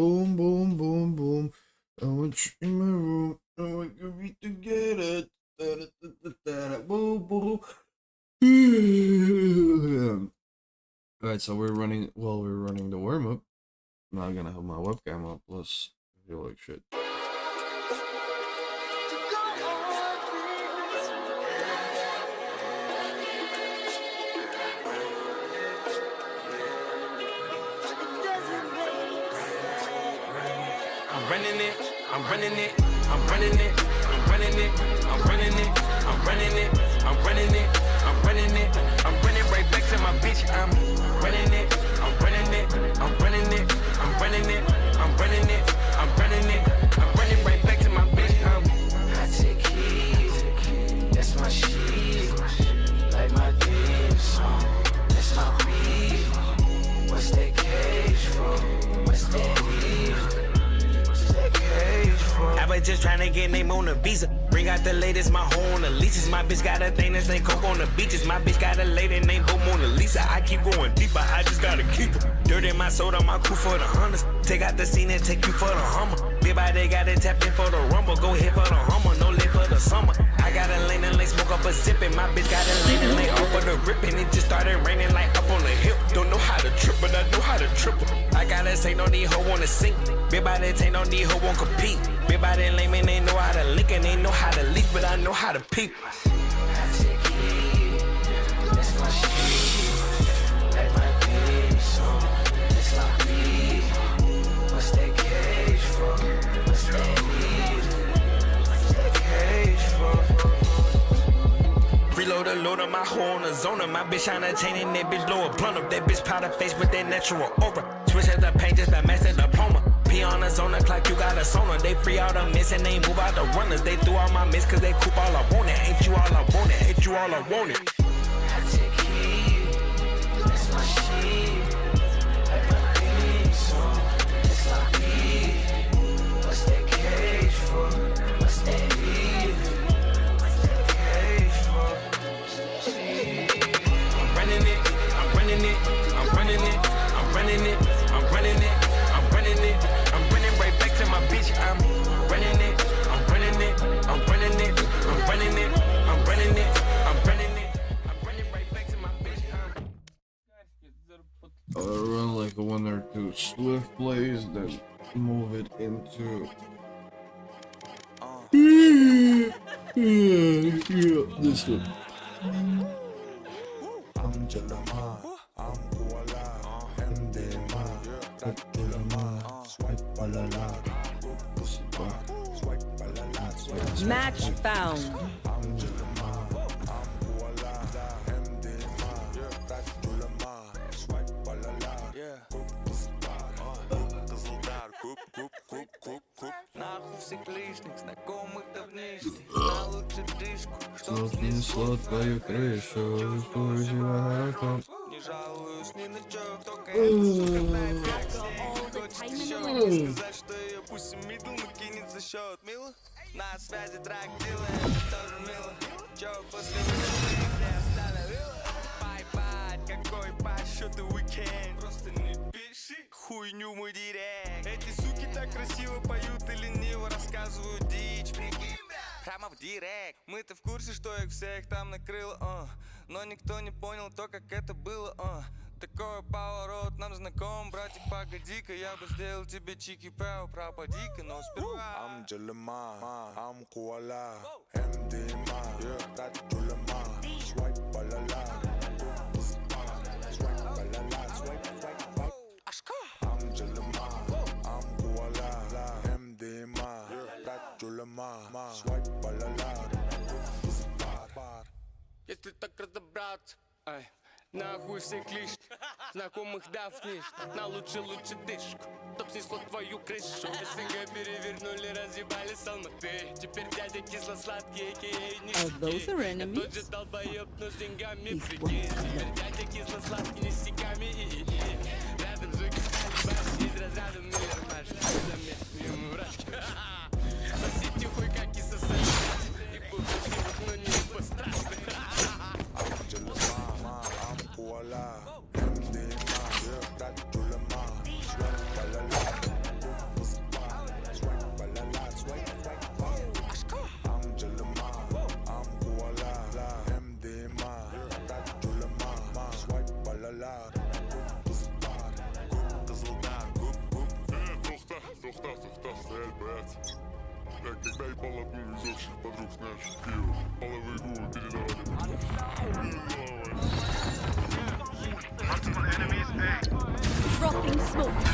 boom, boom, boom, boom. I want you in my room. I want you to be together. Boom, boom. Alright, so we're running the warm up. I'm not gonna have my webcam up, plus I feel like shit. I'm running it, I'm running it, I'm running it, I'm running it, I'm running it, I'm running it, I'm running it, I'm running it, I'm running right back to my bitch. I'm running it, I'm running it, I'm running it, I'm running it, I'm running it, I'm running it, I'm running right back to my bitch. I take keys, that's my shit, like my theme song, that's my beat. What's that cage for? What's that heat? I was just trying to get name on the visa. Bring out the latest, my hoe on the leases. My bitch got a thing that's named Coke on the beaches. My bitch got a lady named Bo Mona Lisa. I keep going deeper, I just gotta keep her. Dirt in my soda, my crew for the hunters. Take out the scene and take you for the Hummer. Big body got it tapped in for the rumble. Go hit for the Hummer, no late for the summer. I got a lane and lane, smoke up a zippin'. My bitch got a lane and lane off for the rippin'. It just started raining like up on the hill. Don't know how to trip, but I know how to triple. I gotta say no need hoe wanna sink. Big body take no need hoe won't compete. Big body lame and they know how to link and they know how to leak, but I know how to peep. I take it, that's my shit, like my theme song, that's my beat. What's that cage for? What's that need? What's that cage for? Reload a load of my hoe on the zona. My bitch on a chain and that bitch blow a blunt up. That bitch powder face with that natural aura. Switch at the paint just to match the diploma. P on the zone clock, you got a sonar. They free all the miss and they move out the runners. They threw all my miss cause they coop all I want it. Ain't you all I want it, ain't you all I want it. I take it, that's my shit, like my theme song, that's my beat. What's that cage for? What's that heat? What's that cage for? I'm running it, I'm running it, I'm running it, I'm running it, I'm running it, I'm running it. I'm running right back to my bitch. I'm running it, I'm running it, I'm running it, I'm running it, I'm running it, I'm running it, I'm running right back to my bitch. I'll run like one or two swift plays, then move it into this one. I'm Jalama, I'm Kuala, MDMA, Tatulama, swipe balala, swipe balala, Match found. I'm Jalama, I'm Kuala, MDMA, Tatulama, swipe balala, Кызылдар, куп. Нахуй всех лишних, знакомых давнишних. На лучше дышку, чтоб Снесло твою крышу, используя. не жалуюсь ни на чё. Только это, сука, знает, как хочет еще мне сказать, что ее пусть мидл накинется счет. Мило? На связи трак делаем, тоже мило. Чё, после меня оставил? Бай-бай, какой по счету уикенд. Просто не пиши хуйню мой директ. Эти суки так красиво поют и лениво рассказывают дичь. Прямо в директ. Мы-то в курсе, что их всех там накрыло, но никто не понял то, как это было, Такой поворот нам знаком, братик, погоди-ка. Я бы сделал тебе чики-пау, пропади-ка, но сперва. I'm Jalama, I'm Kuala, MDMA, Tatulama, swipe balala, swipe balala, swipe. I'm Jalama, I'm Kuala, MDMA, Tatulama, swipe balala. Если так разобраться, нахуй всех лишних, знакомых давнишних. На лучше дышку, чтоб снесло твою крышу. СНГ перевернули, разъебали с Алматы. Теперь дядя кисло-сладкий, а.к.а. нищики. Я тот же долбоёб, но с деньгами, прикинь. Теперь дядя кисло-сладкий, не с сиками. Рядом звуки стали башни из разряда мира. Наши заметные мурашки. Сосите хуй, как и сосать. И бутылки, но не по-страшно. I'm Kuala, MDMA, Tatulama, swipe balala. Dropping smokes.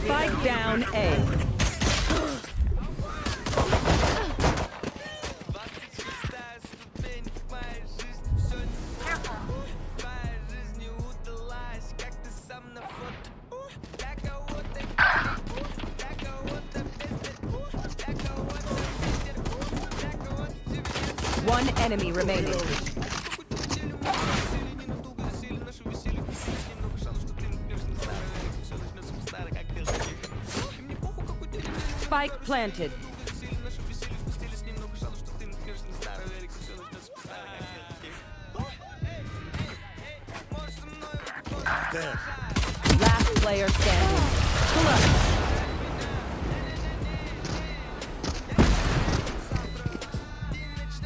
Spike down A. One enemy remaining. Spike planted. Last player standing. Pull up.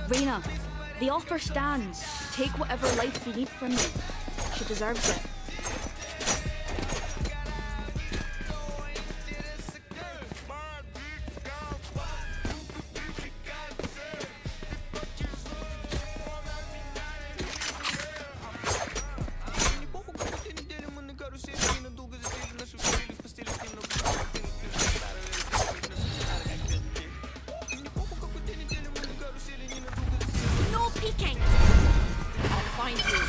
Reina, the offer stands. Take whatever life you need from me. She deserves it. No peeking! I'll find you.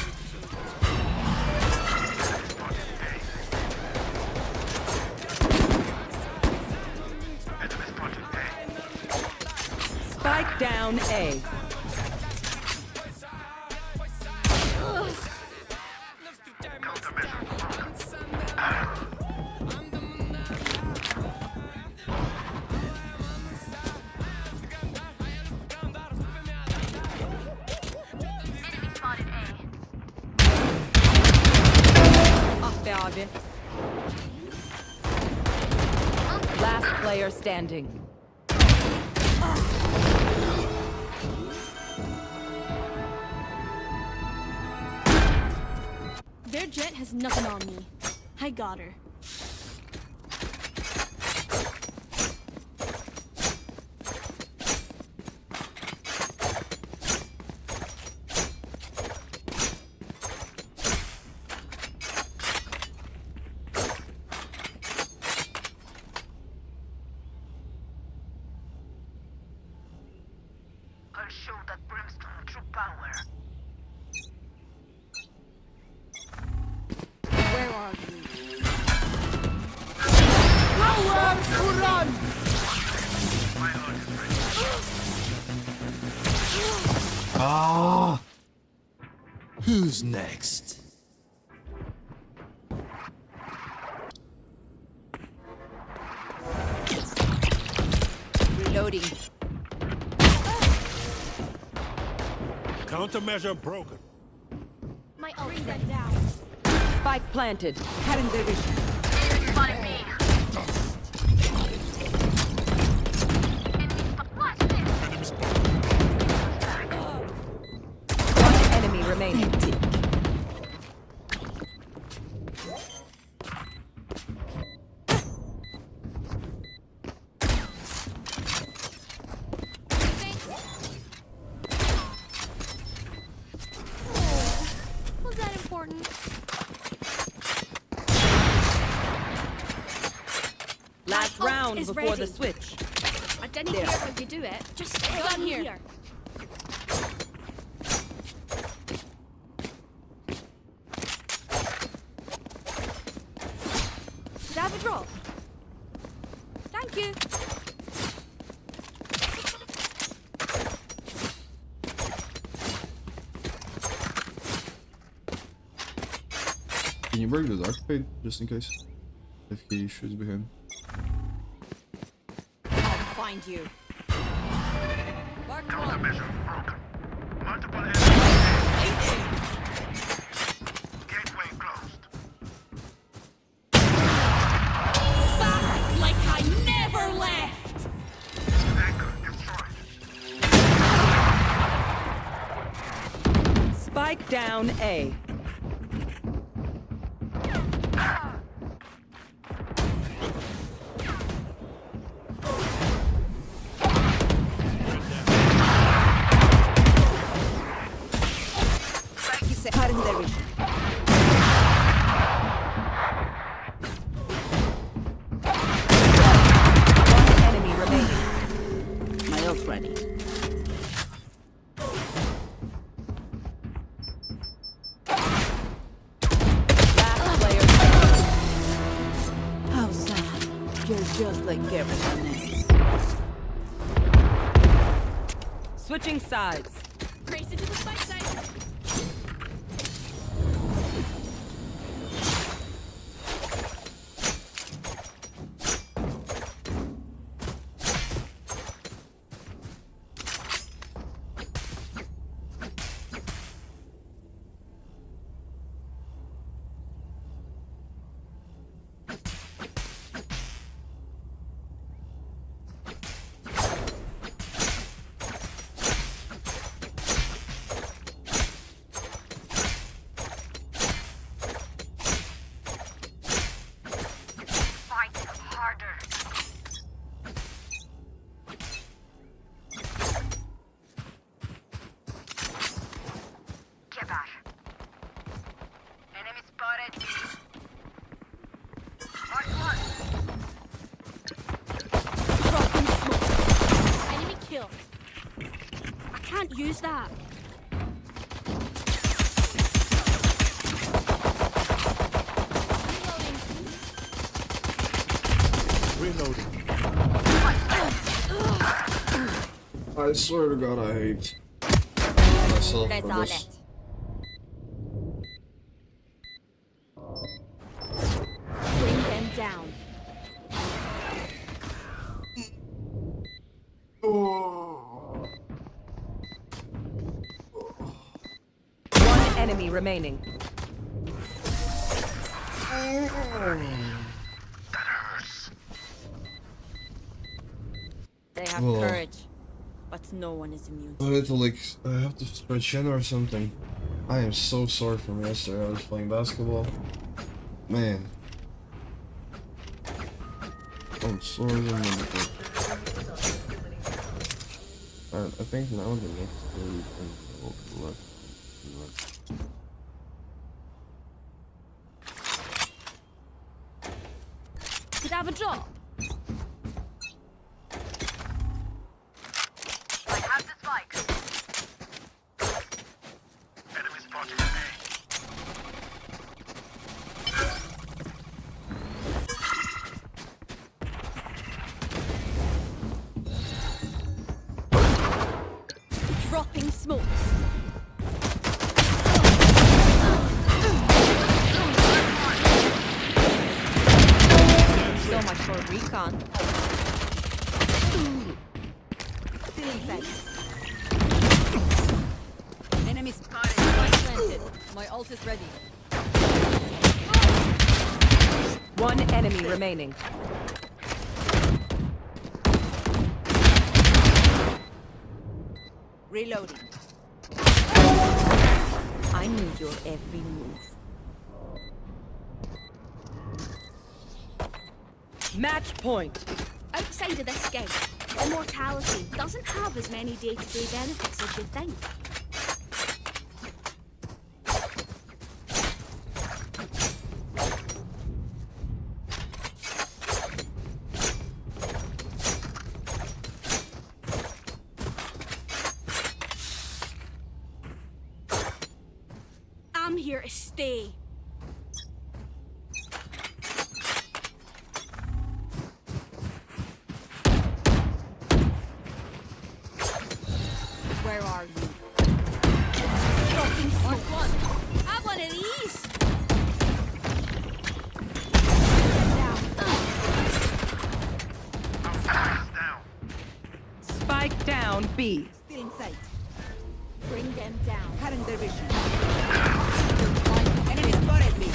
Spike down A. Ah be abi. Last player standing. Their jet has nothing on me. I got her. I'll show that brimstone true power. Where are you? Ah! Who's next? Reloading. Countermeasure broken. My ult went down. Spike planted. Cutting their vision. Spotting me. Watch this. One enemy remaining. Was that important? Last My ult round is before the ready. switch. I didn't hear how you do it. Just stay on here. Did I have a drop? Thank you. Can you break the dark fade just in case? If he shoots behind. I'll find you. Mark one. Multiple enemies. Gateway closed. Back like I never left. Anchor destroyed. Spike down A. One enemy remaining. My ult ready. Last player standing. How sad. You're just like everyone else. Switching sides. Race into the spike side. Fight harder. Get back. Enemy spotted. Mark one. Dropping smoke. Enemy kill. I can't use that. Reloading. Reloading. I swear to God, I hate myself for this. Bring them down. One enemy remaining. They have Whoa. courage, but no one is immune. I have to I have to spread chin or something. I am so sorry for yesterday. I was playing basketball. Man. I'm sorry. I think now the next day we can go left. Could I have a drop? I have the spike. Enemy spotted A. Dropping smokes. So much for recon. Stealing sight. Enemy spotted. Spike planted. My ult is ready. One enemy remaining. Reloading. I knew your every move. Match point. Outside of this game, immortality doesn't have as many day-to-day benefits as you think. I'm here to stay. Where are you? Dropping smoke. One. Have one of these. Down. Spike down B. Stealing sight. Bring them down. Cutting their vision. Enemy spotted me.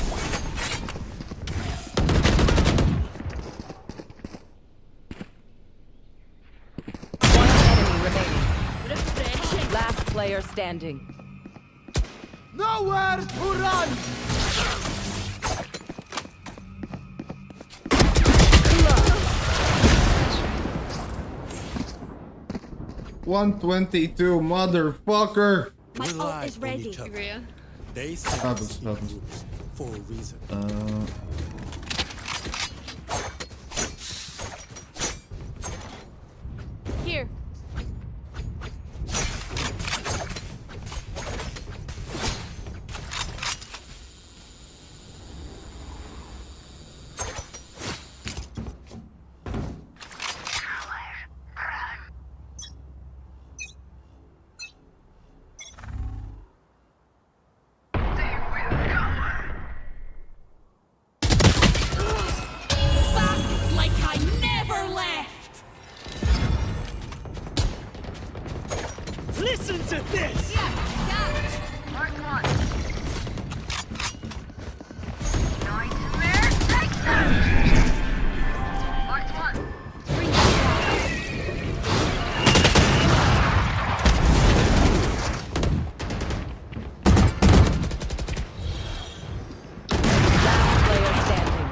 One enemy remaining. Refreshing. Last player standing. Nowhere to run! 122, motherfucker! My We ult lie is on ready. each other. Real. They sent Happens, us in happens. groups for a reason. Here. Back like I never left. Listen to this! Mark one. Nightmare Nexus! Mark one. Last player standing.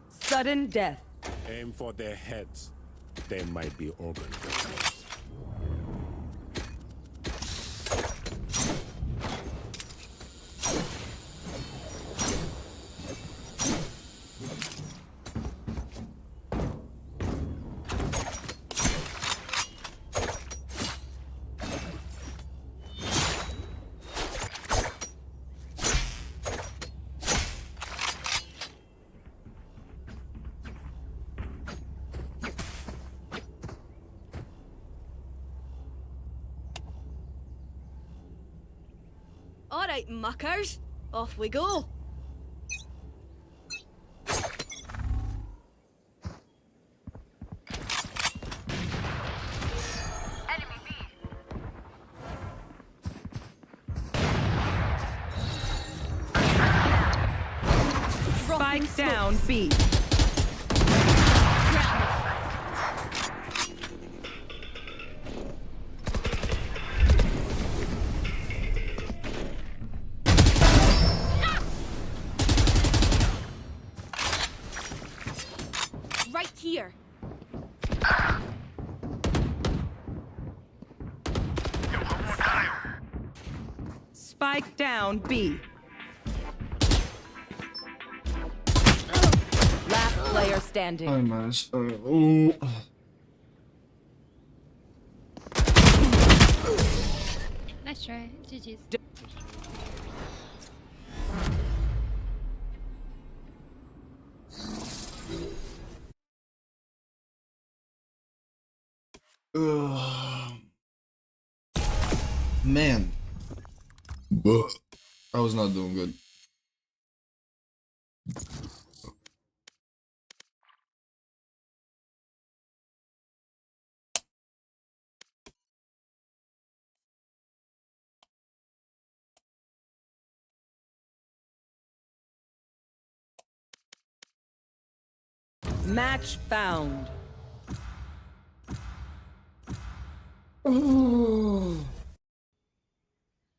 Sudden death. Aim for their heads. They might be organ donors. All right, muckers. Off we go. Enemy B. Spike down B. Right here. Spike down B. Last player standing. Hi, Miles. Ooh. Nice try. GG's. Man. I was not doing good. Match found.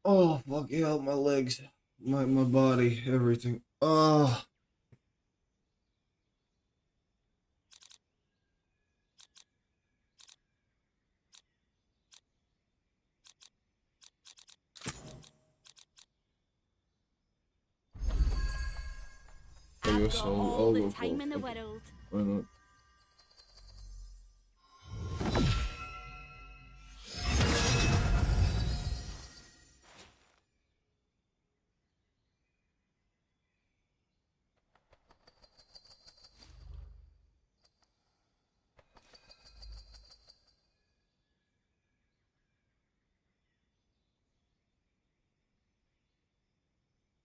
Oh, fuck yeah, my legs, my body, everything. Oh. I I've guess got I'll all the go time for in the it. world. Why not?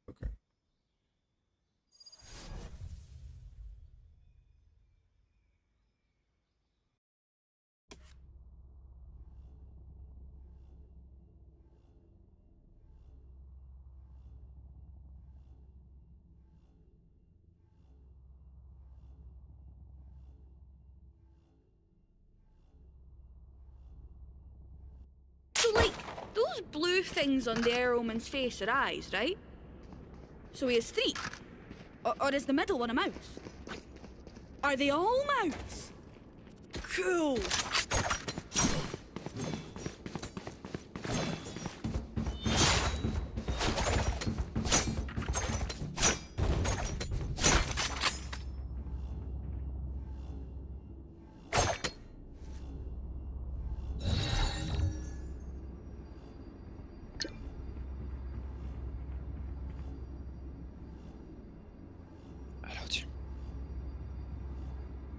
Okay. Those blue things on the Air Omen's face are eyes, right? So he has 3. Or is the middle one a mouth? Are they all mouths? Cool.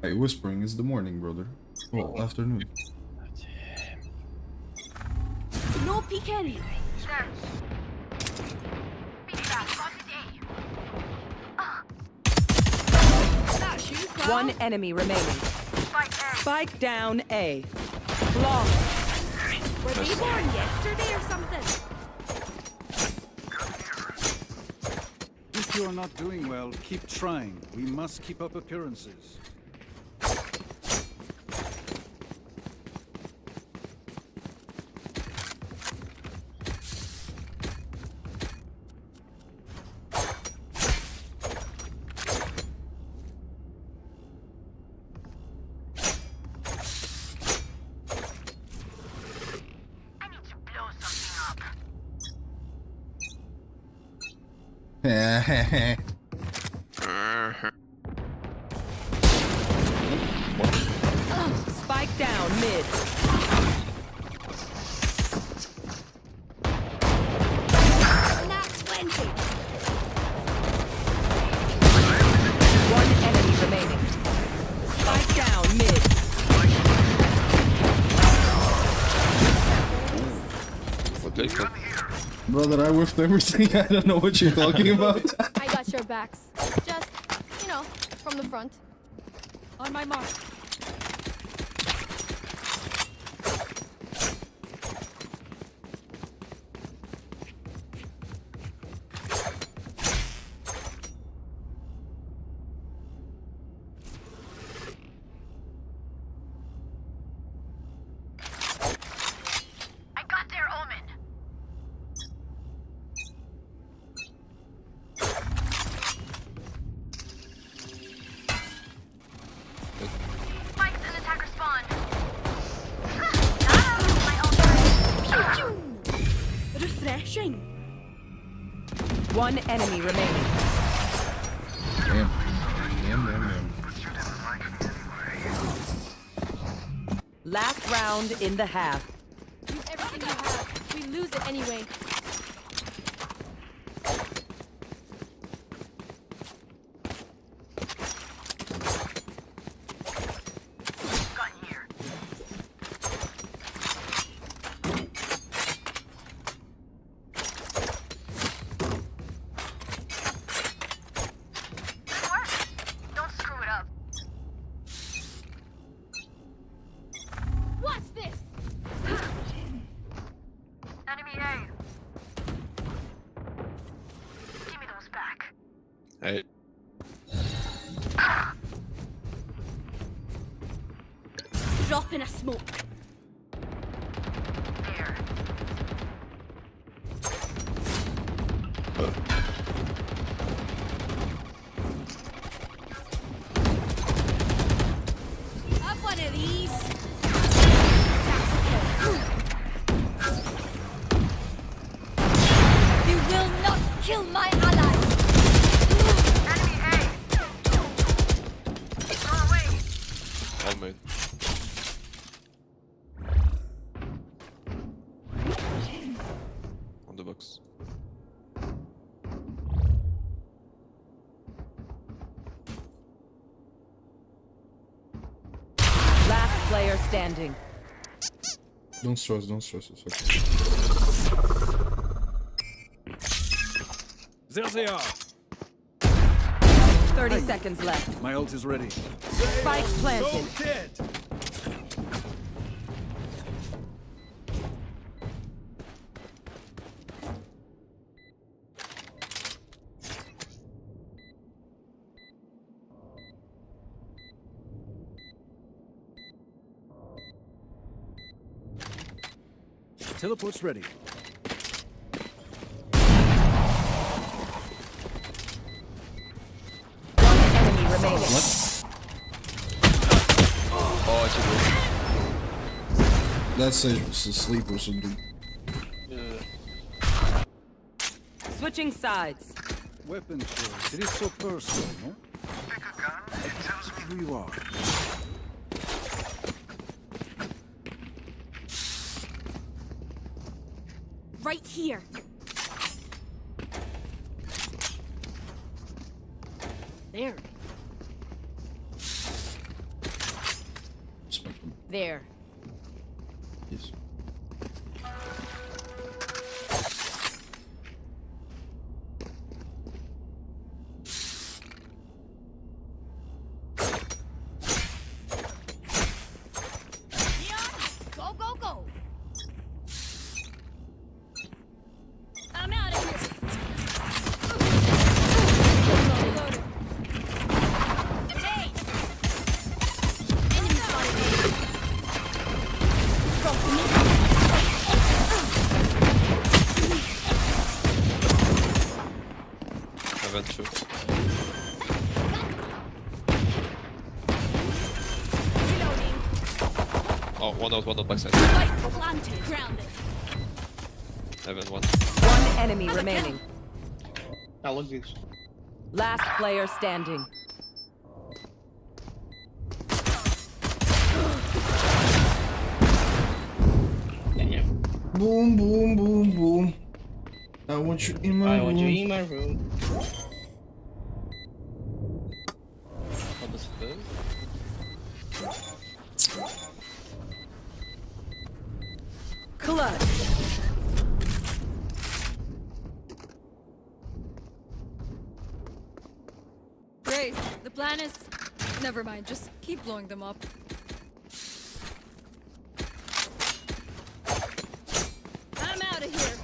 Hey, whispering is the morning, brother. Well, afternoon. No peeking. There. Be back. Spotted A. That's you, pal. One enemy remaining. Spike A. Spike down A. Flawless. Were they born yesterday or something? If you're not doing well, keep trying. We must keep up appearances. I need to blow something up. Spike down mid. Nat 20. One enemy remaining. Spike down mid. Brother, I whiffed everything. I don't know what you're talking about. I got your backs. Just, you know, from the front. On my mark. I got their Omen. Spikes and attacker spawn. My ult. Refreshing. One enemy remaining. Damn. Damn. Last round in the half. Use everything you have. We lose it anyway. Gun here. Good work. Don't screw it up. Watch this! Enemy A. Give me those back. Hey. Drop in a smoke. There. Have one of these. You will not kill my allies! Enemy A. Throw away. All mid. On the box. Last player standing. Don't stress. It's okay. There they are. 30 seconds left. My ult is ready. Spike planted. Dead. Teleport's ready. That's asleep or something. Switching sides. Weapon choice. It is so personal, no? It tells me who you are. Right here. There. There. Yes. Go, go, go. I'm out of here. Hey! Enemy spotted. Drop the missile. Eventually. Reloading. Oh, one out backside. Spike planted. Grounded. Heaven one. One enemy remaining. I love this. Last player standing. Boom, boom, boom, boom. I want you in my room. my room. What does it do? Clutch. Grace, the plan is... Never mind, just keep blowing them up. I'm out of here.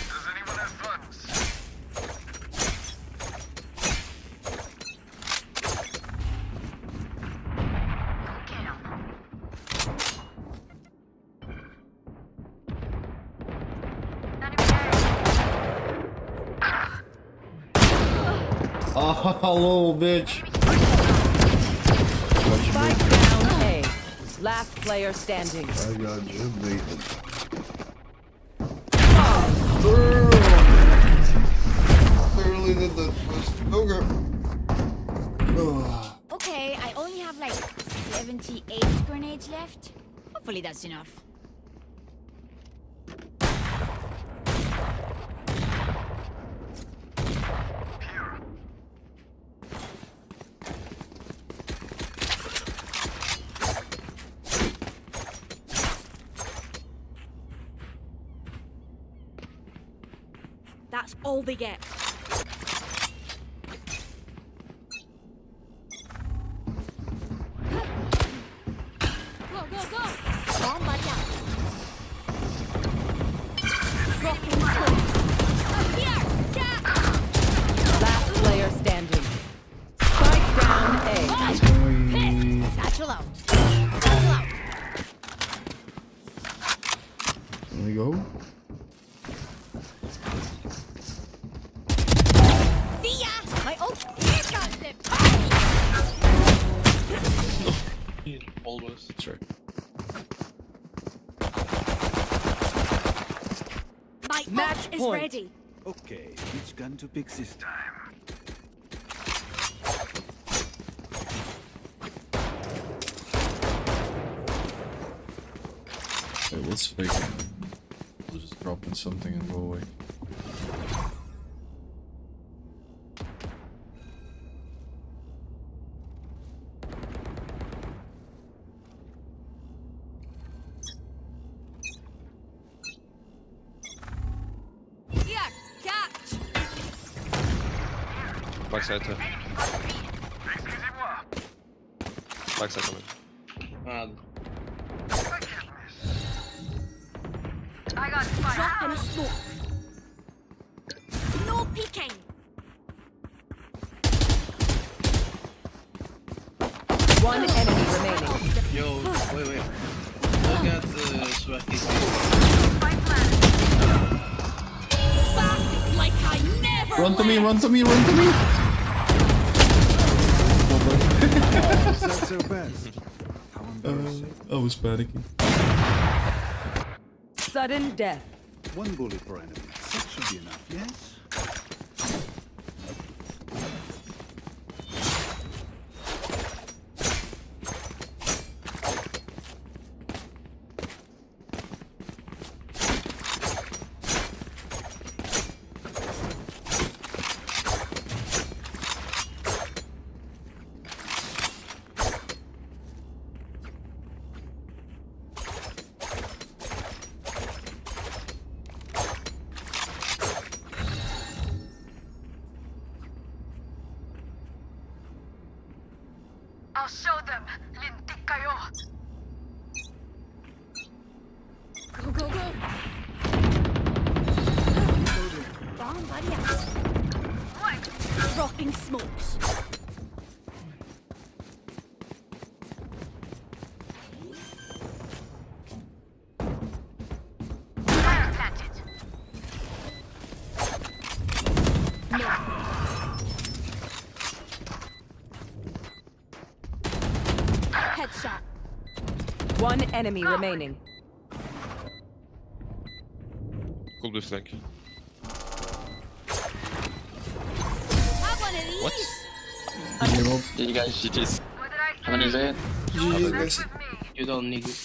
Does anyone have funds? Oh, hello, bitch. Spike down A. Last player standing. I got you beaten. Barely did the first. Okay. Ugh. Okay, I only have like 78 grenades left. Hopefully that's enough. That's all they get. Go, go, go! Bomb buddy out. Dropping smokes. Here! Yeah! Last player standing. Spike down A. Satchel out. Satchel out. There we go. See ya! My ult. Here comes it. Almost. That's right. My Match ult is point. ready. Okay, which gun to pick this time? Wait, let's fake it. We'll just drop in something and go away. Here! Catch! Backside too. Backside coming. I got spike. Drop in a smoke. No peeking. One enemy remaining. Yo, wait. Look at the Swati. Run to me, run to me, run to me! That's their best. How embarrassing. I was panicking. Sudden death. One bullet per enemy. That should be enough, yes? I'll show them. Lintik kayo. Go, go, go. Bomb buddy out. Dropping smokes. Headshot. One enemy remaining. Could be flank. Have one of these. What? Give up. Yeah, you guys GG's. What did I say? How many is it? GG, guys. With me. You don't need it.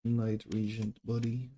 Night Regent, buddy.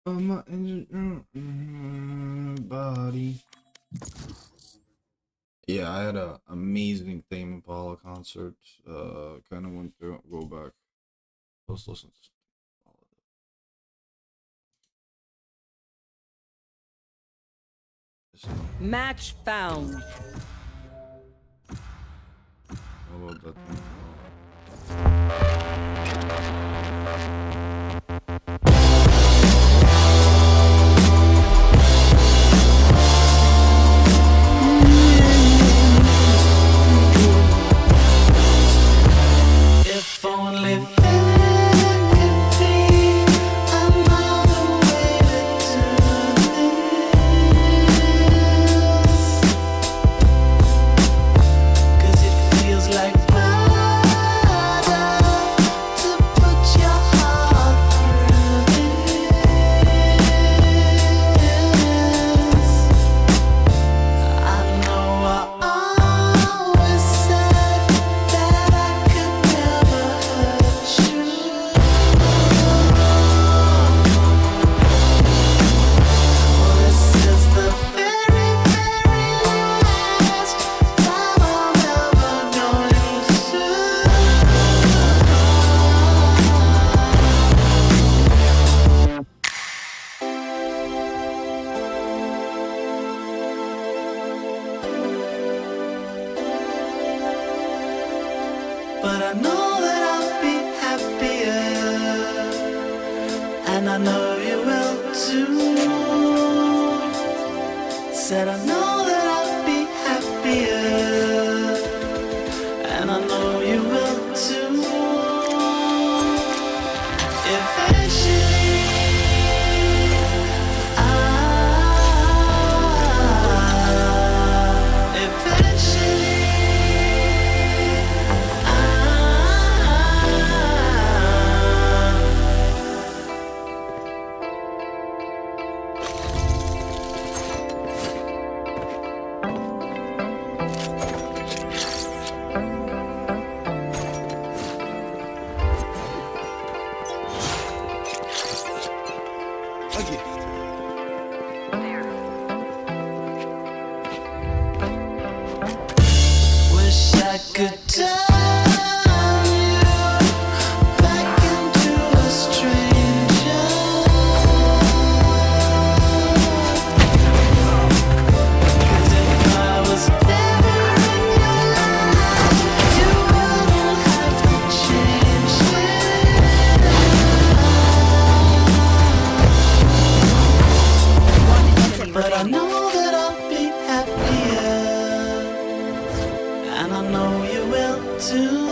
My body. Yeah, I had a amazing Tame Impala concert. Kind of went through. Go back. Let's listen to Match found. How about that thing? If only there could be another way to do this, 'cause it feels like murder to put your heart through this. I know I always said that I could never hurt you. This is the very, very last time I'm ever going to. But I know that I'll be happier, and I know you will too. Said I know that I'll be happier, and I know you will too. Eventually, eventually, A gift. Wish I could turn you back into a stranger. 'Cause if I was never in your life, you wouldn't have to change it. But I know that I'll be happier. And I know you will too.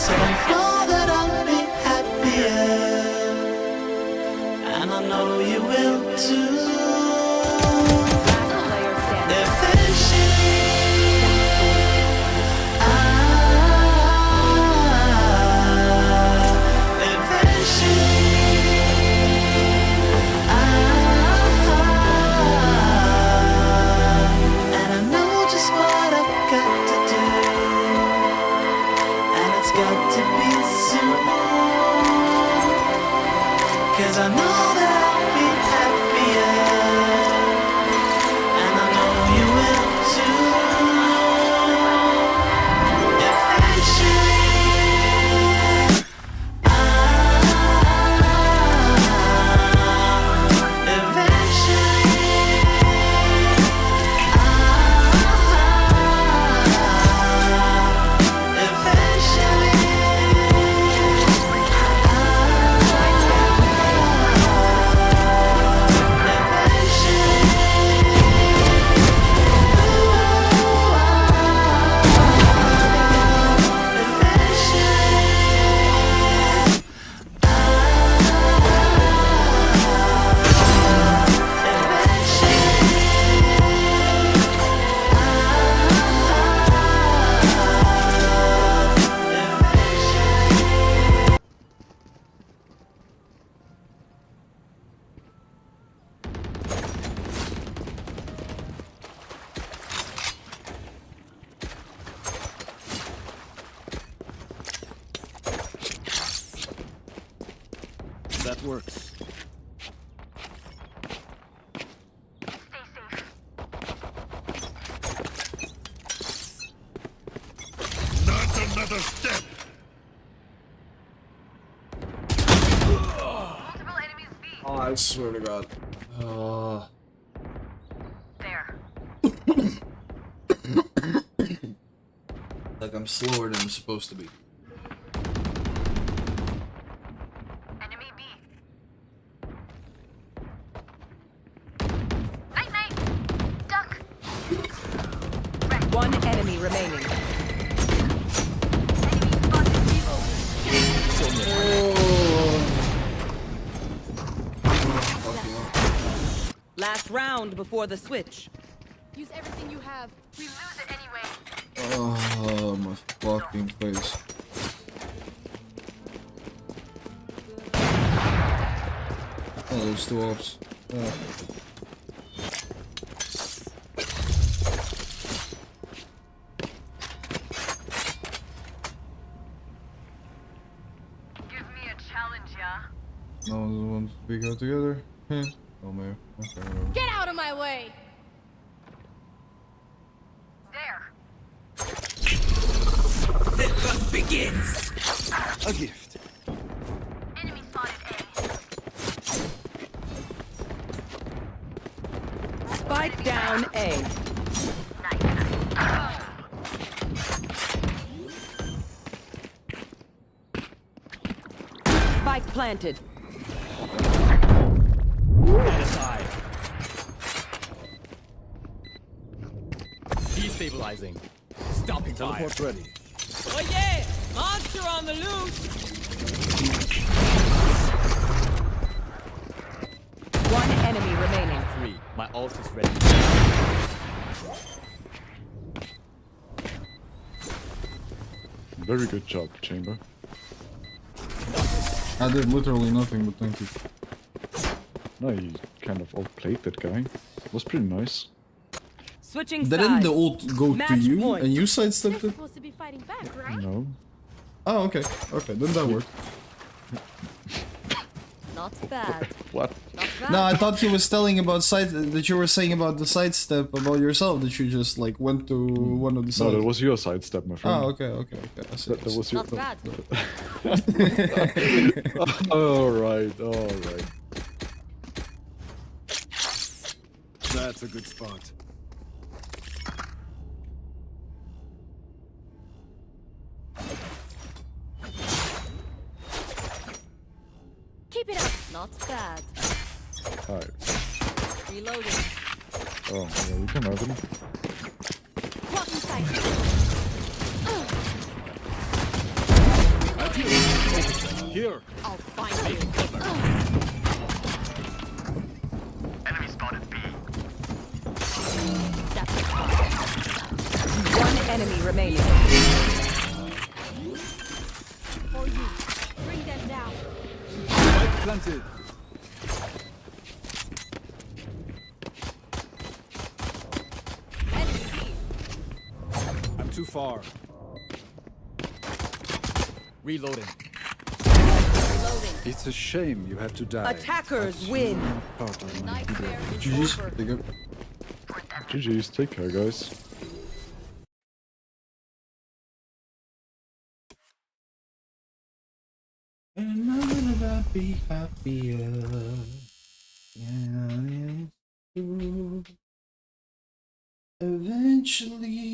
So I know that I'll be happier. And I know you will too. Eventually, and I know just what I've got to do, and it's got to be soon. 'Cause I know that I'll be happier, and I know you will too. Eventually, That works. Not another step! Multiple enemies B. Oh, I swear to God. There. Like I'm slower than I'm supposed to be. Enemy B. Night night. Duck. One enemy remaining. Last round before the switch. Use everything you have. We lose it anyway. Oh, my fucking face. Oh, there's two ops. Give me a challenge, yeah? No one wants to be go together. Oh man. Okay, whatever. Get out of my way! There. the hunt begins. A gift. Enemy spotted A. Spike down A. Spike planted. Aside. Destabilizing. Stopping fire. Teleport ready. Oh yeah! Monster on the loose! One enemy remaining. 3. My ult is ready. Very good job, Chamber. I did literally nothing, but thank you. No, you kind of outplayed that guy. It was pretty nice. Switching Didn't sides. the ult go Match to you point. and you sidestepped it? Supposed to be fighting back, right? No. Oh, okay. Okay, then that worked. Not bad. What? Not bad. No, I thought he was telling about side that you were saying about the sidestep about yourself that you just like went to one of the sides. No, that was your sidestep, my friend. Oh, okay. I see, That was your. Not bad. Alright. That's a good spot. Keep it up. Not bad. Alright. Reloading. Oh, yeah, we can have him. Walk inside. Here. I'll find you. Enemy spotted B. One enemy remaining. For you. Bring them down. Spike planted. Enemy B. I'm too far. Reloading. Reloading. It's a shame you had to die. Attackers win. Part of my Nightmare is GG's. over. Big up. GG's. Take care, guys. And I'm gonna be happier. Yeah, eventually.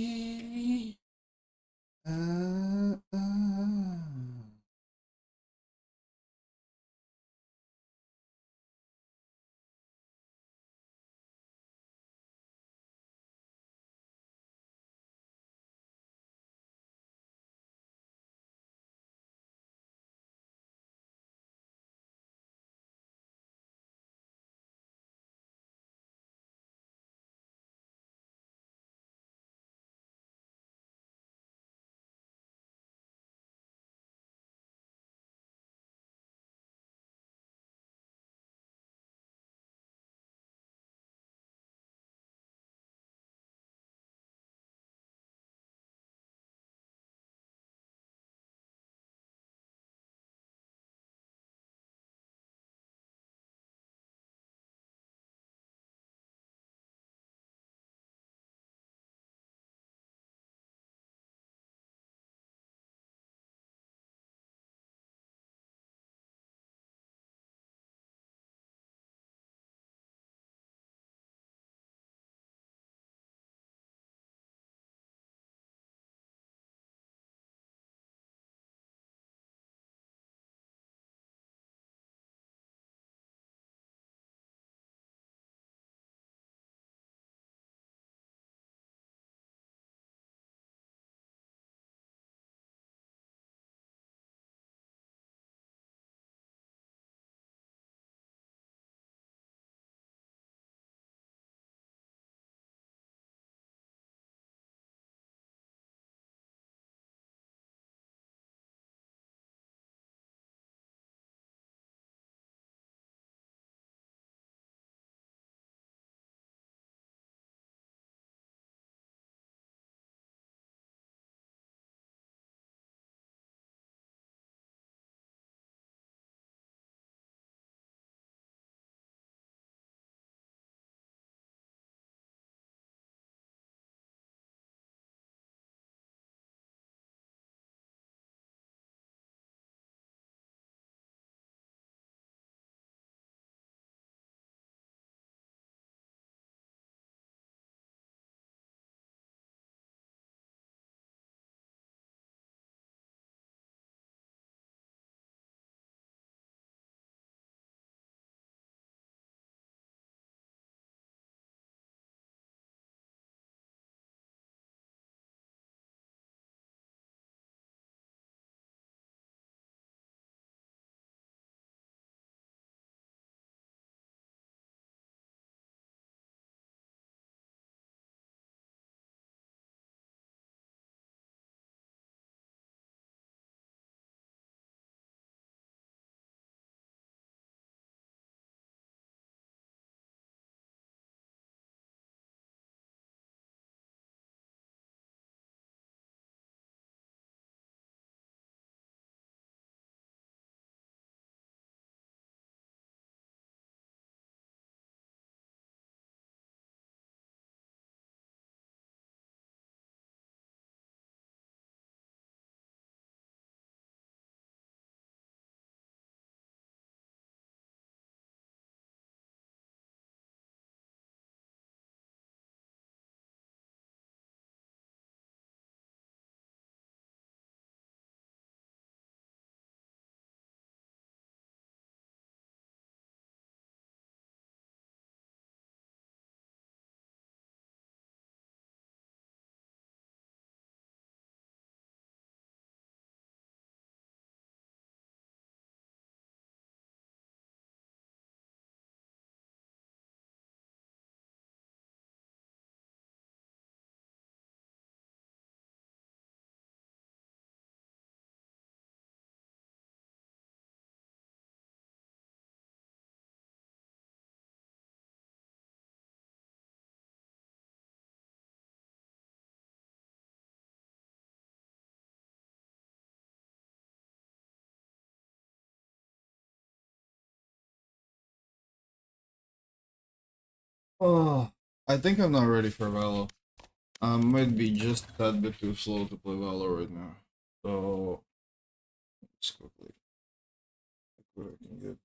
Oh, I think I'm not ready for Valo. I might be just a tad bit too slow to play Valo right now. So let's quickly look what I can get.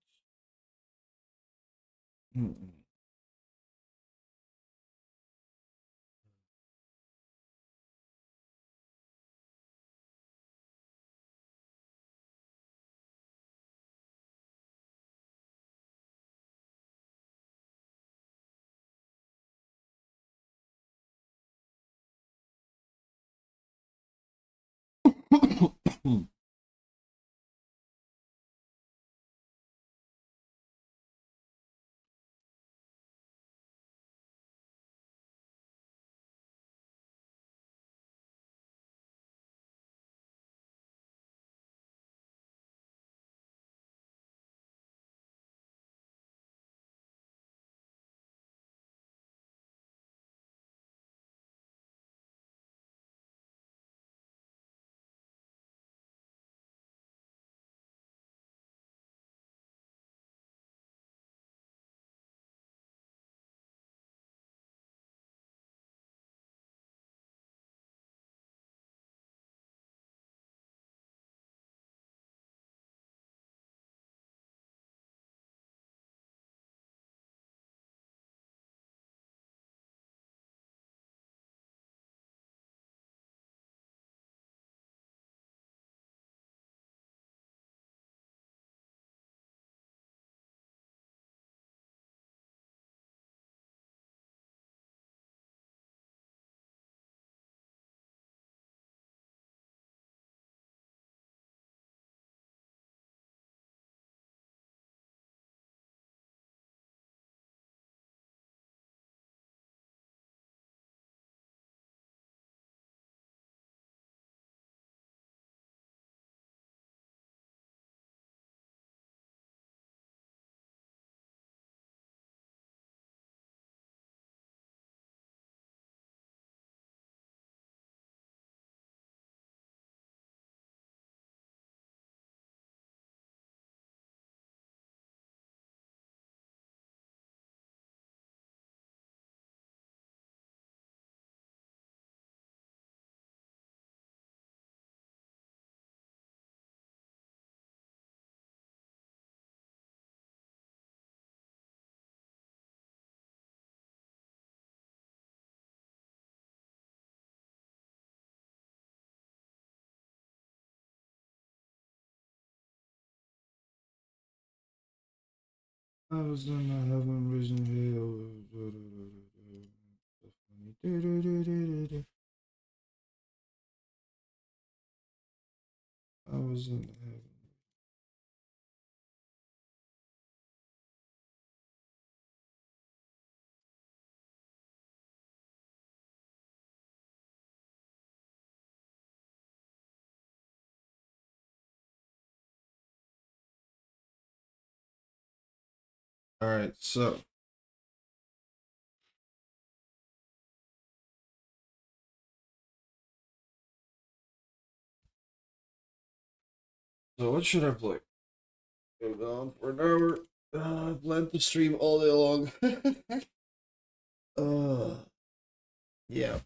I was in heaven vision hell. I was in heaven. All right, so what should I play? Go down for an hour. Plan to stream all day long. Yeah.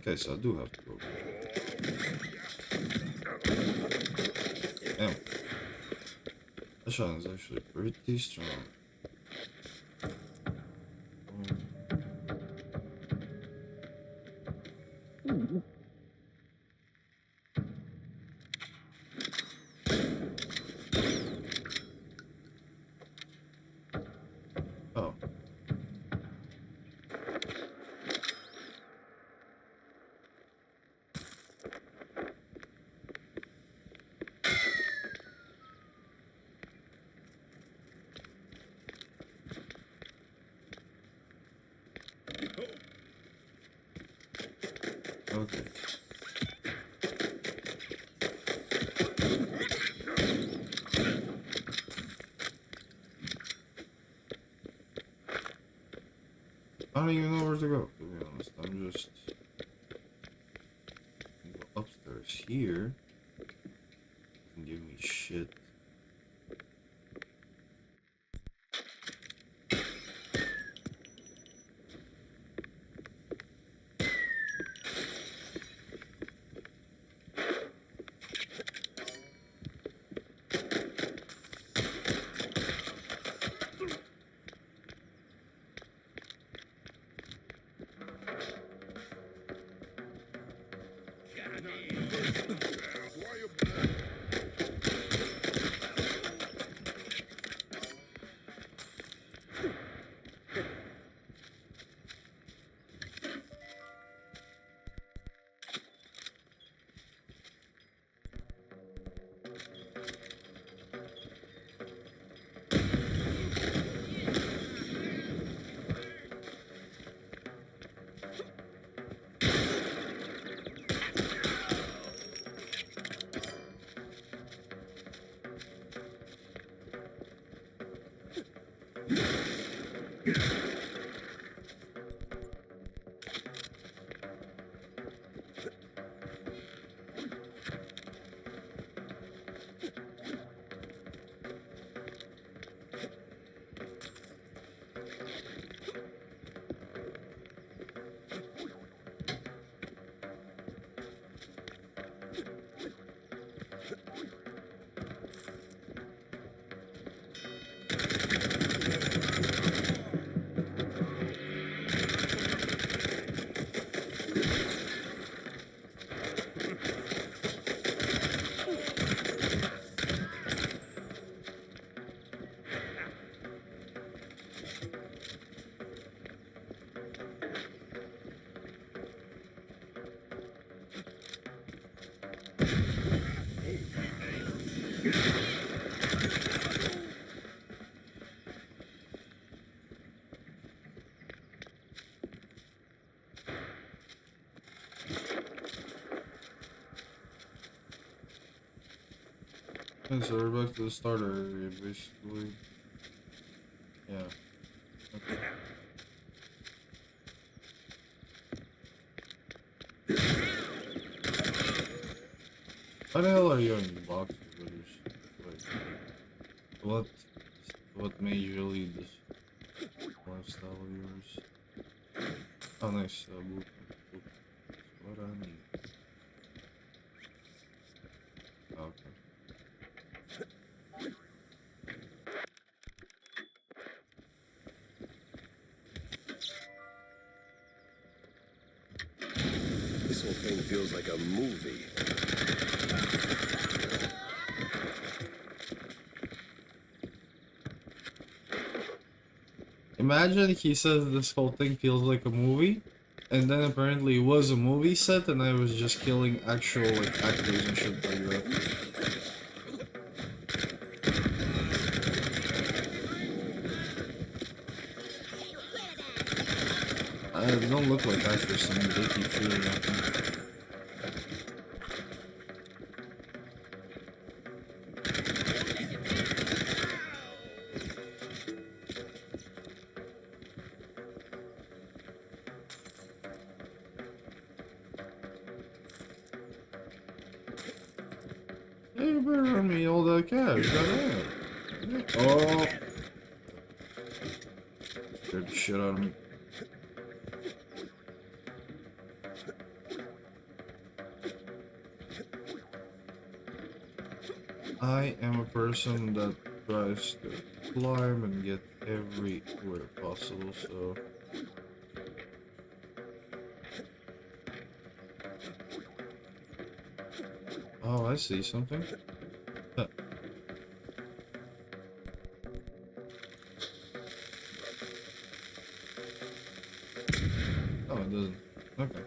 Okay, so I do have to go. Damn. That shot is actually pretty strong. Oh. Okay. I don't even know where to go, to be honest. I'm just go upstairs here. Doesn't give me shit. Okay, so we're back to the starter area, basically. Yeah. Okay. Why the hell are you in the boxes, brothers? Like, what made you lead this lifestyle of yours? Oh, nice. Blueprint. That's what I need. Okay. This whole thing feels like a movie. Imagine he says this whole thing feels like a movie, and then apparently it was a movie set, and I was just killing actual like actors and shit like that. They don't look like actors to me, they keep shooting at me. Hey, you better run me all that cash, goddamn. Oh! Scared the shit out of me. I am a person that tries to climb and get everywhere possible, so... Oh, I see something. Huh. Oh, it doesn't. Okay.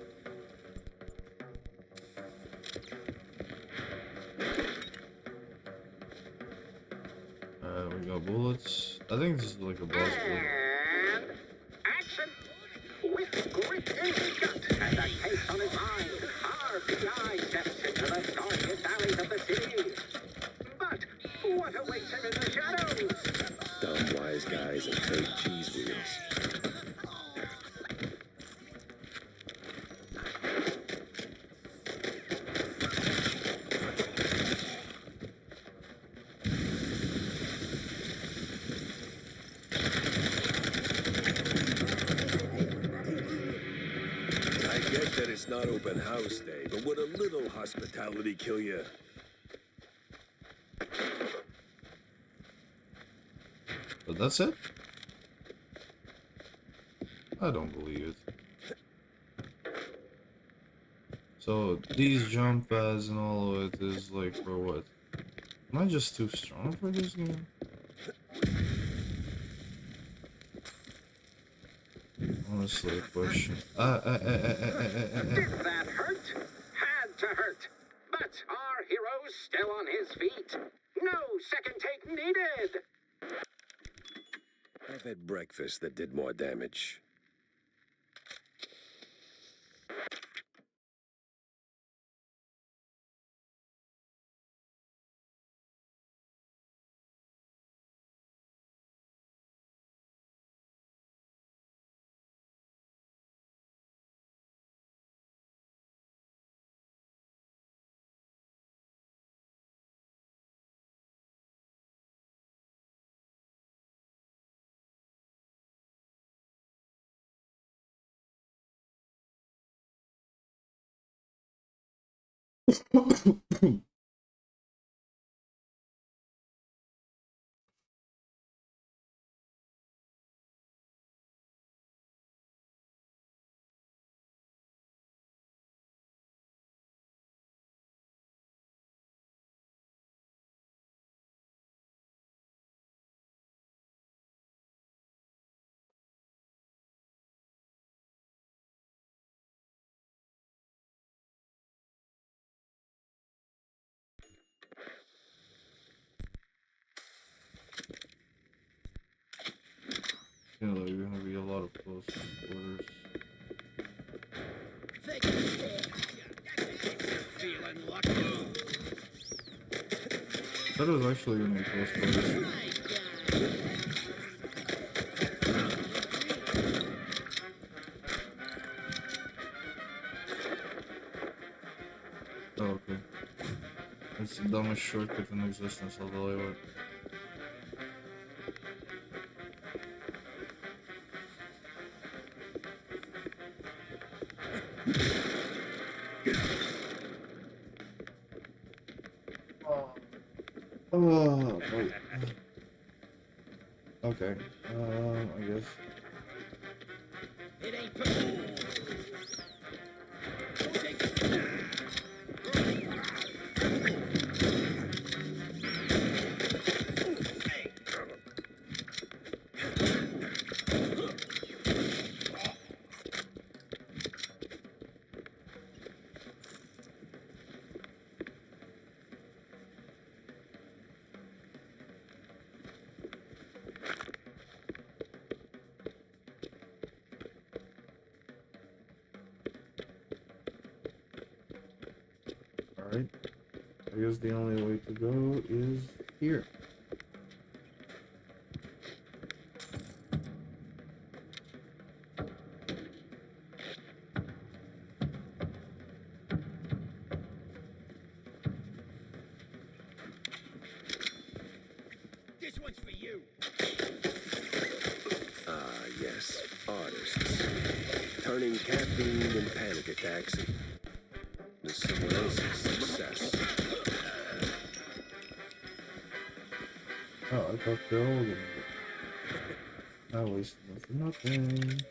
We got bullets. I think this is like a boss bullet. Action! With grit in his gut and a case on his mind, our PI steps into the darkest alleys of the city. But what awaits him in the shadows? Dumb wise guys and fake cheese wheels. It's not open house day, but would a little hospitality kill you? But that's it? I don't believe it. So these jump pads and all of it is like for what? Am I just too strong for this game? Honestly, a question. Did that hurt? Had to hurt. But our hero's still on his feet. No second take needed. I've had breakfast that did more damage. You know, there's gonna be a lot of close quarters. That was actually gonna be close quarters. Oh, okay. It's the dumbest shortcut in existence, I'll tell you what. Oh, wait. Okay. I guess. It ain't Alright. I guess the only way to go is here. This one's for you. Ah, yes. Artists. Turning caffeine and panic attacks into someone else's success. Oh, I thought you're holding it. I wasted nothing.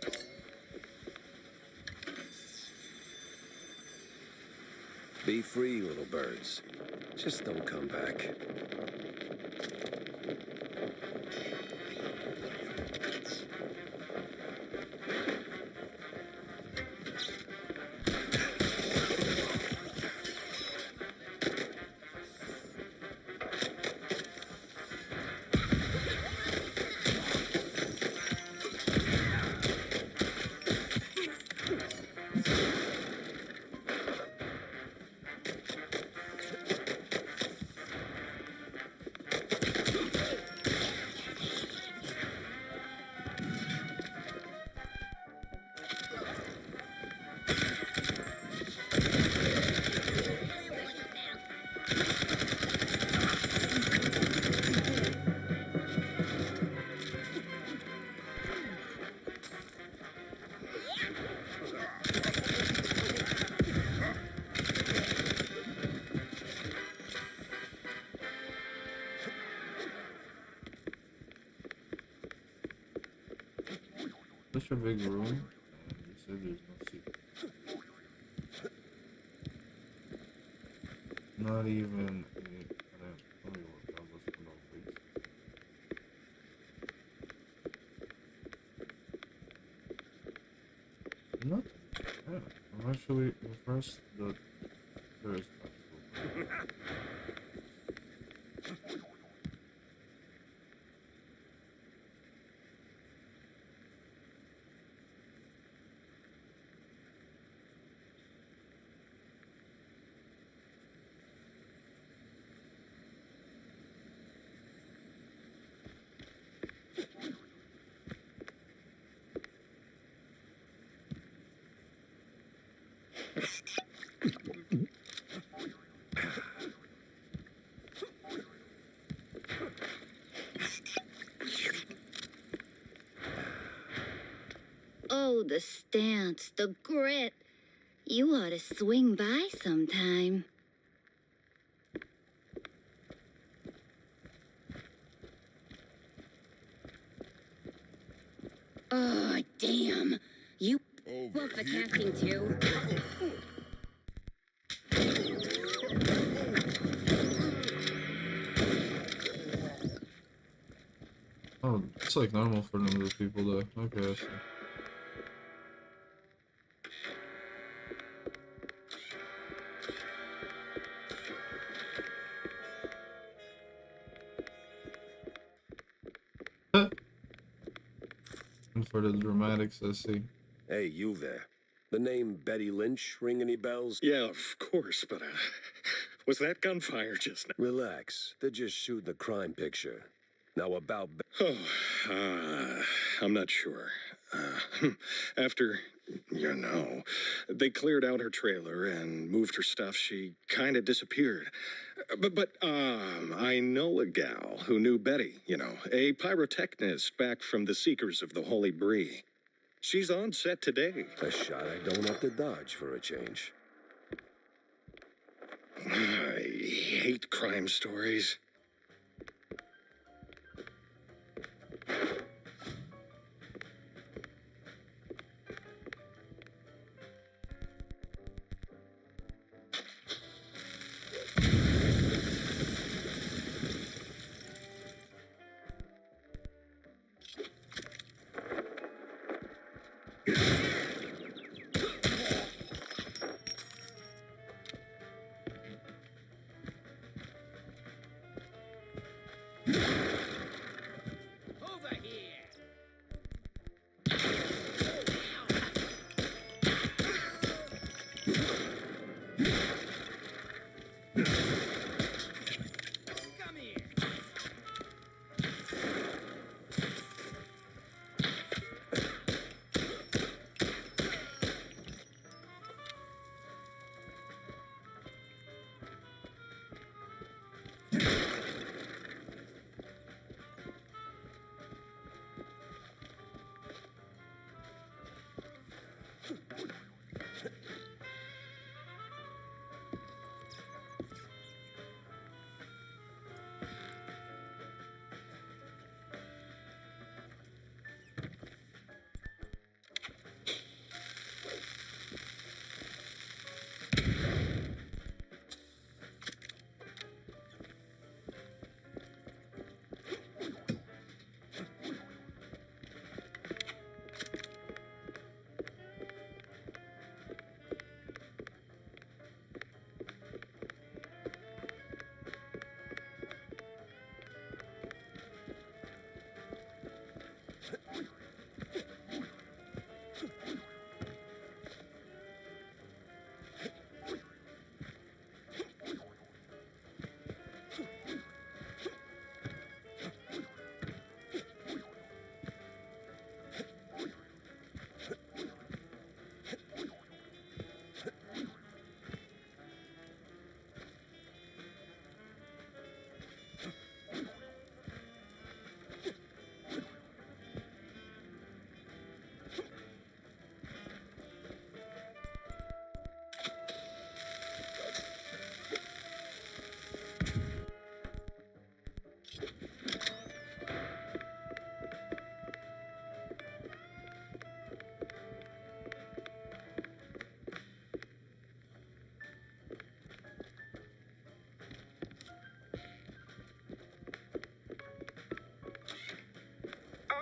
Be free, little birds. Just don't come back. Such a big room, and you said there's no secret. Not even a. I don't tell me what that was for no place. Not. Yeah, I'm actually impressed that there is actual. Oh, the stance, the grit. You ought to swing by sometime. Oh, damn. You up the casting too. Oh, it's like normal for them other people though. Okay, I see. And for the dramatics, I see. Hey, you there. The name Betty Lynch ring any bells? Yeah, of course, but was that gunfire just now? Relax. They're just shooting a crime picture. Now about... Oh, I'm not sure. After, they cleared out her trailer and moved her stuff, she kind of disappeared. But I know a gal who knew Betty, a pyrotechnist back from the Seekers of the Holy Bree. She's on set today. A shot I don't have to dodge for a change. I hate crime stories.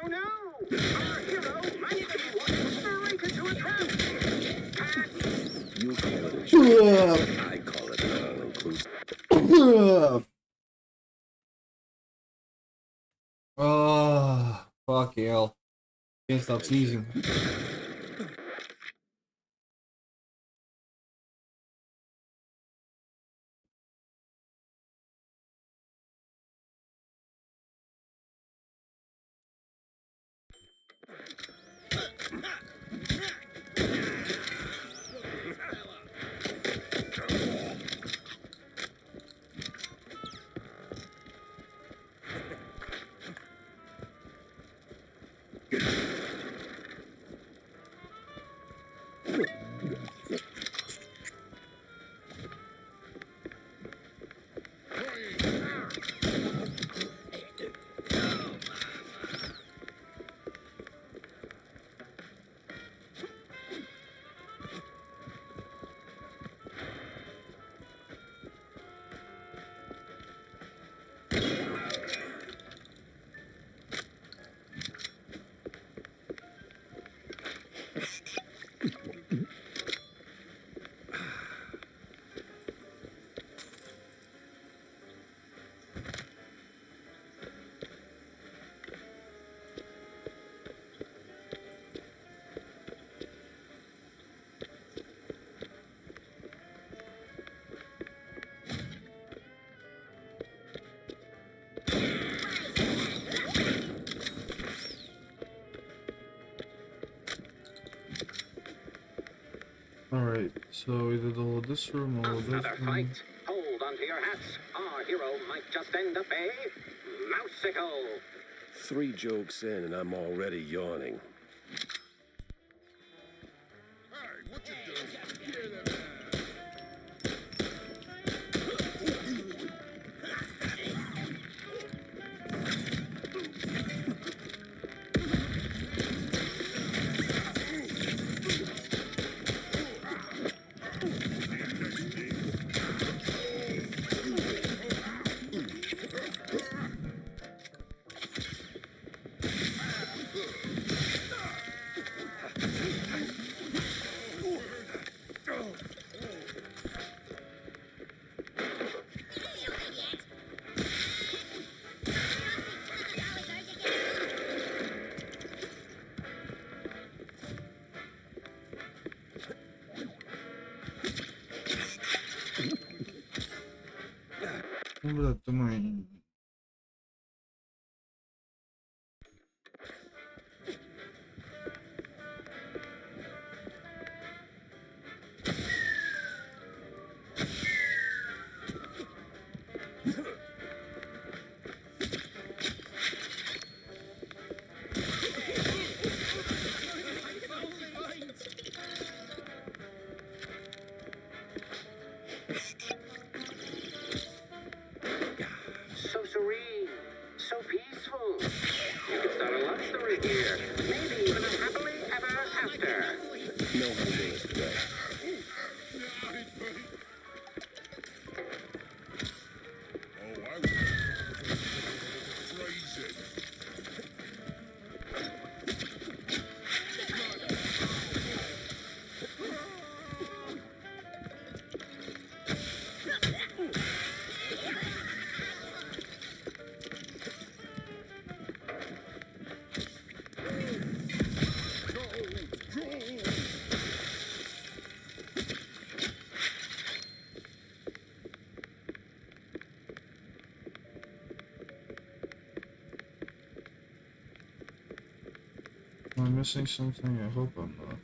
Oh no! Our hero might be walking straight into a trap! You call it a challenge. I call it an all-inclusive. Oh, fuck hell. Can't stop sneezing. Alright, so we did all of this room, all of this Another room. fight. Hold onto your hats. Our hero might just end up a mouseicle. 3 jokes in and I'm already yawning. Ну, блядь, думаю. So serene, so peaceful. You could start a love story here. Maybe even a happily ever after. No humbleness today. Am I missing something? I hope I'm not.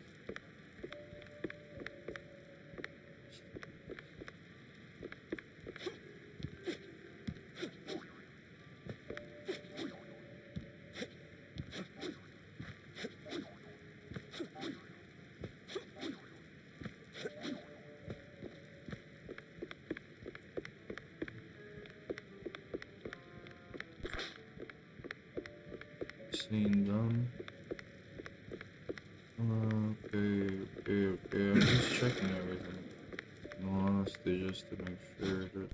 Scene done. Okay. I'm just checking everything. No, honestly, just to make sure that.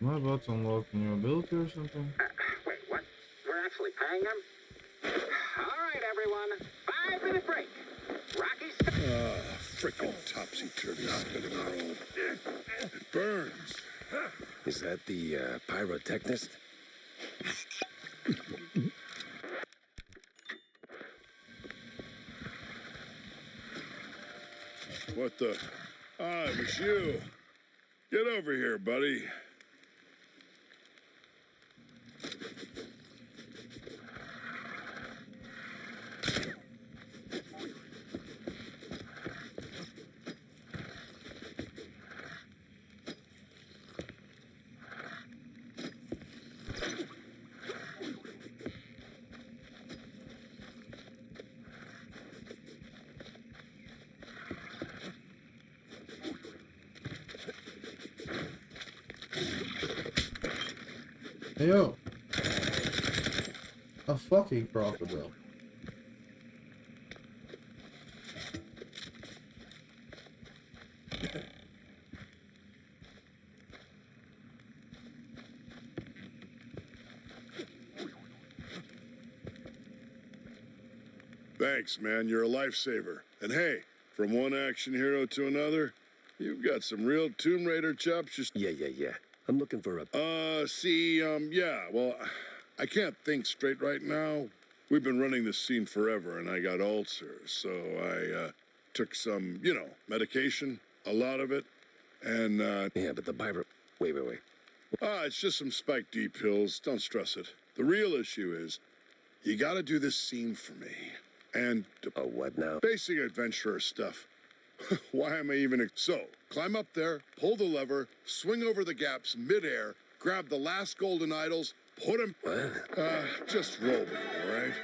My about to unlock a new ability or something? Wait, what? We're actually paying them? All right, everyone. 5-minute break. Rocky. Frickin' topsy-turvy spinning roll. It burns. Is that the pyrotechnist? What the? Ah, it was you. Get over here, buddy. Hey yo! A fucking crocodile. Thanks, man. You're a lifesaver. And hey, from one action hero to another, you've got some real Tomb Raider chops. Just Yeah. I'm looking for a... yeah, well, I can't think straight right now. We've been running this scene forever, and I got ulcers, so I, took some, medication, a lot of it, and, Yeah, but the pyro... Wait. it's just some Spike D pills. Don't stress it. The real issue is, you gotta do this scene for me. And... Oh, what now? Basic adventurer stuff. Why am I even... So, climb up there, pull the lever, swing over the gaps midair, grab the last golden idols, put them... What? Just roll me, all right?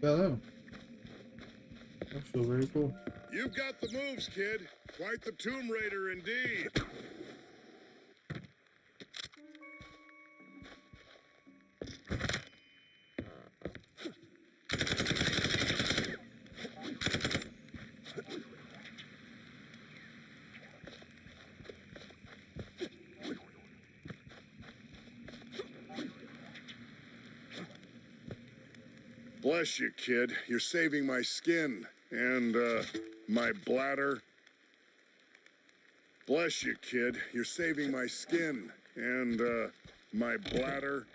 Hello. That's so very cool. You've got the moves, kid. Quite the Tomb Raider indeed. Bless you, kid. You're saving my skin and, my bladder. Bless you, kid. You're saving my skin and, my bladder.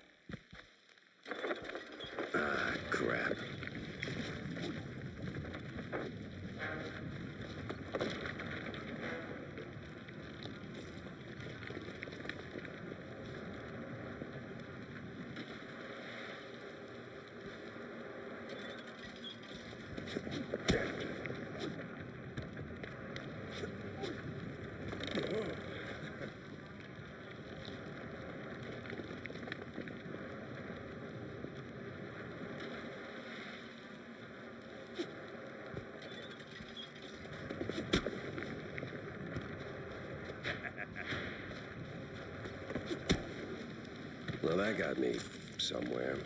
Ah, crap. Well, that got me somewhere.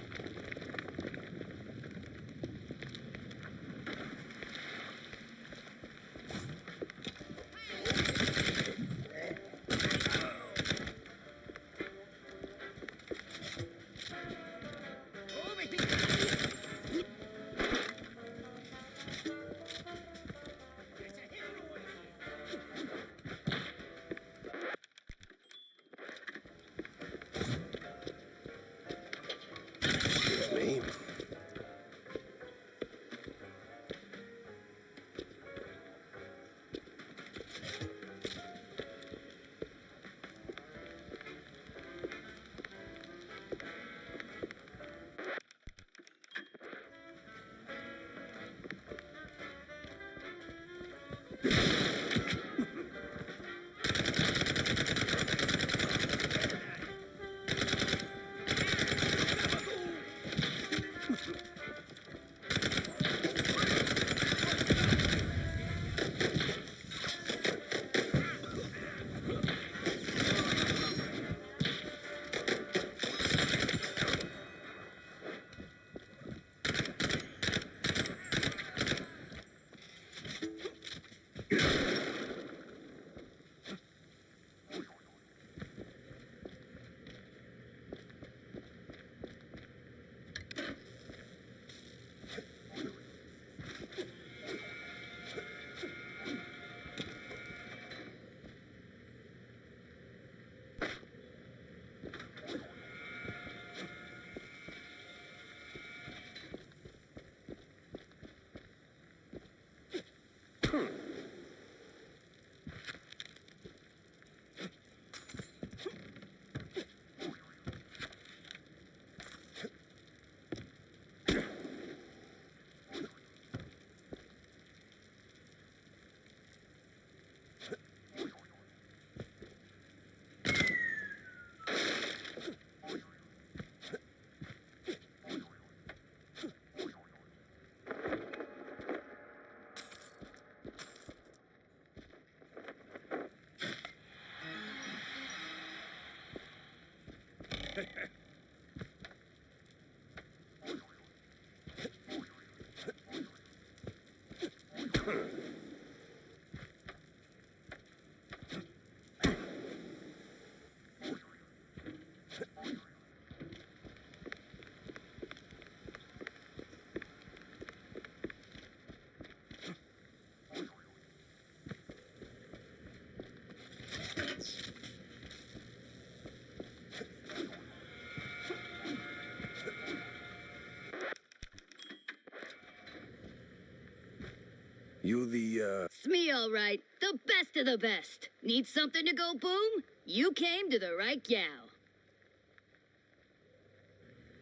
You the, It's me, all right. The best of the best. Need something to go boom? You came to the right gal.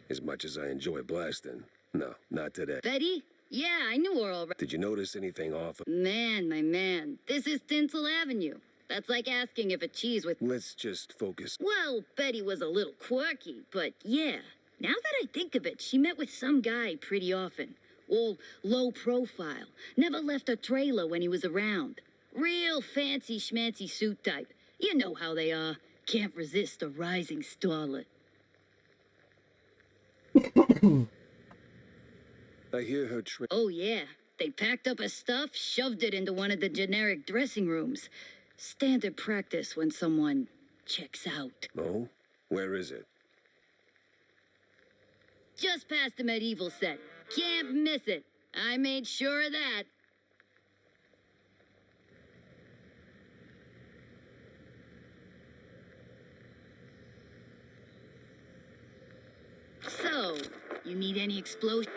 As much as I enjoy blasting, no, not today. Betty? Yeah, I knew her all right. Did you notice anything off? Man, my man, this is Tinsel Avenue. That's like asking if a cheese with... Let's just focus. Well, Betty was a little quirky, but yeah. Now that I think of it, she met with some guy pretty often. All low profile. Never left her trailer when he was around. Real fancy schmancy suit type. You know how they are. Can't resist a rising starlet. I hear her Oh, yeah. They packed up her stuff, shoved it into one of the generic dressing rooms. Standard practice when someone checks out. Oh? Where is it? Just past the medieval set. Can't miss it. I made sure of that. So, you need any explosions?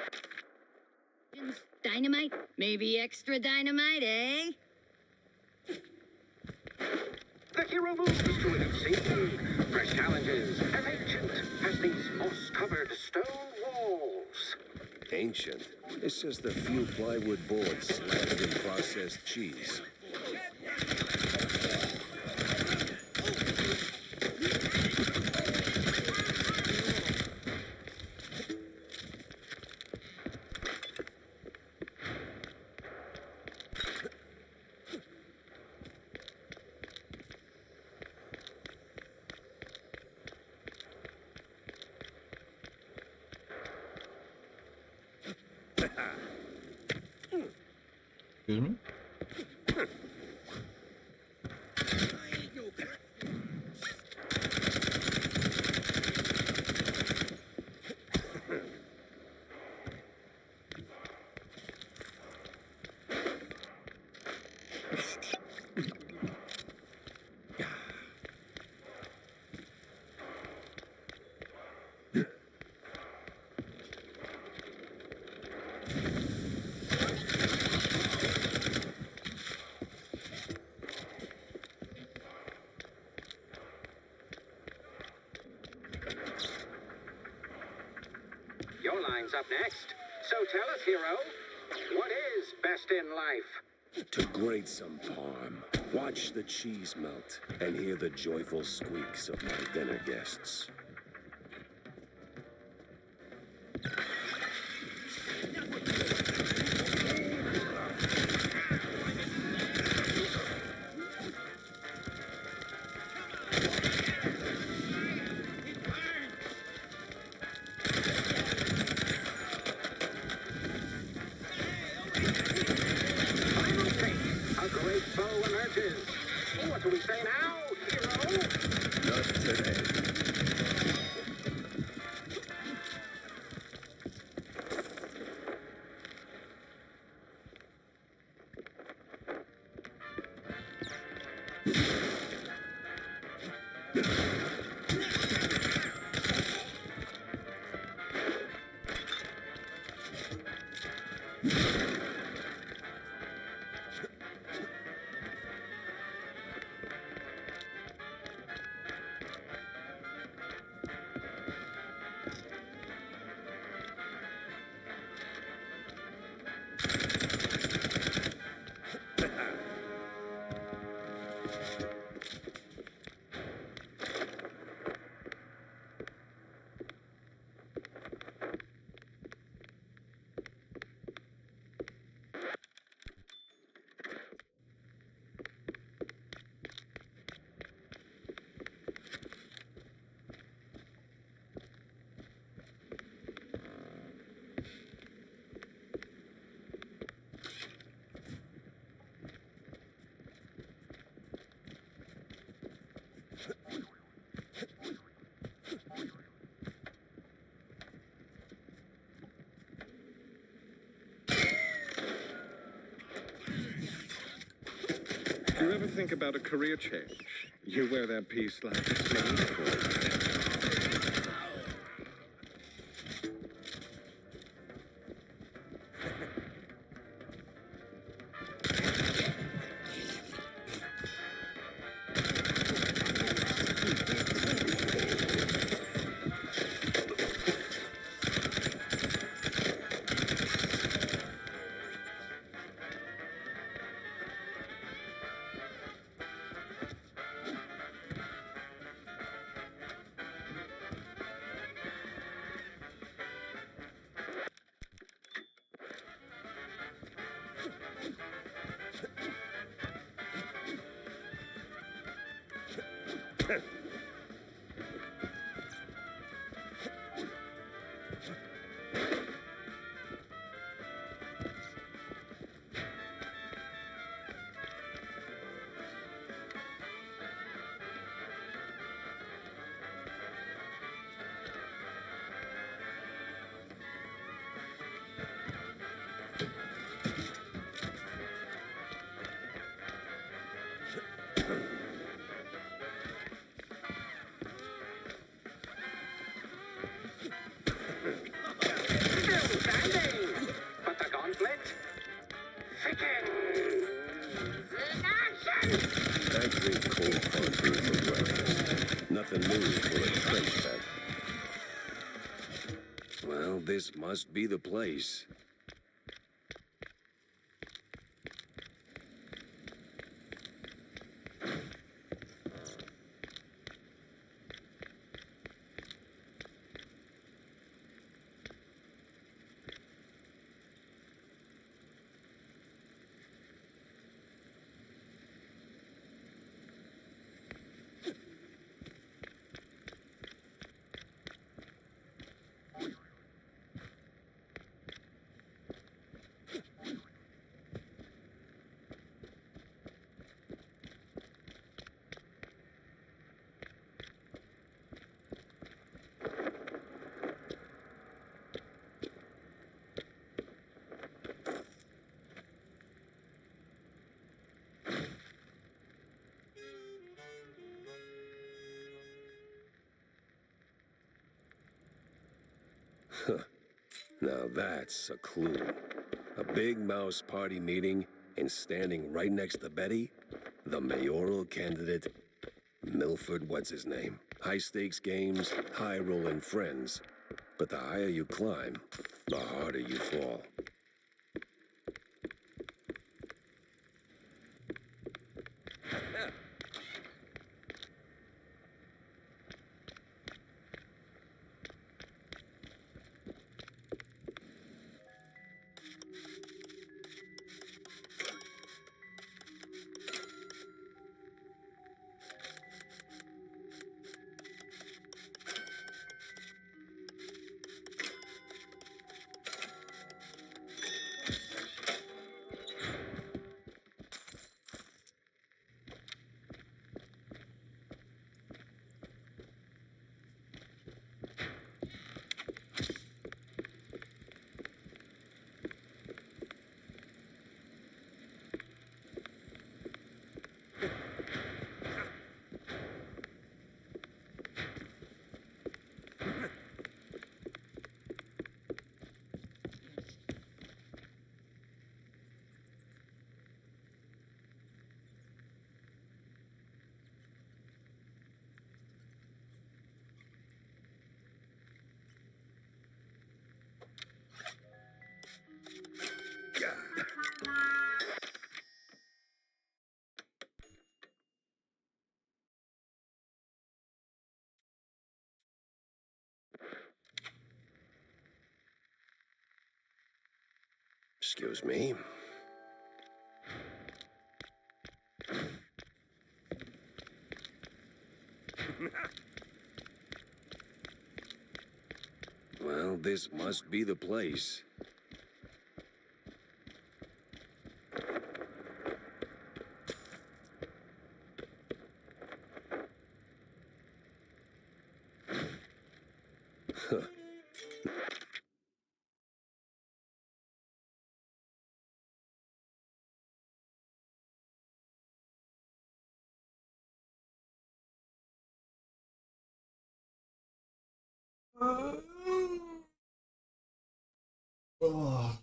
Dynamite? Maybe extra dynamite, eh? The hero moves to a new scene. Fresh challenges. An ancient has these moss-covered stone walls. Ancient. It's just a few plywood boards slathered in processed cheese. Excuse me? Your line's up next. So tell us, hero, what is best in life? To grate some parm, watch the cheese melt, and hear the joyful squeaks of my dinner guests. A great foe emerges. What do we say now, hero? Not today. Do you ever think about a career change? You wear that piece like it's made for you. Still standing, but the gauntlet thickens. In action! Actually, cold fun food for breakfast. Nothing new for a trench vet. Well, this must be the place. Huh. Now that's a clue. A big mouse party meeting, and standing right next to Betty, the mayoral candidate, Milford, what's his name? High stakes games, high rolling friends. But the higher you climb, the harder you fall. Excuse me. Well, this must be the place. Huh. Oh.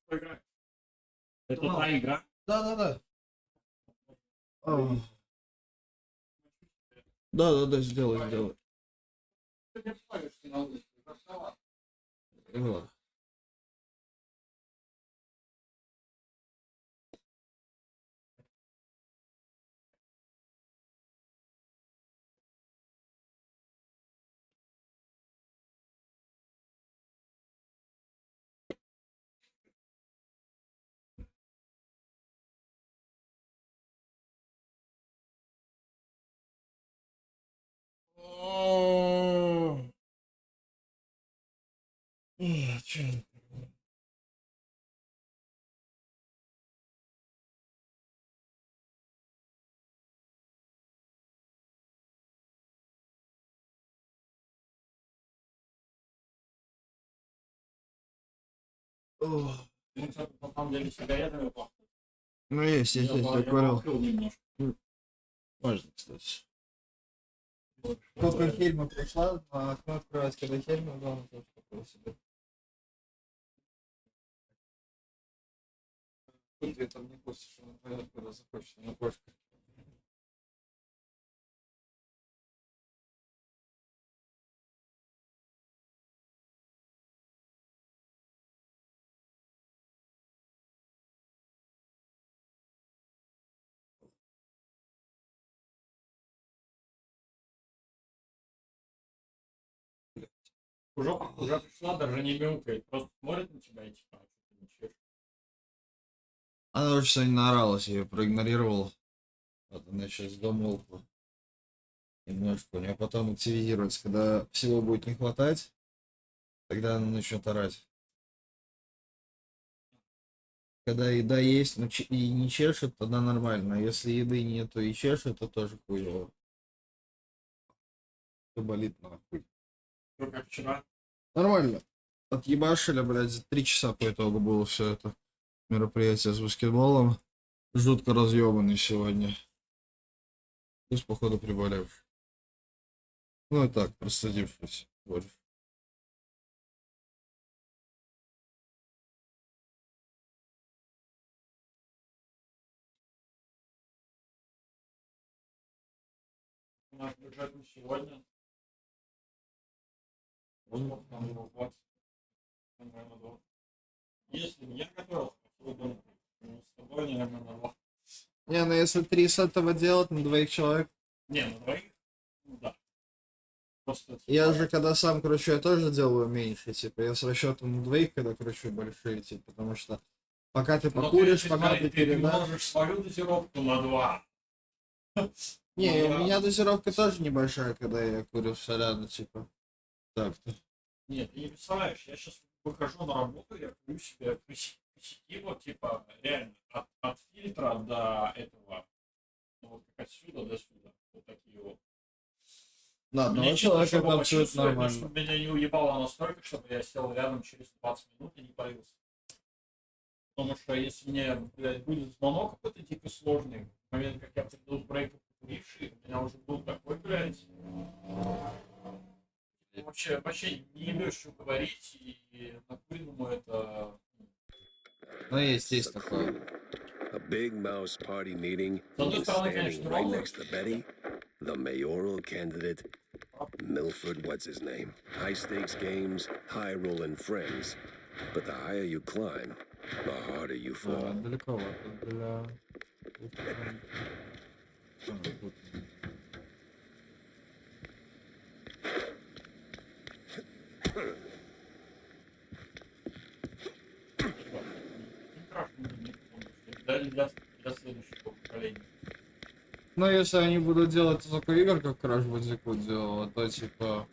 поиграть. Это та игра? Да. Да, сделай. Вот. На самом деле сигаретами пахнет. Ну есть, я покурил. Можно, кстати. Сколько Хельма пришла, а окно открывать, когда Хельма, главное, тоже такое себе. Ты там не пустишь, он пойдет, когда захочешь, на кошку. Уже пришла, даже не мяукает, просто смотрит на тебя и типа, что ты не чешешь. Она уже сегодня наоралась, я ее проигнорировал. Вот она сейчас домолкла. Немножко. У нее потом активизируется. Когда всего будет не хватать, тогда она начнет орать. Когда еда есть, но и не чешет, тогда нормально. А если еды нету и чешет, то тоже хуево. Все болит нахуй. Что, как вчера? Нормально. Отъебашили, блядь, за 3 часа по итогу было все это мероприятие с баскетболом. Жутко разъебанный сегодня. Плюс, походу, приболевший. Ну и так, простудившись больше. У нас бюджет на сегодня. Если бы я готовился, то с тобой, наверное, нормально. Не, ну если 3 с этого делать на 2 человек. Не, на 2? Ну да. Просто, Я же когда сам кручу, я тоже делаю меньше, типа, я с расчетом на 2, когда кручу большие, типа, потому что пока ты покуришь, пока ты передашь. Ты можешь свою дозировку на 2. Не, у меня дозировка тоже небольшая, когда я курю в соляну, типа. Так-то. Нет, ты не представляешь, я сейчас выхожу на работу, я курю себе посетиво, типа, реально, от фильтра до этого, ну, вот как отсюда до сюда, вот такие вот. Да, Мне ну чисто, человек чтобы это абсолютно почувствовать, нормально. чтобы меня не уебало настолько, чтобы я сел рядом через 20 минут и не парился. Потому что если мне, блядь, будет звонок какой-то типа сложный, в момент, как я приду с брейка покуривший, у меня уже был такой, блядь, вообще не ебешь, что говорить, и накуренному это... Ну, есть такое. A big mouse party meeting, С одной стороны, standing конечно, right ровно. next to Betty, the mayoral candidate, Milford, what's his name? High stakes games, high rolling friends. But the higher you climb, the harder you fall. Далековато для... Для следующего поколения. Ну, если они будут делать только игр, как Crash Bandicoot делала, то типа...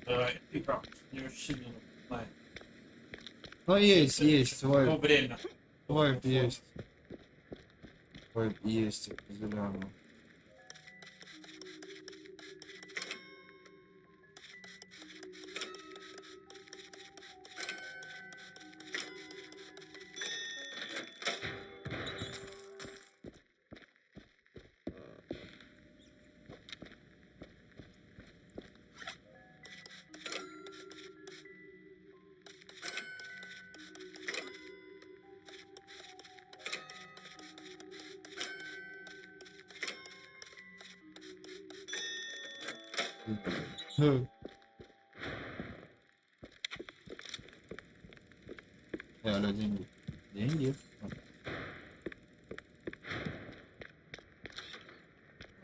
Да, игра не очень сильно напоминает. Ну, есть, вайп. То время. Вайп есть. Вайп есть, определенно. Реально деньги. Деньги.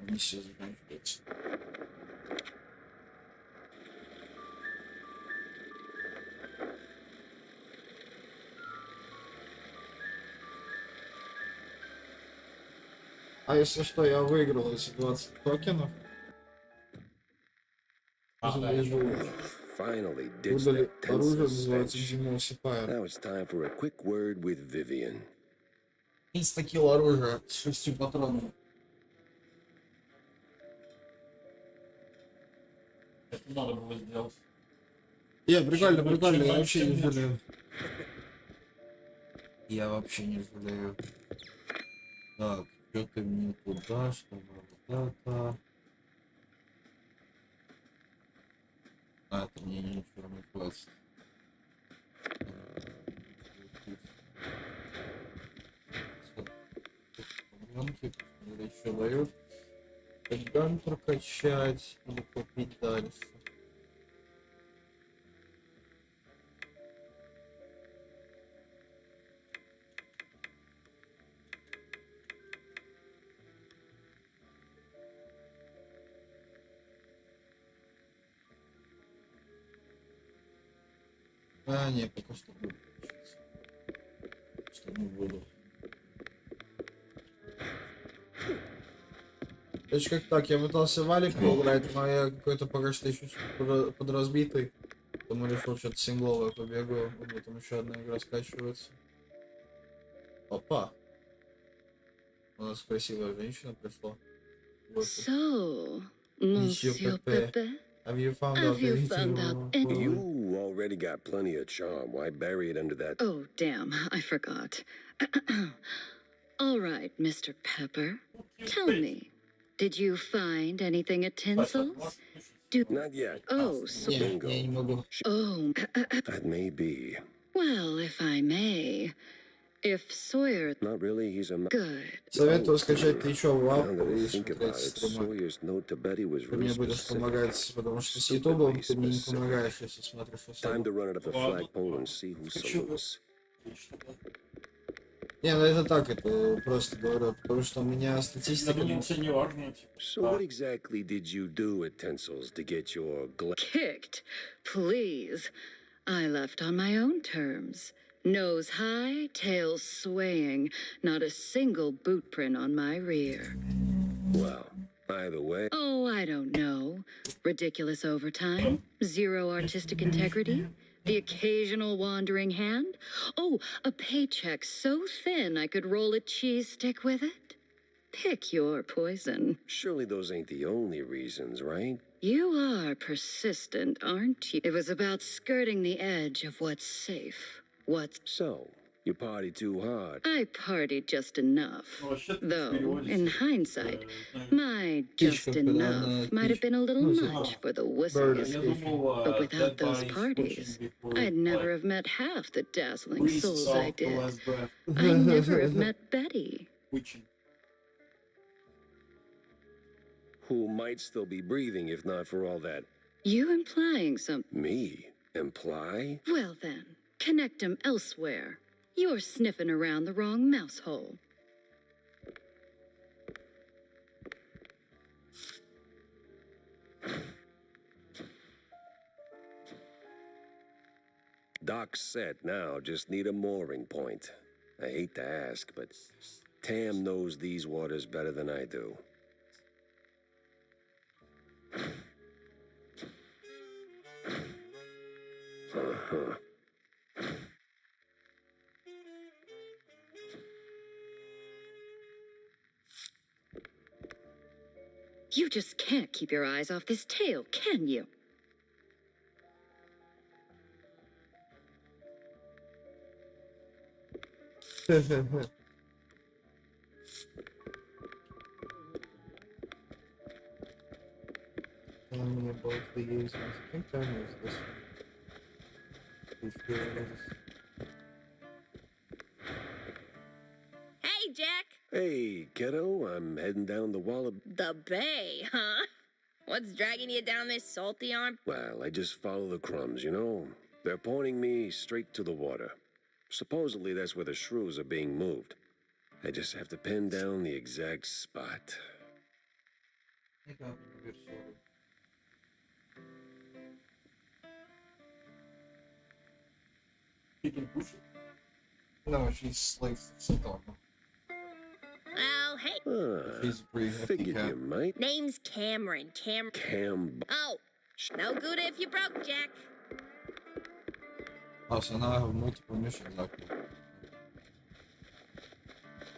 Миссия заканчивается. А если что, я выиграл эти 20 токенов. Finally ditched Выдали that оружие, tense называется suspense. Demulsifier. Now it's time for a quick word with Vivian. Инстакил оружия с 6 патронами. Это надо было сделать. Прикольно, прикольно, я Чем вообще не лучше. жалею. Я вообще не жалею. Так, что ты мне туда, что вот это. А, это мне ничего не хватит. Что дают? Ган прокачать или купить дальше. А, не, пока что буду. Что не буду. Это как так, я пытался валик поиграть, но я какой-то пока что еще подразбитый. Поэтому решил что-то сингловое побегаю, потом еще одна игра скачивается. Опа! У нас красивая женщина пришла. So, Monsieur Monsieur Pepe, Pepe, have you found have out you anything found out wrong? any- You already got plenty of charm. Why bury it under that? Oh, damn, I forgot. All right, Mr. Pepper, tell me, did you find anything at Tinsel's? Not yet. Oh, so... Bingo. Я не могу. Oh, That may be. well, if I may, if Sawyer... Not really. He's a. Good. Советую скачать еще в Now лапу that I и think смотреть about it, стримы. Sawyer's note to Betty was Ты really мне будешь specific. помогать, потому что с Super Ютубом very ты мне не specific. помогаешь, если смотришь Time особо. to run it up the flagpole and see who salutes. Не, ну это так, это просто говорю, потому что у меня Я статистика... думал, тебе не важно. So what exactly did you do at Tinsel's to get your Kicked? Please. I left on my own terms. Nose high, tail swaying, not a single boot print on my rear. Well, either way. Oh, I don't know. Ridiculous overtime, zero artistic integrity, the occasional wandering hand. Oh, a paycheck so thin I could roll a cheese stick with it. Pick your poison. Surely those ain't the only reasons, right? You are persistent, aren't you? It was about skirting the edge of what's safe. What's... So, you party too hard. I partied just enough. Though, in hindsight, my just enough might have been a little much for the wussies. But without those parties, I'd never have met half the dazzling souls I did. I'd never have met Betty. Who might still be breathing if not for all that. You implying something? Me? Imply? Well then, connect 'em elsewhere. You're sniffing around the wrong mouse hole. Dock's set now, just need a mooring point. I hate to ask, but Tam knows these waters better than I do. Uh-huh. You just can't keep your eyes off this tail, can you? Tell me about the users. I think I use this one. Hey, Jack! Hey, kiddo, I'm heading down the Wallab. The bay, huh? What's dragging you down this salty arm? Well, I just follow the crumbs, you know? They're pointing me straight to the water. Supposedly that's where the shrews are being moved. I just have to pin down the exact spot. She can push it. No, she's like sick. Well, hey. She's pretty hefty Figured cat. you might. Name's Cameron. Cam. Oh, no good if you broke, Jack. Oh, so now I have multiple missions active.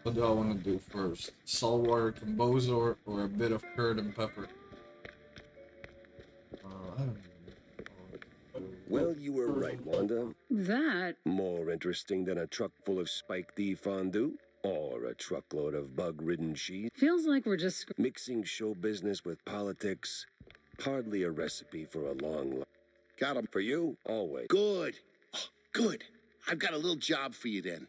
What do I want to do first? Saltwater Composer or a bit of curd and pepper? I don't know. Well, you were right, Wanda. That. More interesting than a truck full of spiked D fondue or a truckload of bug-ridden cheese. Feels like we're just. Mixing show business with politics, hardly a recipe for a long life. Got him. For you, always. Good. Oh, good. I've got a little job for you then.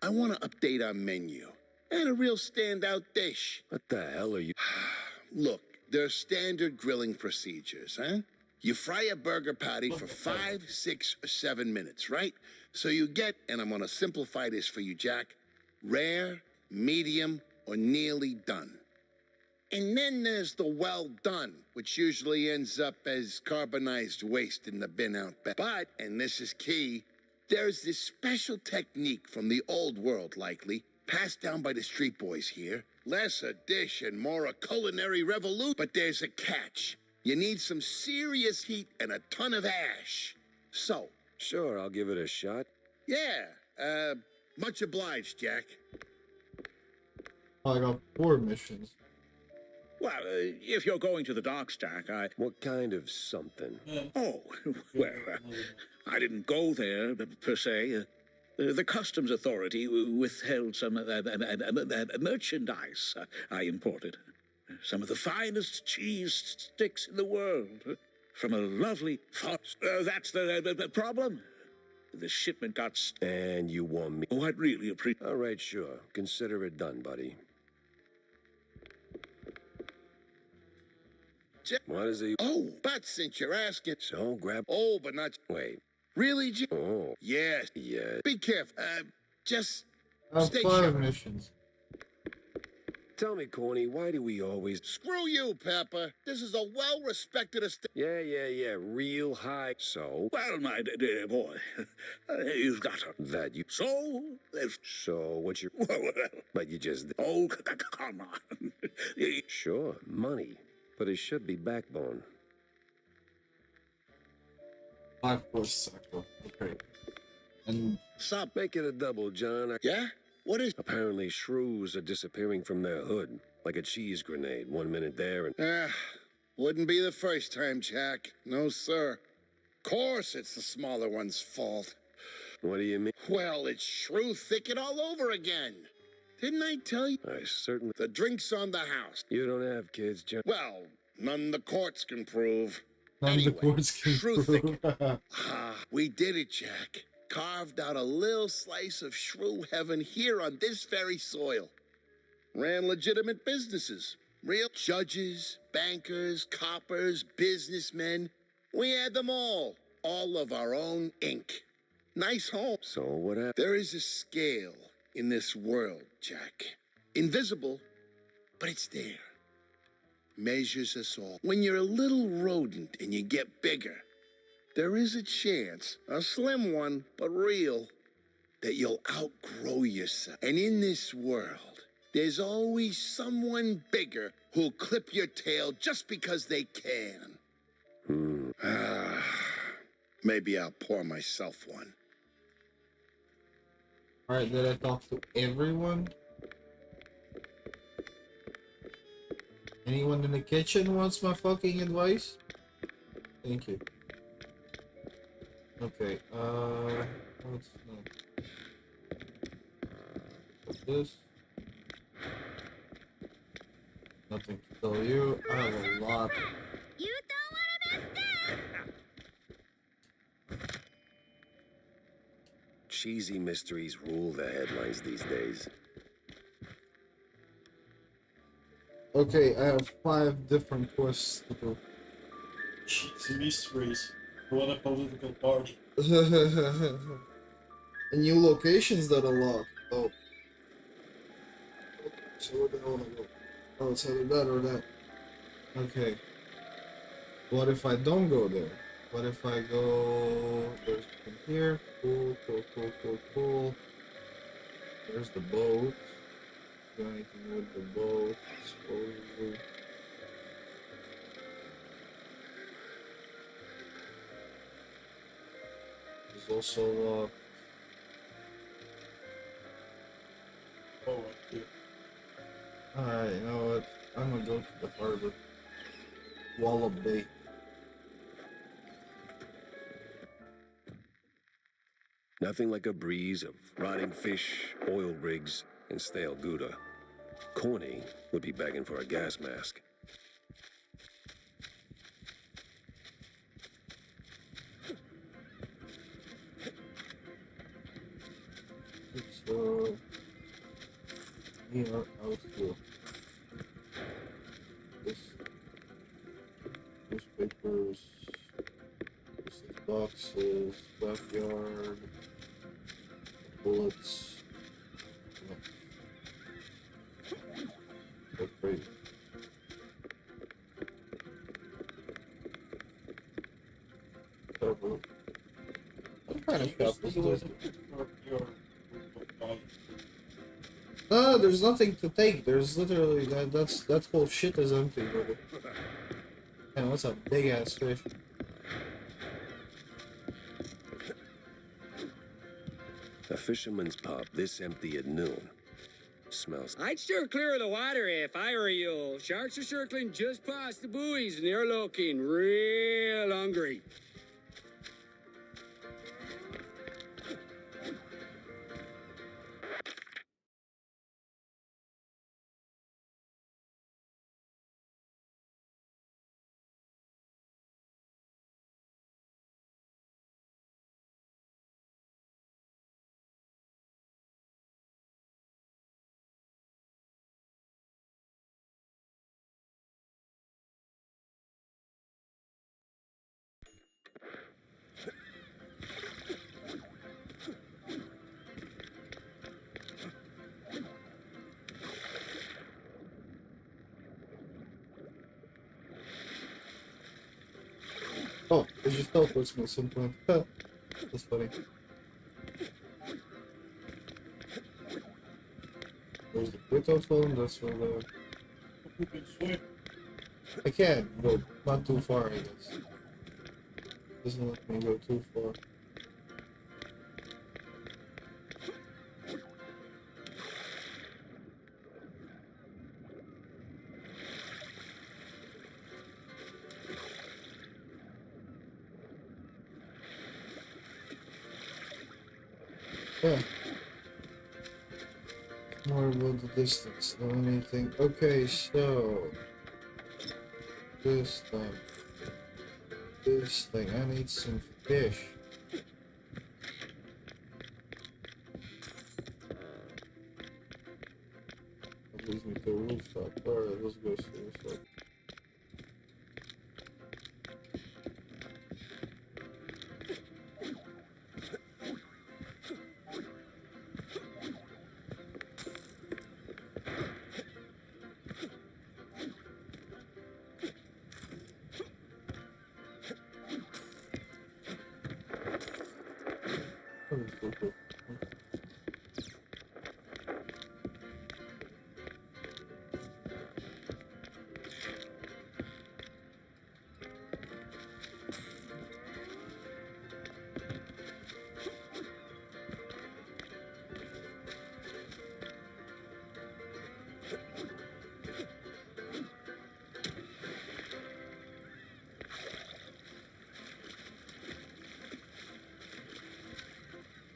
I want to update our menu. And a real standout dish. What the hell are you? Look, there are standard grilling procedures, huh? You fry a burger patty for 5, 6, or 7 minutes, right? So you get, and I'm going to simplify this for you, Jack, rare, medium, or nearly done. And then there's the well done, which usually ends up as carbonized waste in the bin out back. But, and this is key, there's this special technique from the old world, likely, passed down by the street boys here. Less a dish and more a culinary revolution. But there's a catch. You need some serious heat and a ton of ash. So. Sure, I'll give it a shot. Yeah, much obliged, Jack. I got 4 missions. Well, if you're going to the docks, Jack, What kind of something? Oh, well, I didn't go there, per se. The customs authority withheld some merchandise I imported. Some of the finest cheese sticks in the world. From a lovely farm. That's the problem. The shipment got... And you want me... Oh, I'd really appreciate... All right, sure. Consider it done, buddy. What is he? Oh, but since you're asking... So, grab... Oh, but not... Wait. Really, Jack? Oh. Yes. Yeah. Be careful. Just... I have stay 5 sharp. missions. Tell me, Corny, why do we always... Screw you, Pepper. This is a well-respected estate. Yeah. Real high. So? Well, my dear boy, you've got a... That you... So? So, what's your... Well, But you just... oh, come on. Sure, money. But it should be backbone. 5 plus sector. Okay. And... Sup? Make it a double, John. Yeah? What is... Apparently shrews are disappearing from their hood. Like a cheese grenade. 1 minute there and... Wouldn't be the first time, Jack. No, sir. Course it's the smaller one's fault. What do you mean? Well, it's shrew thicket all over again. Didn't I tell you? I certainly... The drink's on the house. You don't have kids, John. Well, none the courts can prove. None anyway, the courts can shrew prove. thicket. We did it, Jack. Carved out a little slice of shrew heaven here on this very soil. Ran legitimate businesses. Real judges, bankers, coppers, businessmen. We had them all. All of our own ink. Nice home. So what happened? There is a scale in this world, Jack. Invisible, but it's there. Measures us all. When you're a little rodent and you get bigger, there is a chance, a slim one, but real, that you'll outgrow yourself. And in this world, there's always someone bigger who'll clip your tail just because they can. Maybe I'll pour myself one. Alright, did I talk to everyone? Anyone in the kitchen wants my fucking advice? Thank you. Okay, what's next? What's this? Nothing to tell you. I have a lot. You don't want to miss that! Cheesy mysteries rule the headlines these days. Okay, I have 5 different quests to do. Cheats mysteries. Run a political party. And new locations that unlock. Oh. So where do I wanna go? Oh, it's either that or that. Okay. What if I don't go there? What if I go... There's one here. Cool, cool, cool, cool, cool. There's the boat. Do anything with the boat, supposedly. There's also Oh, right here. alright, you know what? I'm gonna go to the harbor. Wallop Bay. Nothing like a breeze of rotting fish, oil rigs, and stale Gouda. Corny would be begging for a gas mask. So we are out here. This newspapers, this is boxes, backyard, bullets. That's crazy. What kind of shop is this? There's nothing to take. There's literally that whole shit is empty, brother. And what's a big ass fish? A fisherman's pub this empty at noon. Smells. I'd steer clear of the water if I were you. Sharks are circling just past the buoys and they're looking real hungry. Oh, it just teleports me at some point. That's funny. There's the crypto phone, that's where the... You can swim. I can, but not too far, I guess. Doesn't let me go too far. Yeah. More about the distance than anything. Okay, so this thing. I need some fish. That leads me to a rooftop. Alright, let's go to the rooftop.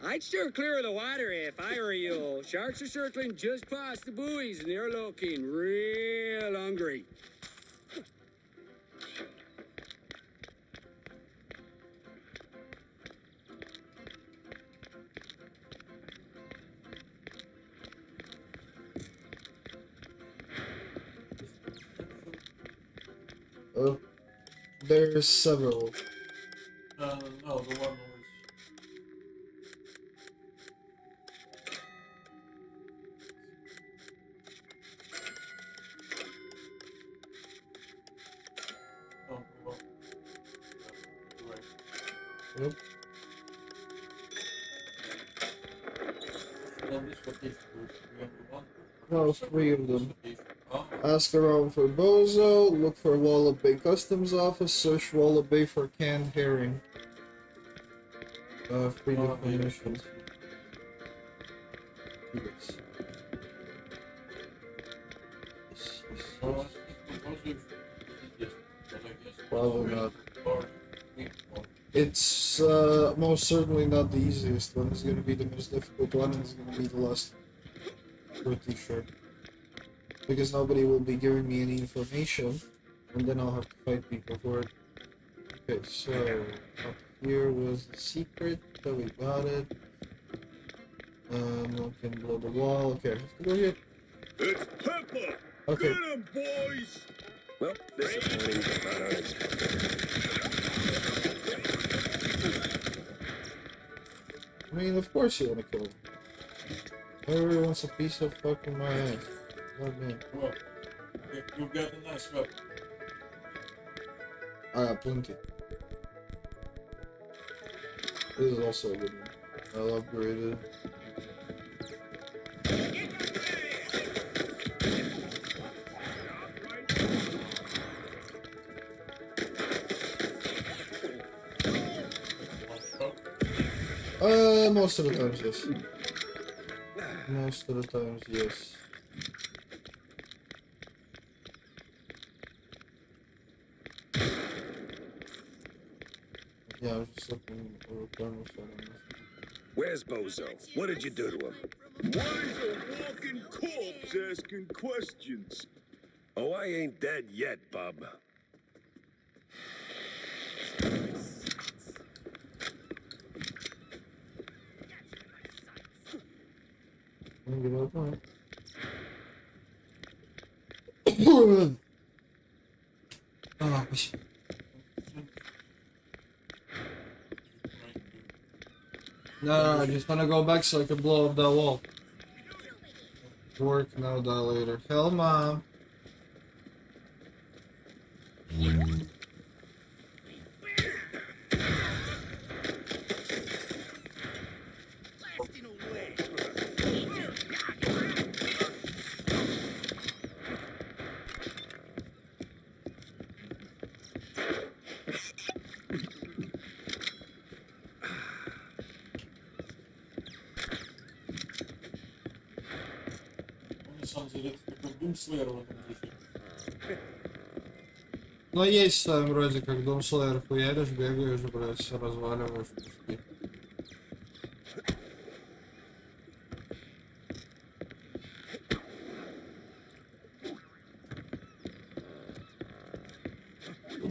I'd steer clear of the water if I were you. Sharks are circling just past the buoys and they're looking real hungry. There's several. No, the one was. Oh, well. Right. Yep. No, 3 of them. Ask around for Bozo, look for Wallop Bay Customs Office, search Wallop Bay for canned herring. 3 different missions. Yes. Probably not. It's most certainly not the easiest one. It's going to be the most difficult one, and it's going to be the last. Pretty sure. Because nobody will be giving me any information, and then I'll have to fight people for it. Okay, so up here was the secret, so we got it. One can blow the wall. Okay, I have to go here. It's Pepper! Okay. Get him, boys! Well, disappointing, but not unexpected. I mean, of course you want to kill him. Everyone wants a piece of fucking my ass. Not me. Well, you've got a nice weapon. I have plenty. This is also a good one. I'll upgrade it. Most of the times, yes. Most of the times, yes. Yeah, I was just looking over thermal shot on this. Where's Bozo? What did you do to him? Why is a walking corpse asking questions? Oh, I ain't dead yet, bub. I'm gonna open it. Oh, no, I just wanna go back so I can blow up that wall. Work now, die later. Hell, mom. На самом деле, это такой Doomslayer в этом движении. Ну, есть там вроде как Doom Slayer, хуяришь, бегаешь, блядь, все разваливаешь, пусти.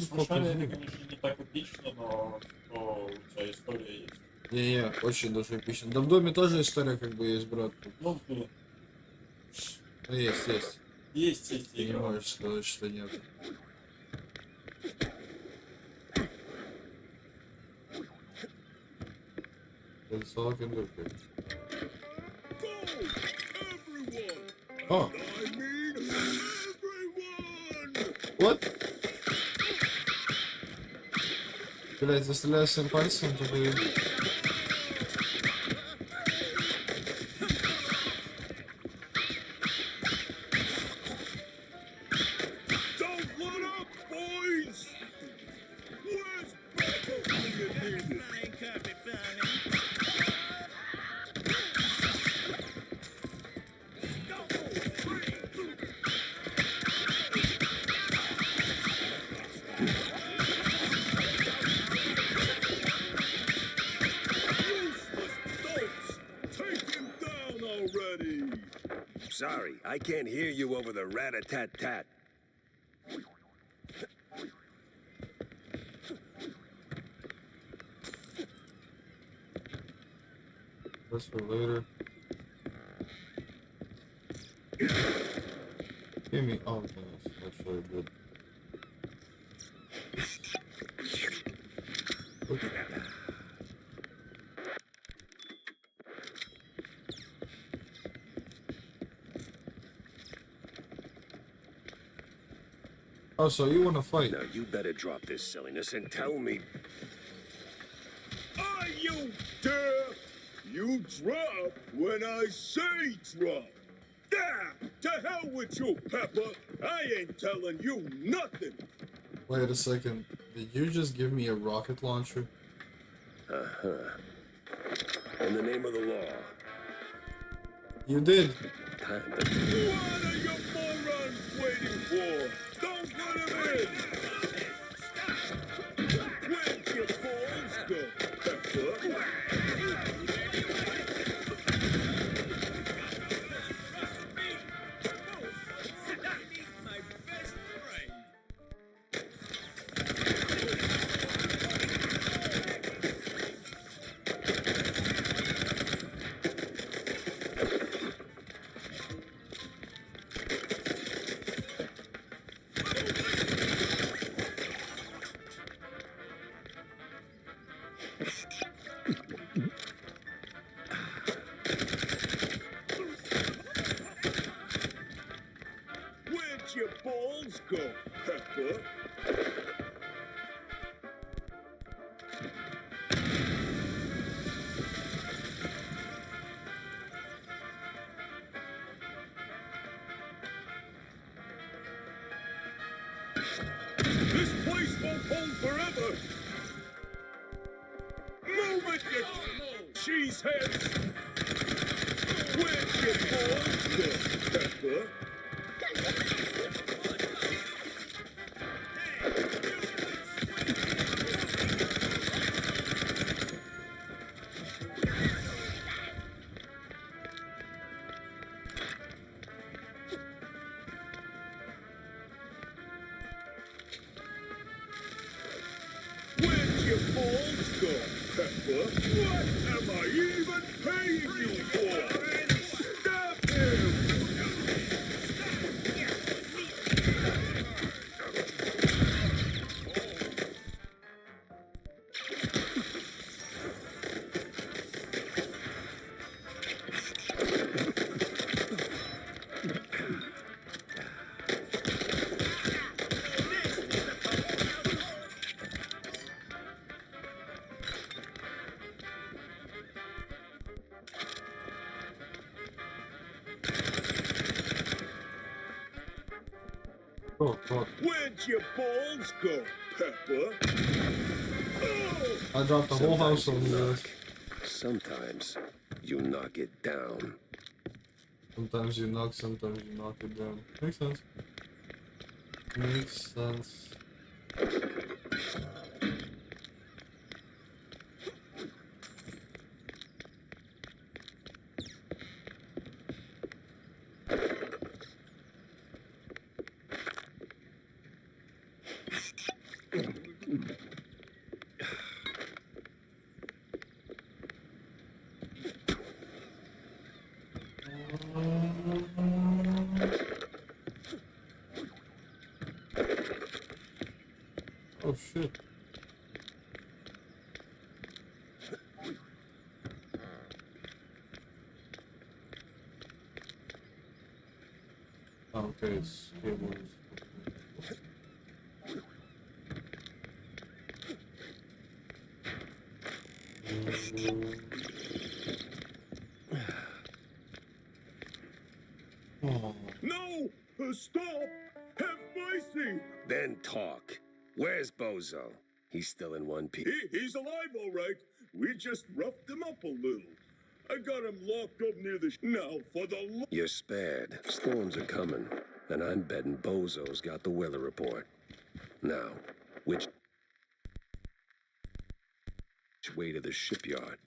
Слушай, это, конечно, не так эпично, но у тебя история есть. Не-не, очень даже эпично. Да в доме тоже история как бы есть, брат. Ну, блин. Ну, есть. Есть. Ты не можешь сказать, что нет. That's all I can do, kid. Oh. What? Блять, застреляю своим пальцем, то ты... Sorry, I can't hear you over the rat-a-tat-tat. That's for later. Give me... Oh, okay, that's actually good. Oh, so you want to fight? Now you better drop this silliness and tell me. Are you deaf? You drop when I say drop. Yeah, to hell with you, Pepper. I ain't telling you nothing. Wait a second. Did you just give me a rocket launcher? In the name of the law. You did. Time What are you morons waiting for? Don't let him in! Where'd your balls go, Pepper? Where'd your balls go, Pepper? This place won't hold forever! Move it, you cheeseheads! Where'd your balls go, Pepper? Where'd your balls go, Pepper? What am I even paying you for? Stop him! Oh, fuck. Where'd your balls go, Pepper? Oh! I dropped the whole house on this. Sometimes you knock it down. Sometimes you knock, sometimes you knock it down. Makes sense. Makes sense. Oh shit. Okay, it's cables. Oh. No! Stop! Have mercy! Then talk. Where's Bozo? He's still in one piece. He's alive, all right. We just roughed him up a little. I got him locked up near the now for the You're spared. Storms are coming, and I'm betting Bozo's got the weather report. Now, which way to the shipyard?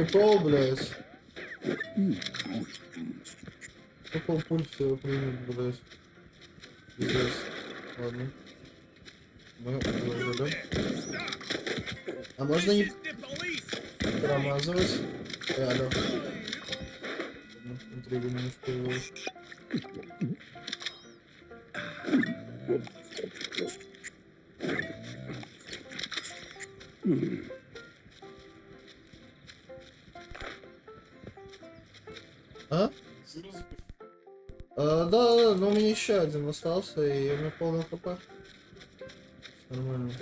прикол, блядь. Какого пульса его примет, блядь? Здесь. Ладно. Мы заживем. А можно не промазывать? Алло. Интрига немножко появилась. А? Да, но у меня еще один остался, и у меня полный хп. Нормально.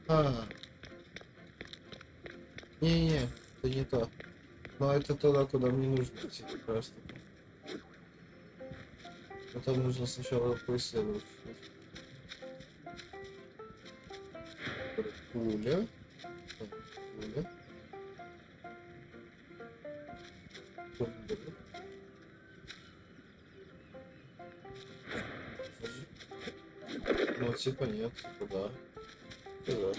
А. Не-не, это не то. Но это туда, куда мне нужно идти, как раз таки. Но там нужно сначала поисследовать. Пуля. Пуля. Ну, типа нет, типа да. Да.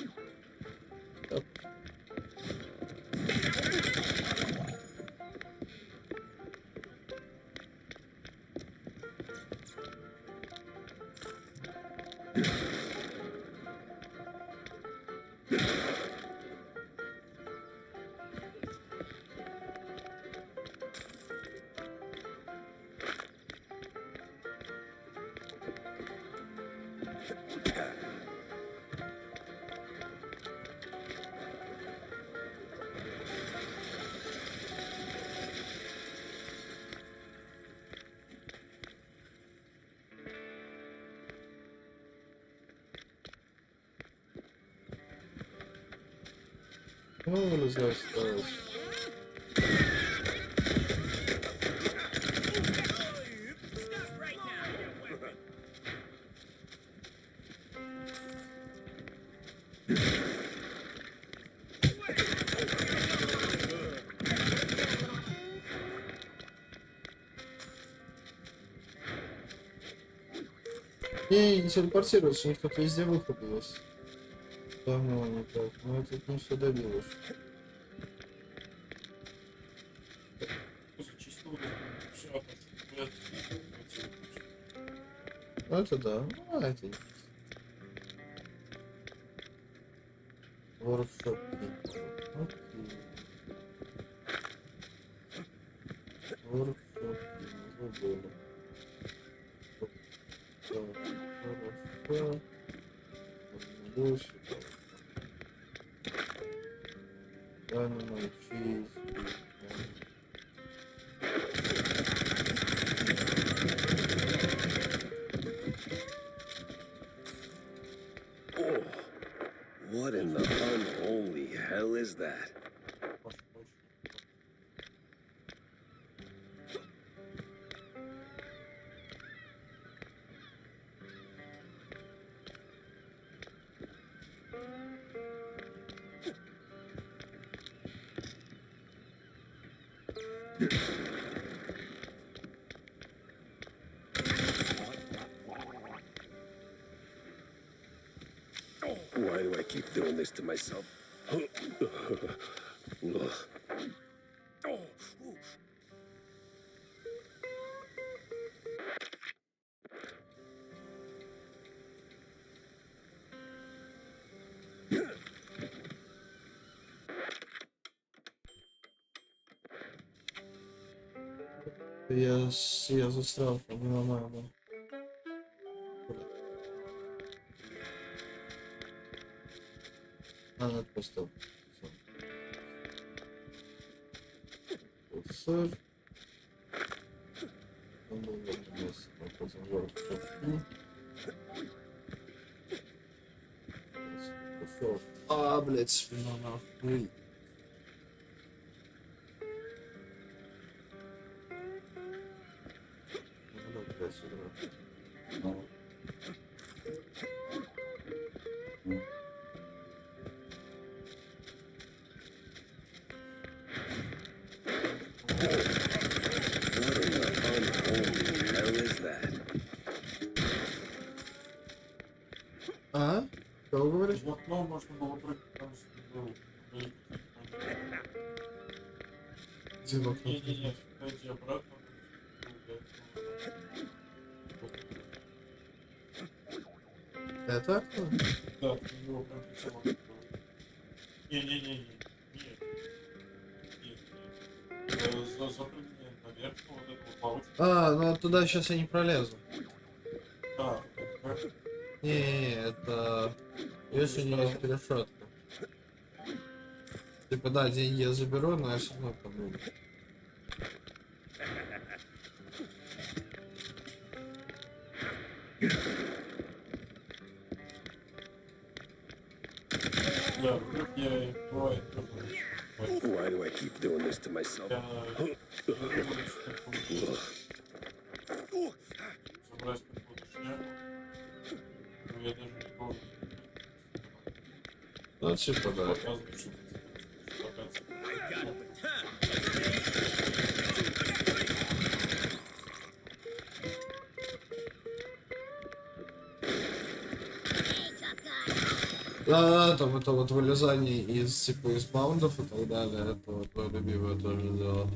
Так. Ну, вылезай, осталось. Не телепортируется, у них тут везде выход есть. Давно не так, но я тут не все добилось. Ну это да, ну это нет. Воркшоп. Окей. Воркшоп. Забыли. Хорошо. Больше. Animal Oh, what in the unholy hell is that? Why do I keep doing this to myself? Ugh. Я застрял, не нормально. Надо просто сыр. Он был в этом месте, находим воркшоп. Что? А, блядь, спина нахуй. Ну, блядь, сюда. А? Что говоришь? В окно можно было прыгать, там был. Где в окно? Не, дайте обратно. Это окно? Да, ты его прям прицелом. Не. Запрыгни наверх, вот этого паучка. А, ну туда сейчас я не пролезу. А, как? Не, это... Если не есть перешетка. Типа, да, деньги я заберу, но я все равно там буду. Да, вдруг я бывает такое. Why do I keep doing this to myself? Собрать какую-то шняпу. Ну, я даже не помню. Ну, типа, да. Показывает, что Да, там это вот вылезание из, типа, из баундов и так далее, это вот мое любимое тоже дело.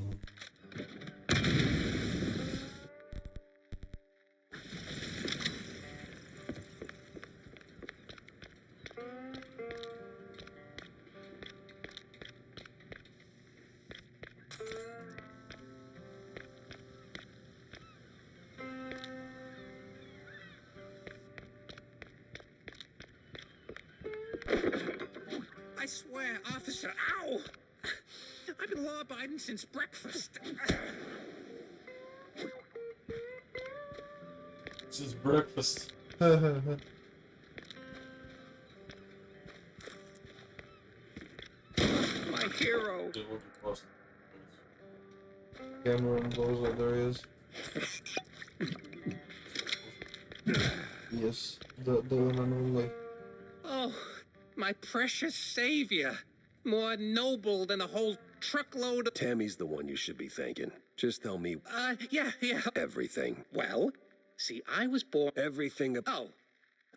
I swear, officer, ow! I've been law-abiding since breakfast. This is breakfast. My hero. Cameron knows what there is. Yes, the one and only. Oh, my precious savior. More noble than a whole truckload of... Tammy's the one you should be thanking. Just tell me yeah. everything. Well, see, I was born... Everything. Oh,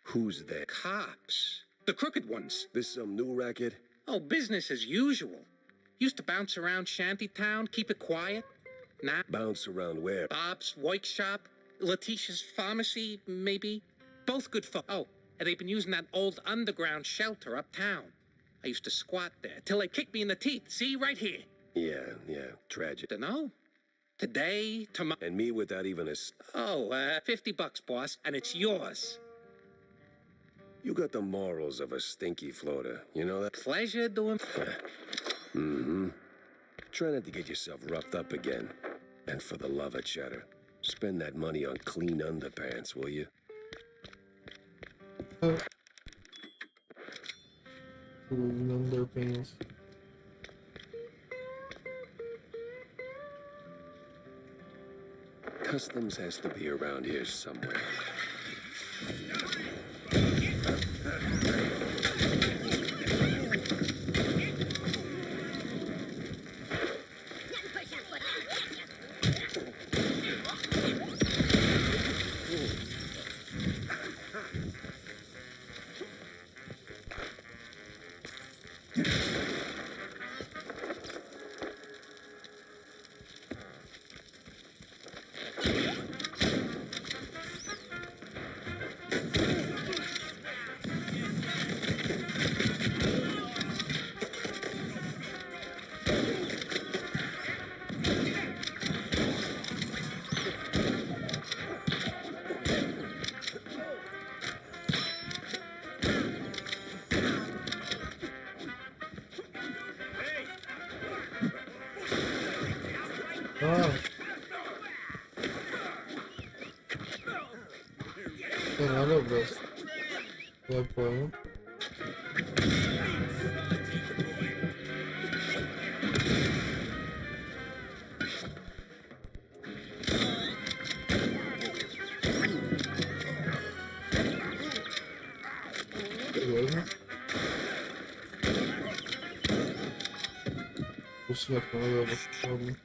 Who's there? cops. The crooked ones. This some new racket? Oh, business as usual. Used to bounce around Shantytown, keep it quiet. Now, Bounce around where? Bob's Work Shop, Letitia's Pharmacy, maybe. Both good for... Oh, and they've been using that old underground shelter uptown. I used to squat there till they kicked me in the teeth. See, right here. Yeah, tragic. Dunno. Today, tomorrow... And me without even a... Oh, $50, boss, and it's yours. You got the morals of a stinky floater, you know that? Pleasure doing... Mm-hmm. Try not to get yourself roughed up again. And for the love of cheddar, spend that money on clean underpants, will you? Underpants. Customs has to be around here somewhere. А. Не надо, брось. Я понял. Посмертно, наверное. Ладно.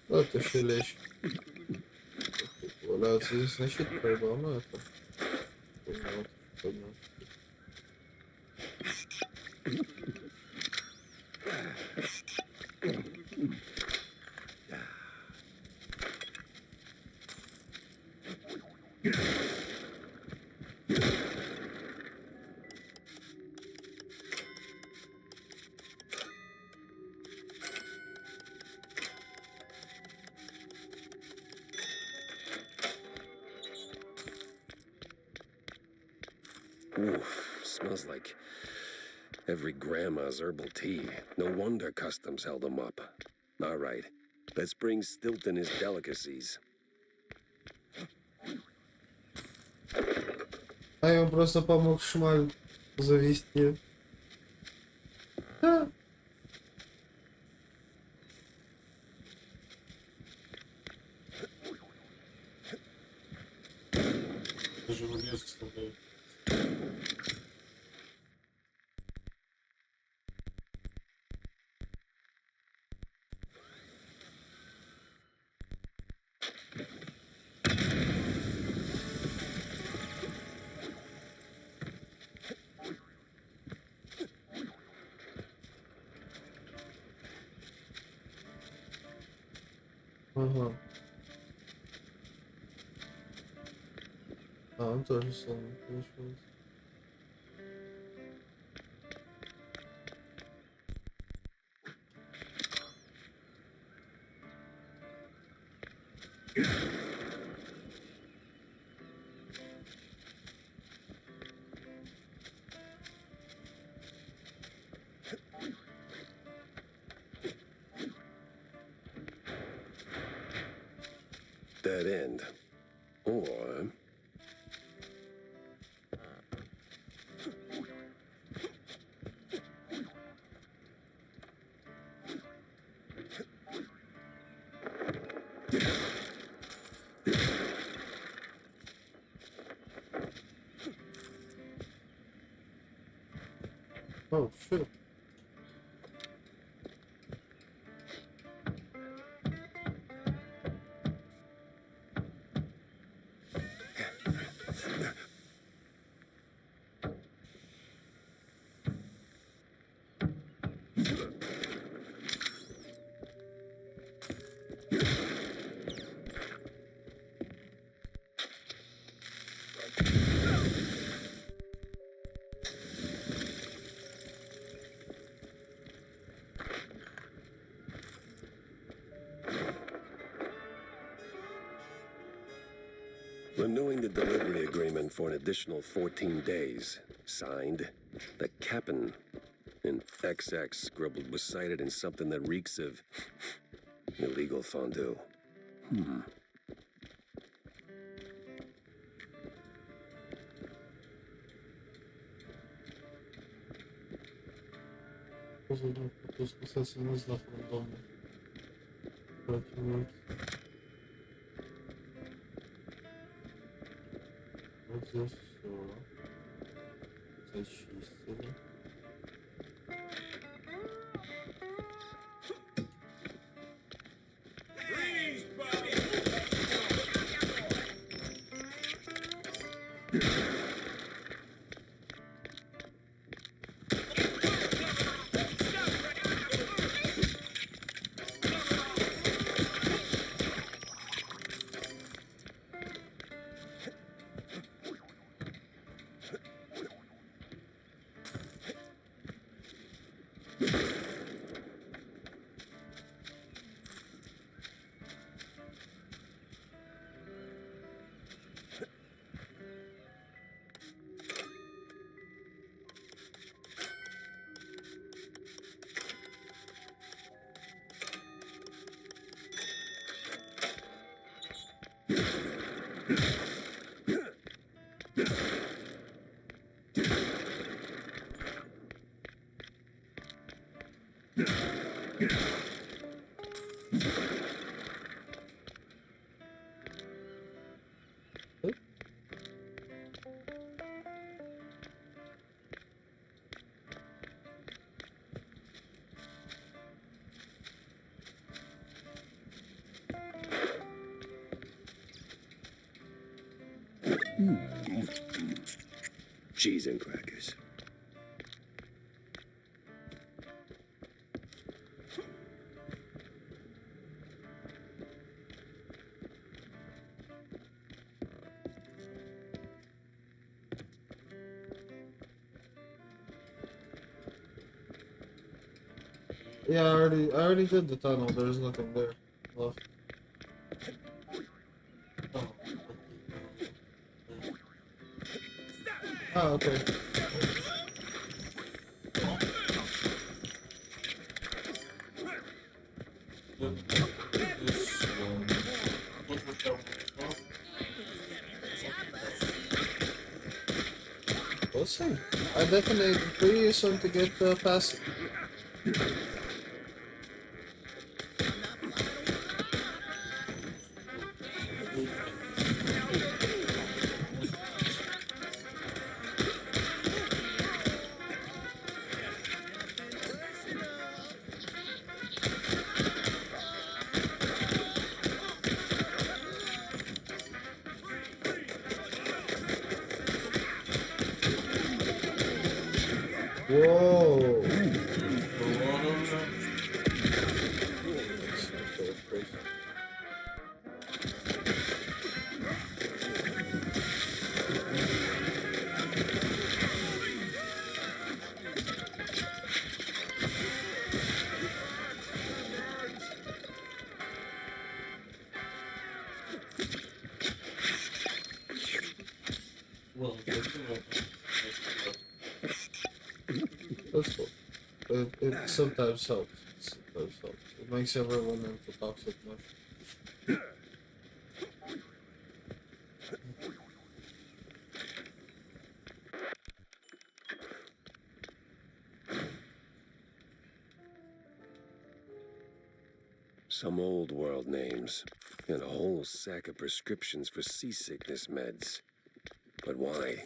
Это еще лечь. Валяются здесь, значит, проебал, но это... Вот, поднял. Oof, smells like every grandma's herbal tea. No wonder customs held him up. All right, let's bring Stilton his delicacies. А я ему просто помог шмаль завести. Да. Даже в лес вставляют. Ага. А, он тоже самое получилось. Dead end. Or... Oh, shit. Renewing the delivery agreement for an additional 14 days. Signed, the Cap'n. And XX scribbled was cited in something that reeks of illegal fondue. Позади, кто спасательный знак рандомный. Противник. Вот здесь все. Зачистили. Cheese and crackers. Yeah, I already did the tunnel. There's nothing there left. Oh, okay. We'll see. I detonate pretty soon to get past. Whoa! Well, that's cool. It sometimes helps. It makes everyone into toxic mush. Some old world names, and a whole sack of prescriptions for seasickness meds. But why?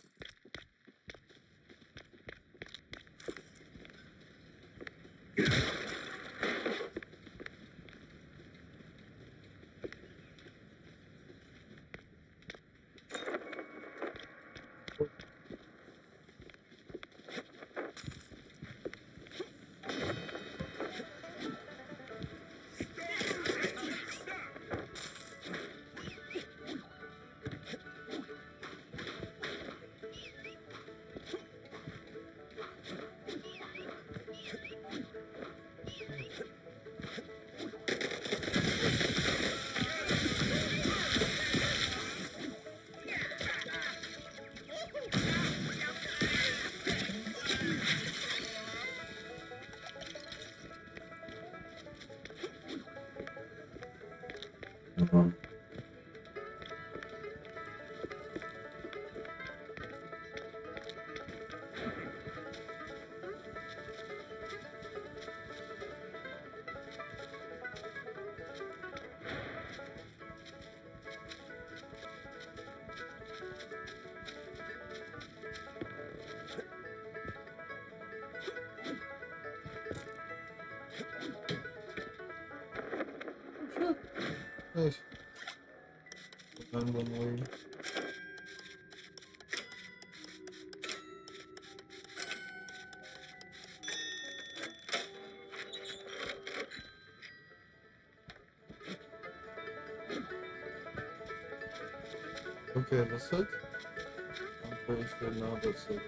Nice. I'm gonna leave. Okay, that's it. I'm pretty sure now that's it.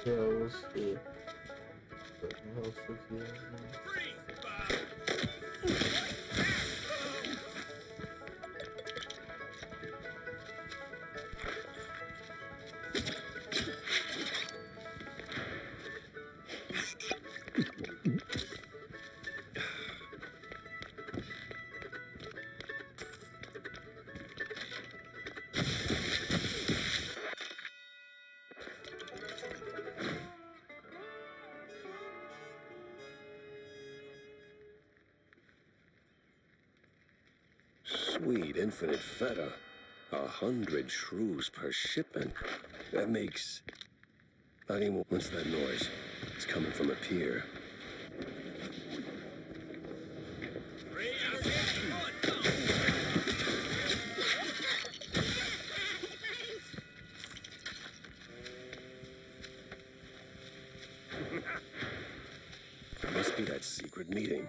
Yeah, we'll see. What the hell's tricky is now? Sweet infinite feta. 100 shrews per shipment. That makes... I mean, what's that noise? It's coming from a pier. Must be that secret meeting.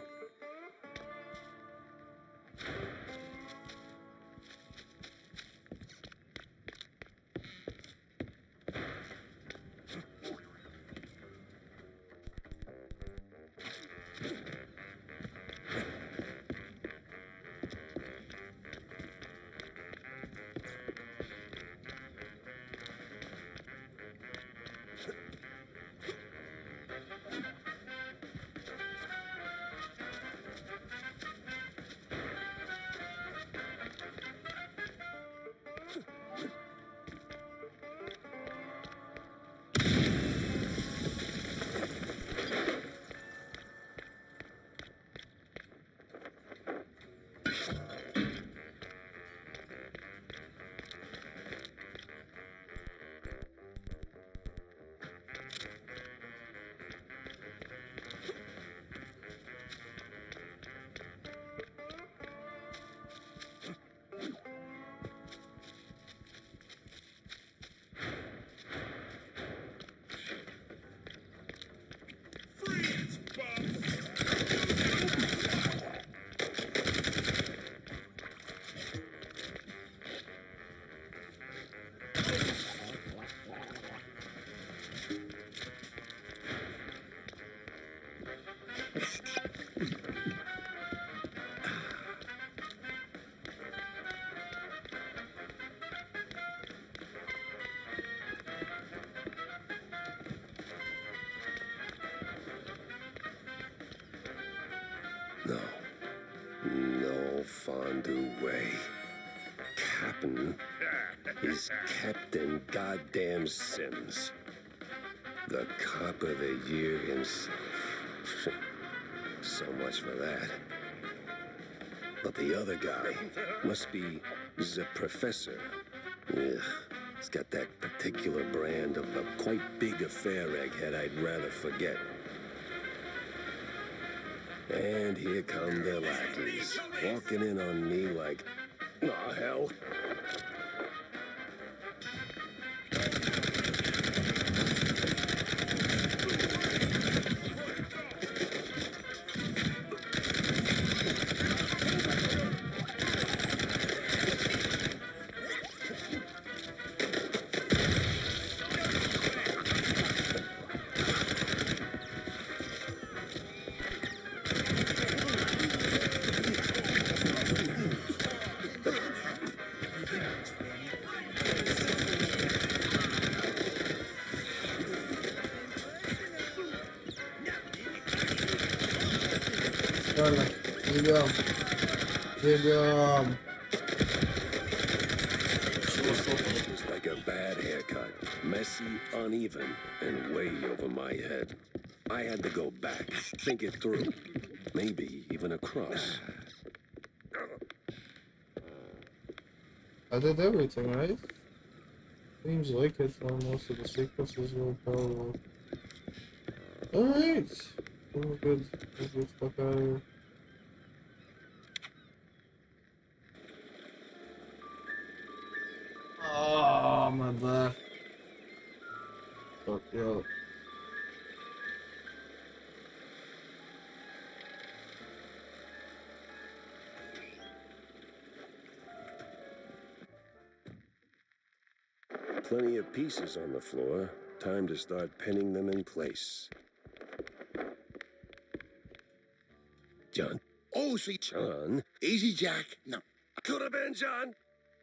No. No fondue way. Captain is Captain Goddamn Sims. The cop of the year himself. So much for that. But the other guy must be the professor. Ugh. He's got that particular brand of the quite big affair egghead I'd rather forget. And here come the lackeys, walking in on me like, oh, hell. Бегом. Бегом. It was like a bad haircut. Messy, uneven, and way over my head. I had to go back, think it through. Maybe even across. I did everything, right? Seems like it for most of the sequences were probably. Alright. We're good. Let's get the fuck out of here. Oh, my back. Fuck, yo. Plenty of pieces on the floor. Time to start pinning them in place. John. Oh, sweet John. Easy, Jack. No. Could have been, John.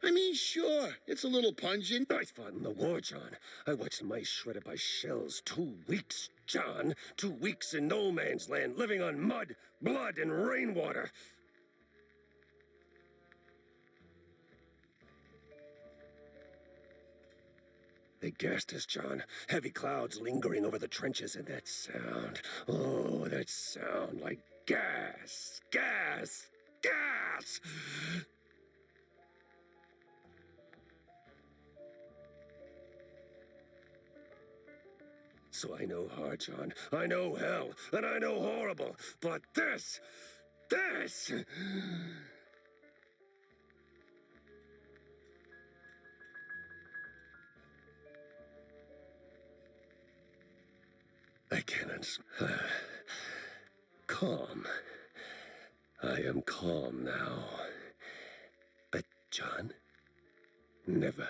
I mean, sure. It's a little pungent. I fought in the war, John. I watched mice shredded by shells. 2 weeks, John. 2 weeks in no man's land, living on mud, blood, and rainwater. They gassed us, John. Heavy clouds lingering over the trenches, and that sound. Oh, that sound like gas. Gas! Gas! So I know hard, John. I know hell, and I know horrible. But this... I cannot... calm. I am calm now. But, John, never,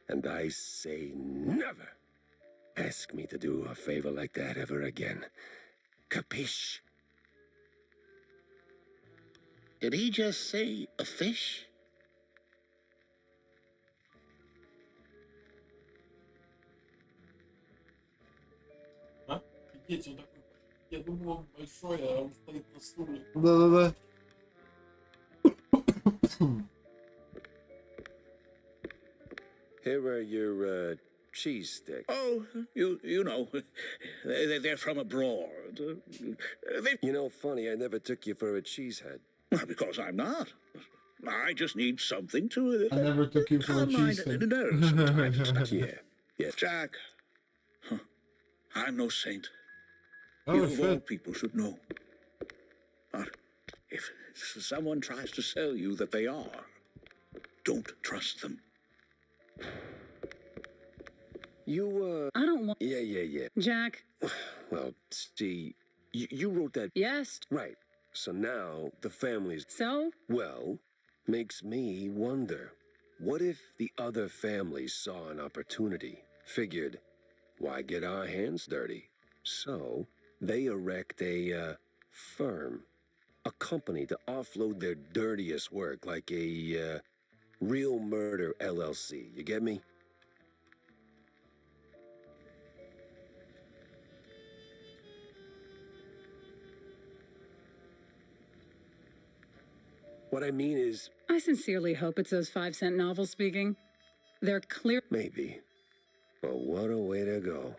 and I say never, ask me to do a favor like that ever again. Capiche? Did he just say a fish? Офигеть, он такой, я думал, он большой, а он стоит на стуле. Да-да-да. Here are your, cheese sticks. Oh, you know, they're from abroad. You know, funny, I never took you for a cheesehead. Well, because I'm not. I just need something to... I never took you for a calm my cheesehead. nerves sometimes. Yeah. Jack, I'm no saint. Oh, You of all shit. people should know. But if someone tries to sell you that they are, don't trust them. You, I don't want... Yeah. Jack. Well, see, you wrote that... Yes. Right. So now the family's... So? Well, makes me wonder. What if the other families saw an opportunity, figured, why get our hands dirty? So, they erect a, firm, a company to offload their dirtiest work, like a, Real Murder LLC. You get me? What I mean is... I sincerely hope it's those 5-cent novels speaking. They're clear... Maybe. But what a way to go.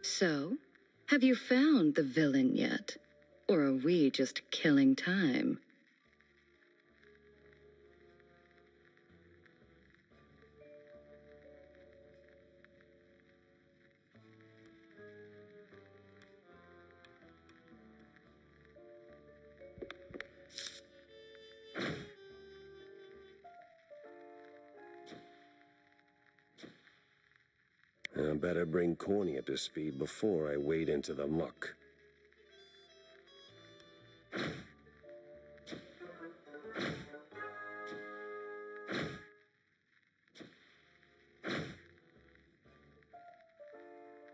So, have you found the villain yet? Or are we just killing time? I better bring Corny up to speed before I wade into the muck.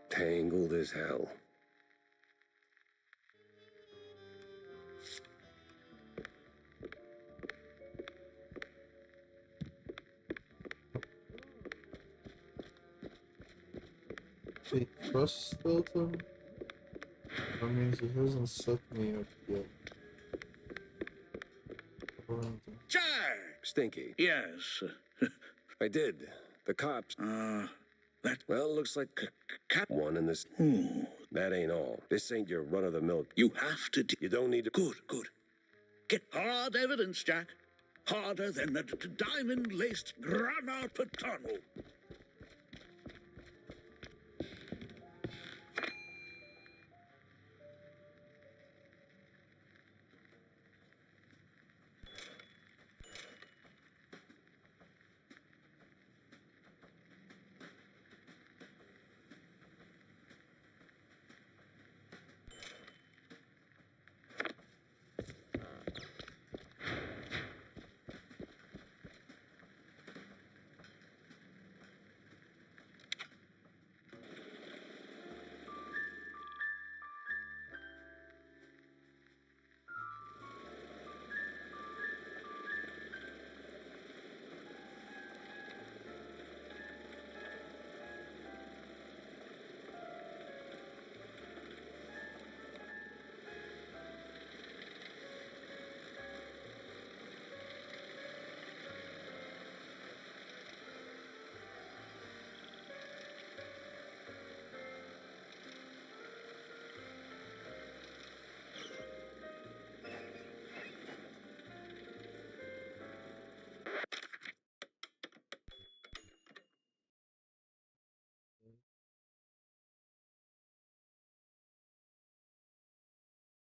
Tangled as hell. Wait, trust filter? That means it hasn't set me up yet. Jack! Stinky. Yes. I did. The cops. That... Well, looks like one in this. That ain't all. This ain't your run-of-the-mill. You have to... You don't need to... Good. Get hard evidence, Jack. Harder than a diamond-laced Grana Padano.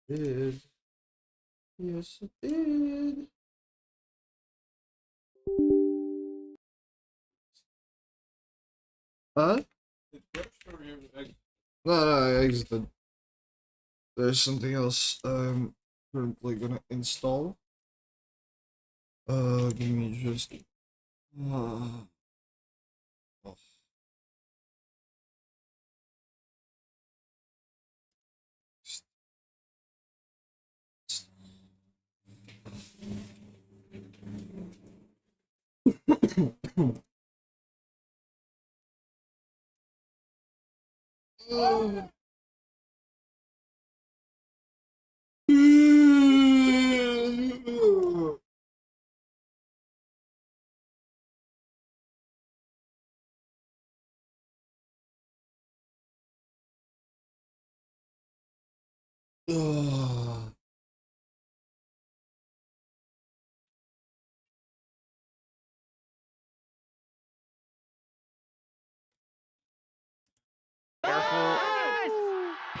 Did. Yes, it did. Huh? No, I exited. There's something else I'm currently gonna install. Give me just. Oh. Careful.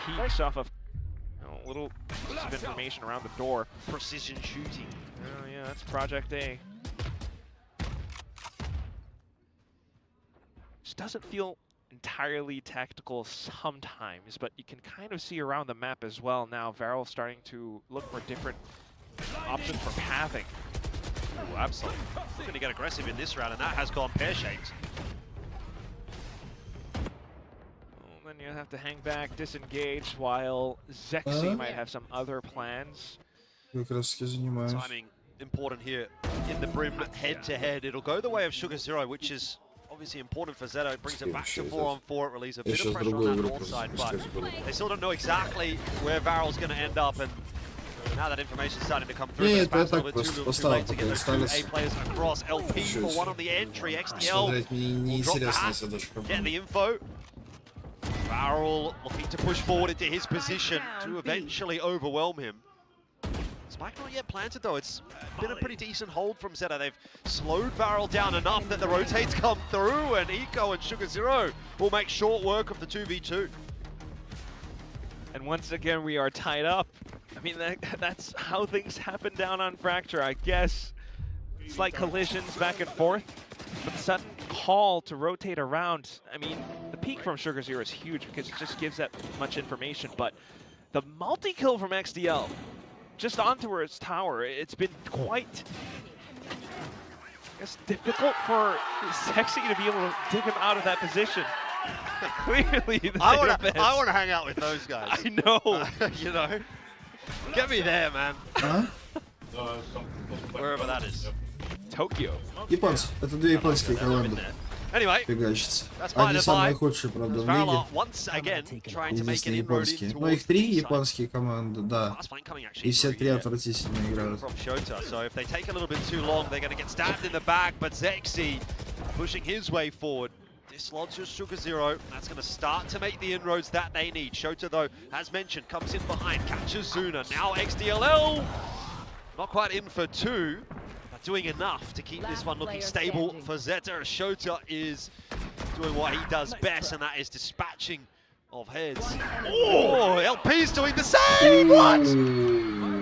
Peeks off of a little piece of information around the door. Precision shooting. Oh yeah, that's Project A. Just doesn't feel entirely tactical sometimes, but you can kind of see around the map as well now. Varel starting to look for different options for pathing. Ooh, absolutely. Going to get aggressive in this round, and that has gone pear-shaped. Then you have to hang back, disengage, while Zexy might have some other plans. Timing important here in the Brim head-to-head. It'll go the way of Sugar Zero, which is obviously important for Zeto. It brings it back to 4-on-4. It relieves a bit of pressure on that north side, but they still don't know exactly where Varel's going to end up. And now that information's starting to come through, Нет, but it's это perhaps a little too late to get those two A players across. LP for one on the entry. XDL will drop back, get the info. Varel looking to push forward into his position to eventually overwhelm him. Spike not yet planted though. It's been a pretty decent hold from Zeta. They've slowed Varel down enough that the rotates come through, and Eco and Sugar Zero will make short work of the 2v2. And once again, we are tied up. I mean, that's how things happen down on Fracture, I guess. Slight collisions back and forth, but the sudden call to rotate around. I mean, the peak from Sugar Zero is huge because it just gives that much information, but the multi-kill from XDL, just onto his tower, it's been quite, I guess, difficult for Zexy to be able to dig him out of that position. Clearly, I want to hang out with those guys. I know. You know, get me there, man. А? Wherever that is. Tokyo. Японцы. Это две японские команды. Anyway, Фигачатся. Они самые худшие, правда, в лиге. Единственные японские. Но их три японские команды, да. И все три отвратительно играют. So if they take a little bit too long, they're going to get stabbed in the back, but Zexy pushing his way forward. Dislodges Sugar Zero. That's going to start to make the inroads that they need. Shota, though, as mentioned, comes in behind, catches Zuna. Now XDLL, not quite in for two, but doing enough to keep this one looking stable for Zeta. Shota is doing what he does best, and that is dispatching of heads. Oh, LP's doing the same! What?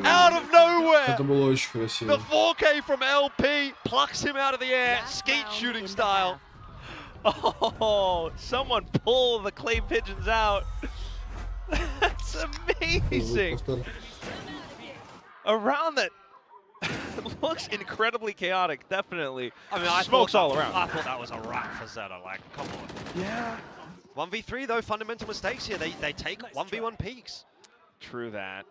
Out of nowhere! Это было очень красиво. The 4K from LP plucks him out of the air, skeet shooting style. Oh, someone pull the clay pigeons out. That's amazing. Around that looks incredibly chaotic, definitely. I mean, smokes all around. I thought that was a wrap for Zeta, like, come on. Yeah. 1v3 though, fundamental mistakes here. They take 1v1 peaks. True that.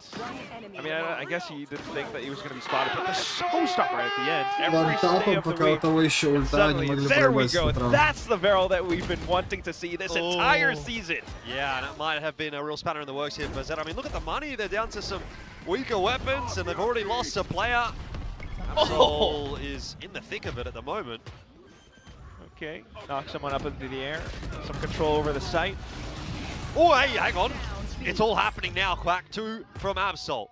I mean, I guess he didn't think that he was going to be spotted, but the showstopper at the end. Every stay of the week. Suddenly, there we go. That's the Varel that we've been wanting to see this entire season. Yeah, and it might have been a real spanner in the works here for Zeta. I mean, look at the money. They're down to some weaker weapons, and they've already lost a player. Absol is in the thick of it at the moment. Okay, knock someone up into the air. Some control over the site. Oh, hey, hang on. It's all happening now, Quack. 2 from Absol.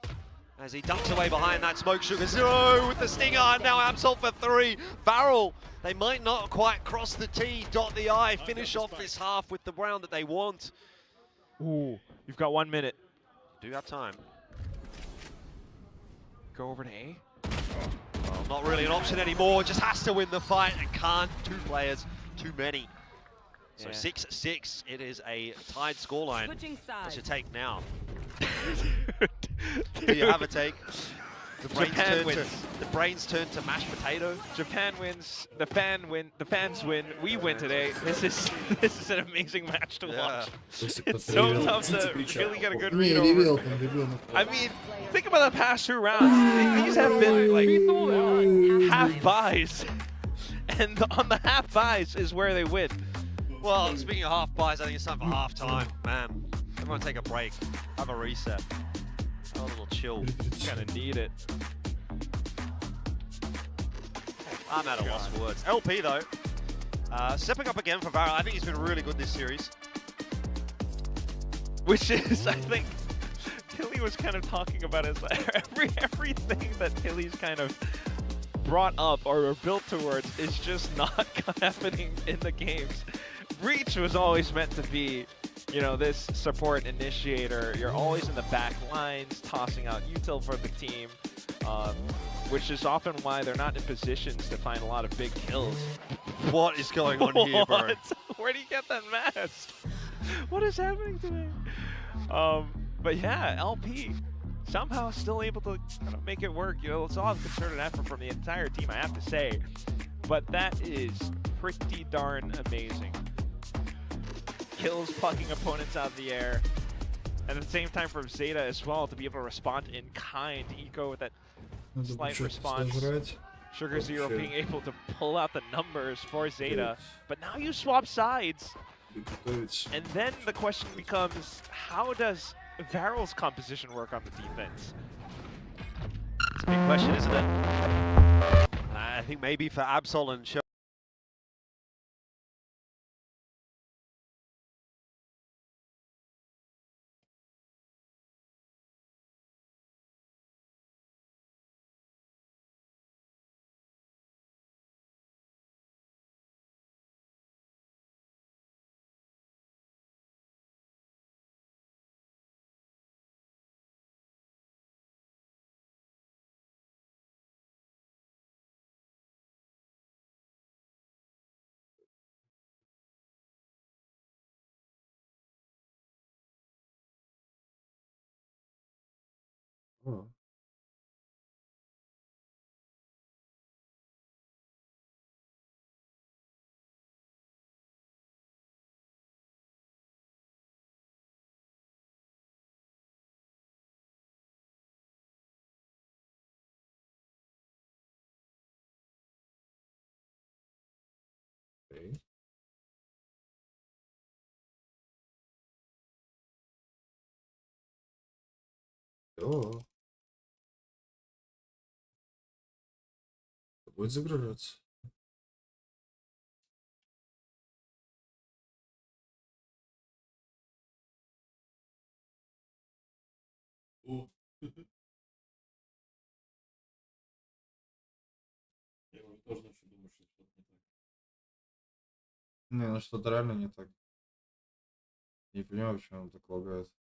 As he ducks away behind that smoke. Sugar Zero with the stinger, and now Absol for 3. Varel, they might not quite cross the T, dot the I, finish off this half with the round that they want. Ooh, you've got 1 minute. Do have time. go over to A. Well, not really an option anymore. Just has to win the fight and can't. 2 players, too many. So Yeah. 6-6. It is a tied scoreline. Switching sides. What's your take now? Do you have a take? The brains turn to mashed potato. Japan wins. The fans win. We win today. This is an amazing match to watch. It's so tough to really get a good read over. I mean, think about the past 2 rounds. These have been like half buys, and on the half buys is where they win. Well, speaking of half buys, I think it's time for half time. Man, everyone take a break. Have a reset. Have a little chill. Kind of need it. I'm at a loss for words. LP though, stepping up again for Varel. I think he's been really good this series. Which is, I think, Tilly was kind of talking about is everything that Tilly's kind of brought up or built towards is just not happening in the games. Breach was always meant to be, you know, this support initiator. You're always in the back lines, tossing out util for the team, which is often why they're not in positions to find a lot of big kills. What is going on here, bro? Where do you get that mask? What is happening today? But yeah, LP somehow still able to kind of make it work. You know, it's all a concerted effort from the entire team, I have to say. But that is pretty darn amazing. Kills plucking opponents out of the air. And at the same time from Zeta as well to be able to respond in kind. Eco with that slight response. Sugar Zero being able to pull out the numbers for Zeta. But now you swap sides. And then the question becomes, how does Varel's composition work on the defense? It's a big question, isn't it? I think maybe for Absol and Show. О. Окей. О. Будет загружаться. О. Я уже тоже начал думать, что что-то не так. Не, ну что-то реально не так. Не понимаю, почему он так лагает.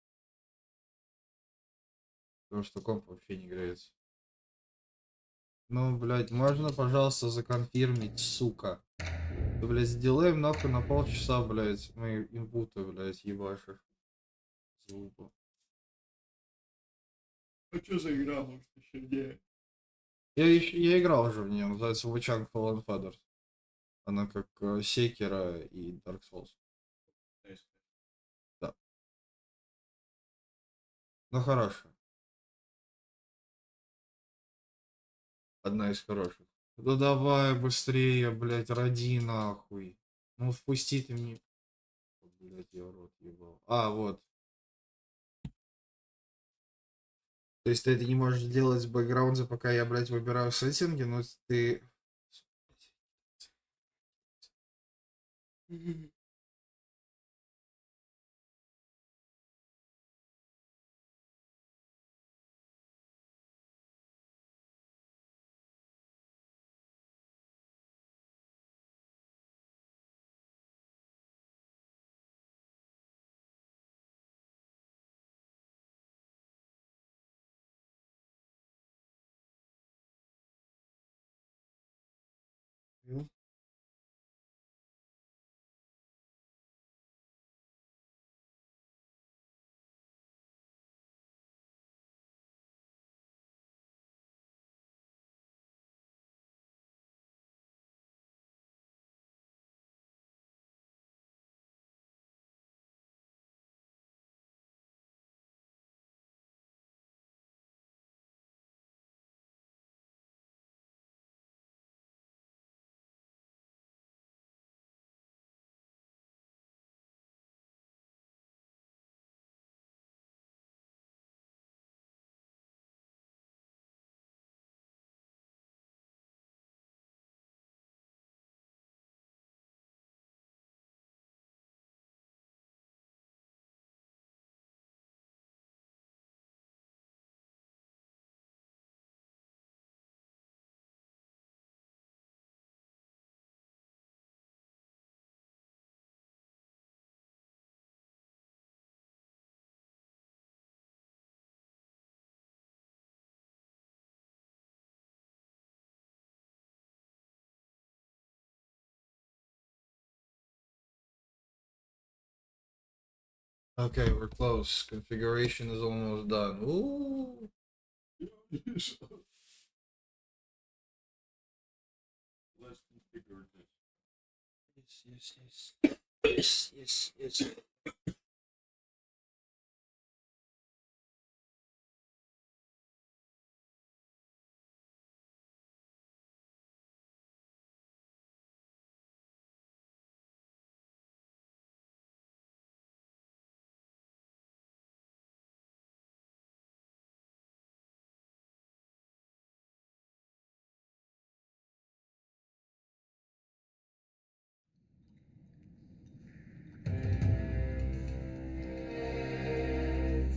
Потому что комп вообще не греется. Ну, блядь, можно, пожалуйста, законфирмить, сука? Ты, блядь, сделаем нахуй на полчаса, блядь, мои инпуты, блядь, ебашишь. Звука. А что за игра, может, еще не? Я играл уже в нее, называется Wuchang Fallen Feathers. Она как Секера и Dark Souls. Да. Ну, хорошая. Одна из хороших. Ну давай быстрее, блядь, роди нахуй. Ну впусти ты мне. Блядь, я в рот ебал. А, вот. То есть ты это не можешь делать в бэкграунде, пока я, блядь, выбираю сеттинги, но ты... you. Okay, we're close. Configuration is almost done. Ooh. Let's configure this. Yes.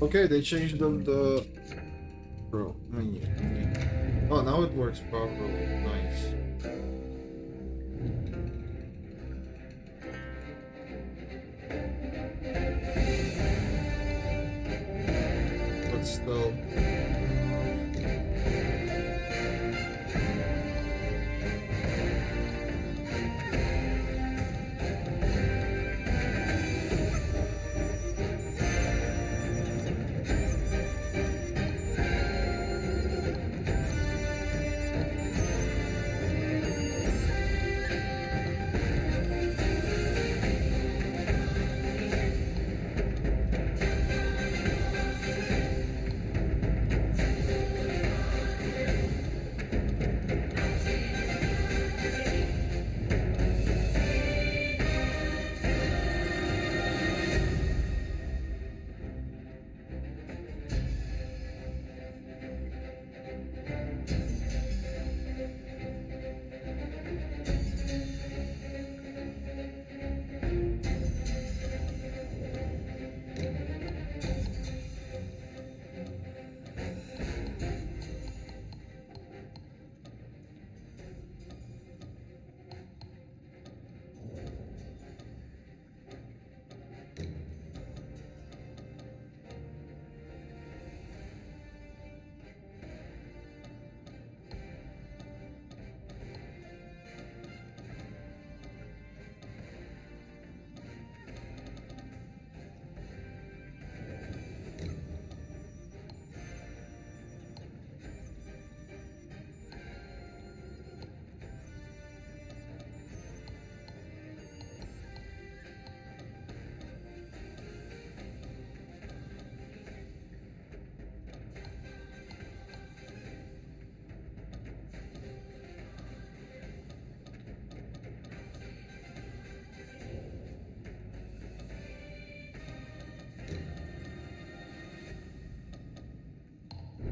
Okay, they changed the bro menu. Oh, now it works properly. Nice. But still.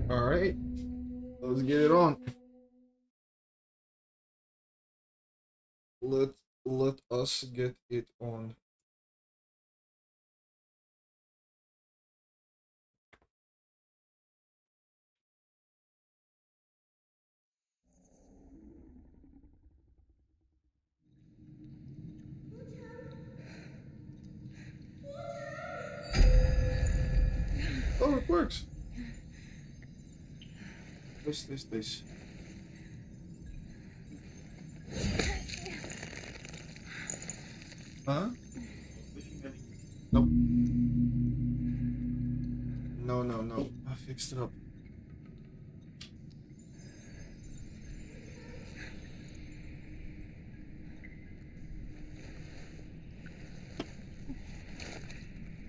All right, let's get it on. Let us get it on. Oh, it works. This. Huh? Nope. No, no, no. I fixed it up.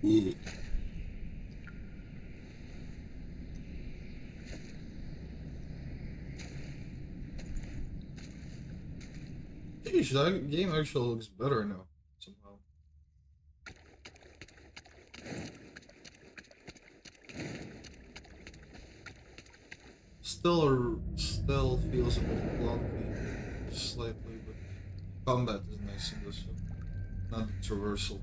Yeah. Sheesh, that game actually looks better now, somehow. Still feels a bit clunky, slightly, but combat is nice in this one. Not the traversal.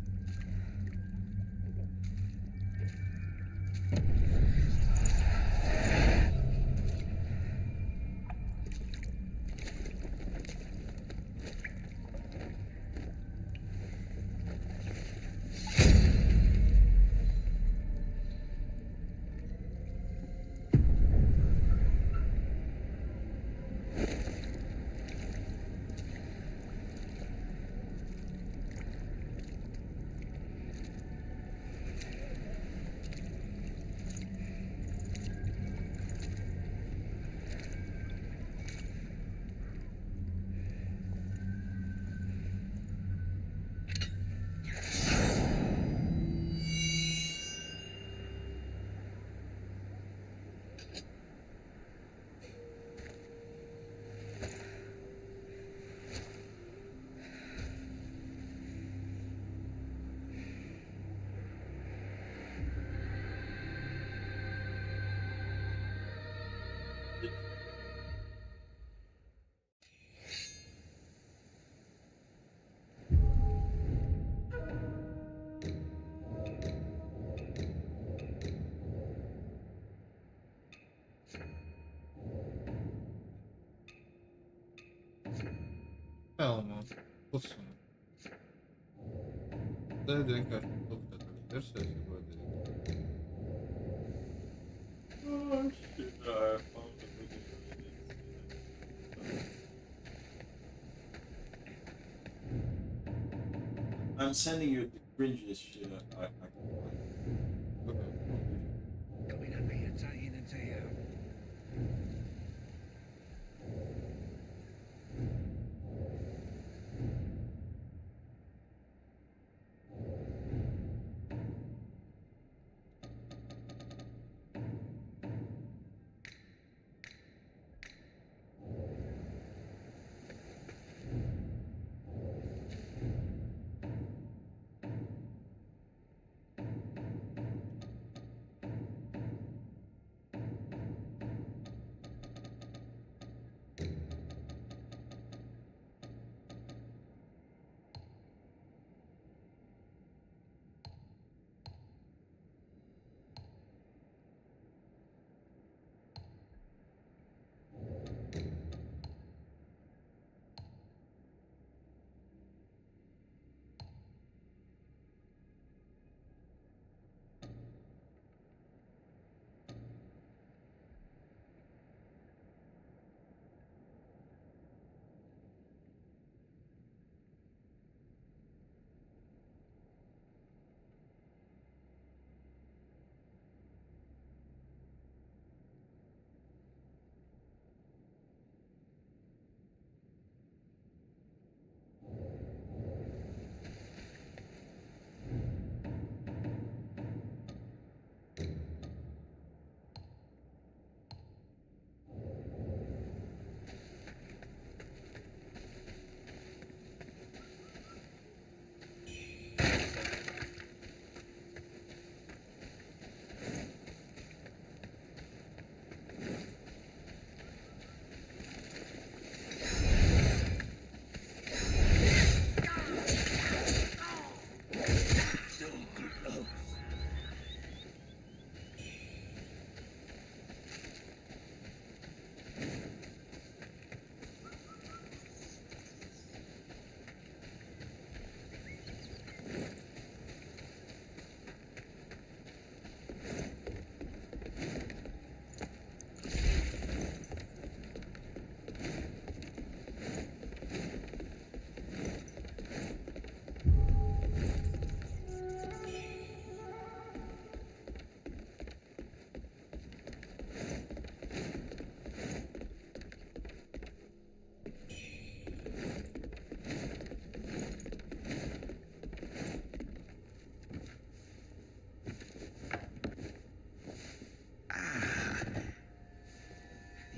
Calma, funciona. Dedo encaixar o computador. Eu sei se vou direito. Oh shit, I found the I'm sending you the cringiest shit I can find. Okay.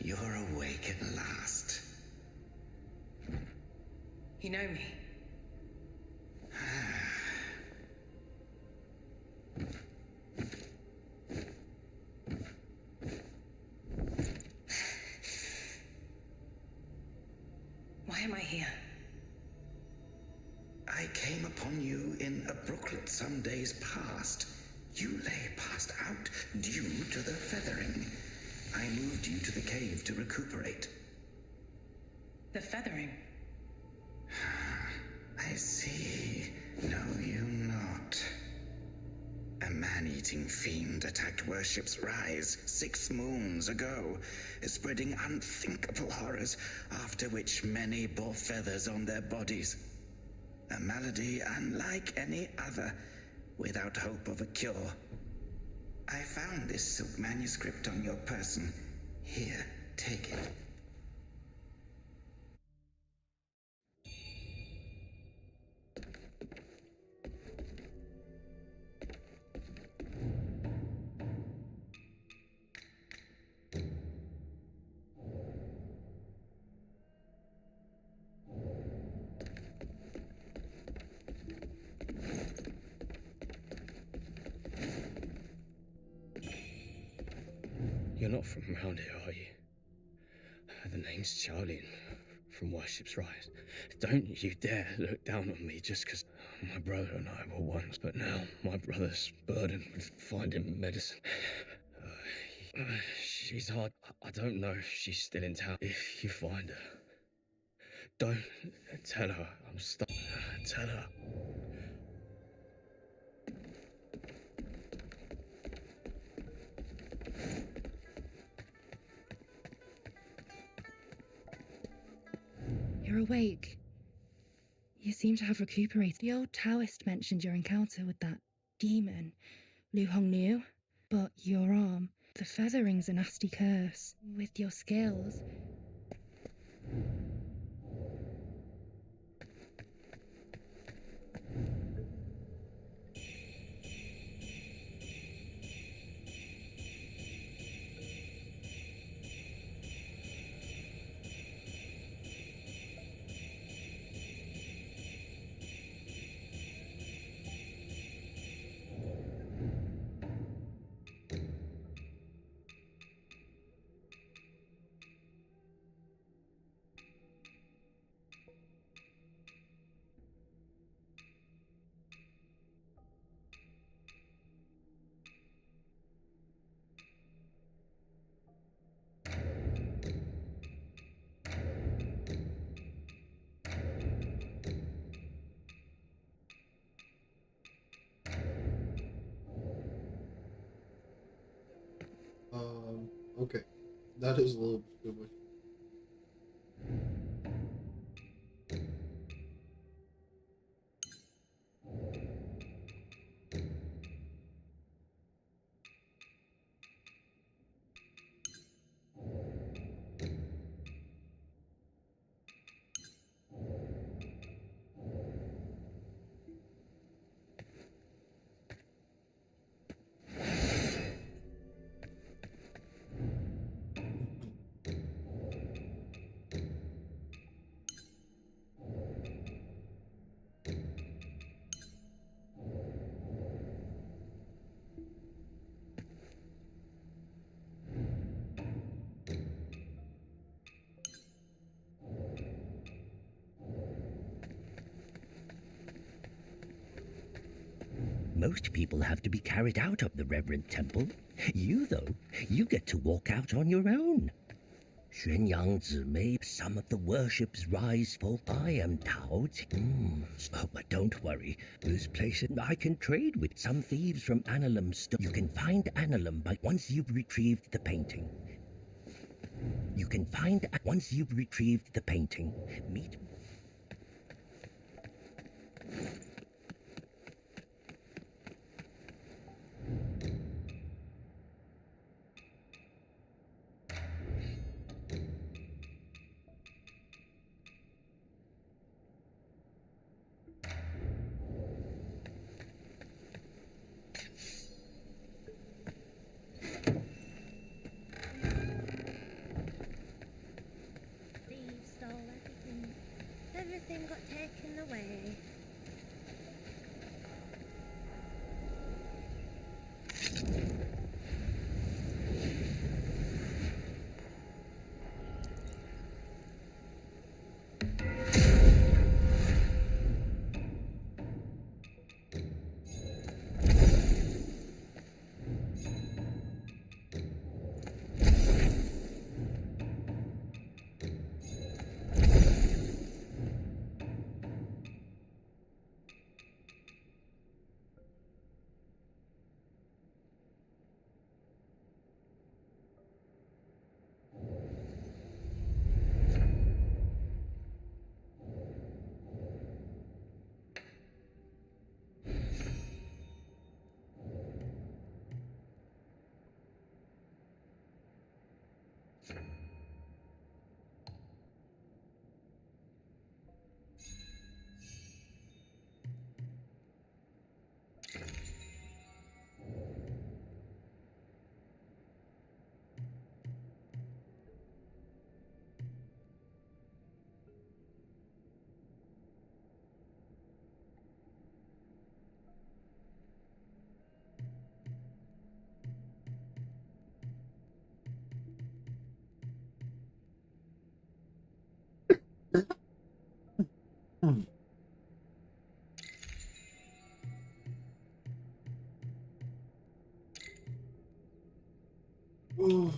You're awake at last. You know me. Why am I here? I came upon you in a brooklet some days past. You lay passed out due to the feathering. I moved you to the cave to recuperate. The feathering. I see. Know you not. A man-eating fiend attacked Worship's Rise 6 moons ago, spreading unthinkable horrors, after which many bore feathers on their bodies. A malady unlike any other, without hope of a cure. I found this silk manuscript on your person. Here, take it. You're not from around here, are you? The name's Charlie, from Worship's Rise. Don't you dare look down on me just because my brother and I were once, but now my brother's burdened with finding medicine. She's hard. I don't know if she's still in town. If you find her, don't tell her I'm stuck. Tell her. You're awake. You seem to have recuperated. The old Taoist mentioned your encounter with that demon, Lu Hongniu. But your arm, the feathering's a nasty curse. With your skills. Okay. That is a little stupid. Most people have to be carried out of the Reverend Temple. You, though, you get to walk out on your own. Xuanyang Zimei, some of the Worship's Rise folk. I am Tao Jing. Oh, but don't worry. This place I can trade with. Some thieves from Analum stole. You can find Analum by once you've retrieved the painting. You can find once you've retrieved the painting. Meet. everything got taken away. Ooh.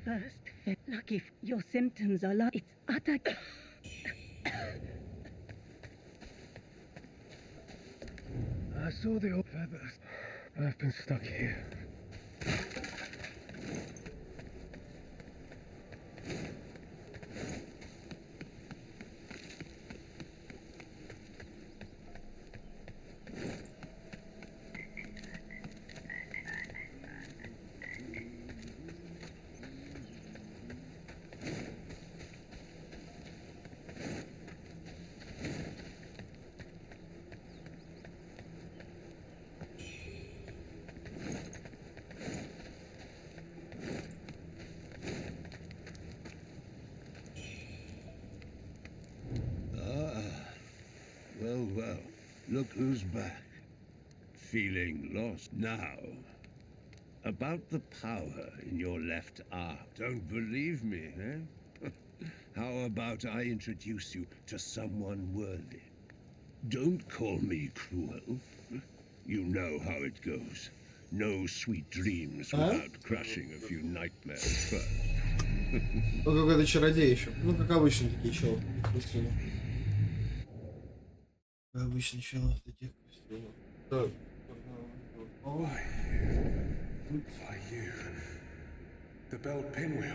First, look, if your symptoms are like it's utter. I saw the old feathers. I've been stuck here. well, look who's back. Feeling lost now. About the power in your left arm. Don't believe me, eh? How about I introduce you to someone worthy? Don't call me cruel. You know how it goes. No sweet dreams without crushing a few nightmares first. Ну, какой-то чародей еще. Ну, как обычно такие челы в костюмах. Как обычно челы в таких костюмах. Так. Why you? The belt pinwheel.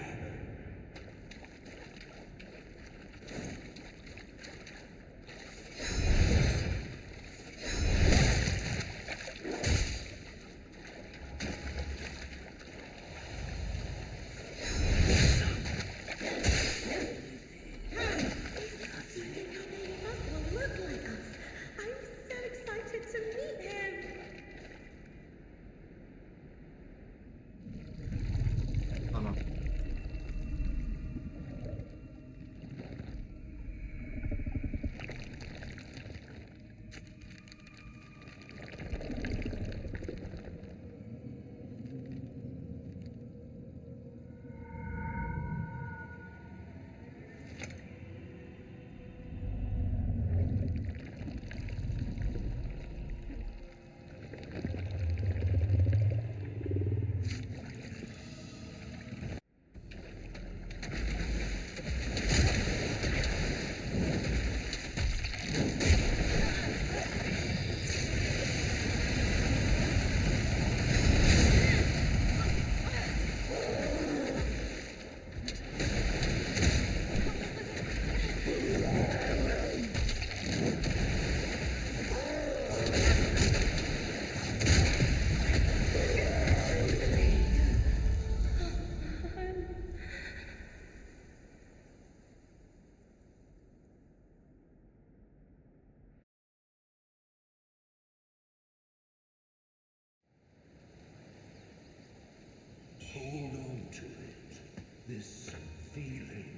Hold on to it. This feeling.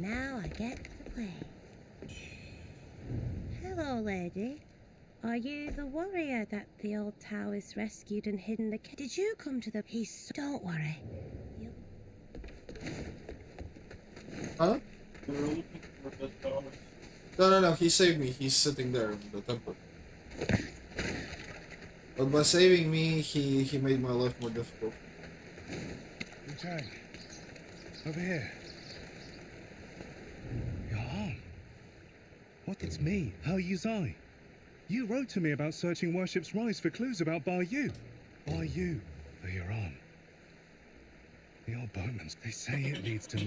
Now I get to play. Hello, lady. Are you the warrior that the old Taoist rescued and hid in the cave? Did you come to the peace? Don't worry. Huh? No, he saved me. He's sitting there in the temple. But by saving me, he made my life more difficult. Wu-Tang, over here. Your arm. What? It's me, Hao Yuzai. You wrote to me about searching Worship's Rise for clues about Bar-Yu. Bar-Yu for your arm. The old boatmans, they say it leads to...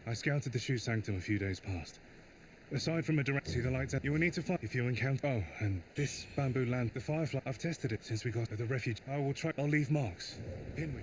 I scouted the Shu Sanctum a few days past. Aside from a direct see the lights out, you will need to find if you encounter... Oh, and this bamboo land, the Firefly, I've tested it since we got to the refuge. I will try... I'll leave marks. Pinwheel.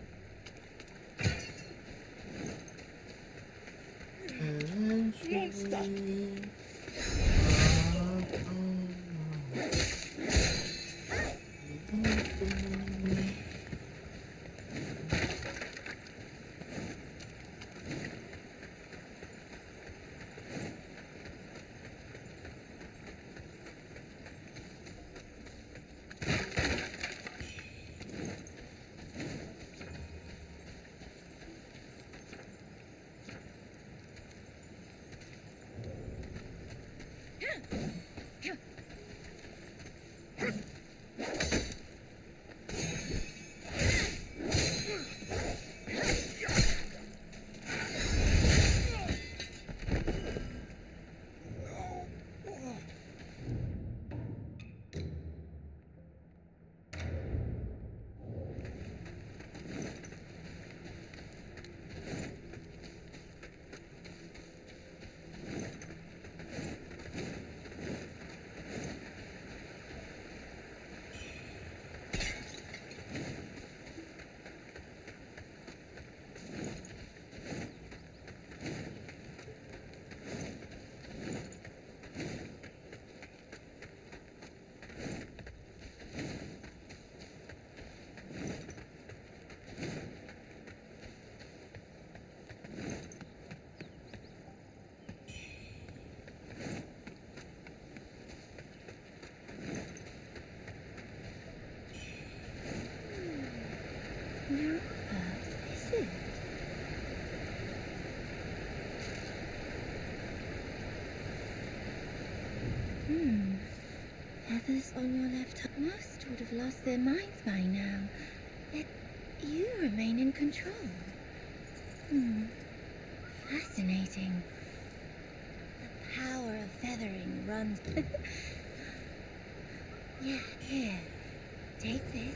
Feathers on your left arm. Most would have lost their minds by now. Yet you remain in control. Fascinating. The power of feathering runs... Yeah, here. Take this.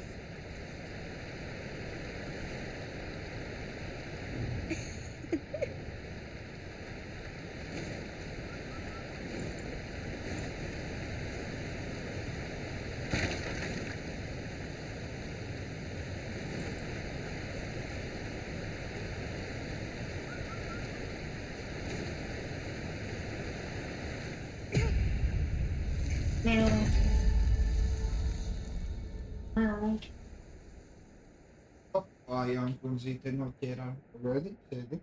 Ayağım kunziten o kera. Ready? Steady.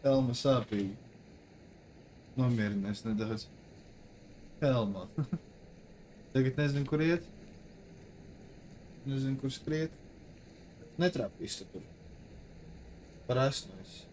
Helma sapi. Nomierinies nedaudz. Helma. Tagad nezinu, kur iet. Nezinu, kur skriet. Netrāpīsi tur. Prasnojas.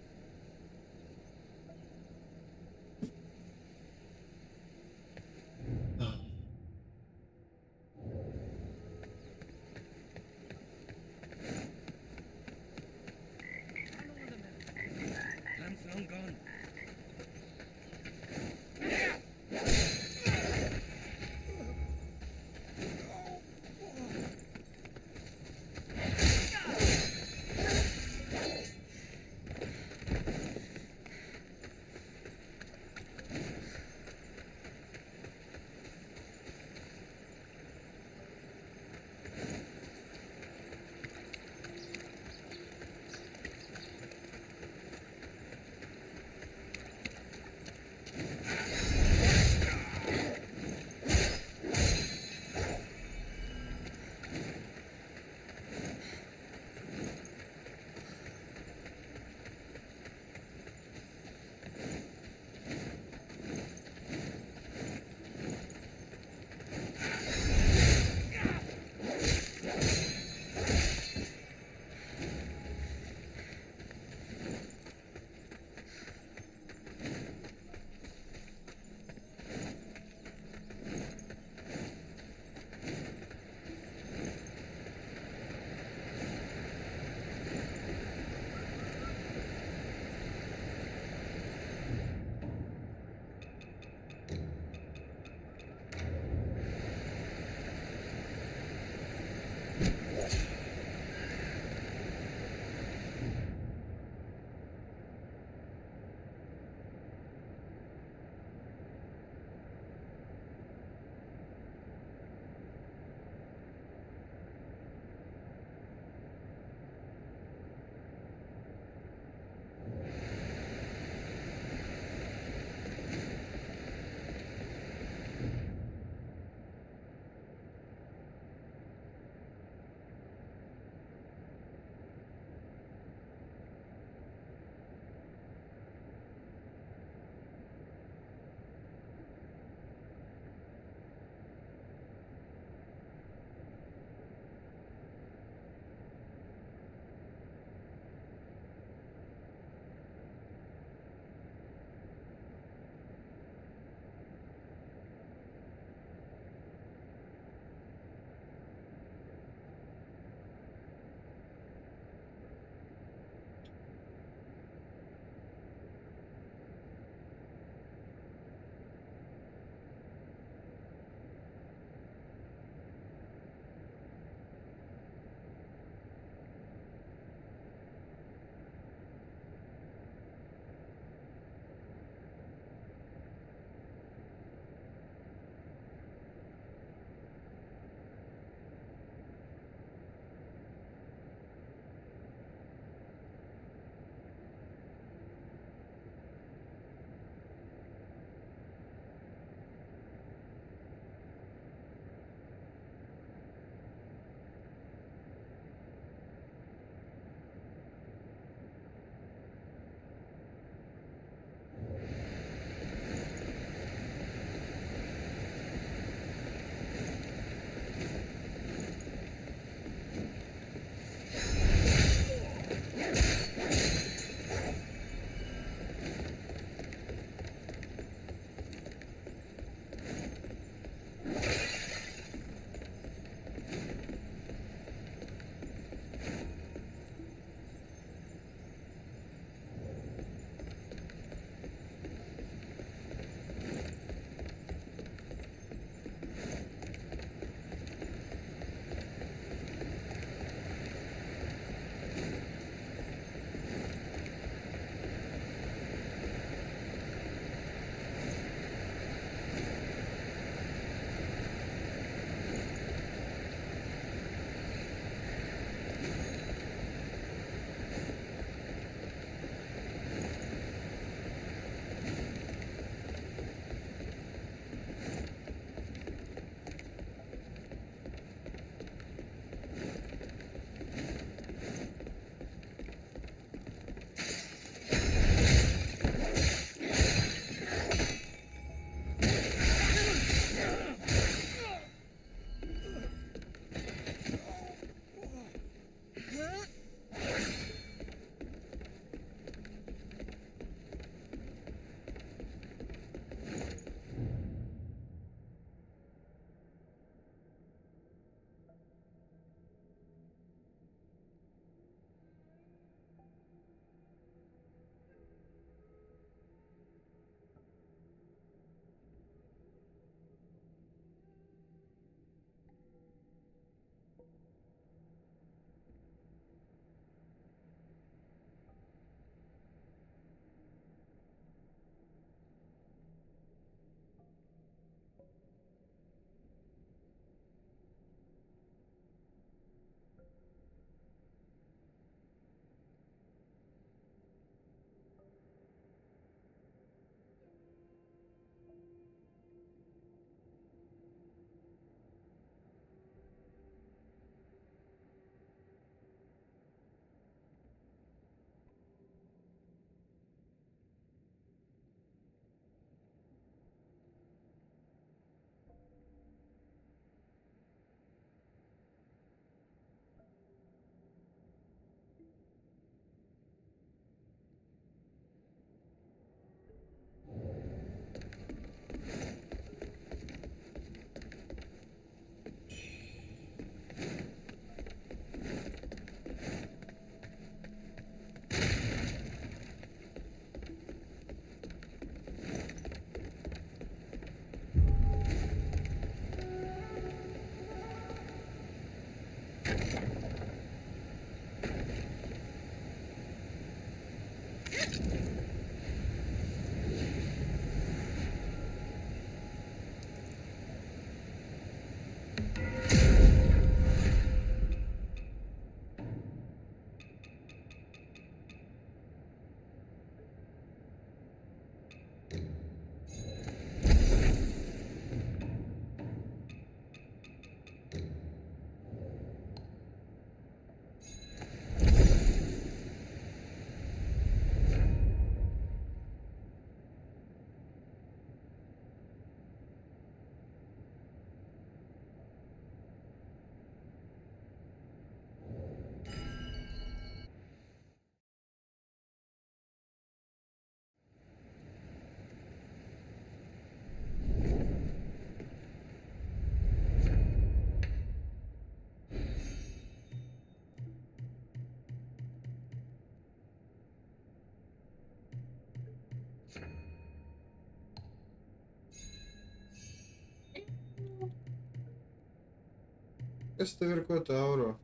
Questa Tauro.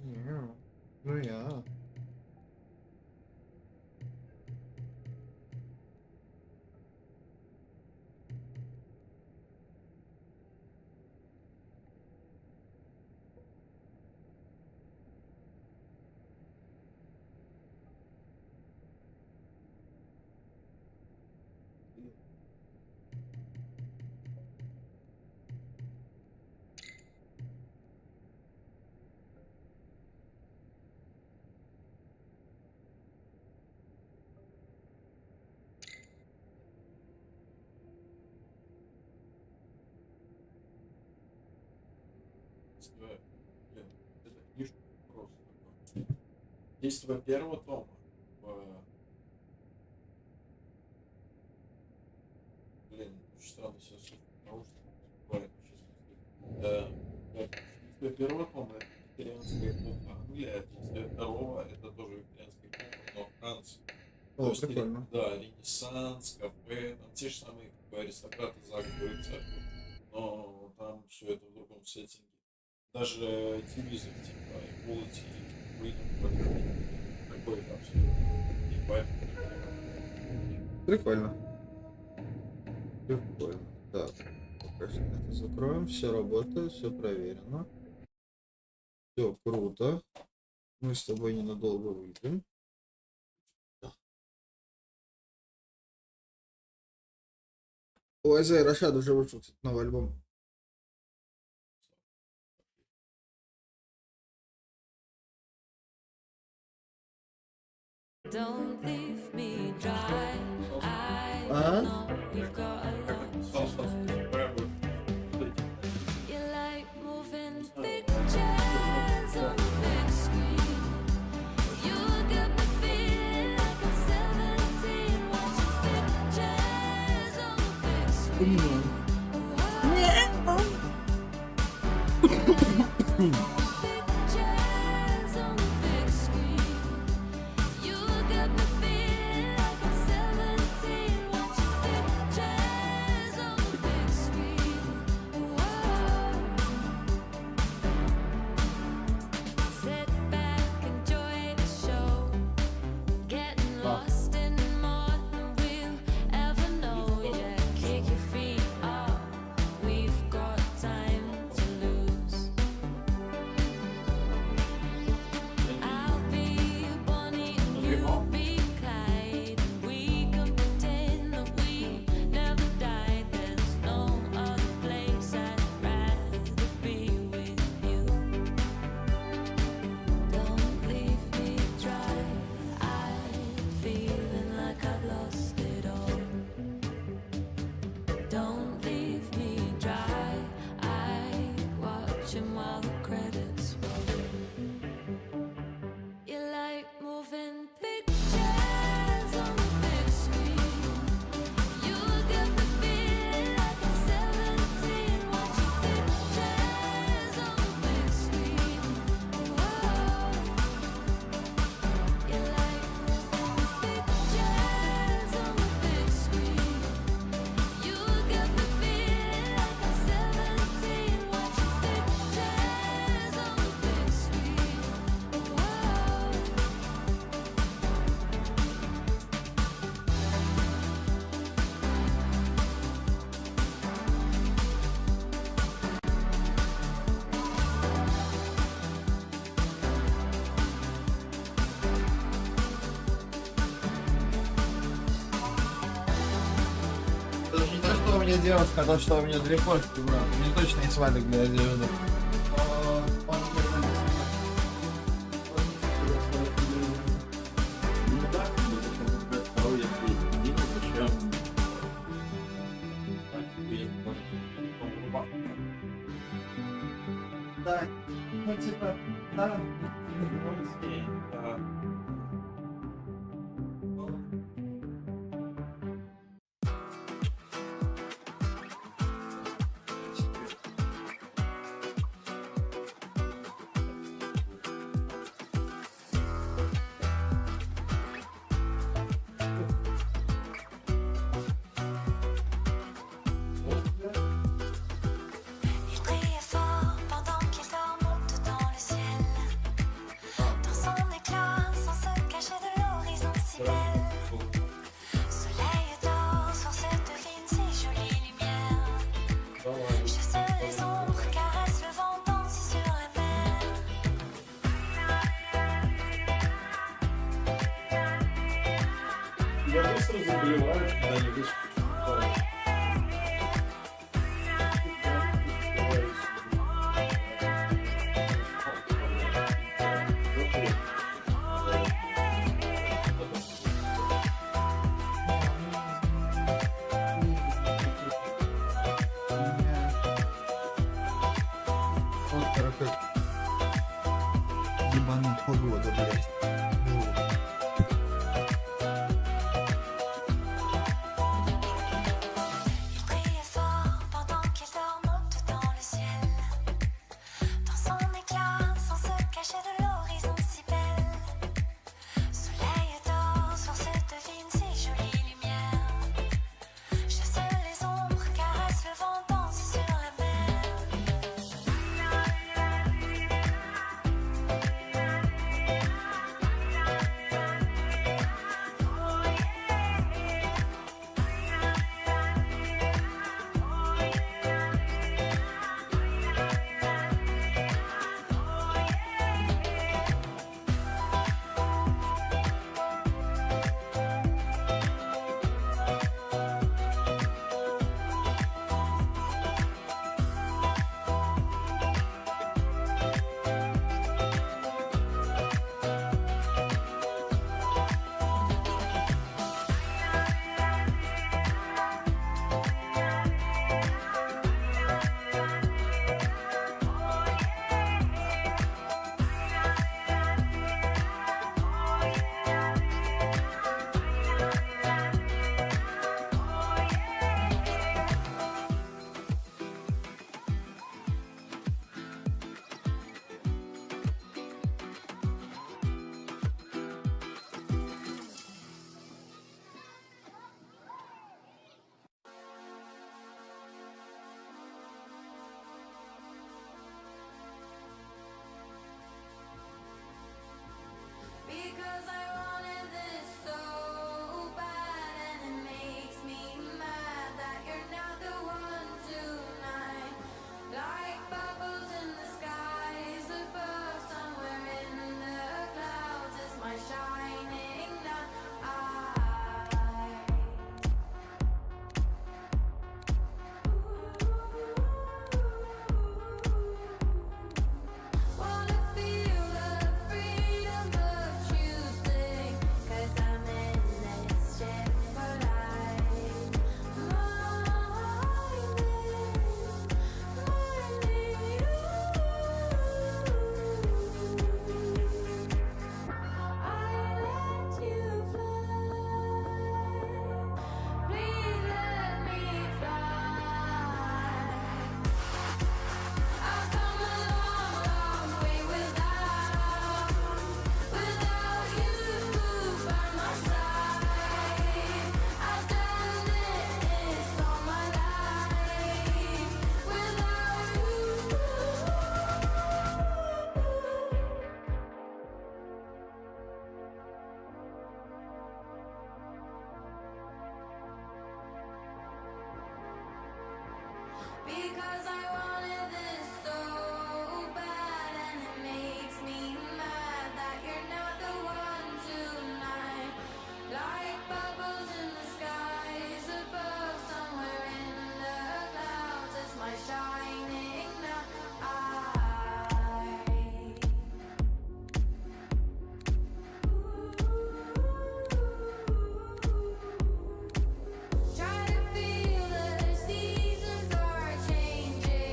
Yeah. Oh yeah. Блин, это книжка просто такое. Действие первого тома. Блин, очень странно себя слушать. Наушники бывает сейчас. Действие первого тома это викторианская эпоха Англия, а действие второго это тоже викторианская эпоха, но Франция. О, То есть, прикольно. да, Ренессанс, кафе, там те же самые как бы, аристократы, заговоры, церковь. Но там все это в другом сеттинге. Даже телевизор, типа, Equality, Freedom, такой там все. И поэтому... Прикольно. Прикольно. Так, пока что это закроем. Все работает, все проверено. Все круто. Мы с тобой ненадолго выйдем. У Айзея Рашад уже вышел, кстати, новый альбом. Don't leave me dry. I А? know you've got a lot to do. You like moving pictures on the big screen. You got me feeling like I'm 17 watching pictures on the big screen. Pictures on the big screen. You got me feeling like I'm 17 watching pictures on the big screen. Sit back, enjoy the show. Getting lost in more than we'll ever know. Yeah, kick your feet up. We've got time to lose. I'll be Bonnie and you'll be Clyde. We can pretend that we never died. There's no other place I'd rather be with you. Don't leave me dry. I'm feeling like I've lost it all. Don't leave me dry. I watching while the credits roll. You like moving pictures on the big screen. You got me feeling like I'm 17 watching pictures on the big screen. You like moving pictures on the big screen. You got me feeling like I'm 17 watching pictures on the big screen. Это же не то, что у меня девушка, а то, что у меня две кошки, брат. Мне точно есть валик для одежды. Да, ну типа, да. заболевают, когда они выскочат. Вот как ебануть погода, блядь. Priait fort pendant qu'il dormait tout dans le ciel. Dans son éclat, sans se cacher de l'horizon si belle. Soleil d'or, source divine, si jolie lumière. Chasse les ombres, caresse le vent, danse sur la mer. Because I wanted this so bad, and it makes me mad that you're not the one tonight. Like bubbles in the skies above, somewhere in the clouds is my shining light. Wanna feel the freedom of choosing, 'cause I'm in this ship for life. I let you fly. Please let me fly. I've come a long, long way without you by my side. I've done this all my life without you. Because I wanted this so bad, and it makes me mad that you're not the one tonight. Like bubbles in the skies above, somewhere in the clouds is my shining light. Try to feel the seasons are changing.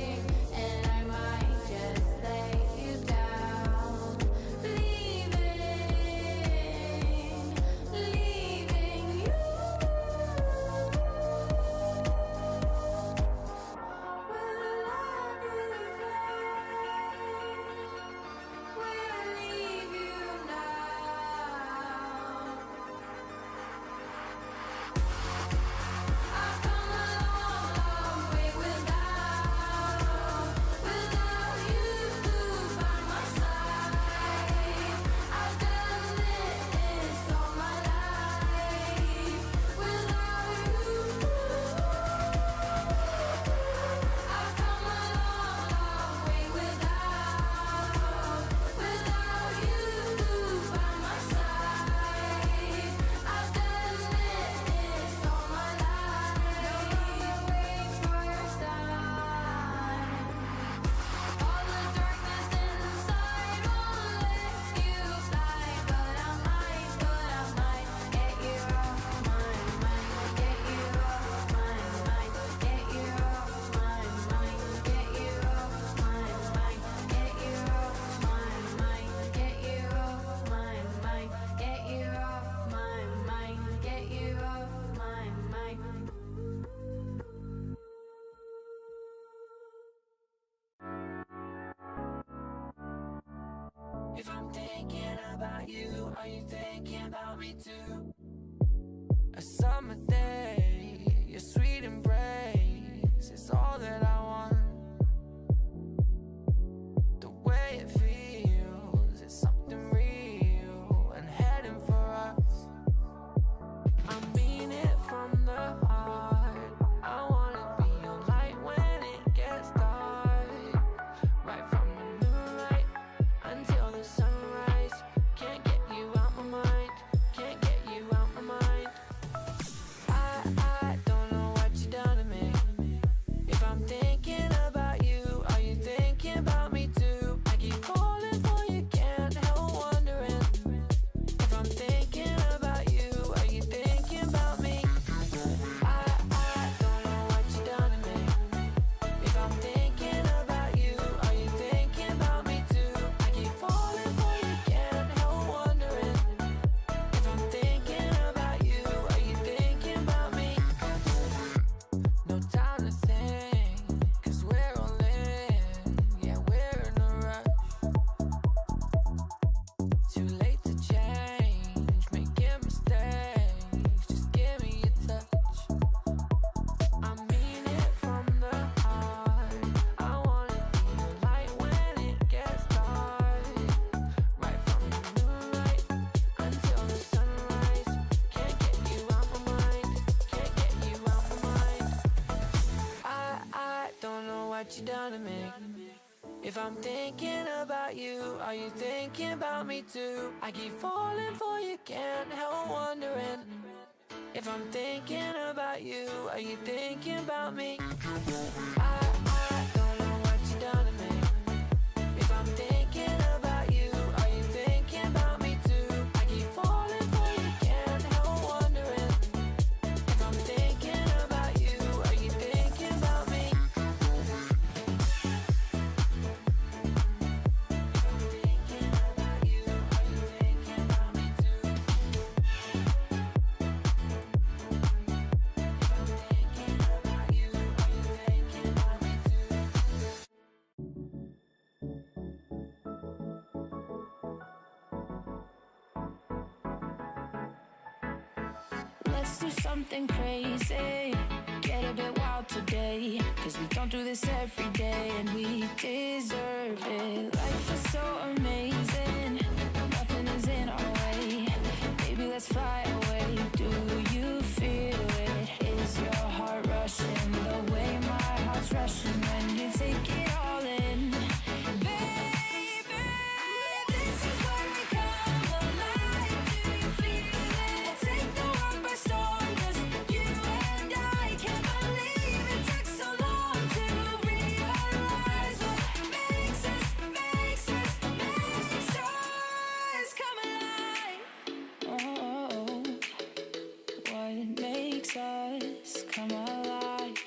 thinking about you? Are you thinking about me too? A summer day, your sweet embrace is all that I want. The way it feels is something real and heading for us. I mean it from the heart. I wanna be your light when it gets dark. Right from the moonlight until the sunrise. Can't get you out my mind. Can't get you out my mind. I don't know what you done to me. If I'm thinking about you, are you thinking about me too? I keep falling for you, can't help wondering. If I'm thinking about you, are you thinking about me? I don't know what you done to me. If I'm thinking about you, are you thinking about me too? I keep falling for you, can't help wondering. If I'm thinking about you, are you thinking about me? No time to think, 'cause we're all in. Yeah, we're in a rush. Too late to change, making mistakes. Just give me your touch. I mean it from the heart. I wanna be your light when it gets dark. Right from the moonlight until the sunrise. Can't get you out my mind. Can't get you out my mind. I don't know what you done to me. If I'm thinking about you, are you thinking about me too? I keep falling for you, can't help wondering. If I'm thinking about you, are you thinking about me? I don't know what you done to me. If I'm thinking about you, are you thinking about me too? I keep falling for you, can't help wondering. If I'm thinking about you, are you thinking about me? Let's do something crazy. Get a bit wild today. 'Cause we don't do this every day and we deserve it. Life is so amazing. Nothing is in our way. Baby, let's fly away. Do you feel it? Is your heart rushing the way my heart's rushing when you take it all in? Baby, this is where we come alive. Do you feel it? Take the world by storm, just you and I. Can't believe it took so long to realize what makes us come alive. Oh, what makes us come alive?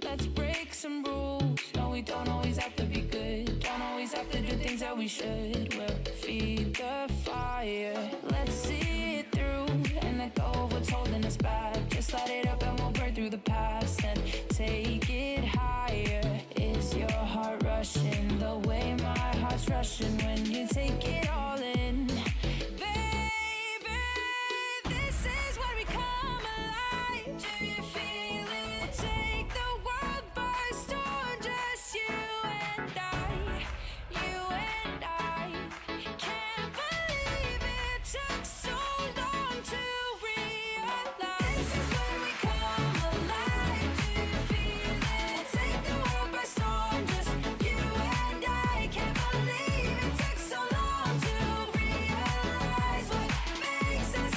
Let's break some rules. No, we don't always have to be good. Don't always have to do things that we should. We'll feed the fire. Let's see it through and let go of what's holding us back. Just light it up and we'll burn through the past and take it higher. Is your heart rushing the way my heart's rushing when you take it all in? Baby, this is where we come alive. Do you feel it? Take the world by storm, just you and I. You and I. Can't believe it took so long to realize. This is where we come alive. Do you feel it? Take the world by storm, just you and I. Can't believe it took so long to realize what makes us.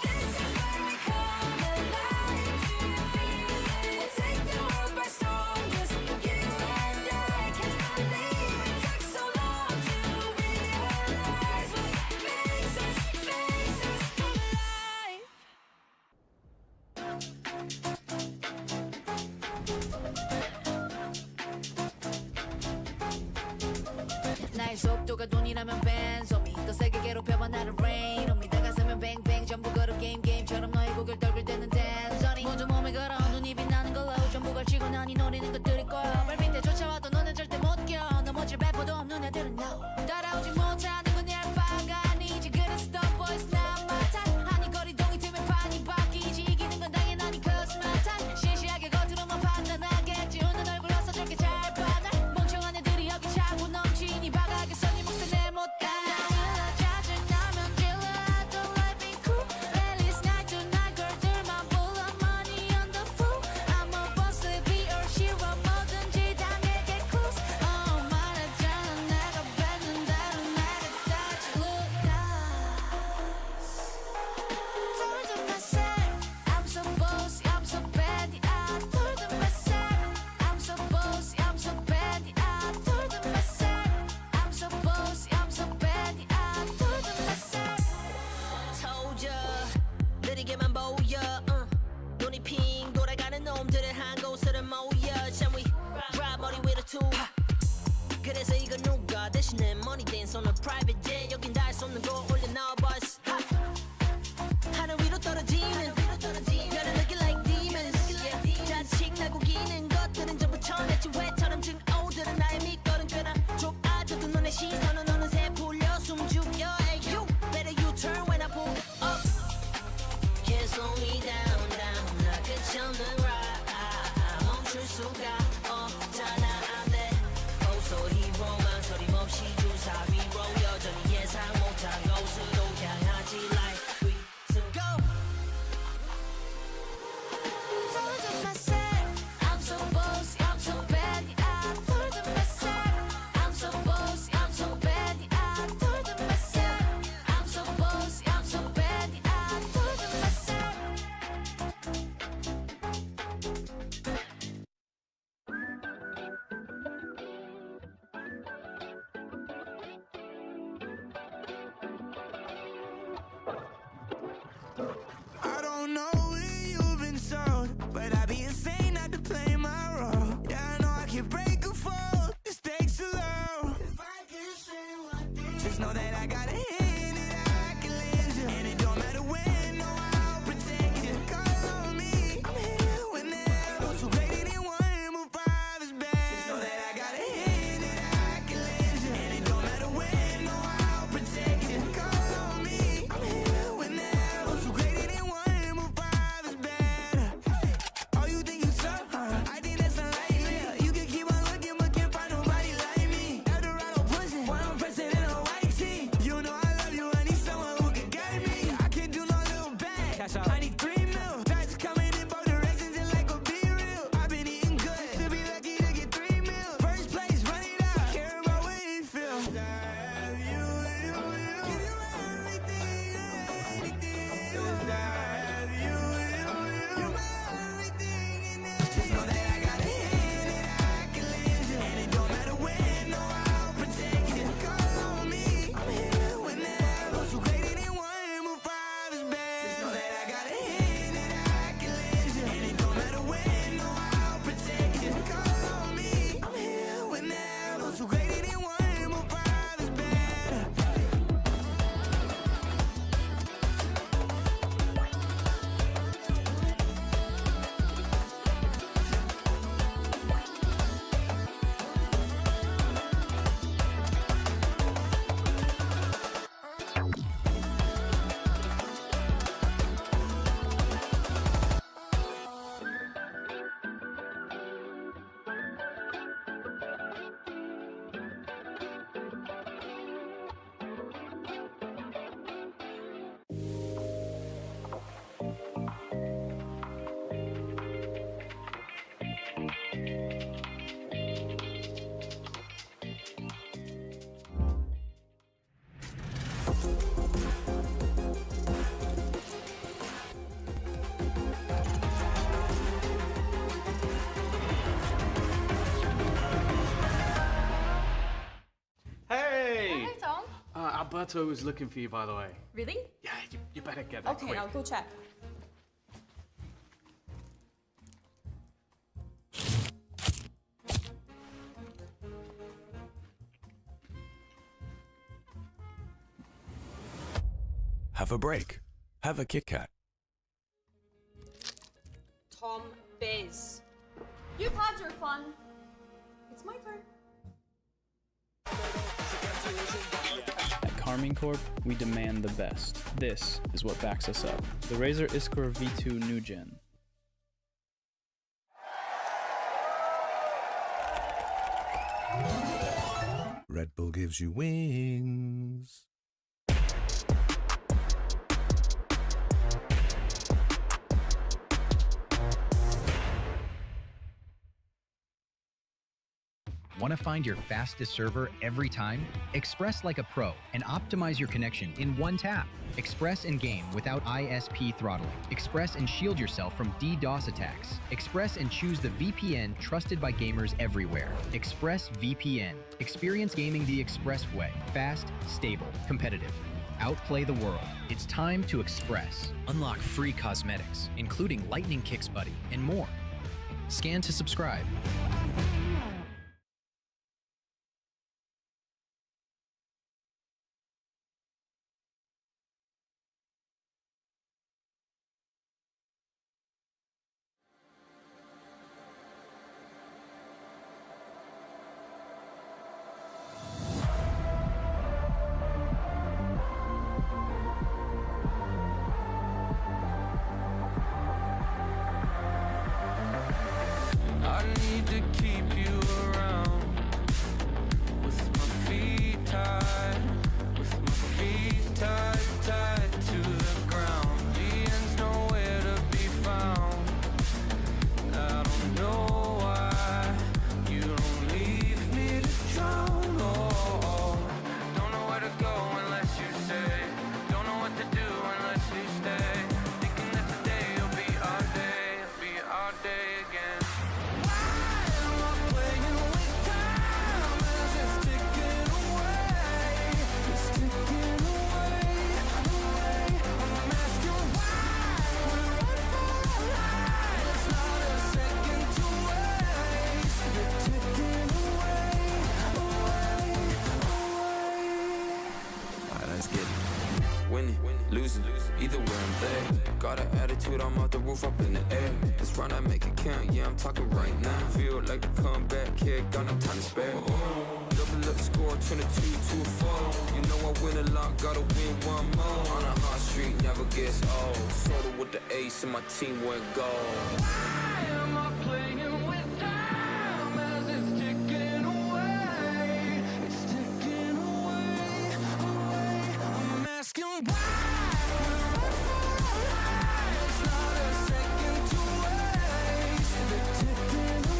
This is where we come alive. Do you feel it? Take the world by storm, just you and I. Can't believe it took so long to realize what makes us come alive. 나의 속도가 돈이라면 벤소미 더 세게 괴롭혀봐 나를 rain on me 다가서면 뱅뱅 전부 걸어 게임처럼 너의 고개를 떨굴 때는 댄서니 모두 몸에 걸어 눈이 빛나는 걸로 전부 걸치고 난 이 노리는 것들일 거야 발 밑에 쫓아와도 너는 절대 못 껴 놈들을 한 곳으로 모여 Shall we drive 머리 위로 투 그래서 이거 누가 대신에 money dance on a private jet 여긴 닿을 수 없는 곳 올려놔 boss 하늘 위로 떨어지는 별을 느끼 like demons 자식 나고 기는 것들은 전부 천했지 왜처럼 증오들은 나의 밑거름 끄나 좁아져도 눈의 시선은 어느새 풀려 숨죽여 Hey you better you turn when I pull up Can't slow me down down 나 끝이 없는 ride 멈출 수가 없잖아 안돼 Oh so hero 망설임없이 주사 위로 여전히 예상 못한 곳으로 향하지 like we to go Told you myself, I'm so bossy, I'm so bad. I told you myself, I'm so bossy, I'm so bad. I told you myself, I'm so bossy, I'm so bad. I told you myself. I don't know where you've been sold, but I'd be insane not to play my role. Yeah, I know I can break a fall, the stakes are low. Just know that I got a hand that I can lend you, and it don't matter when, no, I'll protect you. Call on me, I'm here whenever. So great anyone, move five is bad. Just know that I got a hand that I can lend you, and it don't matter when, no, I'll protect you. Call on me, I'm here whenever. So great anyone, move five is better. Oh, you think you suck? I think that's unlikely. You can keep on looking, but can't find nobody like me. Eldorado pushing, when I'm pressing in a white tee. You know I love you, I need someone who can guide me. I can't do no little bag. Cash out. I need 3 mil. That's coming in both directions, and like a be real. I've been eating good, to be lucky to get 3 mil. First place, run it up. Care about what you feel. Give you everything, anything. Have you my everything in there. Just know that I got a hand that I can lend you, and it don't matter when, no, I'll protect you. Call on me, I'm here whenever. So great anyone, move five is bad. Just know that I got a hand that I can lend you, and it don't matter when, no, I'll protect you. Call on me, I'm here whenever. So great anyone, move five is better. Hey! Hey, Tom. Alberto was looking for you, by the way. Really? Yeah, you better get there Okay, quick. I'll go check. Have a break. Have a Kit Kat. Tom Biz. You've had your fun. It's my turn. At Carmine Corp, we demand the best. This is what backs us up. The Razer Iskor V2 New Gen. Red Bull gives you wings. Want to find your fastest server every time? Express like a pro and optimize your connection in one tap. Express and game without ISP throttling. Express and shield yourself from DDoS attacks. Express and choose the VPN trusted by gamers everywhere. Express VPN. Experience gaming the Express way. Fast, stable, competitive. Outplay the world. It's time to Express. Unlock free cosmetics, including Lightning Kicks Buddy, and more. Scan to subscribe. I need to keep you around with my feet tied, tied to the ground. The end's nowhere to be found. I don't know why you don't leave me to drown. Oh, don't know where to go unless you say. Don't know what to do unless you stay. Thinking that today will be our day, again. Alright, let's get it. Winning, losing, either way I'm there. Got an attitude, I'm off the roof, up in the air. This run I make it count, yeah, I'm talking right now. Feel like the comeback kid, got no time to spare. Double up score, 22-4. You know I win a lot, gotta win one more. On a hot street, never gets old. Sorta with the ace and my team went gold. Why am I playing with time as it's ticking away? It's ticking away. I'm asking why. It's not a second to waste. They're ticking away.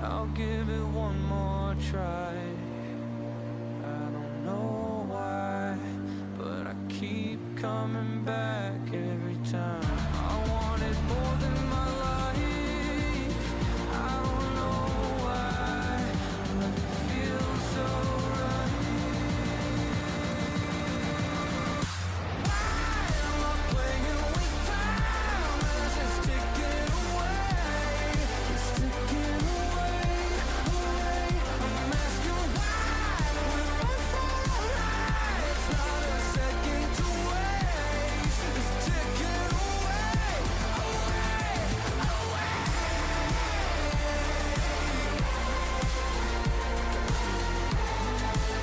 I'll give it one more try. I don't know why, but I keep coming back every time. I want it more than my life. I don't know why, but it feels so right. Why am I playing with time as it's ticking away? It's ticking away. I'm asking why we're right for right. It's not a second to waste. It's ticking away, away.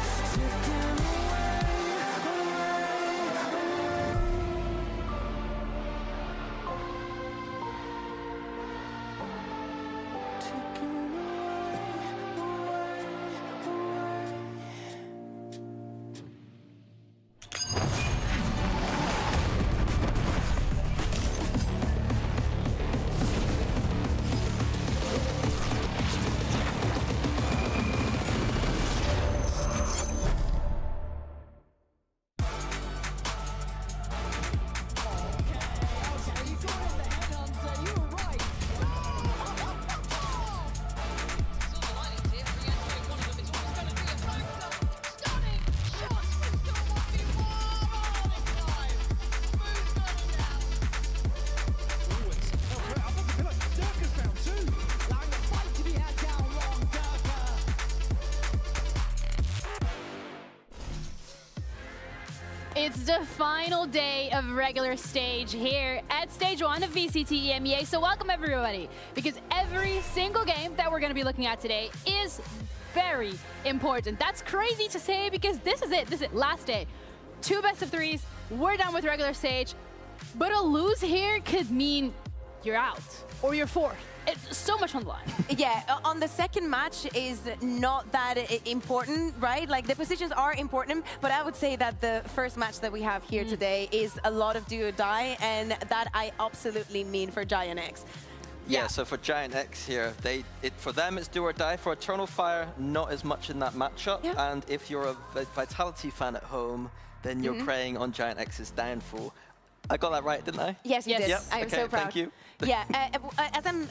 It's ticking It's the final day of regular stage here at Stage 1 of VCT EMEA. So welcome everybody, because every single game that we're going to be looking at today is very important. That's crazy to say because this is it. This is it. Last day. 2 best of 3s. We're done with regular stage. But a lose here could mean you're out or you're fourth. It's so much on the line. Yeah, on the second match is not that important, right? Like the positions are important, but I would say that the first match that we have here today is a lot of do or die, and that I absolutely mean for Giant X. Yeah, so for Giant X here, for them it's do or die. For Eternal Fire, not as much in that matchup. And if you're a Vitality fan at home, then you're preying on Giant X's downfall. I got that right, didn't I? Yes, you did. Yep. I am okay, so proud. Thank you. Yeah,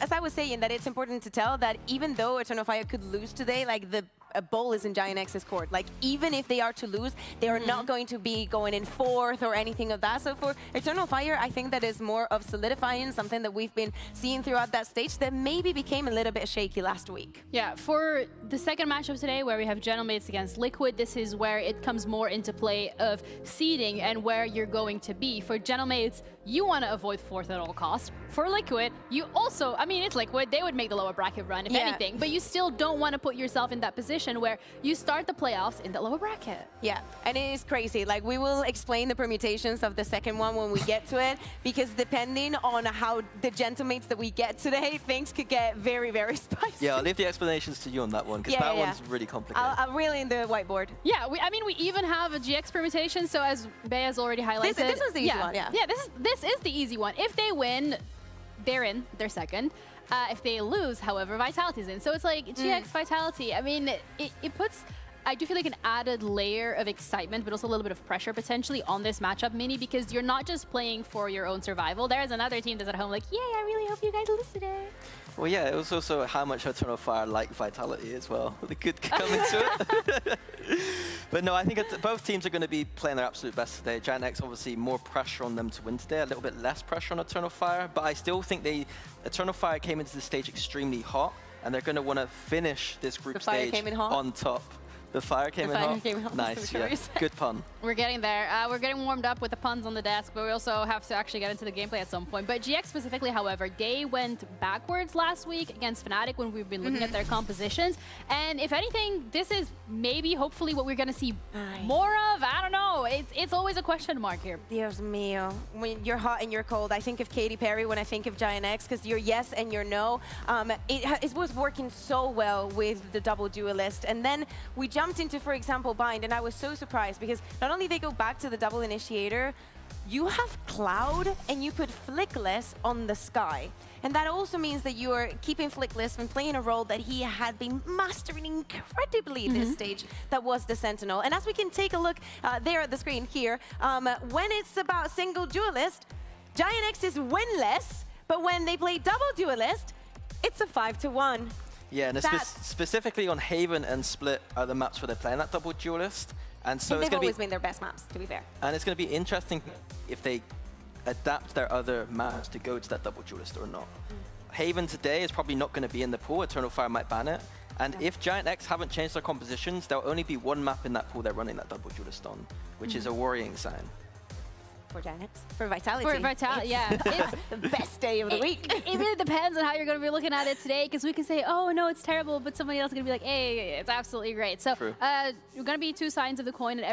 as I was saying, that it's important to tell that even though Eternal Fire could lose today, like the ball is in Giant X's court. Like even if they are to lose, they are not going to be going in fourth or anything of that. So for Eternal Fire, I think that is more of solidifying something that we've been seeing throughout that stage that maybe became a little bit shaky last week. Yeah, for the second matchup today, where we have Gentlemates against Liquid, this is where it comes more into play of seeding and where you're going to be. For Gentlemates, you want to avoid fourth at all costs. For Liquid, you also, I mean, it's Liquid, they would make the lower bracket run, if anything, but you still don't want to put yourself in that position where you start the playoffs in the lower bracket. Yeah, and it is crazy. Like, we will explain the permutations of the second one when we get to it, because depending on how the Gentlemates that we get today, things could get very, very spicy. Yeah, I'll leave the explanations to you on that one, because that one's really complicated. I'll reel in the whiteboard. Yeah, I mean, we even have a GX permutation, so as Bea has already highlighted. This was the easy one, yeah. Yeah, this is the easy one. If they win, they're in, they're second. If they lose, however, Vitality's in. So it's like GX Vitality. I mean, it puts, I do feel like an added layer of excitement, but also a little bit of pressure potentially on this matchup, Mini, because you're not just playing for your own survival. There's another team that's at home like, yay, I really hope you guys lose today. Well, yeah, it was also how much Eternal Fire like Vitality as well. They could come into it. But no, I think both teams are going to be playing their absolute best today. Giant X, obviously, more pressure on them to win today, a little bit less pressure on Eternal Fire. But I still think Eternal Fire came into the stage extremely hot, and they're going to want to finish this group stage on top. The fire came in hot? Nice, yeah. Good pun. We're getting there. We're getting warmed up with the puns on the desk, but we also have to actually get into the gameplay at some point. But GX specifically, however, they went backwards last week against Fnatic when we've been looking at their compositions. And if anything, this is maybe, hopefully, what we're going to see more of. I don't know. It's always a question mark here. Dios mío. When you're hot and you're cold, I think of Katy Perry when I think of Giant X, because your yes and your no. It was working so well with the double duelist. And then we jumped into, for example, Bind, and I was so surprised because not only they go back to the double initiator, you have Cloud and you put Flickless on the Sky. And that also means that you are keeping Flickless from playing a role that he had been mastering incredibly this stage, that was the Sentinel. And as we can take a look there at the screen here, when it's about single duelist, Giant X is winless, but when they play double duelist, it's a 5-1. Yeah, and specifically on Haven and Split are the maps where they're playing that double duelist. And so they've always been their best maps, to be fair. And it's going to be interesting if they adapt their other maps to go to that double duelist or not. Haven today is probably not going to be in the pool. Eternal Fire might ban it. And if Giant X haven't changed their compositions, there'll only be one map in that pool they're running that double duelist on, which is a worrying sign. For Giant X? For Vitality. For Vitality, yeah. It's the best day of the week. It really depends on how you're going to be looking at it today, because we can say, oh, no, it's terrible, but somebody else is going to be like, hey, it's absolutely great. So you're going to be two sides of the coin at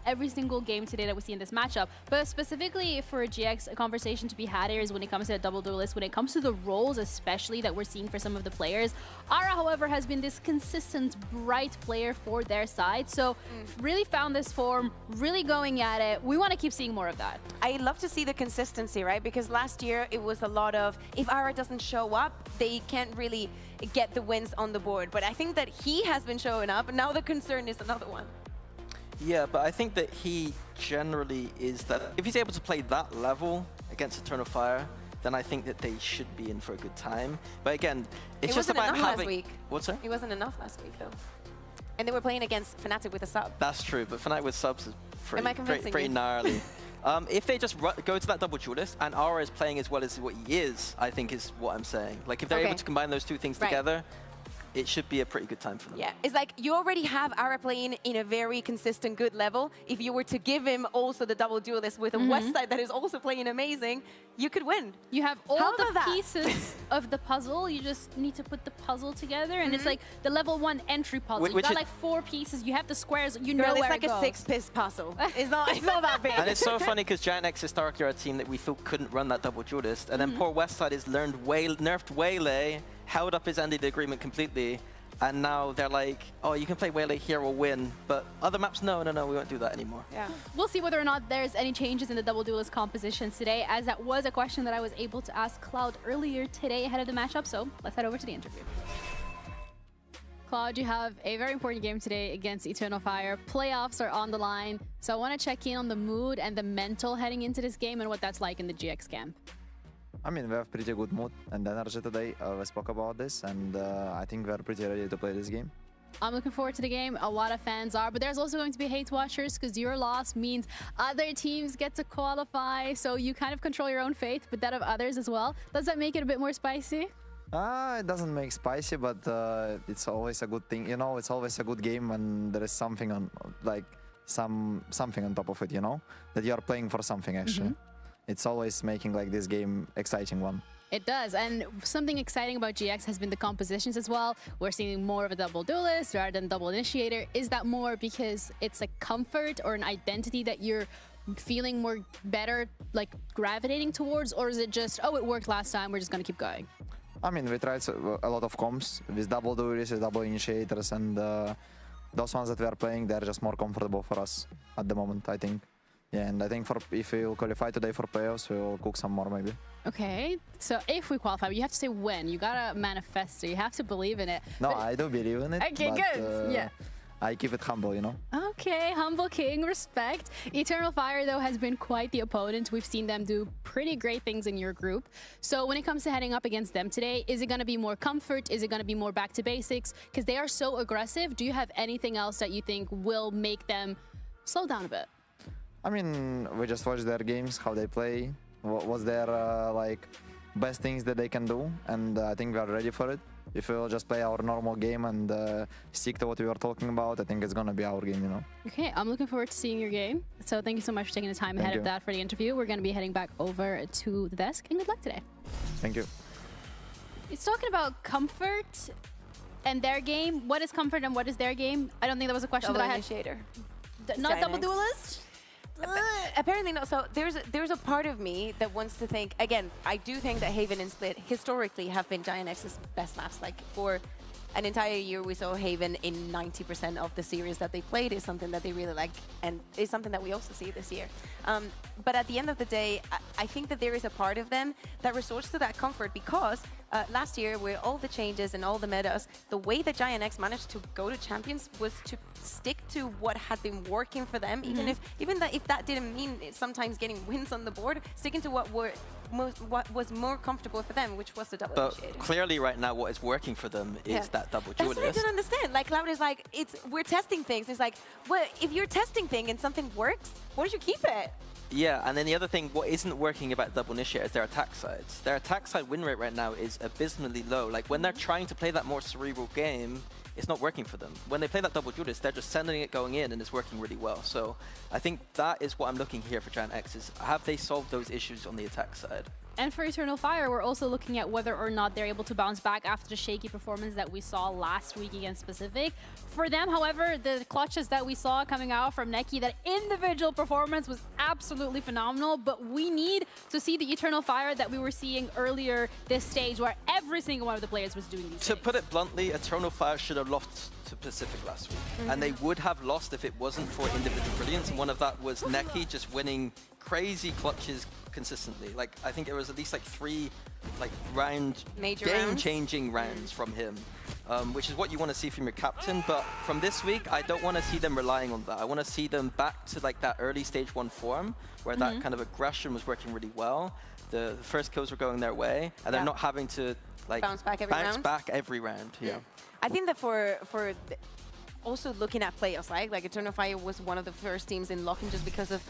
every single game today that we see in this matchup. But specifically for GX, a conversation to be had here is when it comes to a double duelist, when it comes to the roles especially that we're seeing for some of the players. Ara, however, has been this consistent, bright player for their side. So really found this form, really going at it. We want to keep seeing more of that. I love to see the consistency, right? Because last year it was a lot of, if Ara doesn't show up, they can't really get the wins on the board. But I think that he has been showing up, and now the concern is another one. Yeah, but I think that he generally is that, if he's able to play that level against Eternal Fire, then I think that they should be in for a good time. But again, it's just about having... last week. What's that? It wasn't enough last week, though. And they were playing against Fnatic with a sub. That's true, but Fnatic with subs is pretty you? gnarly. If they just go to that double duelist and Ara is playing as well as what he is, I think is what I'm saying. Like if they're able to combine those two things together, it should be a pretty good time for them. Yeah, it's like you already have Ara playing in a very consistent, good level. If you were to give him also the double duelist with a Westside that is also playing amazing, you could win. You have all the pieces of the puzzle. You just need to put the puzzle together, and it's like the level 1 entry puzzle. You got like 4 pieces. You have the squares. You know where it goes. It's like a 6-piece puzzle. It's not that big. And it's so funny because Giant X historically are a team that we thought couldn't run that double duelist, and then poor Westside has nerfed Waylay, held up his end of the agreement completely, And now they're like, oh, you can play Waylay here or win, but other maps, no, we won't do that anymore. Yeah. We'll see whether or not there's any changes in the double duelist compositions today, as that was a question that I was able to ask Cloud earlier today ahead of the matchup, so let's head over to the interview. Cloud, you have a very important game today against Eternal Fire. Playoffs are on the line, so I want to check in on the mood and the mental heading into this game and what that's like in the GX camp. I mean, we have pretty good mood and energy today. We spoke about this, and I think we're pretty ready to play this game. I'm looking forward to the game. A lot of fans are, but there's also going to be hate watchers because your loss means other teams get to qualify. So you kind of control your own fate, but that of others as well. Does that make it a bit more spicy? It doesn't make spicy, but it's always a good thing. You know, it's always a good game when there is something on, like something on top of it. You know, that you are playing for something actually. It's always making like this game exciting one. It does, and something exciting about GX has been the compositions as well. We're seeing more of a double duelist rather than double initiator. Is that more because it's a comfort or an identity that you're feeling more better, like gravitating towards, or is it just, oh, it worked last time, we're just gonna keep going? I mean, we tried a lot of comps with double duelists, double initiators, and those ones that we are playing, they're just more comfortable for us at the moment, I think. Yeah, and I think if we will qualify today for playoffs, we will cook some more maybe. Okay, so if we qualify, you have to say when. You gotta manifest it. You have to believe in it. No, I do believe in it. Okay, but, good. Yeah. I keep it humble, you know? Okay, humble king, respect. Eternal Fire, though, has been quite the opponent. We've seen them do pretty great things in your group. So when it comes to heading up against them today, is it going to be more comfort? Is it going to be more back to basics? Because they are so aggressive. Do you have anything else that you think will make them slow down a bit? I mean, we just watch their games, how they play, what's their like best things that they can do, and I think we are ready for it. If we will just play our normal game and stick to what we were talking about, I think it's gonna be our game, you know. Okay, I'm looking forward to seeing your game. So thank you so much for taking the time ahead of that for the interview. We're gonna be heading back over to the desk, and good luck today. Thank you. It's talking about comfort and their game. What is comfort and what is their game? I don't think that was a question that I had. Initiator. Not double duelist? Apparently not. So there's a part of me that wants to think, again, I do think that Haven and Split historically have been GIANX's best maps. Like for an entire year we saw Haven in 90% of the series that they played is something that they really like, and is something that we also see this year. But at the end of the day, I think that there is a part of them that resorts to that comfort because last year with all the changes and all the metas, the way that GIANX managed to go to champions was to stick to what had been working for them, even if that didn't mean sometimes getting wins on the board, sticking to what was more comfortable for them, which was the double initiator. Clearly right now what is working for them is that double duelist. That's what I don't understand. Like Cloud is like, we're testing things. It's like, well, if you're testing thing and something works, why don't you keep it? Yeah, and then the other thing, what isn't working about double initiator is their attack sides. Their attack side win rate right now is abysmally low. Like when they're trying to play that more cerebral game, it's not working for them. When they play that double duelist, they're just sending it going in and it's working really well. So I think that is what I'm looking here for GIANX is, have they solved those issues on the attack side? And for Eternal Fire, we're also looking at whether or not they're able to bounce back after the shaky performance that we saw last week against Pacific. For them, however, the clutches that we saw coming out from Neki, that individual performance was absolutely phenomenal, but we need to see the Eternal Fire that we were seeing earlier this stage, where every single one of the players was doing these To put it bluntly, Eternal Fire should have lost to Pacific last week. And they would have lost if it wasn't for individual brilliance. And one of that was Neki just winning crazy clutches consistently. Like, I think it was at least like 3 Major game-changing rounds from him, which is what you want to see from your captain. But from this week, I don't want to see them relying on that. I want to see them back to like that early stage 1 form, where that kind of aggression was working really well. The first kills were going their way, and they're not having to like bounce back every round. Yeah. I think that for also looking at playoffs, like Eternal Fire was one of the first teams in locking just because of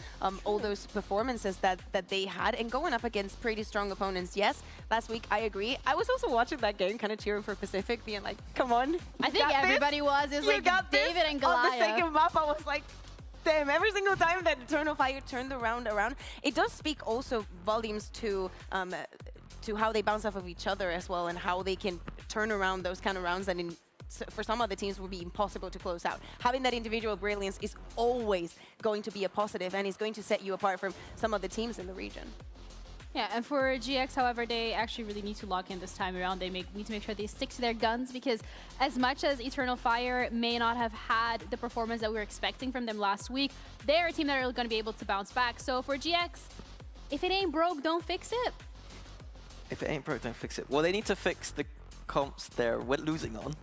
all those performances that they had, and going up against pretty strong opponents. Yes, last week I agree. I was also watching that game, kind of cheering for Pacific, being like, "Come on!" I think everybody was. It was like David and Goliath. On the second map, I was like, damn, every single time that Eternal Fire turned the round around, it does speak also volumes to how they bounce off of each other as well, and how they can turn around those kind of rounds that for some other teams would be impossible to close out. Having that individual brilliance is always going to be a positive, and is going to set you apart from some of the teams in the region. Yeah, and for GX, however, they actually really need to lock in this time around. They need to make sure they stick to their guns, because as much as Eternal Fire may not have had the performance that we were expecting from them last week, they're a team that are going to be able to bounce back. So for GX, if it ain't broke, don't fix it. If it ain't broke, don't fix it. Well, they need to fix the comps they're losing on.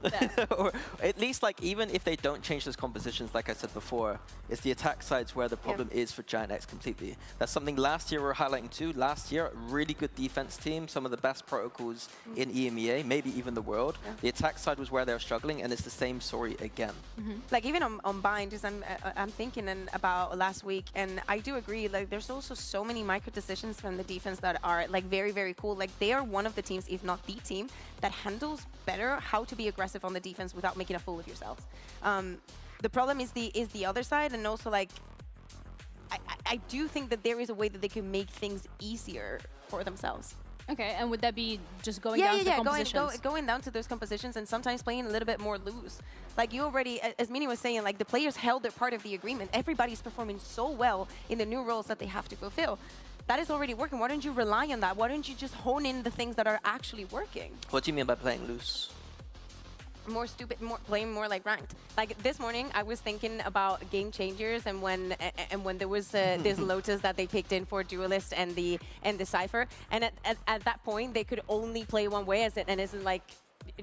Or at least, like, even if they don't change those compositions, like I said before, it's the attack sides where the problem is for Giant X completely. That's something last year we were highlighting too. Last year, a really good defense team, some of the best protocols in EMEA, maybe even the world. The attack side was where they were struggling, and it's the same story again. Like even on Bind, because I'm thinking about last week, and I do agree. Like there's also so many micro decisions from the defense that are like very, very cool. Like they are one of the teams, if not the team, that handles better how to be aggressive on the defense without making a fool of yourselves. The problem is the other side, and also like I do think that there is a way that they can make things easier for themselves. Okay, and would that be just going down to the compositions? Going down to those compositions and sometimes playing a little bit more loose. Like you already, as Mini was saying, like the players held their part of the agreement. Everybody's performing so well in the new roles that they have to fulfill. That is already working. Why don't you rely on that? Why don't you just hone in the things that are actually working? What do you mean by playing loose? More stupid, playing more like ranked. Like this morning, I was thinking about game changers, and when there was this Lotus that they picked in for Duelist and the Cypher, and at that point they could only play one way, and isn't like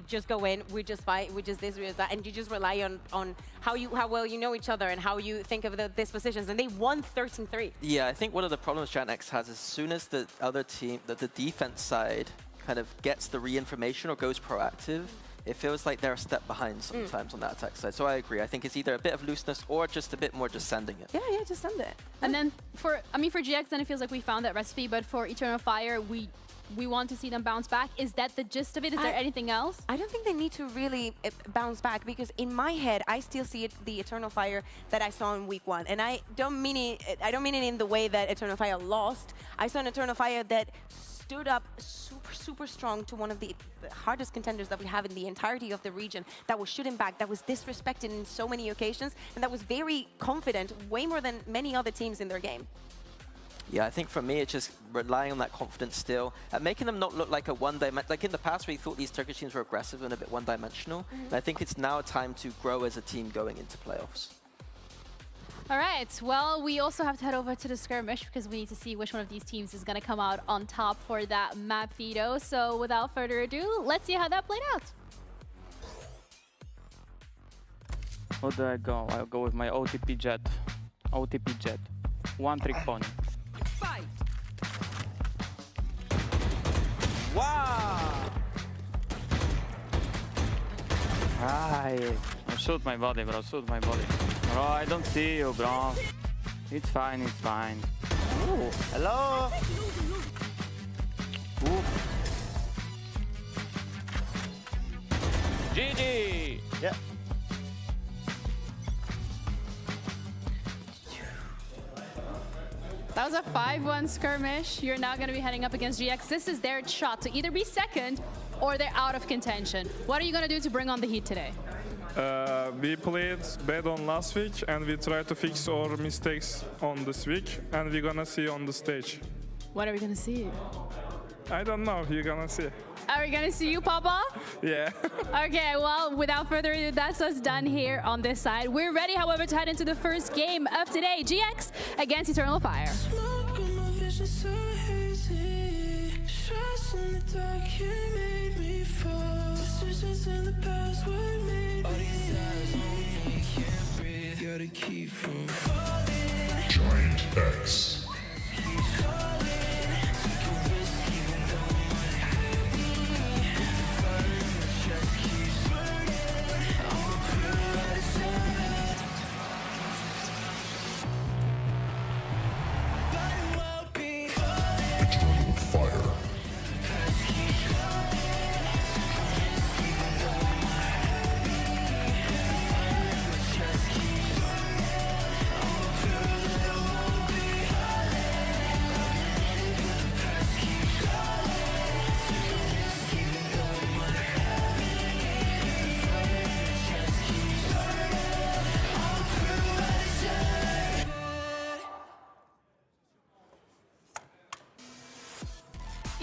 just go in, we just fight, we just this, we just that, and you just rely on how well you know each other and how you think of the dispositions, and they won 13-3. Yeah, I think one of the problems Giant X has is as soon as the other team, the defense side, kind of gets the re-information or goes proactive, it feels like they're a step behind sometimes on that attack side. So I agree. I think it's either a bit of looseness or just a bit more just sending it. Yeah, just send it. And then for GX, then it feels like we found that recipe, but for Eternal Fire, we want to see them bounce back. Is that the gist of it? Is there anything else? I don't think they need to really bounce back, because in my head, I still see the Eternal Fire that I saw in week 1. And I don't mean it in the way that Eternal Fire lost. I saw an Eternal Fire that stood up super strong to one of the hardest contenders that we have in the entirety of the region, that was shooting back, that was disrespected in so many occasions, and that was very confident, way more than many other teams in their game. Yeah, I think for me, it's just relying on that confidence still, and making them not look like a one-dimensional. Like in the past, we thought these Turkish teams were aggressive and a bit one-dimensional. And I think it's now time to grow as a team going into playoffs. All right, well, we also have to head over to the skirmish because we need to see which one of these teams is going to come out on top for that map, Fido. So without further ado, let's see how that played out. How do I go? I'll go with my OTP Jet. OTP Jet. One trick pony. Fight! Wow! Right. Shoot my body, bro. Shoot my body. Bro, I don't see you, bro. It's fine, it's fine. Ooh, hello? Ooh. GG! Yeah. That was a 5-1 skirmish. You're now going to be heading up against GX. This is their shot to either be second or they're out of contention. What are you going to do to bring on the heat today? We played bad on last week, and we try to fix our mistakes on this week, and we're gonna see on the stage. What are we going to see? I don't know. You're gonna see. Are we going to see you pop off? Yeah. Okay, well, without further ado, that's us done here on this side. We're ready, however, to head into the first game of today. GX against Eternal Fire. Giant X. Eternal Fire.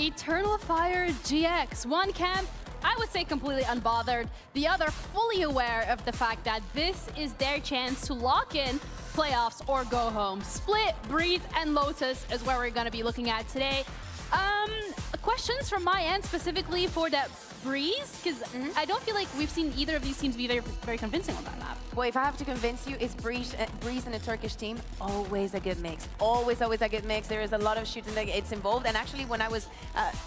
Eternal Fire GX. One camp, I would say completely unbothered. The other fully aware of the fact that this is their chance to lock in playoffs or go home. Split, Breeze, and Lotus is where we're going to be looking at today. Questions from my end specifically for that Breeze, because I don't feel like we've seen either of these teams be very, very convincing on that map. Well, if I have to convince you, it's Breeze and a Turkish team. Always a good mix. Always a good mix. There is a lot of shooting that it's involved. And actually, when I was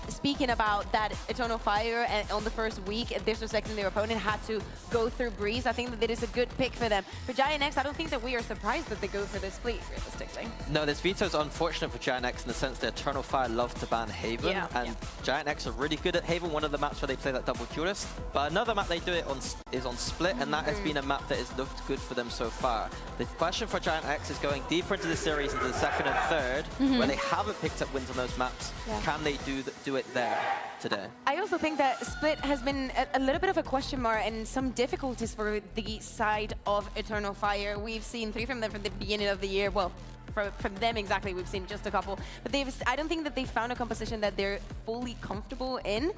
speaking about that Eternal Fire on the first week, disrespecting their opponent, had to go through Breeze, I think that it is a good pick for them. For Giant X, I don't think that we are surprised that they go for this split, realistically. No, this veto's unfortunate for Giant X in the sense that Eternal Fire love to ban Haven, and Giant X are really good at Haven, one of the maps where they play that double duelist. But another map they do it on is on Split, and that has been a map that has looked good for them so far. The question for Giant X is going deeper into the series, into the second and third, where they haven't picked up wins on those maps. Can they do it there today? I also think that Split has been a little bit of a question mark and some difficulties for the side of Eternal Fire. We've seen 3 from them from the beginning of the year. Well, from them exactly, we've seen just a couple. But I don't think that they found a composition that they're fully comfortable in.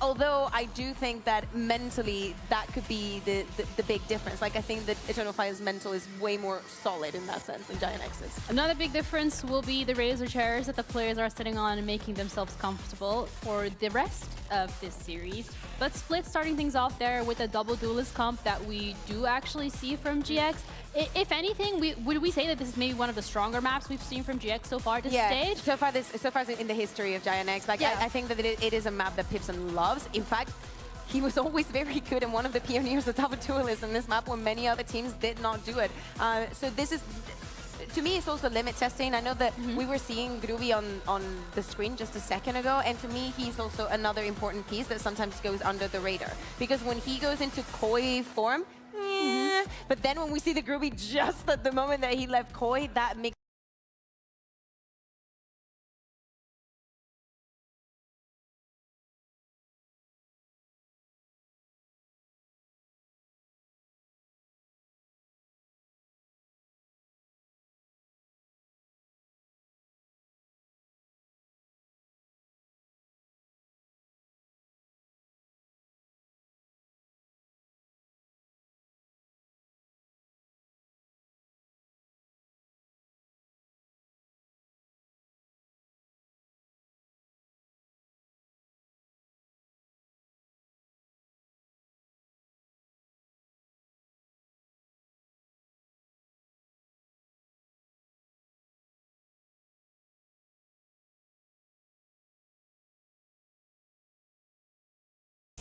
Although I do think that mentally that could be the big difference. Like, I think that Eternal Fire's mental is way more solid in that sense than Giant X's. Another big difference will be the Razor chairs that the players are sitting on and making themselves comfortable for the rest of this series. But Split starting things off there with a double duelist comp that we do actually see from GX. If anything, would we say that this is maybe one of the stronger maps we've seen from GX so far this stage? So far in the history of Giant X. Like, I think that it is a map that Pipson loves. In fact, he was always very good and one of the pioneers of double duelists in this map when many other teams did not do it. So this is, to me, it's also limit testing. I know that we were seeing Groovy on the screen just a second ago, and to me, he's also another important piece that sometimes goes under the radar. Because when he goes into Koi form, but then when we see the Groovy just at the moment that he left Koi, that makes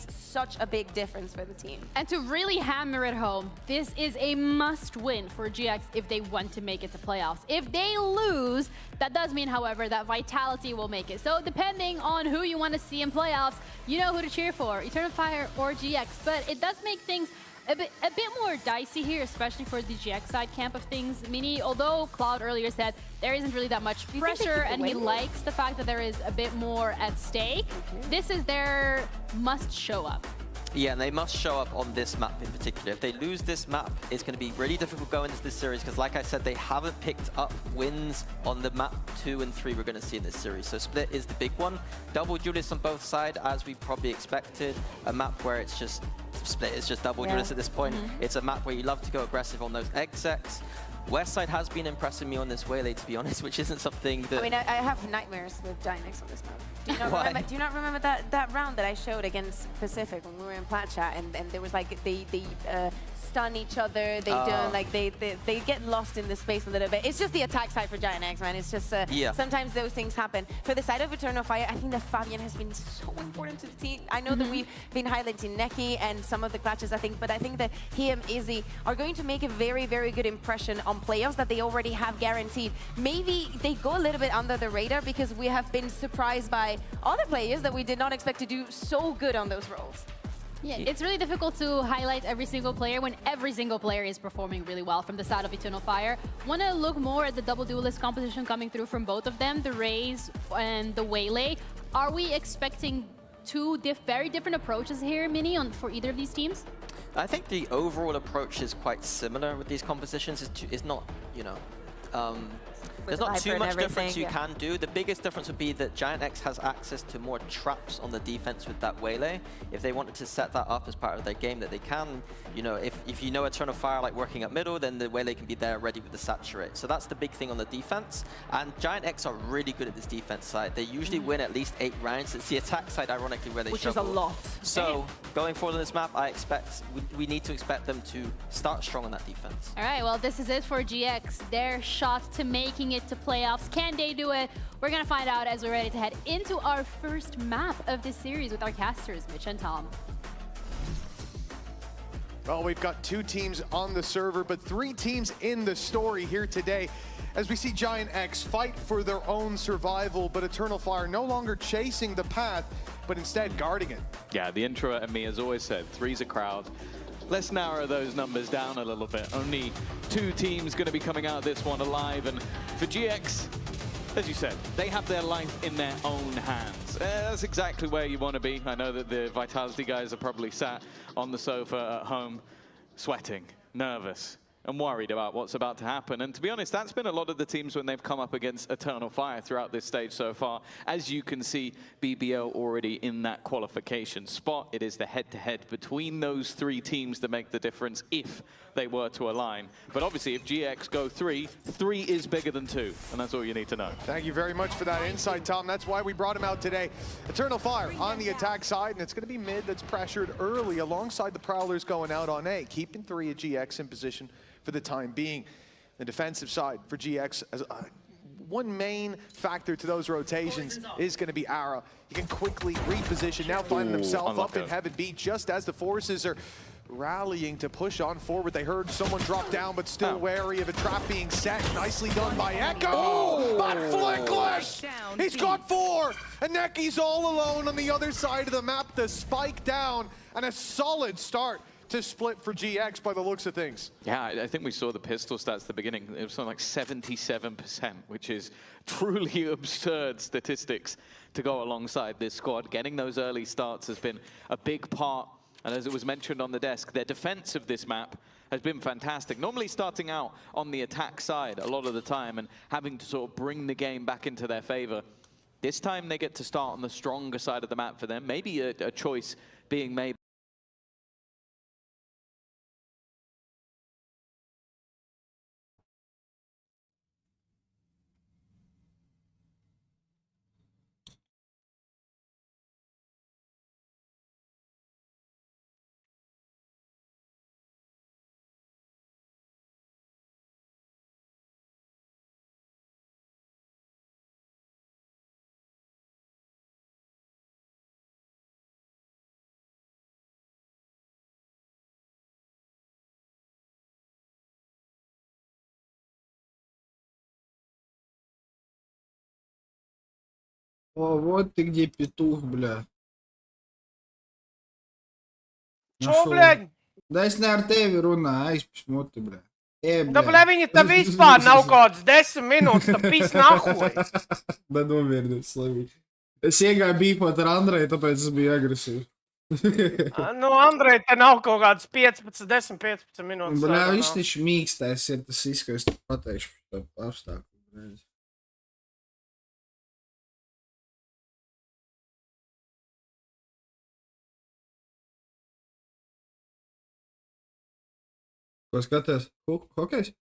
such a big difference for the team. And to really hammer it home, this is a must-win for GX if they want to make it to playoffs. If they lose, that does mean, however, that Vitality will make it. So depending on who you want to see in playoffs, you know who to cheer for, Eternal Fire or GX. But it does make things a bit more dicey here, especially for the GX side camp of things. Mini, although Cloud earlier said there isn't really that much pressure and he likes the fact that there is a bit more at stake, this is their must show up. Yeah, and they must show up on this map in particular. If they lose this map, it's going to be really difficult going into this series because, like I said, they haven't picked up wins on the map 2 and 3 we're going to see in this series. So Split is the big one. Double duelists on both sides, as we probably expected. A map where it's just Split is just double duelists at this point. It's a map where you love to go aggressive on those execs. Westside has been impressing me on this Waylay, to be honest, which isn't something that... I mean, I have nightmares with Giant X on this map. Do you not remember that round that I showed against Pacific when we were in Plat Chat and there was like they stun each other, they get lost in the space a little bit. It's just the attack side for Giant X, man. It's just sometimes those things happen. For the side of Eternal Fire, I think that Fabian has been so important to the team. I know that we've been highlighting Neki and some of the clutches, I think, but I think that he and Izzy are going to make a very, very good impression on playoffs that they already have guaranteed. Maybe they go a little bit under the radar because we have been surprised by other players that we did not expect to do so good on those roles. Yeah, it's really difficult to highlight every single player when every single player is performing really well from the side of Eternal Fire. Want to look more at the double duelist composition coming through from both of them, the Raze and the Waylay. Are we expecting two very different approaches here, Mini, for either of these teams? I think the overall approach is quite similar with these compositions. It's not, you know, There's the not Viper too and much everything, difference you yeah. can do. The biggest difference would be that Giant X has access to more traps on the defense with that Waylay. If they wanted to set that up as part of their game, that they can. You know, if you know Eternal Fire like working at middle, then the Waylay can be there ready with the Saturate. So that's the big thing on the defense. And Giant X are really good at this defense side. They usually win at least 8 rounds. It's the attack side, ironically, where they Which is struggle. a lot. So going forward on this map, I expect we need to expect them to start strong on that defense. All right, well, this is it for GX. Their shot to making it to playoffs. Can they do it? We're going to find out as we're ready to head into our first map of this series with our casters, Mitch and Tom. Well, we've got 2 teams on the server, but 3 teams in the story here today as we see Giant X fight for their own survival, but Eternal Fire no longer chasing the path, but instead guarding it. Yeah, the intro and me has always said, 3's a crowd. Let's narrow those numbers down a little bit. Only 2 teams going to be coming out of this one alive, and for GX, as you said, they have their life in their own hands. That's exactly where you want to be. I know that the Vitality guys are probably sat on the sofa at home, sweating, nervous, and worried about what's about to happen. And to be honest, that's been a lot of the teams when they've come up against Eternal Fire throughout this stage so far. As you can see, BBL already in that qualification spot. It is the head-to-head between those 3 teams that make the difference if they were to align. But obviously, if GX go 3, 3 is bigger than 2, and that's all you need to know. Thank you very much for that insight, Tom. That's why we brought him out today. Eternal Fire on the attack side, and it's going to be mid that's pressured early alongside the Prowlers going out on A, keeping 3 of GX in position for the time being. The defensive side for GX, as one main factor to those rotations is going to be Ara. He can quickly reposition, now finding himself up in Heaven B just as the forces are rallying to push on forward. They heard someone drop down, but still wary of a trap being set. Nicely done by Echo, but flickless! He's got 4, and Neki's all alone on the other side of the map. The spike down, and a solid start to split for GX by the looks of things. Yeah, I think we saw the pistol stats at the beginning. It was something like 77%, which is truly absurd statistics to go alongside this squad. Getting those early starts has been a big part. And as it was mentioned on the desk, their defense of this map has been fantastic. Normally starting out on the attack side a lot of the time and having to sort of bring the game back into their favor. This time they get to start on the stronger side of the map for them. Maybe a choice being made. О, вот ты где, петух, бля. Чё, Нашёл. блядь? Да es ne ar tevi runāju, aizpasmot, bля. Da, bļa, viņi te vispār nav kaut kāds 10 minūtes, tad pis nahuj. Da nomierinies, slavīgi. Es iegāju bīpot ar Andreju, tāpēc es biju agresīvs. Nu, Andrej, te nav kaut kāds 15, 10, 15 minūtes. Bļā, sarunā. viņš taču mīkstēs ir tas izskais, pateikšu par to apstākļu. Ko skaties? Hokejs?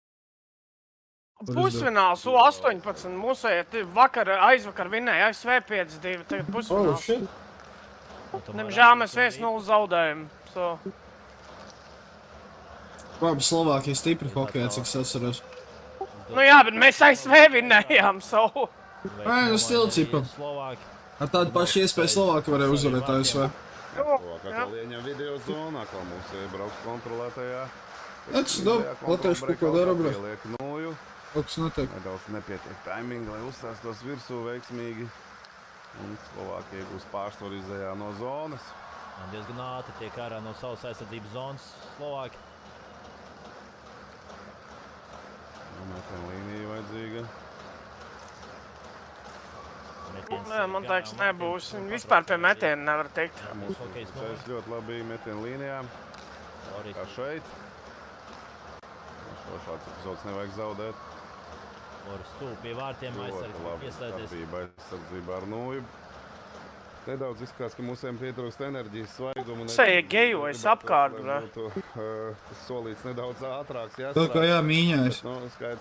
Pusfināls U18 mūsēja aizvakar vinēja ASV 5-2, tagad pusfināls. Nemžēl mēs 1-0 zaudējam. So. Labi, Slovākija stipri hokejā, cik es atceros. Nu jā, bet mēs ASV vinējām, so. Nē, nu stila cipa. Ar tādu pašu iespēju Slovākija varēja uzvarēt ASV. Atkal ieņem video zonu, atkal mums iebrauks kontrolētajā. Tas ir Latviešu kaut ko dara, bro. Pieliek noju. Kaut kas notiek. Nedaudz nepietiek taiminga, lai uzstāstos virsū veiksmīgi. Un Slovākija iegūs pārsvaru izējā no zonas. Un diezgan ātri tiek ārā no savas aizsardzības zonas Slovāki. Metiena līnija vajadzīga. Nē, man teiks, nebūs. Viņi vispār pie metiena nevar teikt. Mūsu ceļš ļoti labi metiena līnijā. Kā šeit. Šo šāds epizodes nevajag zaudēt. Or stūp pie vārtiem aizsargs pieslēdzies. Darbība aizsardzībā ar nūju. Nedaudz izskatās, ka mūsiem pietrūkst enerģijas svaigumu. Sēja gejojas apkārt, bro. Tas solīts nedaudz ātrāks Kaut kā jā, mīņājas.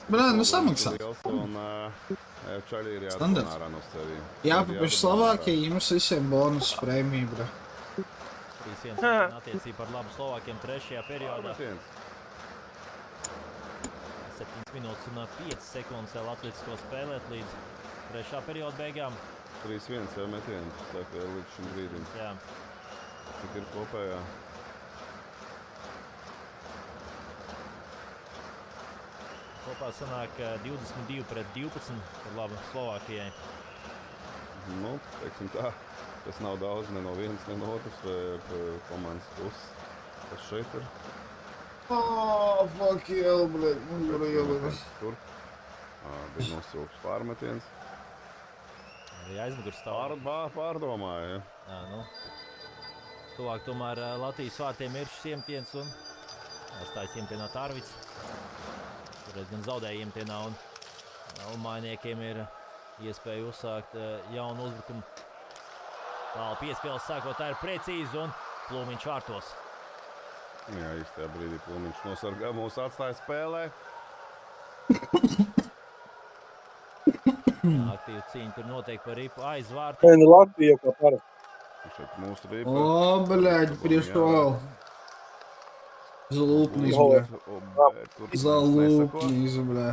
Brā, nu samaksā. Čaļi ir Standarts. jāatkonā no sevi. Jāpapieš Slovākija, jums visiem bonus prēmiju, bra. 3-1 attiecība par labu Slovākiem trešajā periodā. 7 minūtes un 5 sekundes vēl atlicis ko spēlēt līdz trešā perioda beigām. 3-1 jau metienu, saka, līdz šim brīdim. Jā. Cik ir kopējā? Kopā sanāk 22 pret 12 par labu Slovākijai. Nu, teiksim tā, tas nav daudz ne no vienas, ne no otras komandas puses. Kas šeit ir? Oh, fuck hell, bļaļ. Tur. Bija nosūks pārmetiens. Arī aizmugurs stāv. Pārdomāja, ja. Jā, nu. Tuvāk tomēr Latvijas vārtiem ir šis iemtiens un aizstājas iemtienā Tārvits. Toreiz gan zaudēja iemtienā un Almainiekiem ir iespēja uzsākt jaunu uzbrukumu. Tālu piespēles sākot, tā ir precīzi un Plūmiņš vārtos. Jā, īstajā brīdī Plūmiņš nosargā mūs atstāja spēlē. Aktīva cīņa tur noteikti par ripu aiz vārtu. Latvija, kā parasti. Šeit mūsu ripa. O, bļaļ, priekšvēl. Залупнись, бля. Залупнись, бля.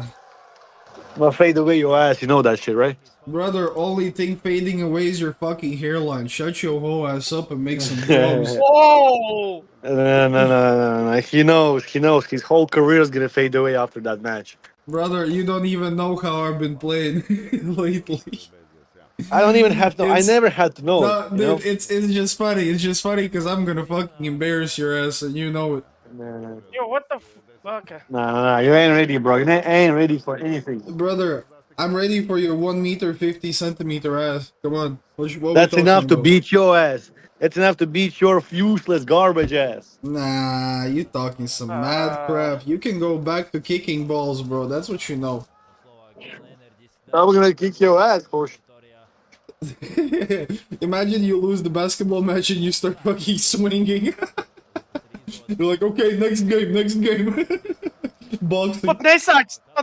Well, fade away your ass, you know that shit, right? Brother, only thing fading away is your fucking hairline. Shut your whole ass up and make some drums. Oh! No. He knows. His whole career is gonna fade away after that match. Brother, you don't even know how I've been playing lately. I don't even have to. I never had to know. No, you know? dude, it's just funny. It's just funny because I'm gonna fucking embarrass your ass and you know it. Yo, what the fuck? No, you ain't ready, bro. You ain't ready for anything. Brother, I'm ready for your 1 meter 50 centimeter ass. Come on. What That's we enough talking to about? beat your ass. That's enough to beat your useless garbage ass. Nah, you talking some mad crap. You can go back to kicking balls, bro. That's what you know. I'm gonna kick your ass, push. Imagine you lose the basketball match and you start fucking swinging. You're like, okay, next game. Boxing. Pat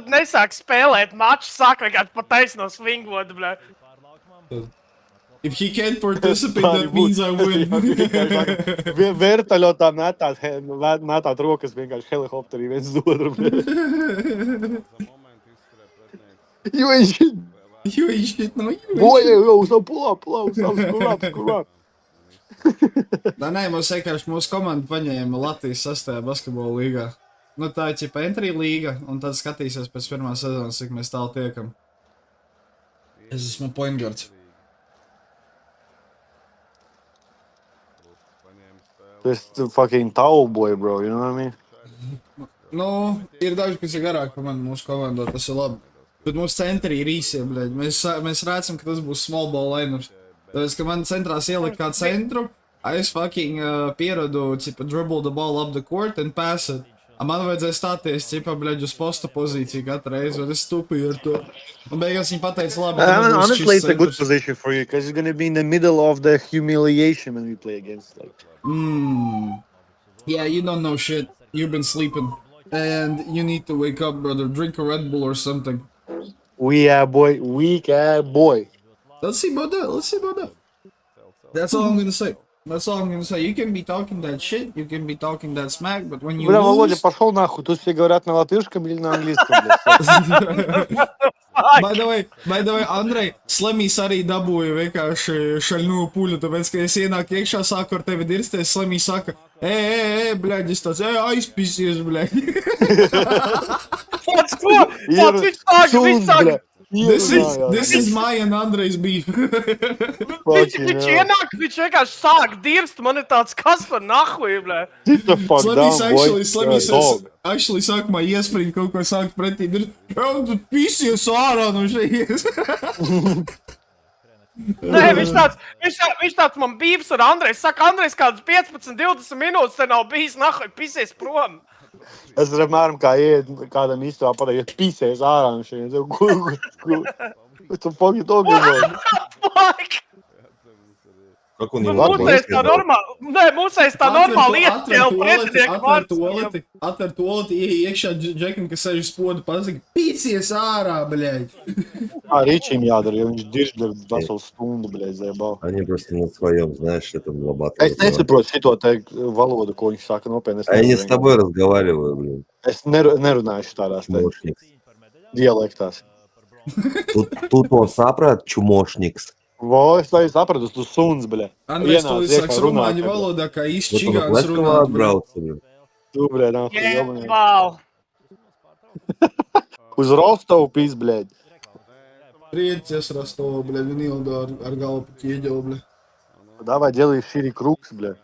nesāk spēlēt maču, sāk vienkārši pa taisno svingot, bļa. If he can't participate, that means I win. Vertaļotā metāt rokas vienkārši helikopterī viens otru. You ain't shit. You ain't shit, no, you ain't Boy, shit. yo, so pull up, screw up. Tā nē, mums vienkārši mūsu komanda paņēma Latvijas 6. basketbola līgā. Nu tā ir ķipa entry līga, un tad skatīsies pēc pirmās sezonas, cik mēs tālu tiekam. Es esmu point guards. This the fucking towel boy, bro, you know what I mean? Nu, ir daži, kas ir garāk par mani mūsu komandā, tas ir labi. Bet mūsu centri ir īsie, bļaļ. Mēs redzam, ka tas būs small ball lineups. Tāpēc, ka man centrās ielikt kā centru, es fucking pieradu, cipa, dribble the ball up the court and pass it. A man vajadzēja stāties, cipa, bļaļ, uz posta pozīciju katru reizi, un es stupīju ar to. Un beigās viņi pateica, labi, Honestly, it's a good position for you, because you're gonna be in the middle of the humiliation when we play against, like. Yeah, you don't know shit. You've been sleeping. And you need to wake up, brother. Drink a Red Bull or something. Weak boy. Let's see about that. That's all I'm gonna say. You can be talking that shit, you can be talking that smack, but when you Бля, Володя, lose... пошел нахуй. Тут все говорят на латышском или на английском, блядь. By the way, Andrej, Slemijs arī dabūja vienkārši šaļnu puļu, tāpēc, ka es ienāku iekšā, sāku ar tevi dirsties, Slemijs saka, bļaļ, es tāds, aizpisies, bļaļ. Pats ko? Pats viņš sāk. This is my and Andrej's beef. Viņš ienāk, viņš vienkārši sāk dirst, man ir tāds, kas par nahuj, bļa. Sit the fuck down, boy. Slemijs actually sākumā iesprīt kaut ko sākt pretī dirst. Tu pisies ārā no šeit. Nē, viņš tāds man bīvs ar Andrejs. Saka, Andrejs kādus 15-20 minūtes te nav bijis, nahuj, pisies prom. Es apmēram kā iet kādam īstā pateikt, pīsēs ārā no šeit. What the fuck you talking about? Fuck! Как он его Mūsēs tā normāli, nē, mūsēs tā normāli iet jau pretinieku vārds. Atver tualeti, iekšā džekam, kas sēž uz podu, pasaka, pīcies ārā, bļaļ. Ричим jādara, jo viņš dirž veselu stundu, bļaļ, zaibā. Они просто на своем, знаешь, этом лобатом. Es nesaprotu šito te valodu, ko viņš saka nopietni. А я не с тобой разговариваю, блин. Es nerunāju tādās Чумошникс. dialektās. Тут он saprāt, čumošniks. Vo, es lai sapratu, tu suns, bļaļ. Andrejs to sāks rumāņu valodā, kā īsts Вот он čigāns Лескова runāt. отбрался, блин. Tu, bļaļ, nāc, jomaņā. Wow. Uz Rostovu pīs, bļaļ. Riecies Rostovu, bļaļ, un ilgu ar galvu pa ķieģelu, bļaļ. Давай, делай шире круг, бļaļ.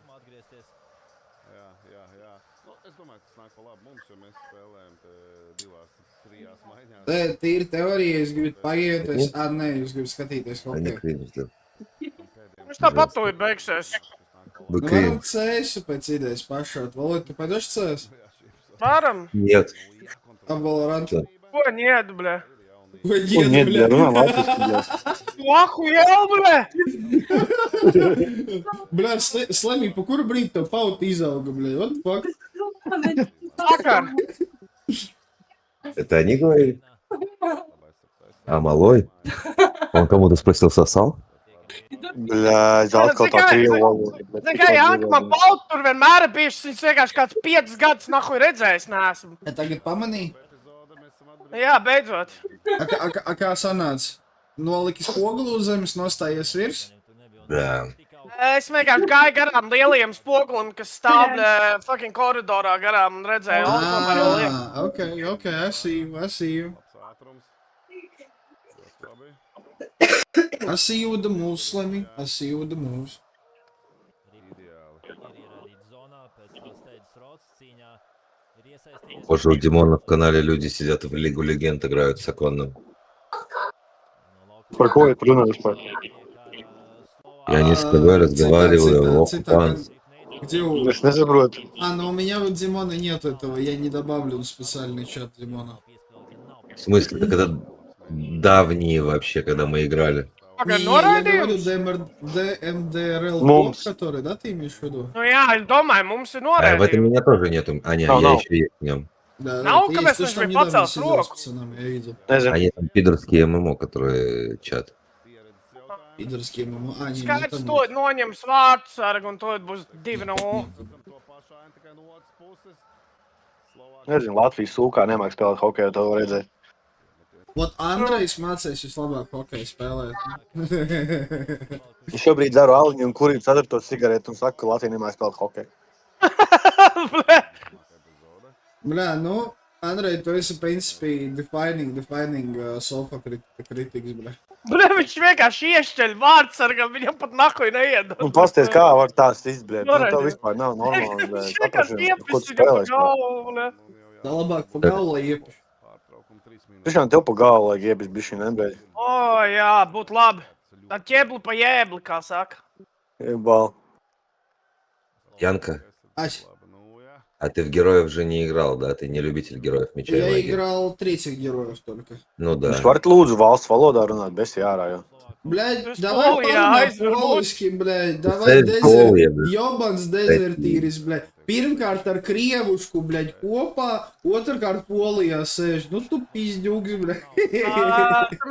Tīri teorija, jūs gribat paiet, nē, jūs gribat skatīties Они hokeju. кринж, да. Viņš tāpat to ir beigsies. Вы Nu, varam кринж. CS pēc idejas pašāt. Volodь, tu pēdēš CS? Varam. Нет. A Valorant? Ko ņēdu, bļa? Ko Нет, бля, runā latviski, bļaļ. Lahu jau, bļa! Bļā, Slemī, pa kuru brīdi tev pauta izauga, bļā? What the fuck? Vakar. Это они говорили? А малой? Он кому-то спросил, сосал? Bļaļ, atkal tā krievu valoda. bļaļ. Zini, kā Janka man paut tur vienmēr ir bijušas, viņš vienkārši kāds 5 gadus nahuj redzējis neesmu. Tagad pamanīji? Jā, beidzot. A kā sanāca? Noliki spoguli uz zemes, nostājies virs? Да. Es vienkārši gāju garām lielajiem spogulim, kas stāv fucking koridorā garām un redzēju. Okay, I see you. I see you with the moves, Slemmy. I see you with the moves. Позже у Димона в канале люди сидят и в Лигу Легенд играют с Аконным. Par ko ir runā vispār? И они с тобой разговаривали в Окупанс. Где у... Es nesaprotu. Но у меня вот Димона нет этого, я не добавлю в специальный чат Димона. В смысле, так это давние вообще, когда мы играли. Не, я говорю DMDRL бот, который, да, ты имеешь в виду? Nu jā, es domāju, mums ir А в этом norēdījumi. меня тоже нету. А, нет, Nav, я nav. еще есть в нем. Да, Nav, это kāpēc есть, то, viņš что bija недавно pacēlis сидел с roku? пацанами, я видел. Они там пидорские ММО, которые чат. Пидорские ММО. А, не, Skaidrs, там to noņems vārdsargu un to būs 2-0. Nezinu, Latvijas sūkā nemāk spēlēt hokeju, to var redzēt. Вот Andrejs mācīs vislabāk hokeju spēlēt. Viņš šobrīd dara aliņu un kurīt 4. cigaretu un saka, ka Latvija nemāk spēlēt hokeju. Bļā, nu, Andrej, tu esi principī defining sofa critics, bļā. Bļa, viņš vienkārši iešķeļ vārdsargam, viņam pat nahuj neiedod. Un pasties, kā var tās izblēt. Nu, Norēdīt. tā vispār nav normāli. Viņš bļaļ. vienkārši Kāpēc, ko tu iepis viņam spēlē pa vispār? galvu, bļa. Tā labāk pa galvu, lai iepiš. Tiešām tev pa galvu, lai iebis bišķi nebēļ. O, jā, būtu labi. Tā ķebli pa jēbli, kā saka. Jebal. Янка, Ась, а ты в героев же не играл, да? Ты не любитель героев меча и я магии. играл третьих героев только. Ну да. Jūs varat lūdzu valsts valodā runāt, bez jārā, jo. Блядь, давай по-полиски, блядь, давай Sēž polija, blядь. jobans dezertīris, blядь. Pirmkārt ar krievušku, blядь, kopā, otrkārt polijā sēž. Nu tu pizģugi, blядь.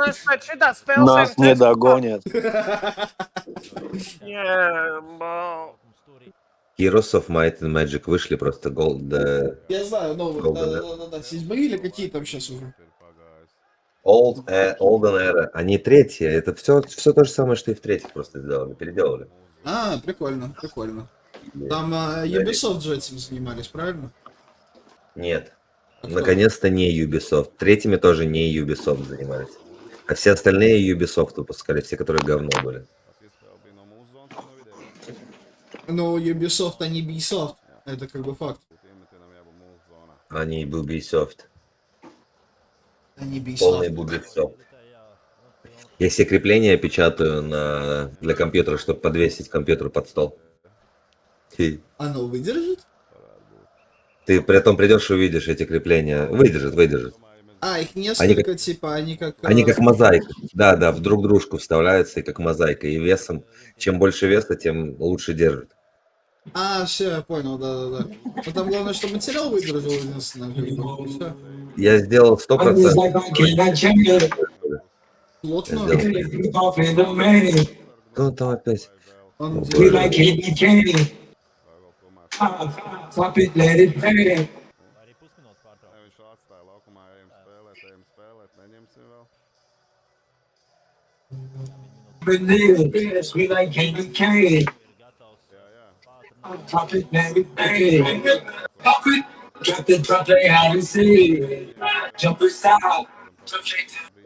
Mēs pēc šitā spēles... Нас не догонят. Jebal. Heroes of Might and Magic вышли просто Gold... Я знаю, новых, Golden да. Седьмые или какие там сейчас уже? Olden Era. Они третьи. Это все то же самое, что и в третьих просто сделали. Переделали. А, прикольно. Там Ubisoft же этим занимались, правильно? Нет. Наконец-то не Ubisoft. Третьими тоже не Ubisoft занимались. А все остальные Ubisoft выпускали, все, которые говно были. Ну, Ubisoft, а не Ubisoft. Это как бы факт. Они Ubisoft. Они Полный Ubisoft. Ubisoft. Я все крепления печатаю для компьютера, чтобы подвесить компьютер под стол. Оно выдержит? Ты при этом придешь и увидишь эти крепления. Выдержит. А, их Они несколько, как, типа, они как... они как мозаика. Да, в друг дружку вставляются и как мозаика. И весом, чем больше веса, тем лучше держит. А, все, я понял, да. Но там главное, чтобы материал выдержал единственное, как бы, и всё. Я сделал 100%. Плотно. Кто он там опять? Он О, делает. боже. Viņš atstāja laukumā, ejam spēlēt, neņemsim vēl.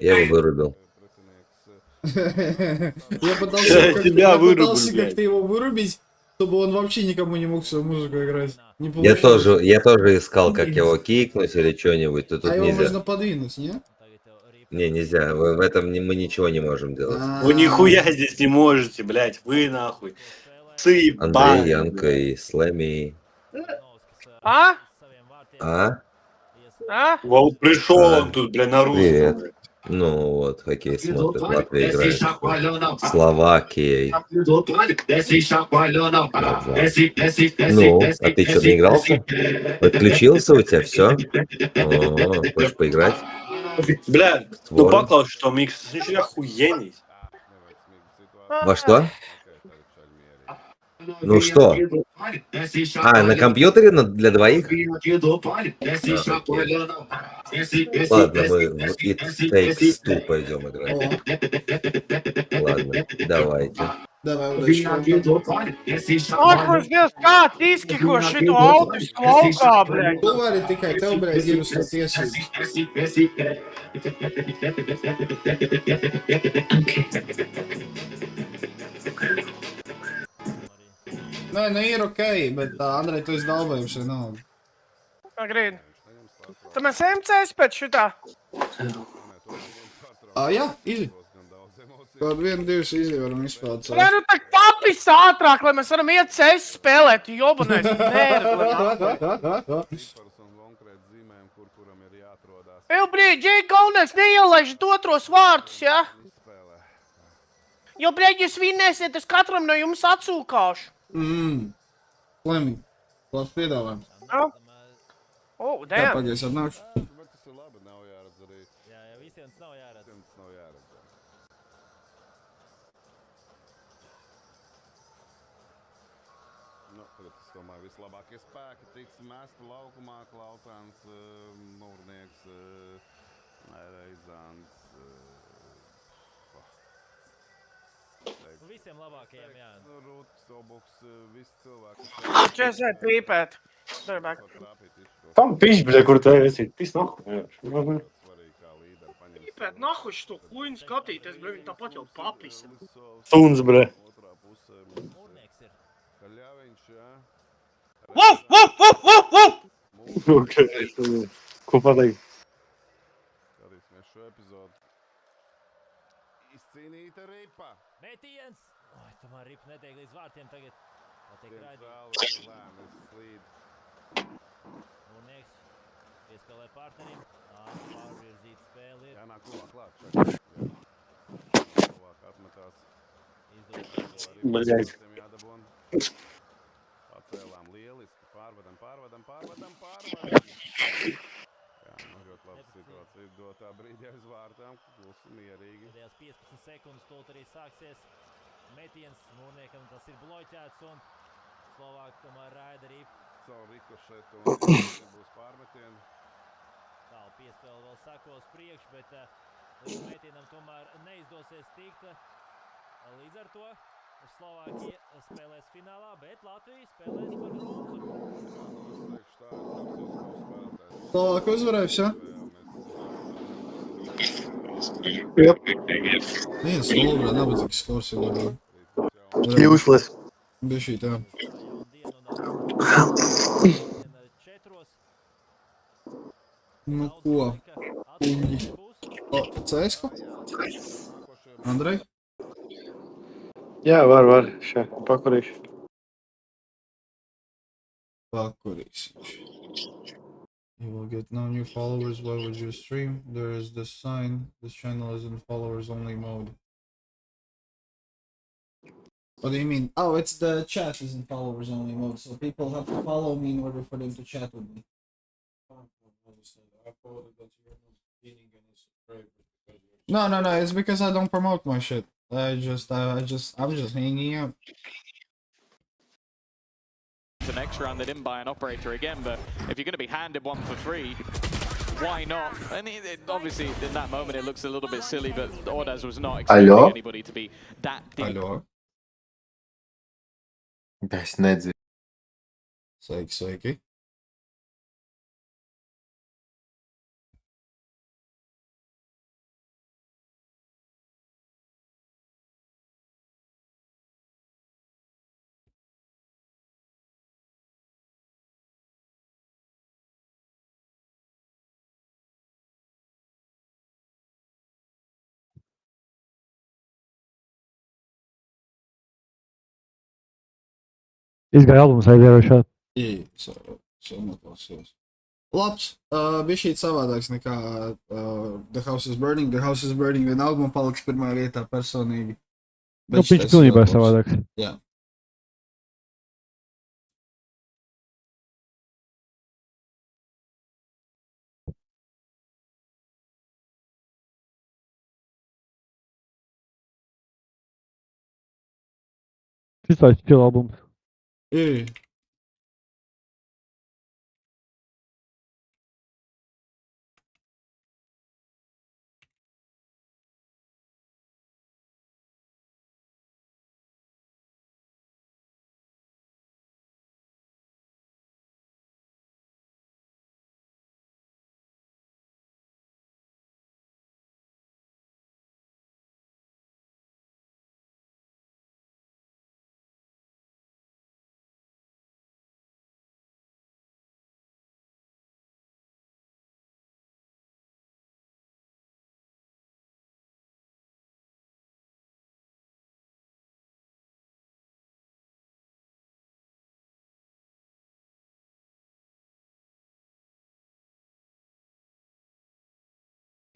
Я его вырубил. Я пытался Тебя вырубил, пытался блядь. как-то его вырубить, чтобы он вообще никому не мог свою музыку играть. Не получилось. Я тоже искал, как его кикнуть или что-нибудь. Тут А его нельзя. можно подвинуть, не? Не, нельзя. В этом мы ничего не можем делать. Вы нихуя здесь не можете, блядь. Вы нахуй. Андрей, Ебаный, Янка и Слэми. А? А? А? Вот пришел он тут, блядь, на русском. Привет. Ну вот, хоккей смотрит, Латвия играет. Словакией. Ну, а ты что, наигрался? Подключился у тебя, все? О, хочешь поиграть? Бля, ну Твой. поклал, что микс очень охуенный. Во что? Ну что? А, на компьютере для двоих? Ладно, мы в It Takes Two пойдем играть. Ладно, давайте. Давай, удачи. Otros Dievs, kā izkiko šito autisku laukā, bļaļ? Tu vari tikai tev, bļaļ, ir uz to tiesības. Nē, nu ir ok, bet Andrej, tu esi dalbējums ar naudu. Agrīd. Tad mēs ejam CS pēc šitā. Jā, easy. Kaut 1-2 izjūram izspēlēt. Nē, nu tak papis ātrāk, lai mēs varam iet CS spēlēt, jobunais. Eju, brīd, Džei Kaunēks neielaižat otros vārtus, ja? Jo, brīd, jūs vinnēsiet, es katram no jums atsūkāšu. Lemī. Labs piedāvājums. Ja? Oh, Jā, damn. pagaidzi, atnākšu. Bet tas ir labi, nav jāredz arī. Jā, visiem tas nav jāredz. Visiem tas nav jāredz. jā. Nu, tagad es domāju, vislabākie spēki tiks mesti laukumā. Klausāns, Mūrnieks, Reizāns. Visiem labākajiem, jā. Rūts, Obuks, visi cilvēki. Česēt pīpēt. Darbāk. Там пись, бля, крутая, если пись нахуй. Pīpēt, nahuj šo huņu skatīties, bļa, viņi tāpat jau papis. Сунс, бля. Vuf, vuf, vuf, vuf, vuf! Kopā teik. Skatīsimies šo epizodu. Izcīnīta ripa. Metiens! Oi, tomēr ripa netiek līdz vārtiem tagad. Tā tiek Diemžēl raidīt. lēni slīd. Mūrnieks piespēlē partnerim. Pārvirzīt spēli ir. Jānāk klāt. Tuvāk atmetās. Блядь. Jādabon. Pacēlām lieliski. Pārvadam. Jā, nu ļoti laba situācija. Dotā brīdī aiz vārtām. Klusi, mierīgi. Pēdējās 15 sekundes tūlīt arī sāksies. Metiens Mūrniekam tas ir bloķēts un Slovāki tomēr raida ripu. Caur rikošetu un būs pārmetieni. Tālu piespēle vēl sakos priekš, bet līdz metienam tomēr neizdosies tikt. Līdz ar to Slovākija spēlēs finālā, bet Latvija spēlēs par bronzu. Slovāki uzvarēja, все. 1-0, bļa, nabadzīgs skors ir. Useless. Bija šī tā. Nu ko? Kuņi. O, CS-ko? Andrej? Jā, var. Šā, pakurīšu. Pakurīšu. You will get no new followers. Why would you stream? There is this sign. This channel is in followers only mode. What do you mean? Oh, it's the chat is in followers only mode, so people have to follow me in order for them to chat with me. No, it's because I don't promote my shit. I'm just hanging out. The next round they didn't buy an operator again, but if you're going to be handed one for free, why not? And obviously in that moment it looks a little bit silly, but Ordaz was not expecting anybody to be that deep. Es nedzirdu. Sveiki. Izgāja albums aizierošā. Noklausījos. Labs, bija šī savādāks nekā The House is Burning. The House is Burning vienalga man paliks pirmā vietā personīgi. Nu, viņš pilnībā savādāks. Jā. Šis tāds chill albums.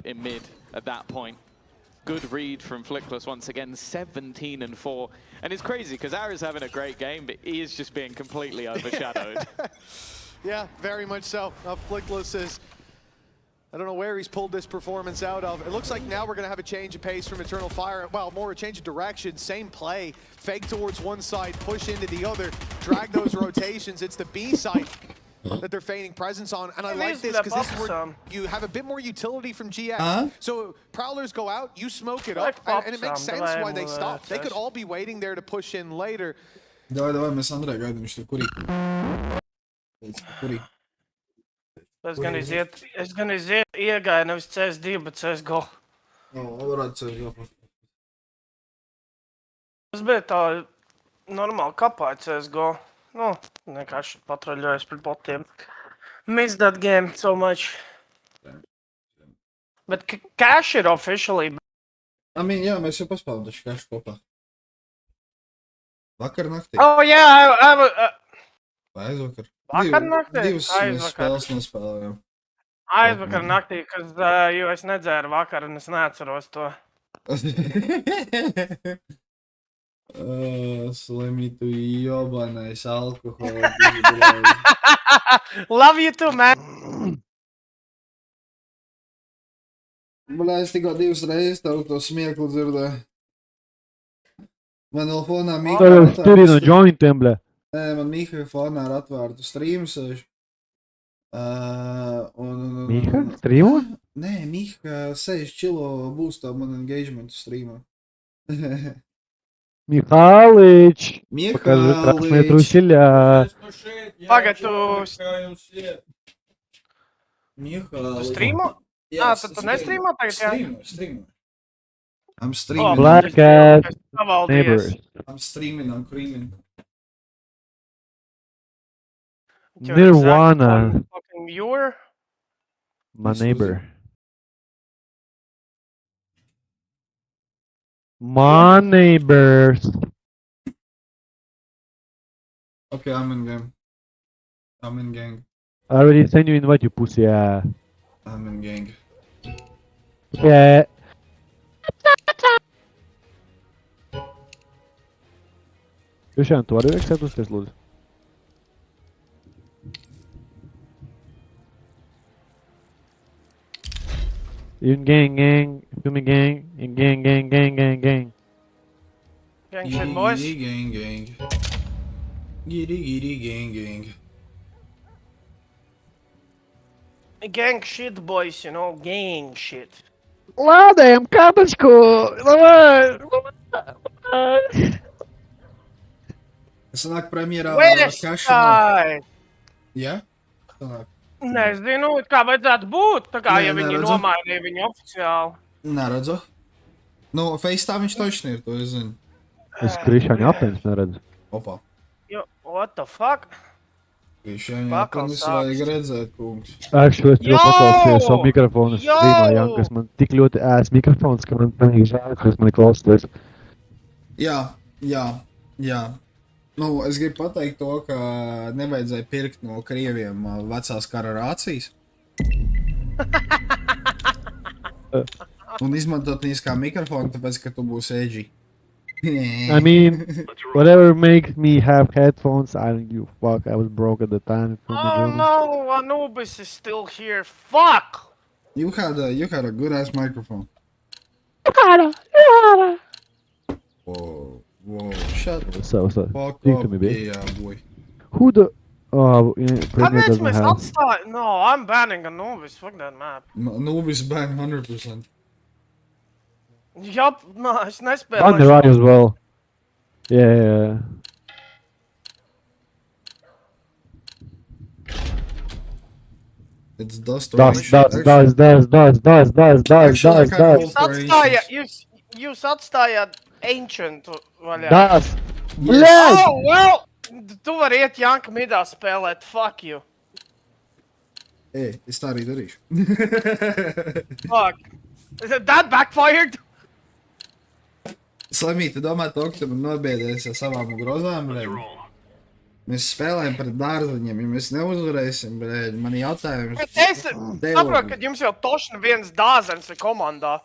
In mid at that point. Good read from Flickless once again, 17-4. And it's crazy because Ara's having a great game, but he is just being completely overshadowed. Yeah, very much so. Flickless is, I don't know where he's pulled this performance out of. It looks like now we're going to have a change of pace from Eternal Fire. Well, more a change of direction, same play. Fake towards one side, push into the other, drag those rotations. It's the B side that they're feigning presence on, and I like this because this is where you have a bit more utility from GX. So Prowlers go out, you smoke it up, and it makes sense why they stop. They could all be waiting there to push in later. Давай, mēs Andrē gaidām, viņš tur kurī. Kurī. Es gan iegāju nevis CS2, bet CSGO. Varētu CSGO. Es biju tā normāli kapāju CSGO. Nu, vienkārši patraļojos pret botiem. Missed that game so much. But cash it officially. I mean, jā, mēs jau paspēlējām taču cash kopā. Vakar naktī. Oh, yeah, Aizvakar. Vakar naktī? Divas mēs spēles nespēlējām. Aizvakar naktī, jo es nedzēru vakar un es neatceros to. Slimi, tu jobanais alkoholu. Love you too, man. Bļā, es tikko 2 reizes tev to smieklu dzirdēju. Man vēl fonā Mika ir atvērtu no jointiem, bļā. Nē, man Mika fonā ir atvērtu streamu sēž. Mika? Streamu? Nē, Mika sēž čilo būstā man engagementu streamā. Михалыч, покажи красные труселя. Pagad, tu... Mihālič. Streamo? Tu nestreamo tagad, jā? Streamo. I'm streaming. Black Cat Neighbors. I'm streaming, I'm creaming. Nirvana. Fucking viewer? My neighbor. My neighbors. Okay, I'm in game. I'm in gang. I already sent you invite, you pussy ass. I'm in gang. Yeah. Krišjān, tu vari akceptēties, lūdzu? In gang, feel me gang, in gang. Gang shit, boys. Gang. Giddy, gang. Gang shit, boys, you know, gang shit. Lādējam kāpačku! Davai! Sanāk premjerā West kašanā. Side! Jā? Sanāk. Nezinu, kā vajadzētu būt, tā kā Nē, ja viņi neredzu. nomainīja viņu oficiāli. Neredzu. Nu, FaceTime viņš točni ir, to es zinu. Es Krišjāņa apēns neredzu. Opa. Jo, what the fuck? Krišjāņa apēnis vajag redzēt, kungs. Actually, es tev Yo! paklausījos savu mikrofonu Yo! streamā, Jankas. Man tik ļoti ēs mikrofons, ka man pilnīgi žēl, ka es mani klausīties. Jā. Nu, es gribu pateikt to, ka nevajadzēja pirkt no krieviem vecās kara rācijas. Un izmantot viņas kā mikrofonu, tāpēc, ka tu būsi edgy. I mean, whatever makes me have headphones, I don't give a fuck. I was broke at the time. Oh no, Anubis is still here. Fuck! You had a good ass microphone. Whoa, shut What's up? fuck Speak up, to me, babe. yeah, boy. Who the... Oh, yeah, Premier Kāpēc doesn't mēs have... atstājam? No, I'm banning Anubis. Fuck that map. Anubis ban 100%. Jop, no, es On the nespēlēšu. right as well. Yeah. It's dust Dust. Jūs atstājāt Ancient vaļā. Dust. Oh, well! Tu vari iet Janka midā spēlēt. Fuck you. Ej, es tā arī darīšu. Fuck. That backfired? Slimī, tu domā to, ka tu man nobiedēsi ar savām grozām, bļēļ? Mēs spēlējam pret dārzaņiem, ja mēs neuzvarēsim, bļēļ, man jautājums... Bet es saprotu, ka jums jau tošni viens dāzens ir komandā.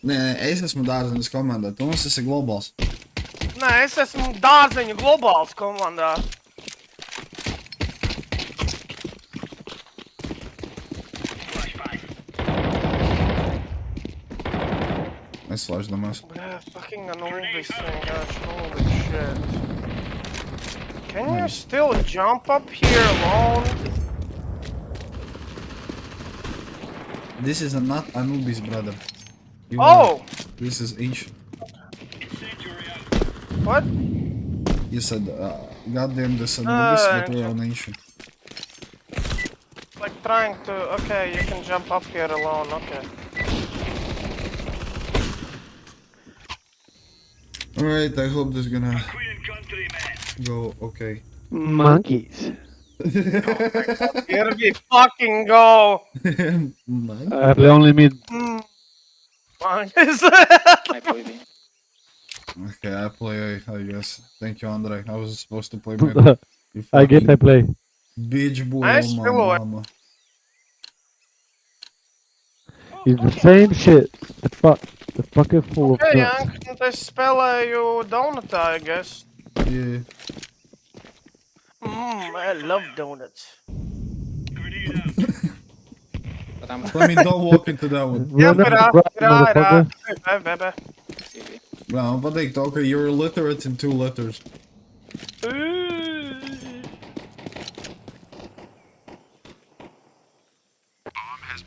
Nē, es esmu dārzaņas komandā, tu mums esi globāls. Nē, es esmu dārzeņu globāls komandā. Es flashdomās. Bļā, fucking Anubis vienkārši, holy shit. Can you still jump up here alone? This is not Anubis, brother. This is ancient. What? You said, goddamn this Anubis, but we're on ancient. Like trying to... Okay, you can jump up here alone, okay. Alright, I hope this is gonna go okay. Monkeys. Here we fucking go! I play only mid. Monkeys. Okay, I play A, I guess. Thank you, Andre. I was supposed to play mid. You I get I fucking play. Bitch boy, Nice oh my pillow. mama. It's the same shit. The fucking full of Okay, nuts. Jank, nu es spēlēju Donutā, I guess. Yeah. I love donuts. Let me don't walk into that one. Jā, bērā. Bro, man patīk to, ka you're illiterate in 2 letters.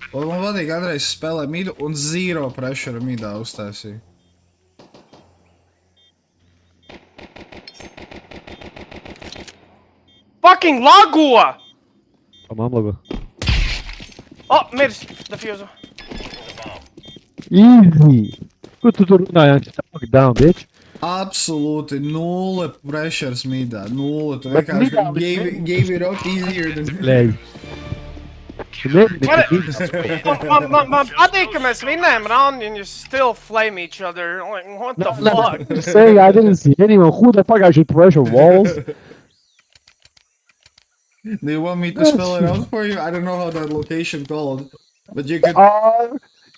Un man patīk, Andrejs spēlē midu un 0 pressure midā uztaisīja. Fucking lago! Tamam logo. Oh, mirs, defuser. Easy. Ko tu tur runāji? Fuck down, bitch. Absolūti 0 pressures midā, 0. Tu Bet vienkārši midā gave it up easier than... Play. Man patīk, ka mēs vinnējam round and you still flame each other. Like, what the fuck? I'm saying I didn't see anyone. Who the fuck I should pressure walls? Do you want me to spell it out for you? I don't know how that location called, but you could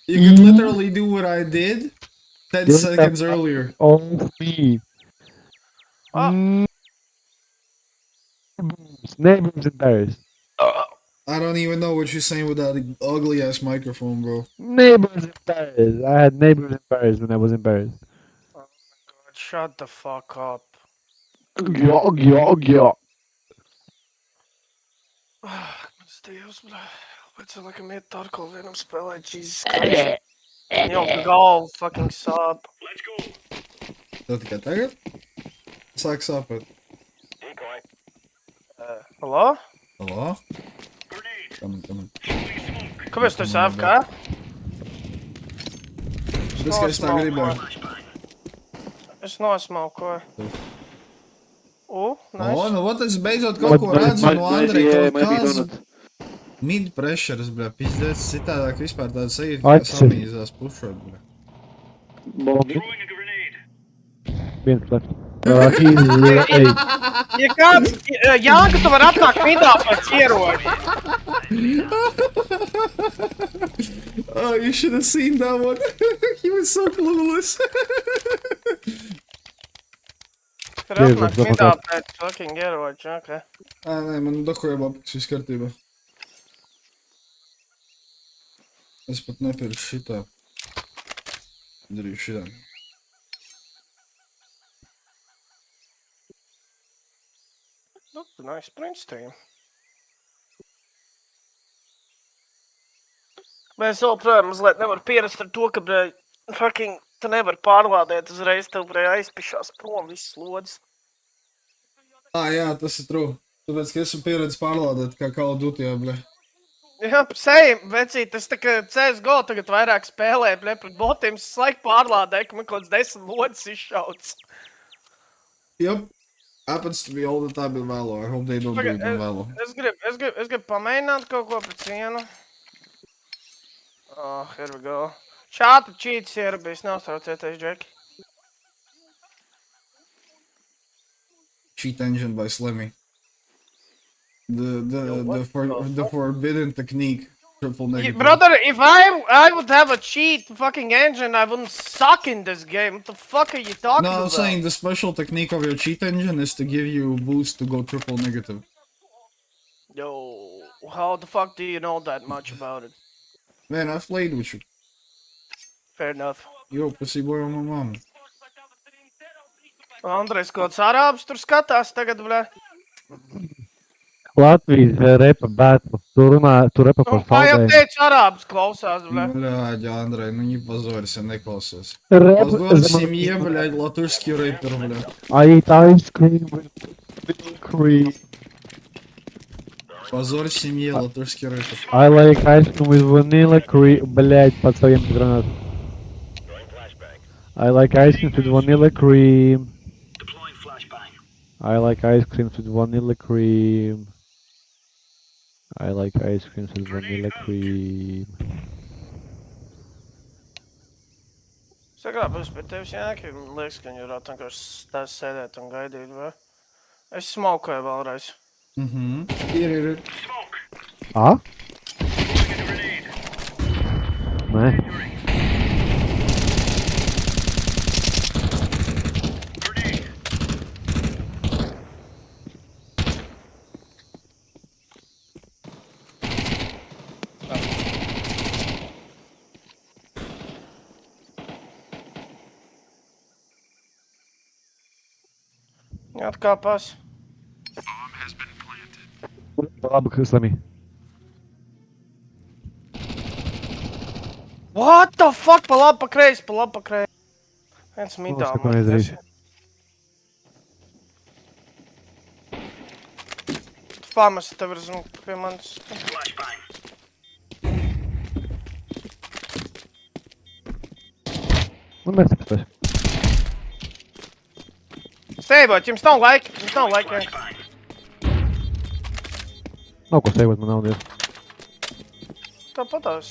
literally do what I did 10 seconds earlier. Of me. Neighbors in Paris. I don't even know what you're saying with that ugly ass microphone, bro. Neighbors in Paris. I had neighbors in Paris when I was in Paris. God, shut the fuck up. Yeah. Dievs, bļā. Pēc laikam iet Tarko vienam spēlēt, Jesus Christ. Jau galva fucking sāp. Tev tikai tagad? Sāk sāpēt. Hello? Hello? Come. Kāpēc tu esi AFK? Tas, ka es tā gribēju. Es nosmaukoju. Nice. O, nu ot, es beidzot kaut ko redzu no Andreja kaut kāds. Mid pressures, bļā, pizdēs, citādāk vispār tāda sajūta, ka samīzās pušot, bļā. Viens left. He's Ja kāds, Jāga, tu var atnākt midā pēc ieroļa. Oh, you should have seen that one. He was so clueless. Tur atnākt midā pēc fucking ieroļa, okay. Nē, man dohujam apiks viss kārtībā. Es pat nepiršu šitā. Darīšu šitā. That's a nice print stream. Mēs vēl, protams, mazliet nevar pierast ar to, ka, fucking, tu nevar pārlādēt uzreiz, tev, aizpišās prom viss lodzes. Jā, tas ir true. Tāpēc, ka esmu pieredzis pārlādēt kā Call of Duty, bļā. Jā, sejam, vecīt, es tā kā CSGO tagad vairāk spēlēju, bļā, pret botiem, es laik pārlādēju, ka man kaut kāds 10 lodzes izšauts. Yep. Happens to be all the time in Valo. I hope they don't do it in Valo. Es gribu pamēģināt kaut ko pret cienu. Oh, here we go. Šāda cheats ierabīs, neuztraucieties, Džeki. Cheat engine by Slimmy. The forbidden technique. Triple negative. Brother, if I would have a cheat fucking engine, I wouldn't suck in this game. What the fuck are you talking about? No, I'm saying the special technique of your cheat engine is to give you a boost to go triple negative. Yo, how the fuck do you know that much about it? Man, I've played with you. Fair enough. Yo, pussy boy on my mom. Andrejs kaut kāds arābs tur skatās tagad, bļā. Latvijas repa battle. Tu repa par Kā jau faldēm. teicu, arābs klausās, bļā. Блядь, Андрей, ну не позорься, не классос. Рэп Позор за семье, блядь, латышский рэпер, блядь. I eat ice cream with cream. Позор семье, латышский рэпер. I like ice cream with vanilla cream. Блять, подсовем гранат. I like ice cream with vanilla cream. I like ice cream with vanilla cream. I like ice cream with vanilla cream. Sagrābos pie tevis jāki, man liekas, ka viņi varētu vienkārši sēdēt un gaidīt, vai? Es smaukoju vēlreiz. Ir. A? Nē. Atkāpās. Labi, Slimmy. What the fuck? Pa labi, pa kreisi, pa labi, pa kreisi. Viens midā. Ko man izdarīt? Famas tev ir zinu pie manis. Nu, mēs tikstās. Steivot, jums nav laika, jums nav laika. Nav ko steivot, man nav dievs. Tāpatās.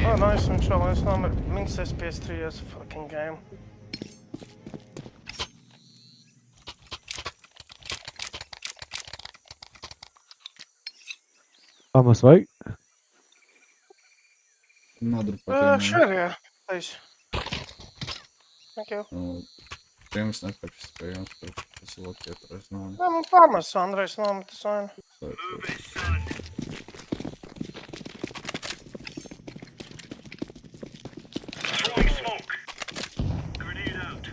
Oh, nice, viņš vēl viens nomir. Minus SPS3 fucking game. Pamas vajag? Nodrupāt. Sure, yeah. Please. Thank you. Tiems nepaks spējams, tas ir lokietrais nav. Nē, man pamas, Andrejs nometas aina. Throwing smoke. Grenade out.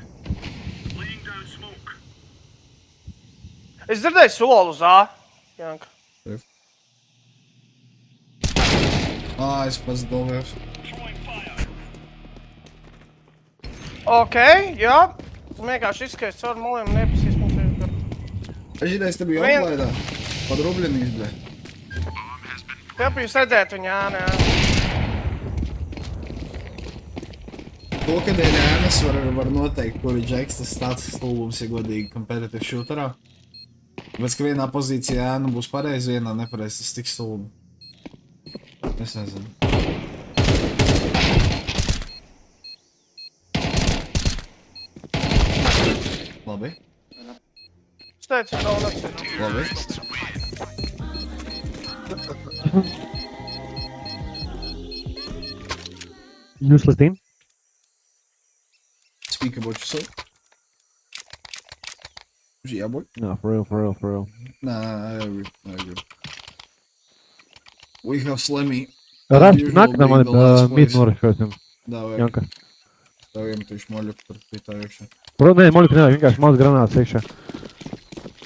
Laying down smoke. Es dzirdēju soli uz A. Janka. Es pats domāju. Ok, jā. Vienkārši izskaist caur moliem un nepasīs mums ir. Židais te bija atlaidā. Padrublinīs, bļa. Tev jūs redzēt viņu, jā. To, ka dēļ ēnas var noteikt, kuri džeks tas tāds stulbums, ja godīgi competitive shooterā. Bet, ka vienā pozīcijā ēna būs pareizi, vienā nepareizi, tas tik stulbi. Es nezinu. Labi. Es teicu, nav necinu. Labi. Useless team. Speak about yourself. Yeah, boy. No, for real. Nah, I agree. We have Slemmy. Rašķi nāk, man mid norešosim. Davai. Janka. Stāvjam tu šmoļuku tur pitā iekšā. Nē, moļuku nevajag, vienkārši maz granāts iekšā.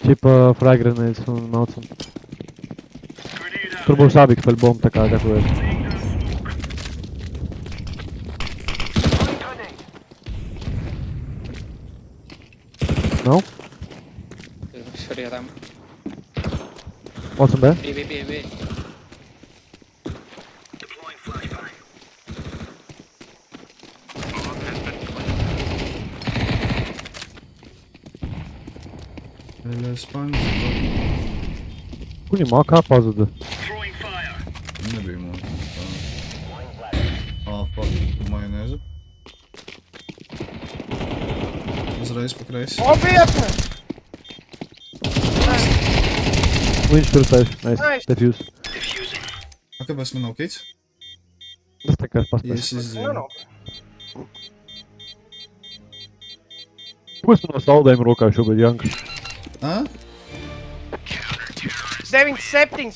Čipa frag grenades un maucam. Tur būs abi kpaļ bomba, tā kā gatavojas. No? Šurī ram. Maucam B? B. Viņam AK pazuda. Nebija mums. Fuck, majonēze. Uzreiz pa kreisi. Nopietni! Viņš tur sēž. Nice. Defuse. Kāpēc man nav kits? Tas tā kā paspēj. Es izdzēju. Ko es no saldējuma rokā šobrīd, Janka? 9-7.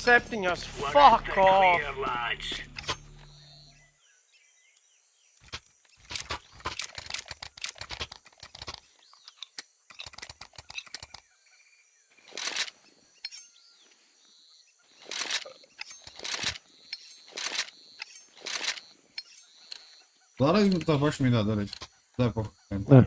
Fuck off! Vēlreiz tā paša mīdā darīt. Tā pa. Nē.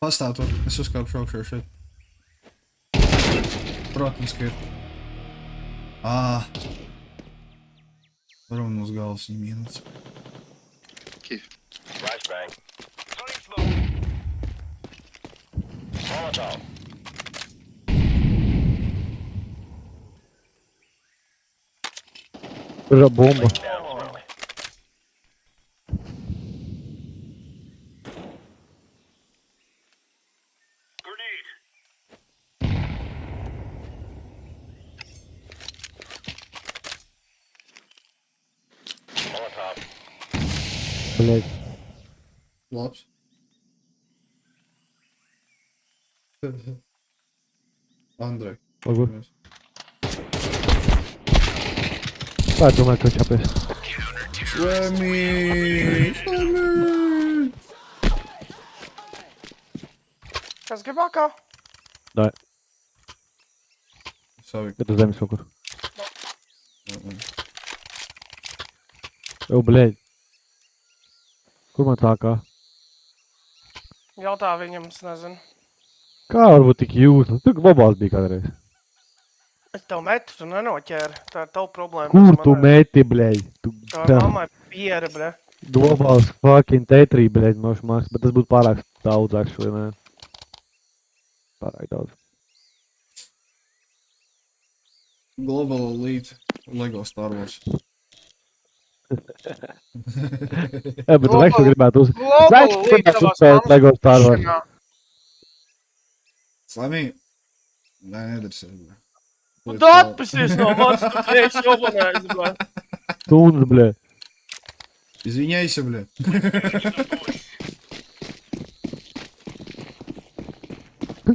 Pastāv tur, es uzkāpšu augšā šeit. Protams, ka ir. Varam uz galvas viņam ienāc. Flashbang. Molotov. Tur ir bomba. Блять. Labs. Andrej. Labi. Tā es domāju, ka viņš apēs. Slemmy! Kas grib akā? Dai. Savi. Bet uz zemes kaut kur. Jau, blēģi. Kur man tā kā? Jautā viņam, es nezinu. Kā varbūt tik jūtas? Tu globāls bija kādreiz. Es tev metu, tu nenoķēri. Tā ir tava problēma. Kur tu meti, blēģi? Tā ir mammai piera, blē. Globāls fucking T3, blēģi, mošu maks, bet tas būtu pārāk daudz, actually, man. Pārāk daudz. Global Elite Lego Star Wars. Bet uz Leksu gribētu uz... Global Leksu League gribētu tavās uzspēlēt mammas LEGO Star Wars. šanā. Slami. Nē, nedarsies, bļa. Nu, tu atpasies no manis, tu teici obonēs, bļa. Stundas, bļa. Извиняйся, бля.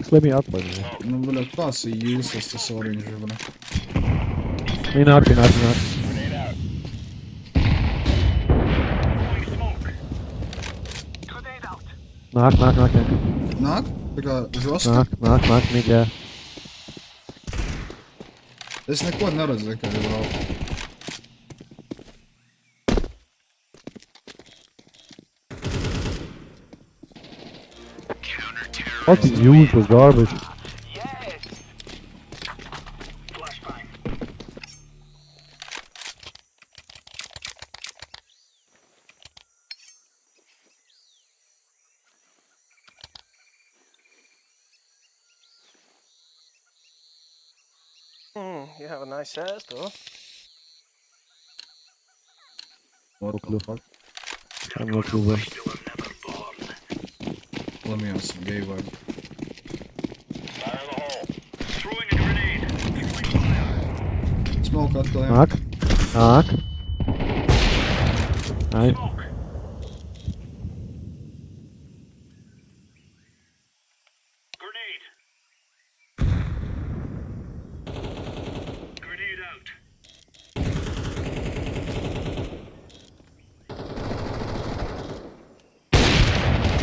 Slimīgi atpakaļ. Nu, bļa, tas ir useless, tas orange, bļa. Nāk. Nāk. Nāk? Tā kā žoska? Nāk, mid, jā. Es neko neredzu, kā ir braukt. What is useless garbage? You have a nice ass, though. What the fuck? I'm not cool. Let me on some gay vibe. Smoke atklājām. Nāk. Nice.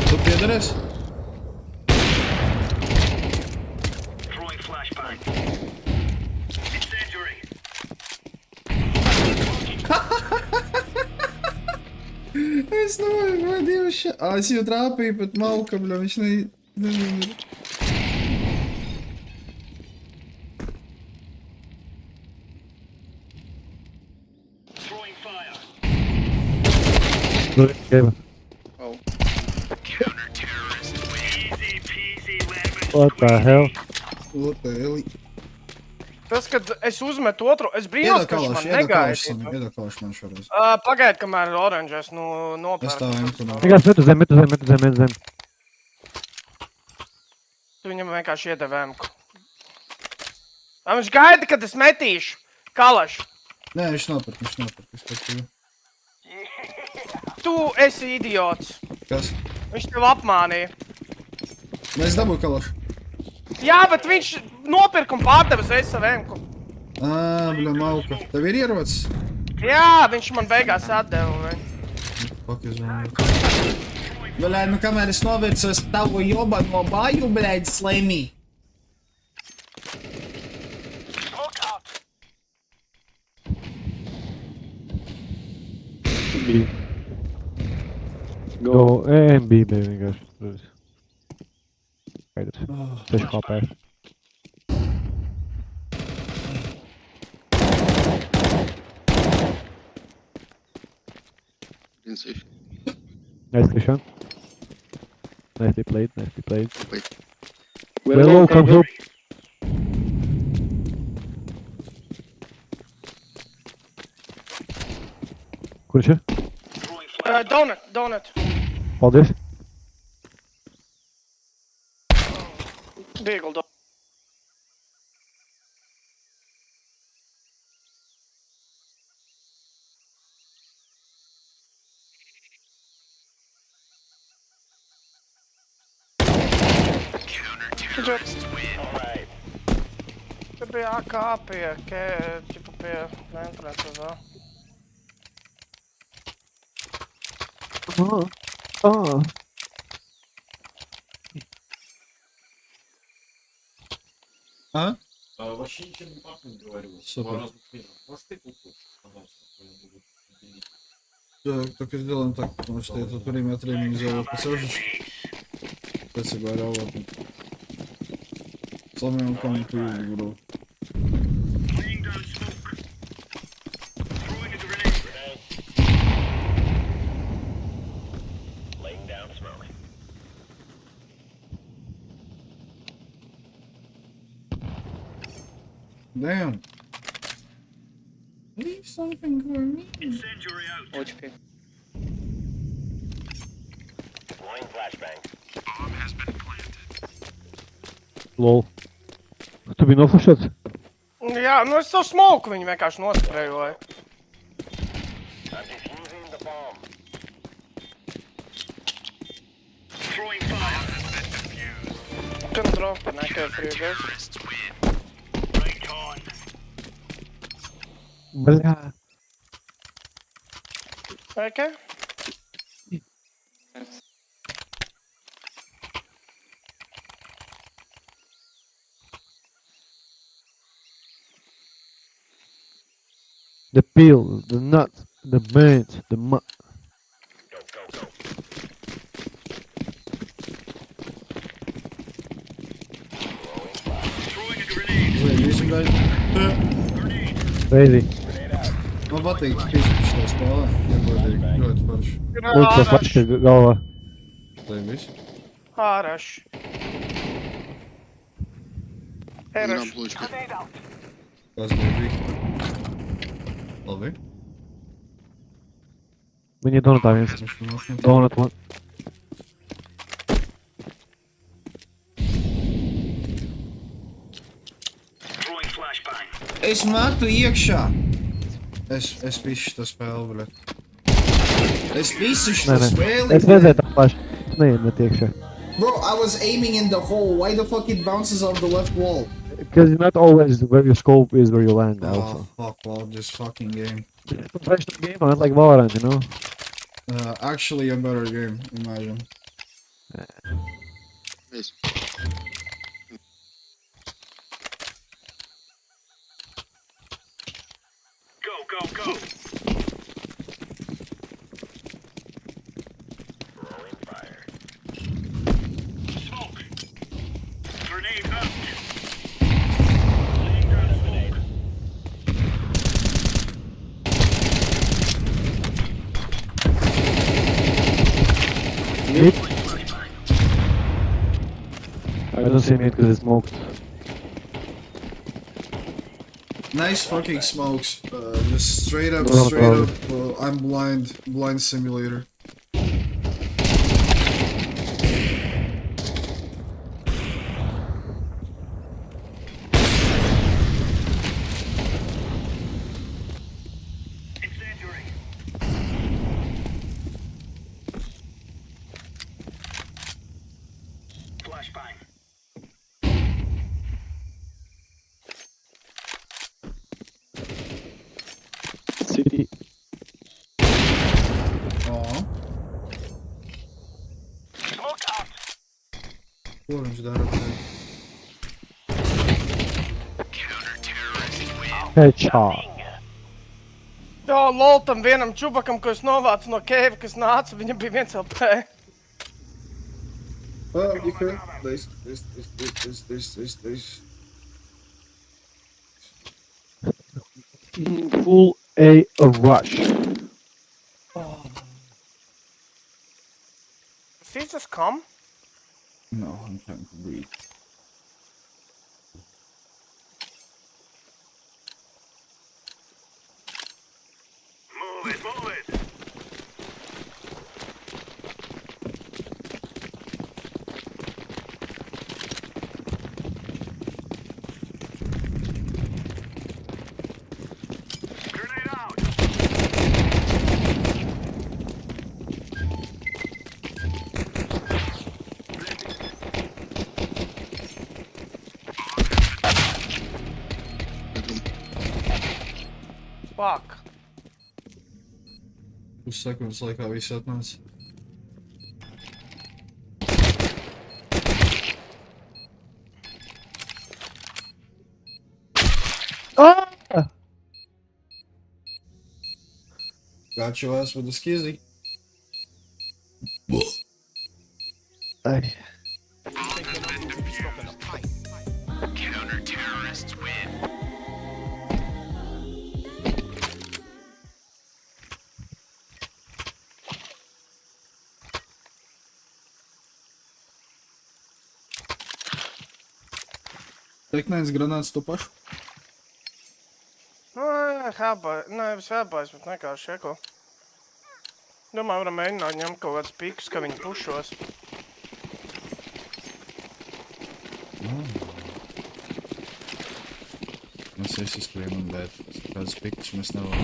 Tu piederēs? Es nevajag šā... Es jau trāpīju pat malka, bļa, viņš ne... Game. What the hell? What the hell? Tas, kad es uzmetu otru, es brīnos, ka viņš man negaidīja. Iedakāšu man šoreiz. Pagaid, kamēr oranžēs nopērku. Es tā imponēju. Vienkārši met uz zem. Tu viņam vienkārši iedevi emku. Viņš gaida, kad es metīšu. Kalaš. Nē, viņš nopērk. Es pat tevi. Tu esi idiots. Kas? Viņš tev apmānīja. Es dabūju kalašu. Jā, bet viņš nopirka un pārdeva uzreiz savu emku. Bļa, malka. Tev ir ierocis? Jā, viņš man beigās atdeva. Fuck is wrong with you? Bļa, nu kamēr es novircos tavu jobano bāju, bļaļ, slēmī. Go B vienkārši. Skaidrs. 6 HP. Nice, Krishan. Nicely played. We're low, come help. Kurš ir? Donut. Paldies. Viegli donut. Tur bija AK pie entrances vēl. А? Вообще ничего не пахнет, говорю. Супер. По разным фильмам. Может, ты купил? Пожалуйста, я буду делить. Так, только сделаем так, потому что я тут время от времени взял пассажечку. Кстати говоря, ладно. Сломаем комнату в игру. Damn. Leave something for me. HP. Lol. Tu biji noflašots? Jā, nu es to smoku viņu vienkārši nosprējoju. Can drop an echo for you guys. Бля. Okay. The peel, the nut, the mint, the mu... Заебись, блядь. Crazy. Ну, боты, что спала. Не буду играть фарш. Ultra флешка galvā. Заебись. Хорош. Хорош. Kas bija? Labi. Viņi donatā viens. Donat man. Es metu iekšā. Es visu šo spēli, bļet. Es visu šo spēli. Es redzēju tā flash. Neiemet iekšā. Bro, I was aiming in the hole. Why the fuck it bounces off the left wall? Because not always where your scope is where you land also. Oh, fuck, well, this fucking game. It's a professional game, not like Valorant, you know? Actually a better game, imagine. Mid? I don't see mid because it's smoked. Nice fucking smokes. Just straight up, I'm blind simulator. City. Ko viņš dara? Headshot. Jā, lol, tam vienam čubakam, ko es novācu no kēva, kas nāca, viņam bija 1 LP. Oh, you could. This. Full A rush. Does he just come? No, I'm trying to breathe. Move it. Fuck. Pussekundes laikā viss atnāca. Ah! Got your ass with the skizzy. Ay. Counter-terrorists win. Teknēns granāts to pašu. Nevis helpais, bet vienkārši eko. Domāju, varam mēģināt ņemt kaut kādus pikus, ka viņi pušos. Mēs visi skrienam, bet kādas pikus mēs nevaram.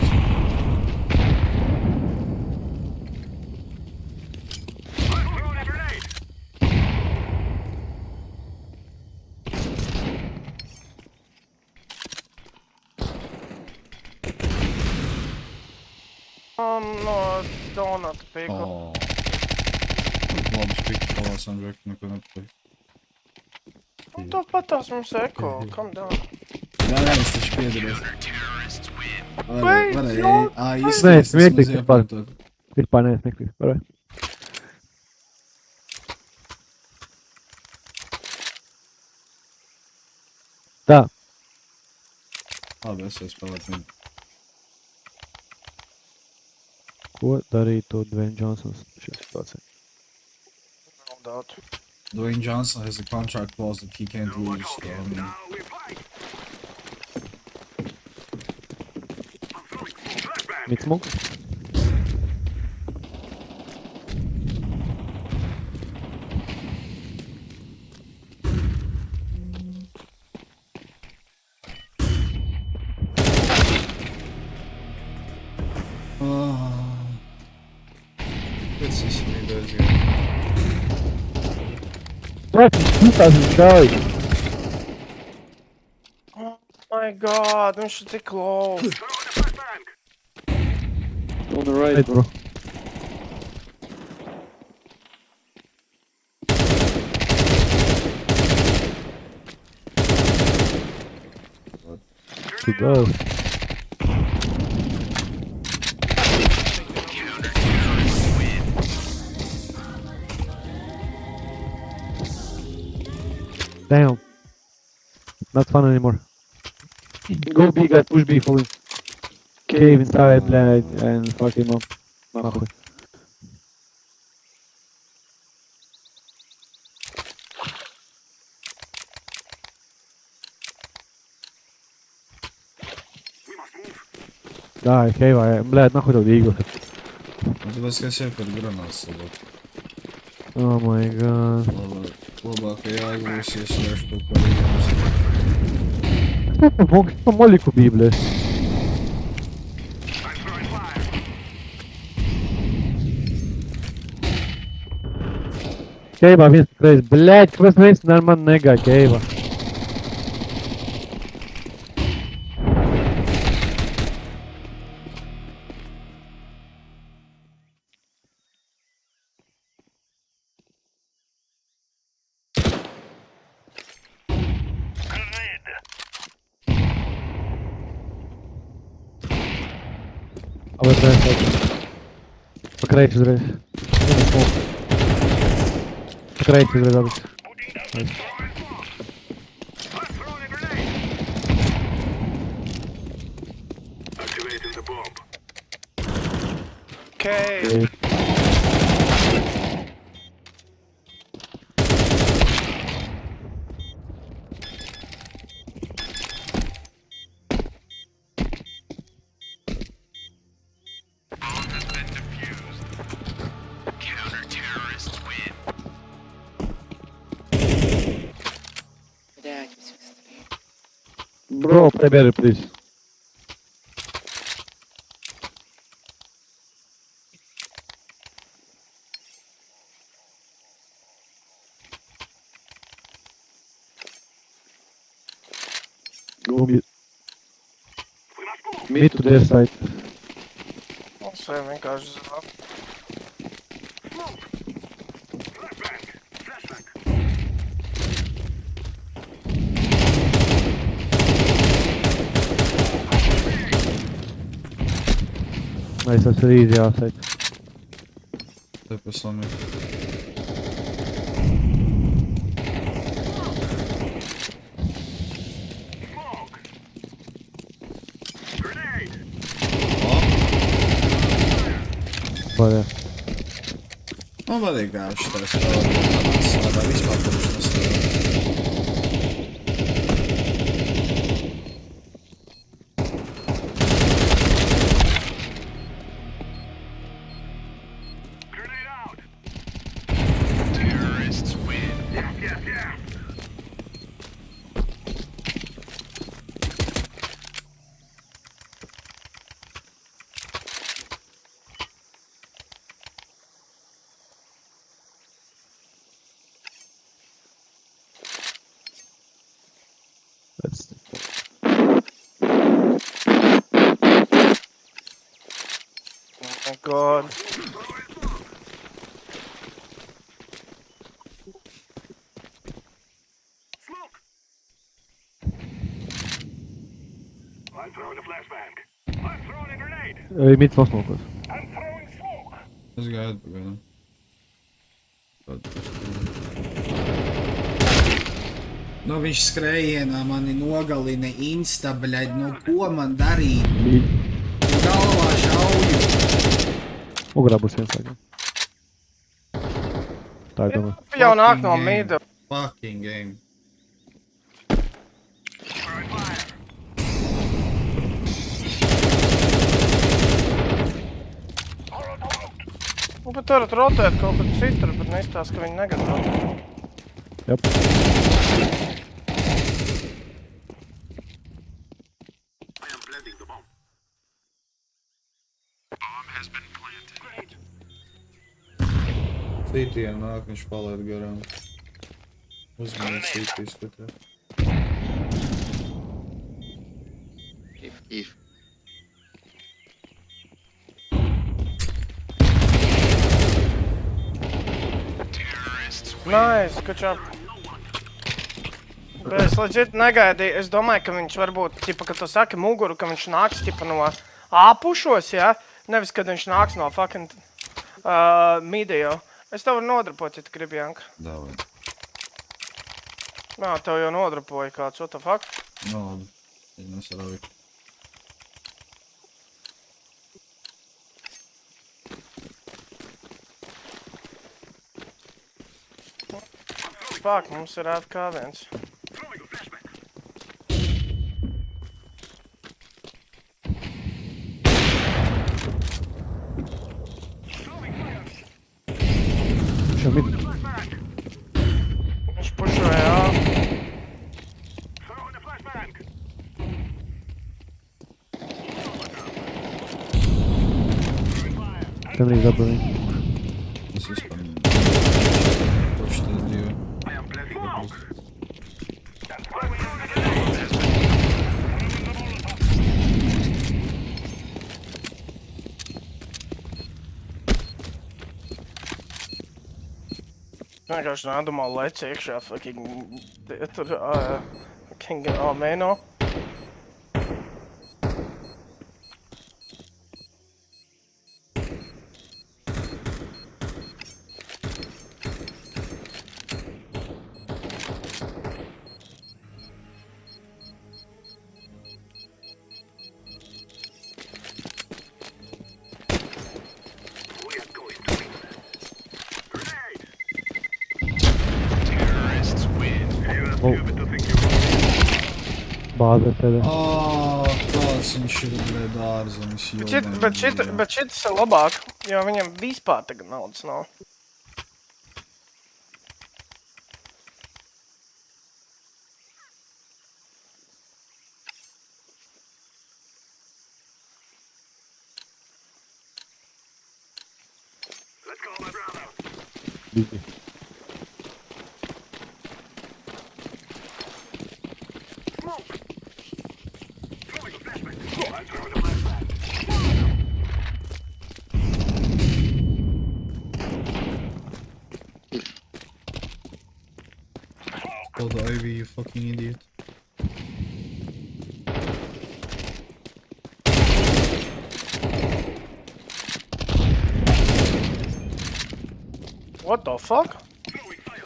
No donata piku. Labas pikus palāsām, bet neko nepateikt. Tu patās mums eko, kam down? Nē, es taču piedaries. Nē, smieklīgi vispār. Vispār nē, smieklīgi vispār. Tā. Labi, es jau spēlētu viņu. Ko darītu Dwayne Johnsons šajā situācijā? No doubt. Dwayne Johnson has a contract clause that he can't lose. So, I mean, Mid-smoke? let's see some of those here. Fucking 2000 guys! Oh my god, viņš ir tik low. On the right, bro. He does. Damn. Not fun anymore. Go B, guys, push B fully. Cave inside and fuck him up. Нахуй. Да, Кейва, блядь, нахуй тут двигаю. Tu esi jau par granāts. Oh my god. Labāk jāiegūsies vairs kaut kā rīgums. Mog по молику бей, блядь. Кейва, винс крейс. Блядь, квест винс нормально нега, Кейва. Покрейте зря. Покрейте зря, забыть. Okay. Bro, play better, please. Go mid. Mid to their side. Also, vienkārši zinātu. Nice, that's really easy outside. Taip, visuomet. Bada. Man patīk, kā šitais strādā vispār kopš nestrādā. god. Mid for smoke. Es gaidu pagaidām. Nu, viņš skrējienā mani nogalina insta, bļaļ, nu ko man darīt? Galvā šauju. Ugrā būs viens tagad. Tā ir domā. Jau nāk no mida. Fucking game. Nu, bet varat rotēt kaut kad citur, bet neizstāst, ka viņi negrib rotēt. Jop. Citiem nāk, viņš palaid garām. Uzmanīt citi izskatē. If. Nice, good job. Bet es legit negaidīju, es domāju, ka viņš varbūt, tipa, kad tu saki muguru, ka viņš nāks, tipa, no āpušos, ja? Nevis, kad viņš nāks no fucking mideo. Es tev varu nodrapot, ja tu gribi, Janka. Davai. Nā, tev jau nodrapoja kāds, what the fuck? No, labi. Es nesarauju. Fuck, mums ir AFK viens. Šo mid. Viņš pušoja, jā. Tam arī dabūja. Es vispār Kurš tas divi? Vienkārši nādumā lec iekšā fucking tur, fucking Almeno. Bāze tevi. Kāds viņš ir, bļē, dārzenis, Bet šitas ir labāk, jo viņam vispār tagad naudas nav. Busy. Kill the Ivy, you fucking idiot. What the fuck?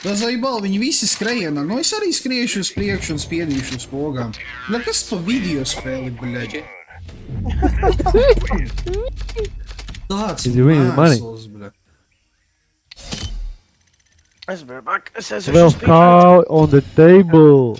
Tas zaibal, viņi visi skrejienā. Nu, es arī skriešu uz priekšu un spiedīšu uz pogām. Bļa, kas pa video spēli, bļaļ? Tāds mēsls, bļa. Es biju back. Es esmu 12 cow on the table.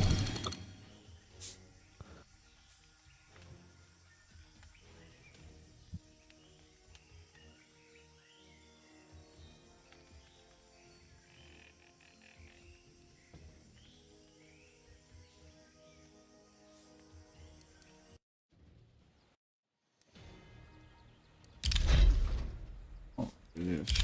Yes.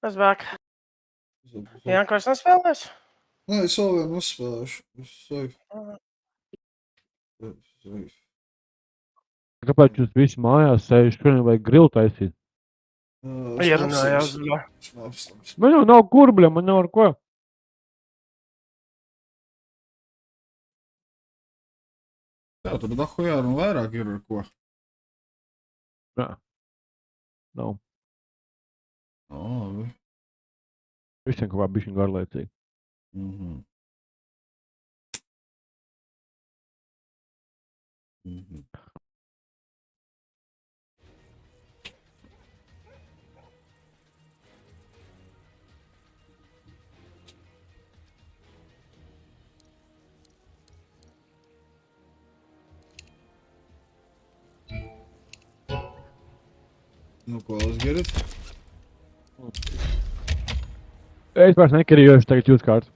Es back. Janka, es nespēlēs? Nē, es vēl vienu uzspēlēšu. Es safe. Safe. Kāpēc jūs visi mājās sēžat? Šodien vajag grilu taisīt. Ierunājās. Man jau nav kurbļa, man nav ar ko. Jā, tur dahujā un vairāk ir ar ko. Jā. Nav. Labi. Visiem kaut kā bišķiņ garlaicīgi. Mhm. Mhm. Nu, ko, let's get it? Es vairs nekarīju, tagad jūs kārts.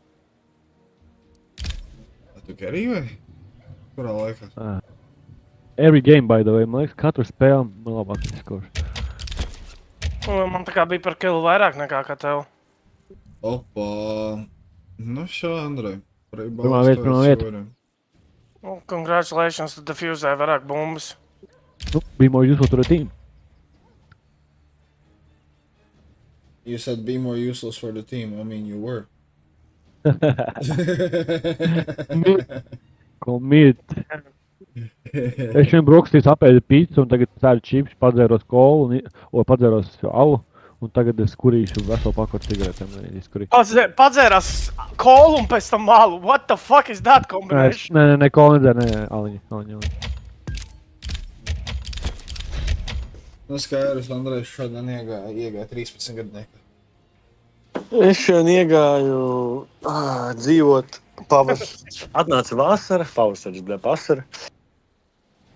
Tu karīji vai? Kurā laikā? Every game, by the way, man liekas, katru spēli man labāk izskoš. Man tā kā bija par kilu vairāk nekā kā tev. Opa. Nu, šo, Andrej. Pirmā vieta. Congratulations, tu defusēji vairāk bumbas. Nu, be more useful to the team. You said be more useless for the team. I mean, you were. Commit. Es šodien brokastīs apēdu pīcu un tagad sēdu čips, padzēros kolu, padzēros alu un tagad es kurīšu veselu pakotu cigaretēm. Padzērās kolu un pēc tam malu. What the fuck is that combination? Nē, kolu nedzēr, aliņa. Nu, skaidrs, Andrejs šodien iegāja 13 gadniekā. Es šodien iegāju dzīvot pavasarī. Atnāca vasara, pavasaris, vasara.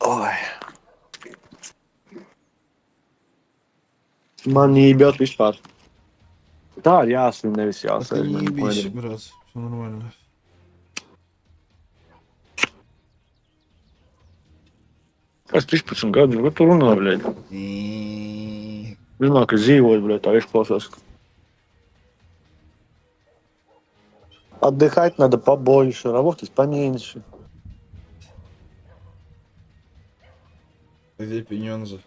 Oi. Man ībjot vispār. Tā ir jāsvin, nevis jāsvin. Ībīs, brāt, normāli. Kāds 13 gadu, ko tu runā, bļēd? Runā, ka dzīvoju, bļēd, tā izklausās. Отдыхать надо побольше, работать поменьше. Где пенёнзы?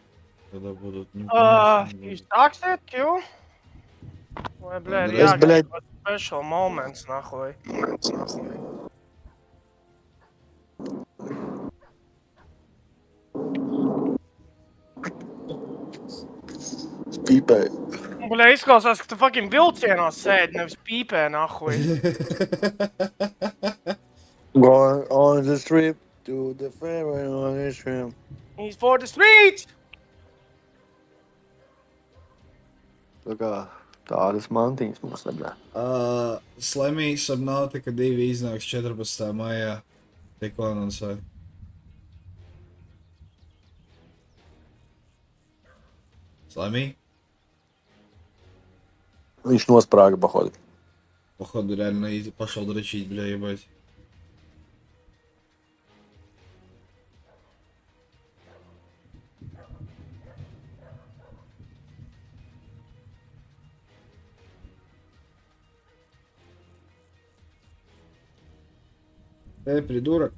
Когда будут You sucks at you? Ой, блядь, я special moments, нахуй. Pīpē. Bļā, izklausās, ka tu fucking vilcienā sēdi, nevis pīpē, nahuj. Going on the strip to the fairway on the shrimp. He's for the streets! Tā kā tādas mantiņas mums nebļā. Slammy Subnautica 2 iznāks 14. maijā. Tikko anonsēja. Slammy? Viņš nosprāga, походу. Походу, реально пошел дрочить, бля, ебать. Эй, придурок.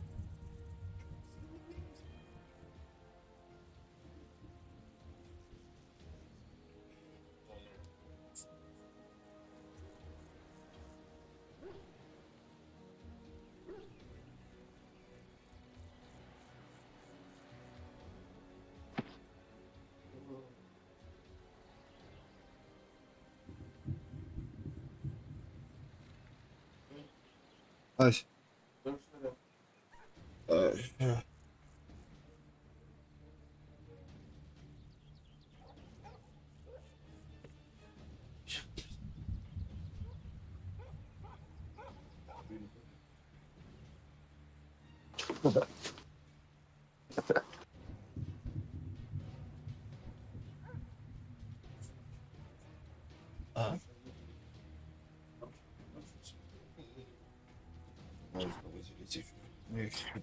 Ась.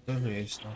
Тоже есть, но...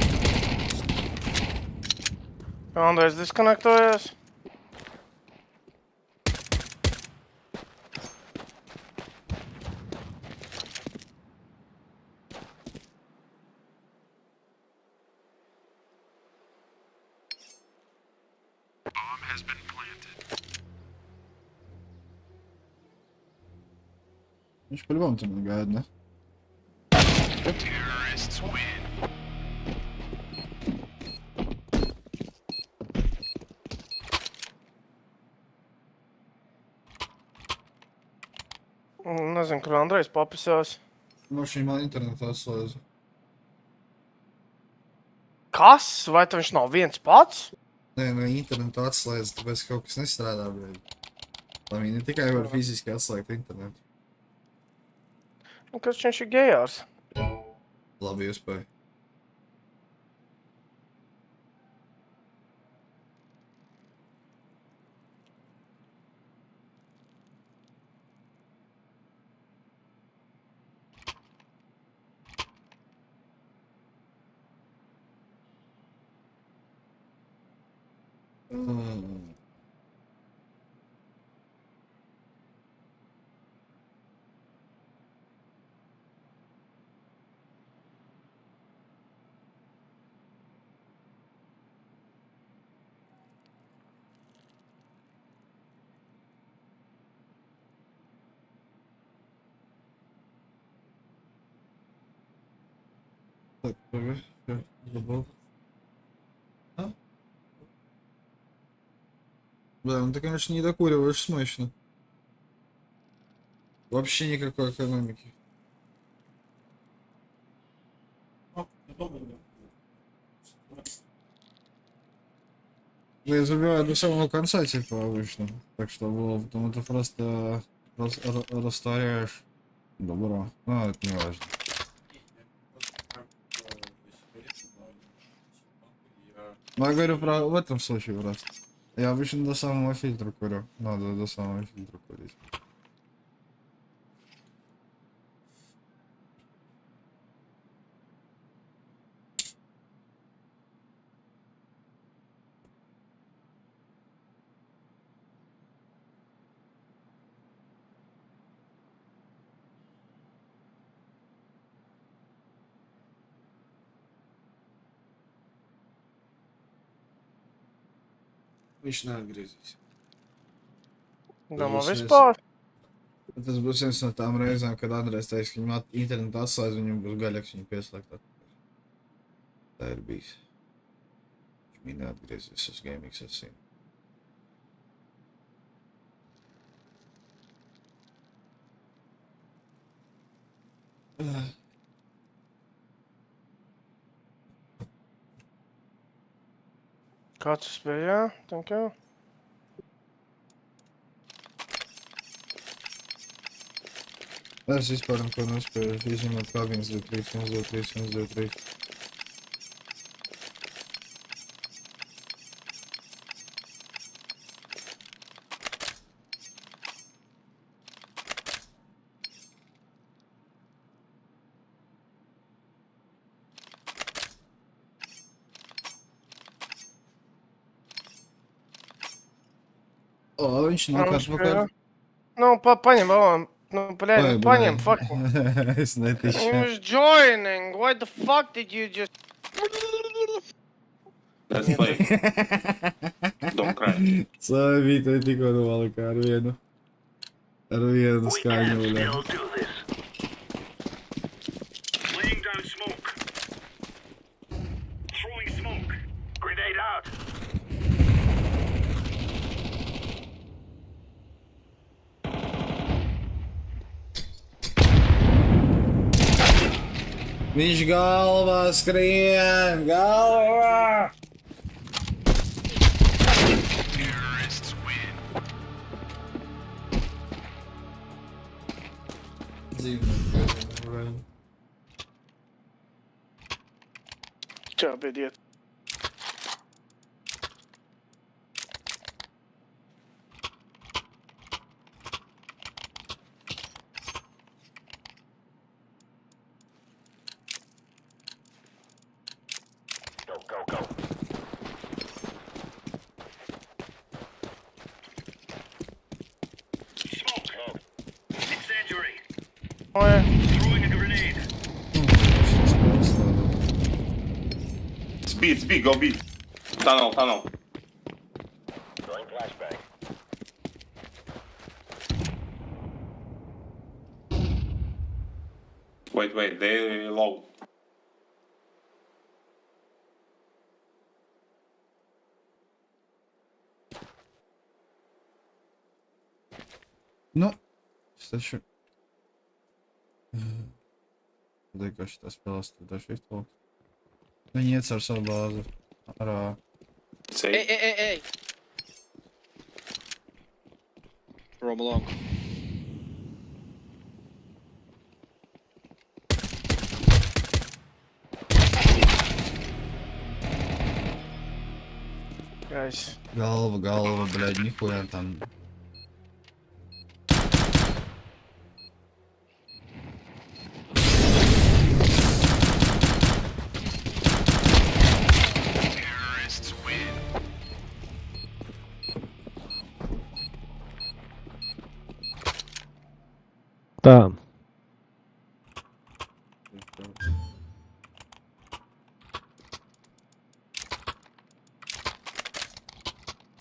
Andrejs diskonektojas. Viņš по-любому tur negaida, ne? Nezinu, kur Andrejs papisās. Mašīna man internetā atslēdza. Kas? Vai tu viņš nav viens pats? Nē, no internetā atslēdza, tāpēc kaut kas nestrādā, bet... Lai viņi ne tikai var fiziski atslēgt internetu. Kas viņš ir gejārs? Labi iespēja. Так, давай, всё, забыл. А? Да, ну ты, конечно, не докуриваешь смачно. Вообще никакой экономики. Я забиваю до самого конца, типа, обычно. Так что было, потом это просто растворяешь добро. Ну, это не важно. Ну, я говорю про в этом случае просто. Я обычно до самого фильтра курю. Надо до самого фильтра курить. Viņš neatgriezīsies. Domā vispār? Tas būs viens no tām reizēm, kad Andrejs teiks, ka viņam internetu atslēdz, viņam būs gaļaks viņu pieslēgt. Tā ir bijis. Viņš bija neatgriezies uz gaming sesiju. Kāds tas bija, jā? Thank you. Es vispār neko nespēju, izņemot kā 1, 2, 3, 1, 2, 3, 1, 2, 3. O, viņš nāk atpakaļ. Nu, paņem, nu, bļēd, paņem, fucking. Es netišu. He was joining, why the fuck did you just... Let's play. Don't cry. Savītai tikko novalika ar vienu. Ar vienu skaņu, bļē. Laying down smoke. Throwing smoke. Grenade out. Viņš galvā skrien, galvā! Terrorists win. Dzīvnieki. Čau, beidiet. Oh, yeah. It's B, go B. Tunnel. Wait, they low. Nu, es taču... Tad, ka šitā spēlēs, tad daži izplaukt. Viņi iet ar savu bāzi. Arā. Эй! From long. Guys. Galva, блядь, нихуя там. Tā.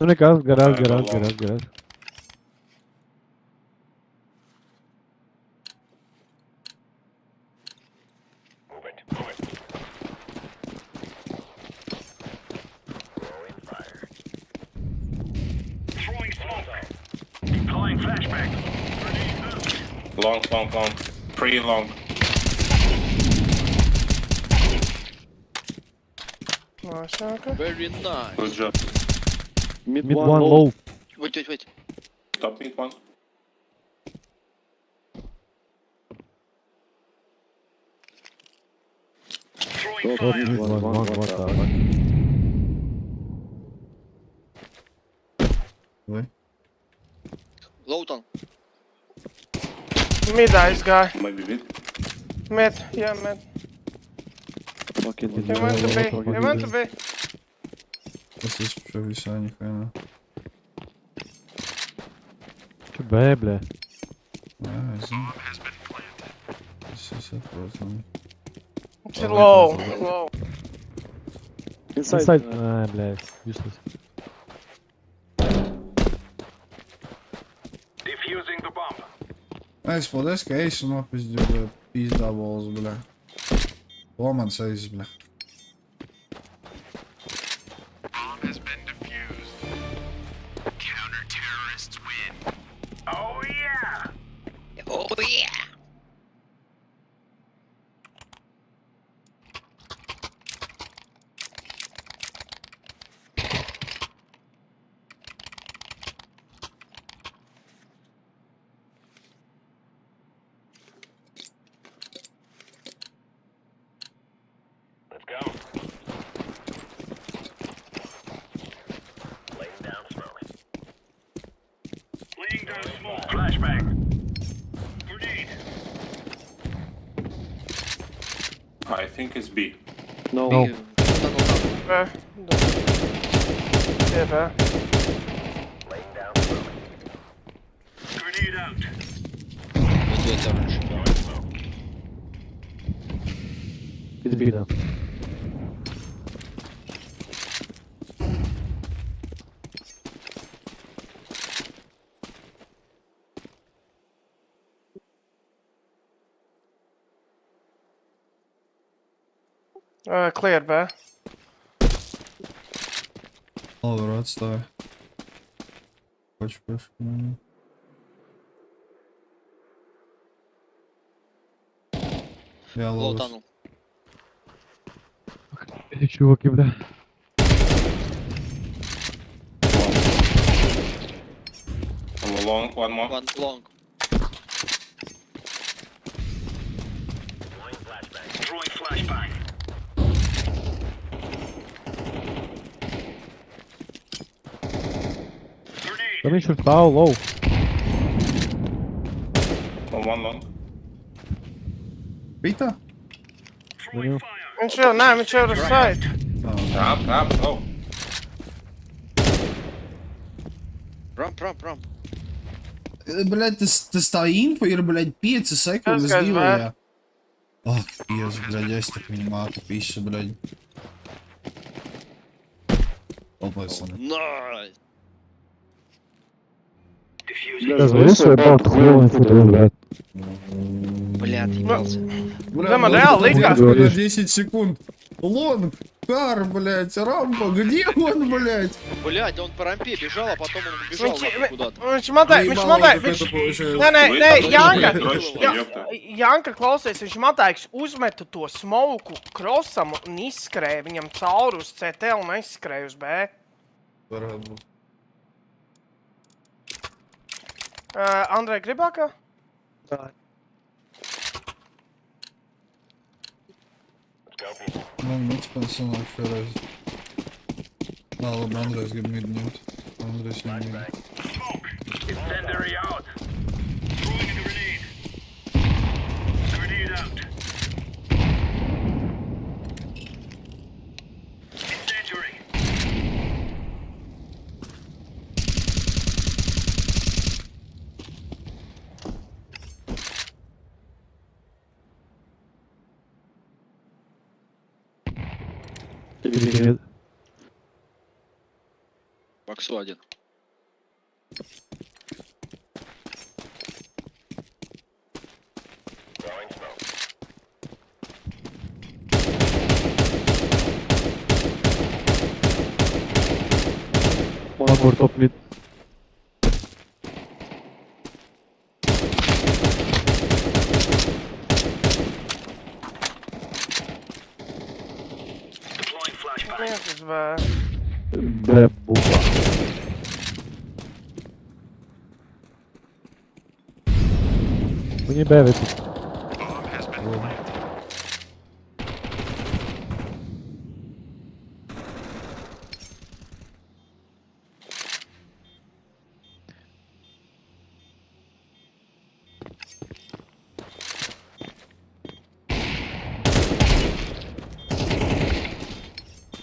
Nu nekas, garās. Long. Pretty long. Nice, okay. Very nice. Good job. Mid one low. Wait. Top mid one. Top mid one tā. Vai? Low tunnel. Mid aizgāja. Might be mid. Mid. He went to be. Es izpušu visā ņihā. Ču B, blē. Jā, es zinu. Es saprotu. It's low. Inside. Nē, blē. Useless. Defusing the bomb. Es paldies, ka eisu nopizdīju pīzdābols, bļā. Bomans eis, bļā. Bomb has been defused. Counter-terrorists win. Oh yeah! Let's go. Laying down smoke. Laying down smoke. Flashbang. Grenade. I think it's B. No. B. Yeah, B. Laying down smoke. Grenade out. It's B now. Clear, B. Over atstāja. Pašu. Jā, Low lūdzu. tunnel. Чуваки, бля. Long, one more. One long. Throwing flashbang. Tam viņš ir tālu low. One long. Pita? Viņš jau uz side. Ramp, oh. Ramp. блядь, tas tā info ir, blядь, 5 sekundes Tas, kas divajā. Ak, Dievs, blядь, es tak viņu māku visu, blядь. Opēcam. Nice. Даже если бот хуёвый футбол, блядь. Бля, отъебался. Бля, Прямо реал, лика. на 10 секунд. Лонг, кар, блядь, рампа, где он, блядь? Блядь, он по рампе бежал, а потом он убежал нахуй куда-то. Viņš nē, Janka, klausies, viņš Mataiks uzmeta to smoku krosam un izskrēja viņam cauri uz CT un aizskrēja uz B. Varētu būt. Andrej, gribākā? Man mitspēns sanāk šoreiz. Nā, labi, Andrejs grib mid ņemt. Andrejs viņu mid. Incendiary out. Throwing a grenade. Grenade out. Incendiary. Боксу один. One more top mid. Deploying flashbang. Viens uz B. B būs. Viņi B visi.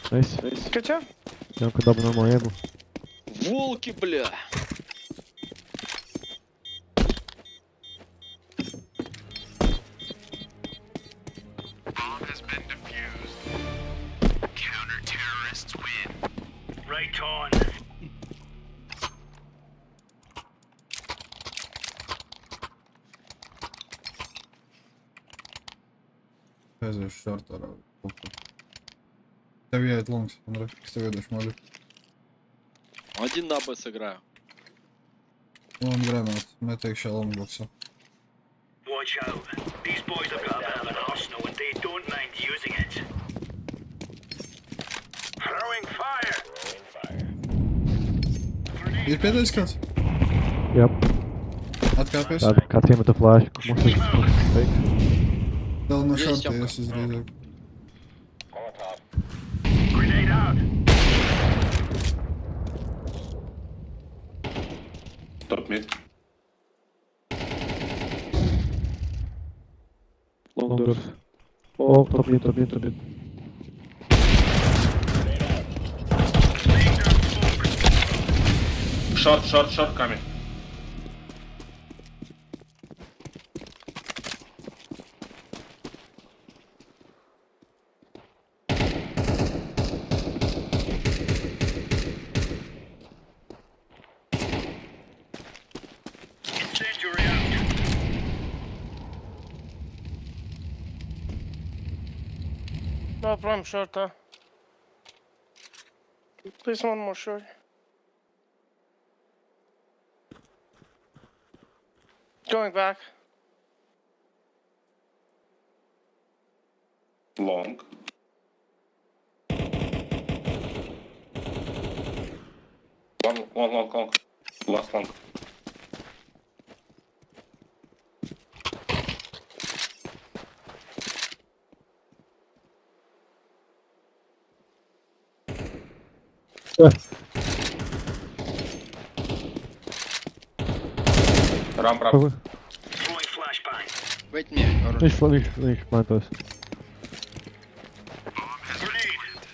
Nice. Kačā? Janka dabu no mojebu. Волки, бля. Bomb has been defused. Counter-terrorists win. Right on. Aiziešu šort ar pupu. Tev jāiet longs, Andrej, es tev iedošu maļu. Один на Б сыграю. Un granāt, meteikšā longboxā. Watch out. These boys have got a bit of an arsenal and they don't mind using it. Throwing fire. Ir pēdējais kāds? Jā. Atkāpies? Tāda kāds iemeta flāšu, ka mums ir teikt. Vēl no šorties uzrīdāk. Grenade out. Top mid. Long doors. Oh, top mid, top mid, top mid. Short coming. Incendiary out. No problem, shortā. Please one more short. Going back. Long. Long. Last long. Ramp. Throwing flashbang. Wait me. Viņš plantos.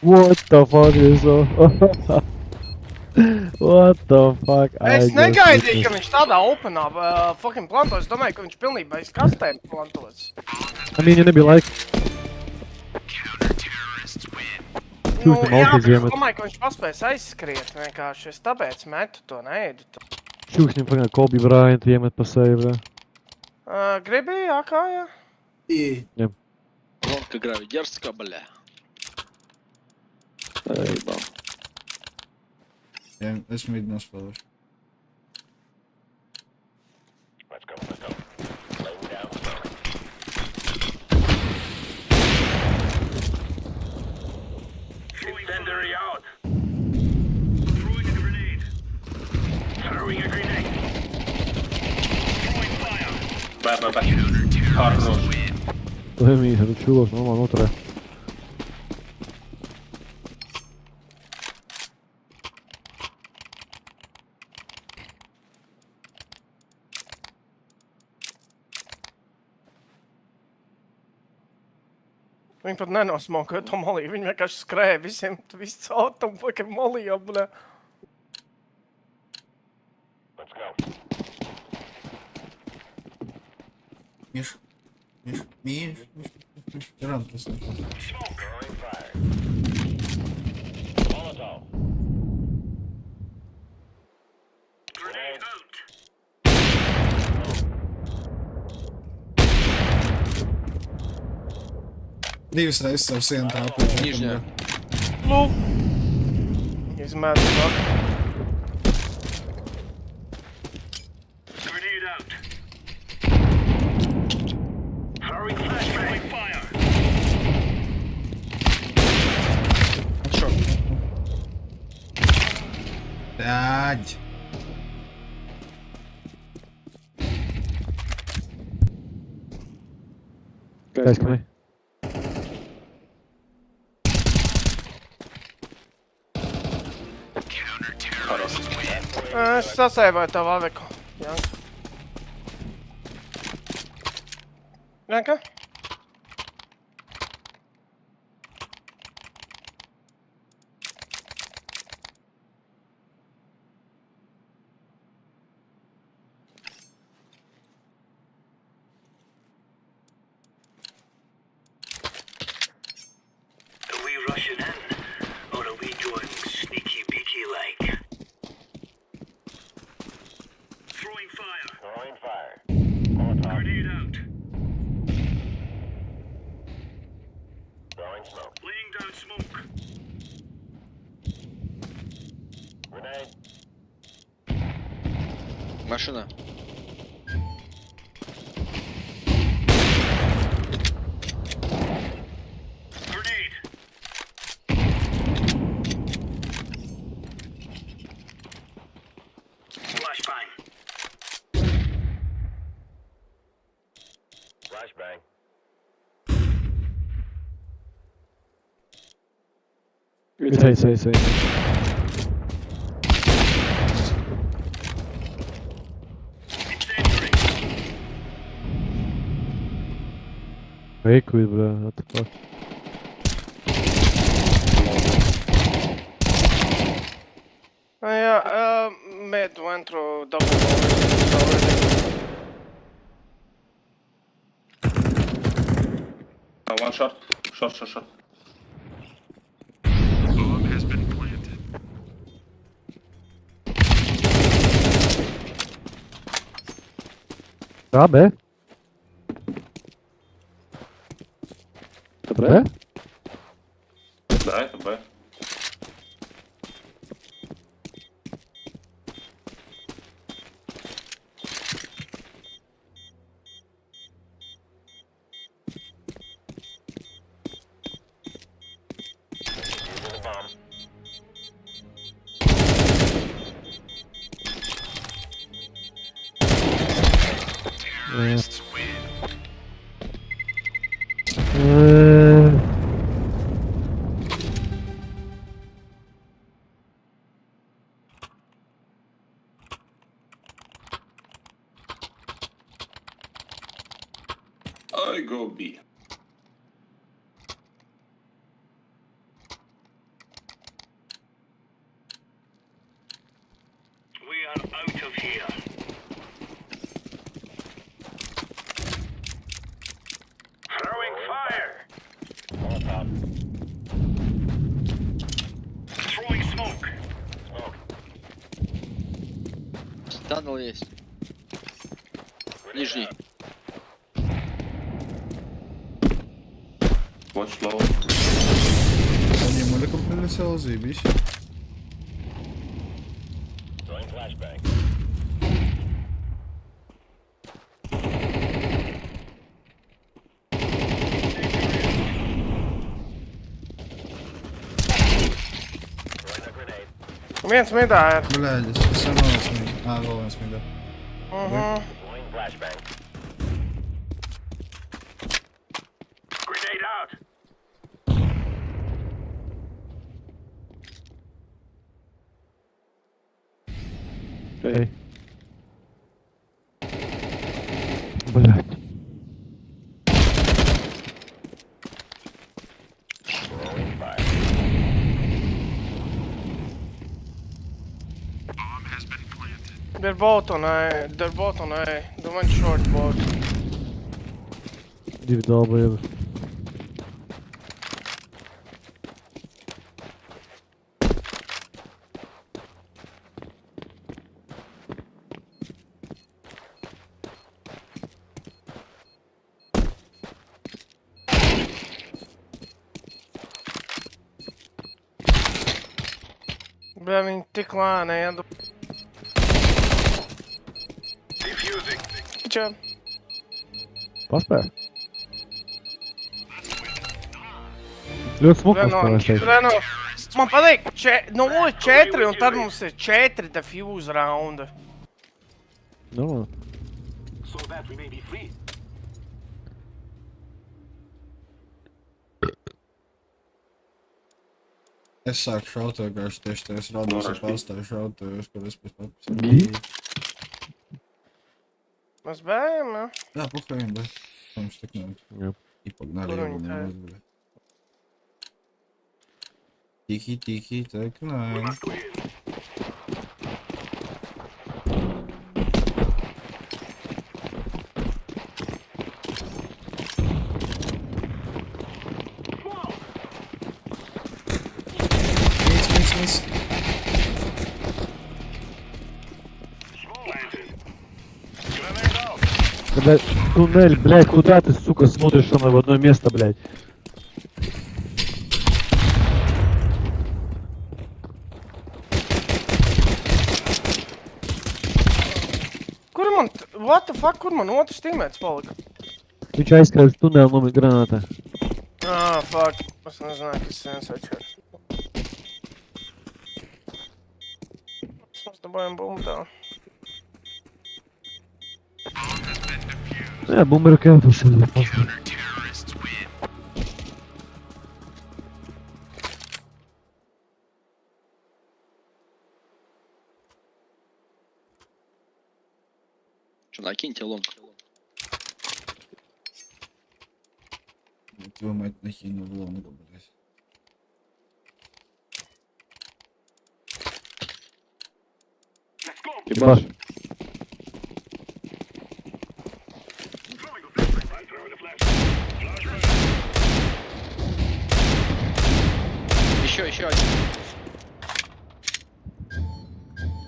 What the fuck is that? What the fuck? Es negaidīju, ka viņš tādā openā fucking plantos. Domāju, ka viņš pilnībā aiz kastēm plantos. I mean, ja nebija laika. Nu, jā, bet es domāju, ka viņš paspēs aizskriet vienkārši. Es tāpēc metu to, neēdu to. Šūkšņiem fucking Kobe Bryant iemet pa sevi, bro. Gribi, jā, kā, jā? Jā. Гонка играю дерзко, бля. Jā, es mīdu nospēlēšu. Incendiary out. Throwing a grenade. Throwing a grenade. Throwing fire. Back. Хорош. Lemīs, ar čulos normāli noturē. Viņi pat nenosmokoja to moliju. Viņi vienkārši skrēja visiem, visu caur tam fucking moliju, bļa. Миш. Ранки слышно. Divas reizes ar sienu trāpīju. Нижняя. Nu. Izmēta fuck. Grenade out. Throwing flashbang. Fire. Блядь. Guys, come here. Es sasēvoju tavu aveku. Janka. Janka? Are we rushing in? Or are we going sneaky beaky like? Throwing fire. Grenade out. Throwing smoke. Laying down smoke. Grenade. Машина. Grenade. Flashbang. Flashbang. Say. Fake quit, bro. What the fuck? Yeah, mid went through double doors already. One shot. Shot. Bomb has been planted. Tā, B. Tā, B? Да, это Б. I go B. Танел есть. Нижний. Watch low. Не, моликом прилетело, заебись. Viens midā ir. Блядь, es vienojos mīd. Vēl viens mīd. Эй. Блядь. They're both on A. They're both on A. The one short both. Divi dalbajevi. Bļā, viņi tik lēni ēdu. Čau. Paspēj. Ļoti smukas pārēsteiks. Reno, man patīk 0-4 un tad mums ir 4 defuse raundi. Nu. Es sāku šaut vienkārši tieši tajos raudos, ja pārstāju šaut, kad es pēc papis. Mēs bējam, jā? Jā, puhējam, bet mums tik nav. Jā. И погнали его на бля. Тихий, так, наверное. Мисс. Блядь, туннель, блядь, куда ты, сука, смотришь со мной в одно место, блядь? Kur man, what the fuck, kur man otrs teammates palika? Viņš aizskrēja uz tuneli nomīt granātā. Fuck, es nezināju, kas sens atšķir. Mēs dabājam bumbu tā. Jā, bumba ir kēpus. Что, накиньте лонг. Твою мать накинул в лонгу, блядь. Ебаш. Еще один.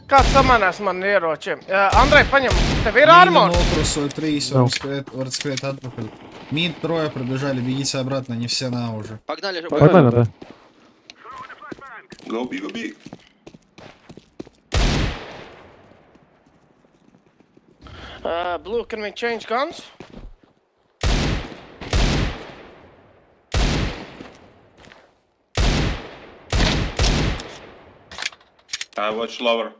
Kāds samanās man ieročiem? Andrej, paņem, tev ir armor? Мина нокрусу 3, он скрыт отпухоль. Мид трое пробежали, бегите обратно, не все на уже. Погнали. Погнали, да. Go B. Blue, can we change guns? I watch lower.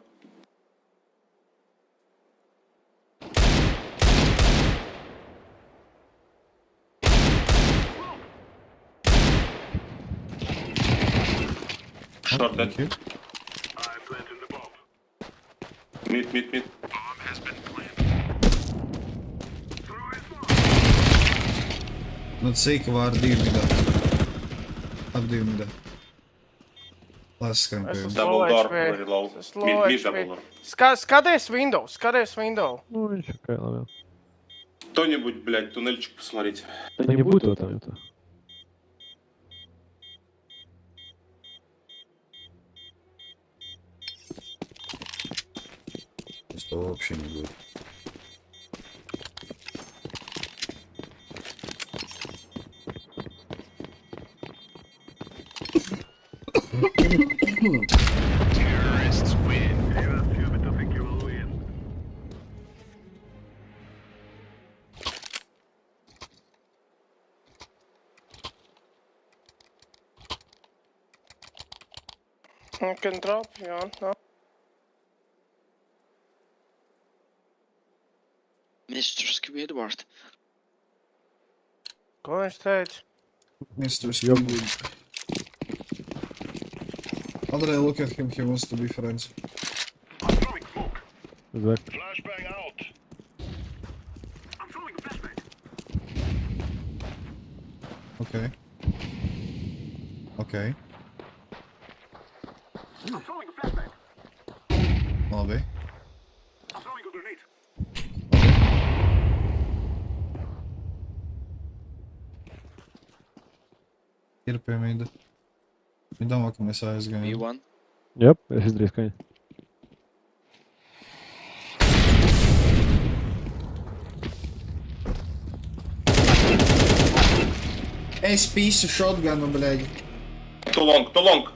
Short dead. Mid. Nu cik var 2 midā. Ap 2 midā. Klasiskajam pējumam. Double door, very low. Mid double door. Skaties window. Ну, viņš ir kā labi. Кто-нибудь, блядь, туннельчик посмотрите. Да не будет его там это. такого вообще не будет. You can drop, ja. No. Mr. Squidward. Ko viņš teica? Mr. Squidward. Andre, look at him, he wants to be friends. Exactly. Okay. Okay. Labi. Ir pie mida. Viņa domā, ka mēs aizgājām. B1. Jep, es izdarīju skaņu. Es pīsu shotgunu, bļaļ. Too long.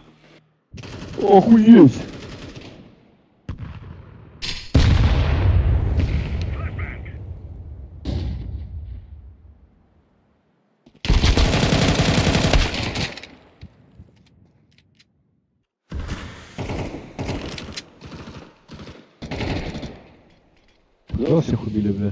Охуеть! Куда всех убили, бля?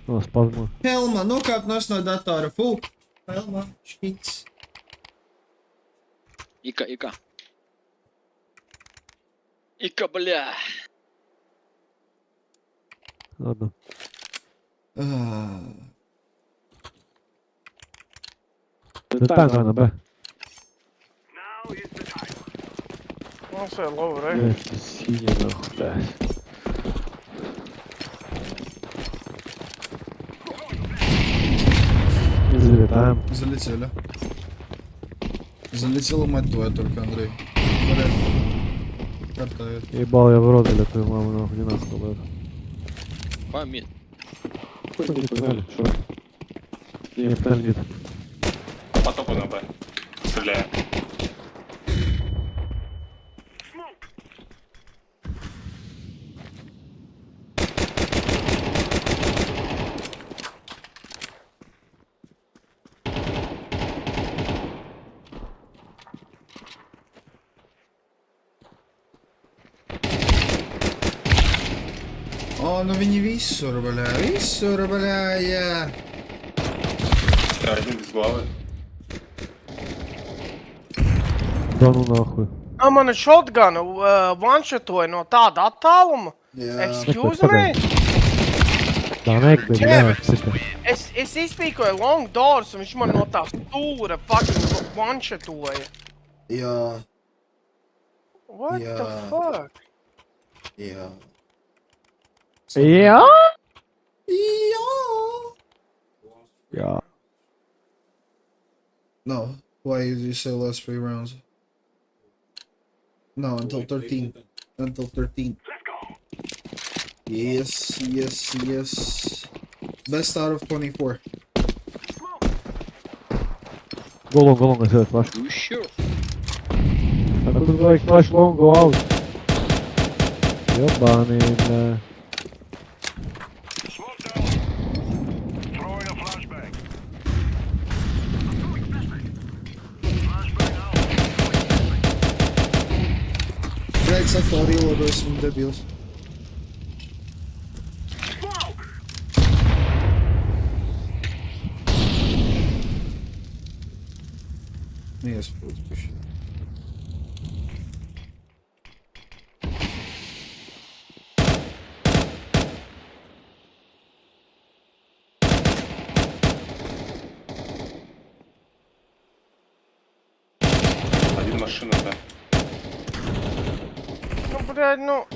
О, спазма. Helma, nokāp nos no datora. Fū. Helma, škits. Ика. Ика, бля. Ладно. Да так надо, бля. Mums ir low, right? Блядь, синяя нахуй, блядь. Не залетаем. Залетели. Залетела мать твоя только, Андрей. Картает. Ебал я в рот для твою маму, нахуй, не нахуй, блядь. Память. Погнали, шо? Не, подожди. По топу на Б. Стреляю. O, nu viņi visur, bļā, jā. Один без головы. Да ну нахуй. Man shotgunu one-shotoja no tāda attāluma. Jā. Excuse me? Да nekli, bļā, cita. Es izpīkoju long doors un viņš man no tā stūra fucking one-shotoja. Jā. What Jā. the fuck? Jā. Jā? Jā. Jā. No. Why did you say last 3 rounds? No, until 13. Until 13. Yes. Best out of 24. Go long, I said flash. You sure? I could like flash long, go out. Ёбаный, бля. Блять, сотворил его, не добился. Я спущу. Один машина, да. Ну, блядь, ну...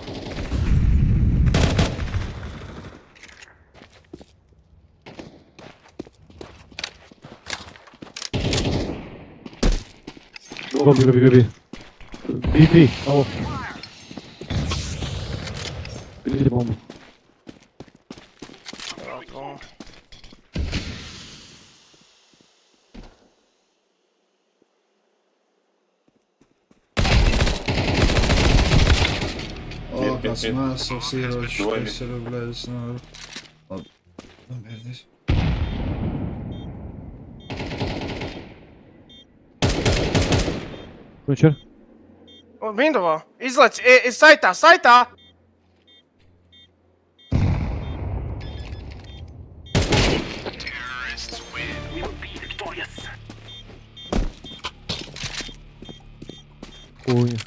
Go. B. Алло. Берите бомбу. О, космасов, сироч, что все блядь, снова. Ладно, здесь. Ключер. Windowā. Izlec, saitā! Хуй.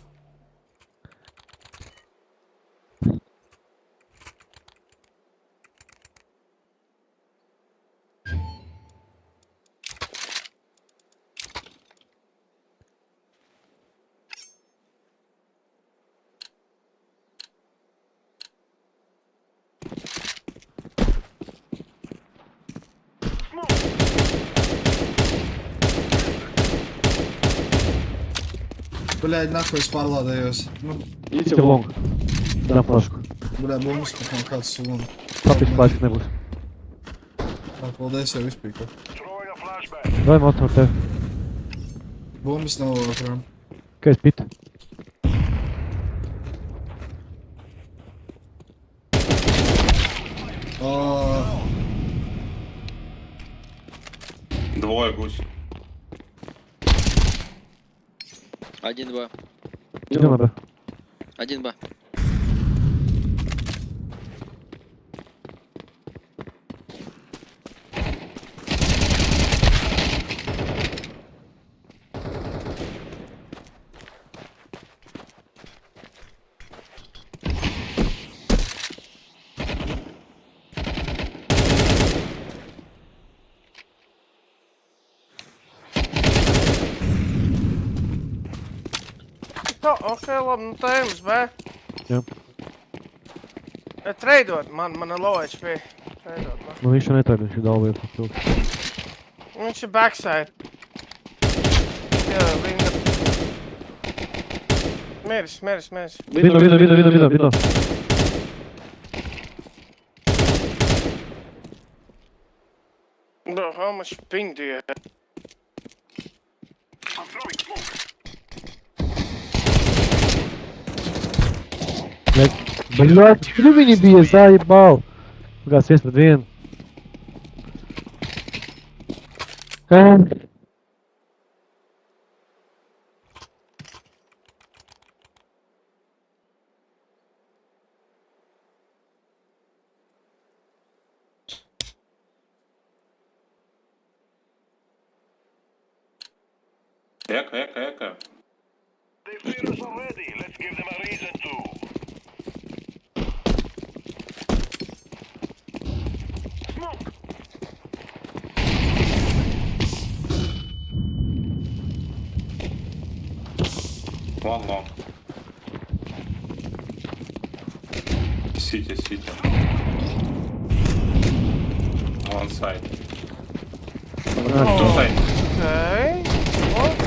Блядь, нахуй спарла даёс. Ну, Идите в лонг. Дам флешку. бля, бомбу потом кат сулон. Папик спать не будет. Так, полдайся, выспейка. Давай мотор те. Бомбу снова вокруг. Кай спит. Двое гусь. 1-2. Иди на Б. 1-2. Ok, labi, nu tēmas, B. Jā. Treidot, man ir low HP. Treidot, man. Nu viņš jau netāda, viņš ir dalviet papildu. Viņš ir backside. Jā, window. Miris. Window. Bro, how much ping do you have? Блядь, ты меня бей, заебал. Газ, есть один. Эко. One long. City. One side. Two side. Okay. What?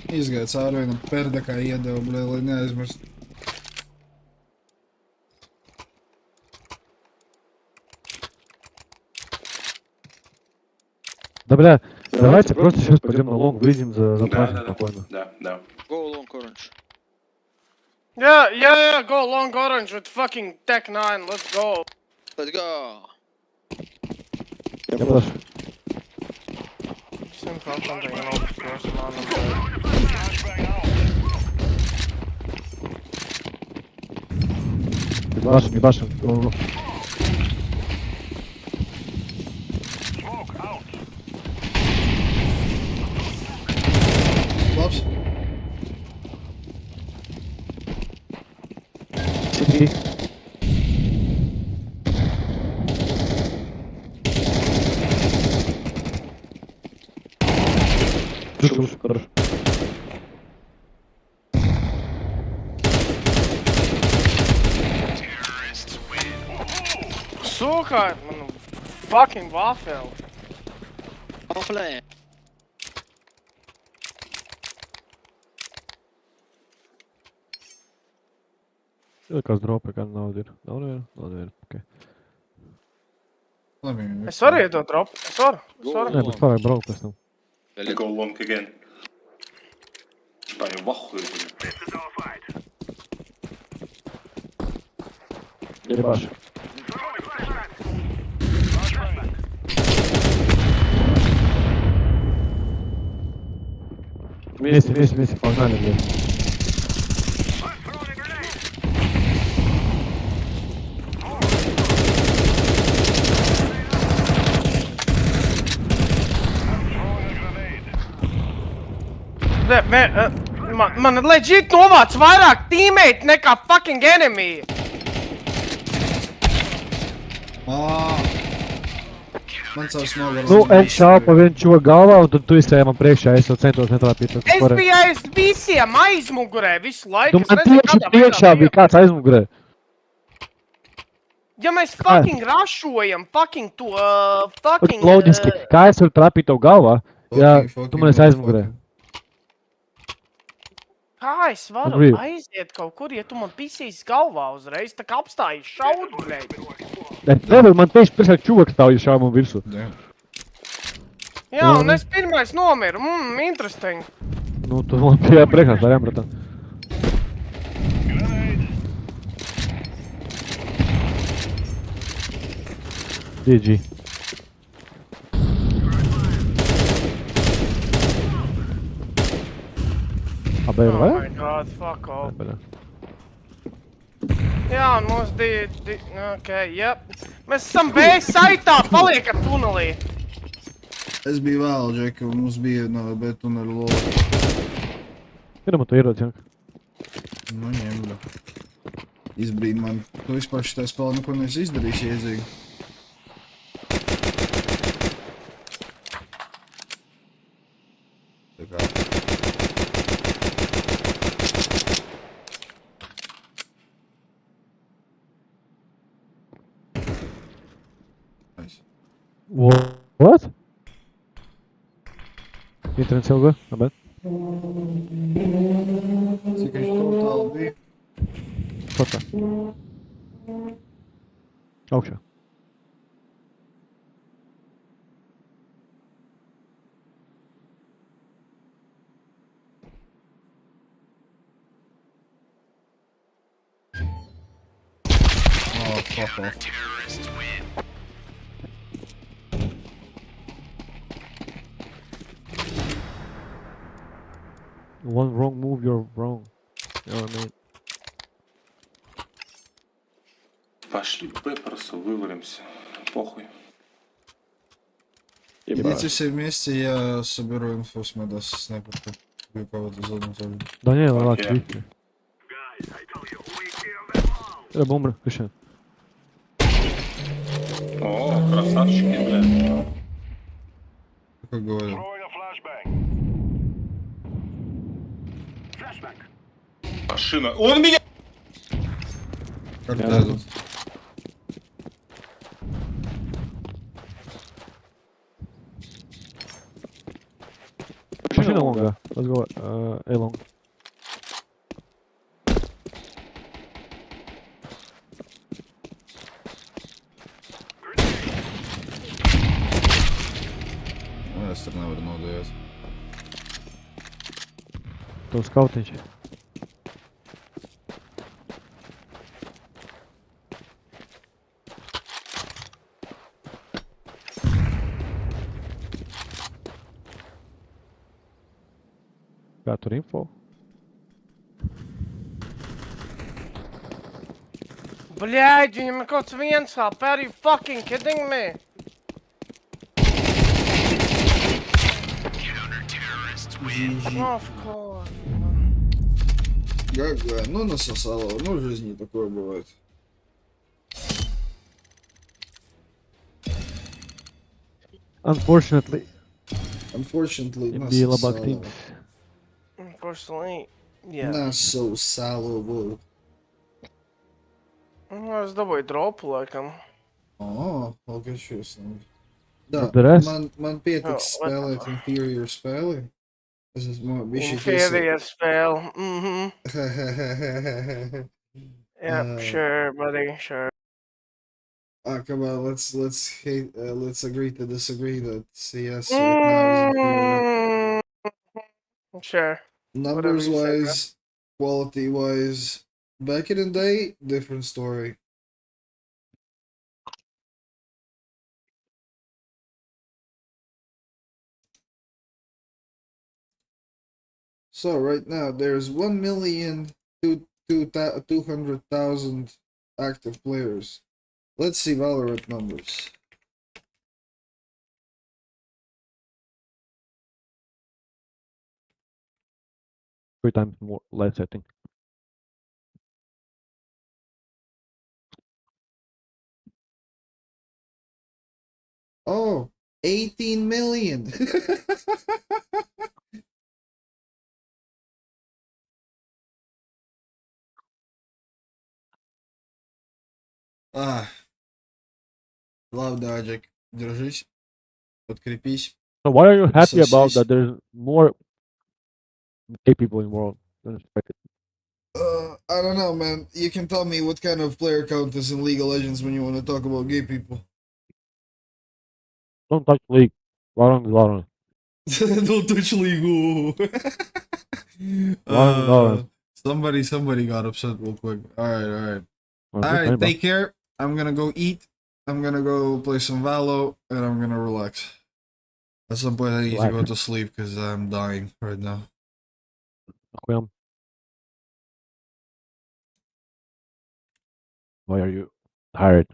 Izgāja cauri vienam perdekā iedeva, blē, lai neaizmirst. Да бля, давайте просто сейчас пойдем на лонг, выйдем за праздник спокойно. Да. Go long orange. Yeah, go long orange with fucking Tech 9, let's go. Let's go. Я подошел. Simple something else, cross on the Ебашим. Labs. City. Хорошо. Suka, man, fucking waffle. Waffle. Ir kāds dropi, kāda nauda ir. Nav neviena? Nav neviena, okei. Es varu iedot dropu, es varu. Nē, bet pārāk braukt pēc tam. I go long again. Paņem vahu. Jebāš. Visi, pagaidām ir. Man legit novāc vairāk teammate nekā fucking enemy. Man savs nogaros. Nu, es šāvu pa vienu čoku galvā, un tad tu izsēji man priekšā, es jau centos netrāpīt. Es biju aiz visiem aizmugurē visu laiku. Tu man tieši priekšā bija kāds aizmugurē. Ja mēs fucking rašojam, fucking to, fucking... Loģiski, kā es varu trāpīt tev galvā, ja tu man esi aizmugurē. Kā es varu aiziet kaut kur, ja tu man pisīs galvā uzreiz, tā kā apstājies šaud, bļeļ? Nevar, man tieši priekšā čoks stāv, ja šāv man virsū. Jā, un es pirmais nomiru, interesting. Nu, tu man pie priekšā stājām, bratā. GG. Oh my god, fuck off. Jā, un mums okay, yep. Mēs esam B saitā, paliekam tunelī. Es biju vēl, Džeki, un mums bija no B tuneļu lola. Ir man tu ierodas, jā? Nu, ņem, da. Izbrīd man. Tu vispār šitā spēlē neko neesi izdarījis iedzīgi. Tā kā. What? Internets jau good, not bad. Cik viņš totāli bija? Kaut kā. Augšā. Oh, fuck off. One wrong move, you're wrong. You know what I mean? Пошли Б, просто вывалимся. Похуй. Идите все вместе, я соберу инфу с меда с снайперкой. У кого-то зону тоже. Да не, ладно, кликни. Это бомба, Кришан. О, красавчики, блядь. Как говорил. Машина. Он меня! Как дадут? Машина лонга. Let's go. A long. Моя сторона верно дает. То скаутничи. Kā tur info? Bļaļ, viņam ir kaut viens HP, are you fucking kidding me? Of course. Гага, ну насосало, ну в жизни такое бывает. Unfortunately. Unfortunately, Bija labāk teams. Unfortunately, yeah. Not so salable. Es dabūju dropu, laikam. Vēl kas šis. Da, The rest? man pietiks Oh, spēlēt inferior spēli. Es esmu bišķi Inferior spēle. Yeah, Uh, sure, buddy, sure. Come on, let's agree to disagree that CS right now is inferior. Sure. Whatever Numbers you say, bro. wise, quality wise, back in the day, different story. So right now there's 1,200,000 active players. Let's see Valorant numbers. Three times more less, I think. Oh, 18 million. Love Dodgek. Держись. Подкрепись. So why are you happy about Сосись. that there's more gay people in the world than expected? I don't know, man. You can tell me what kind of player count is in League of Legends when you want to talk about gay people. Don't touch League. Valorant is Valorant. Don't touch League. Valorant. Somebody got upset real quick. Alright. Oh, good Alright, time, bro. take care. I'm gonna go eat. I'm gonna go play some Valo, and I'm gonna relax. At some point, I need to go Relax. to sleep because I'm dying right now. Nahujam. Why are you tired?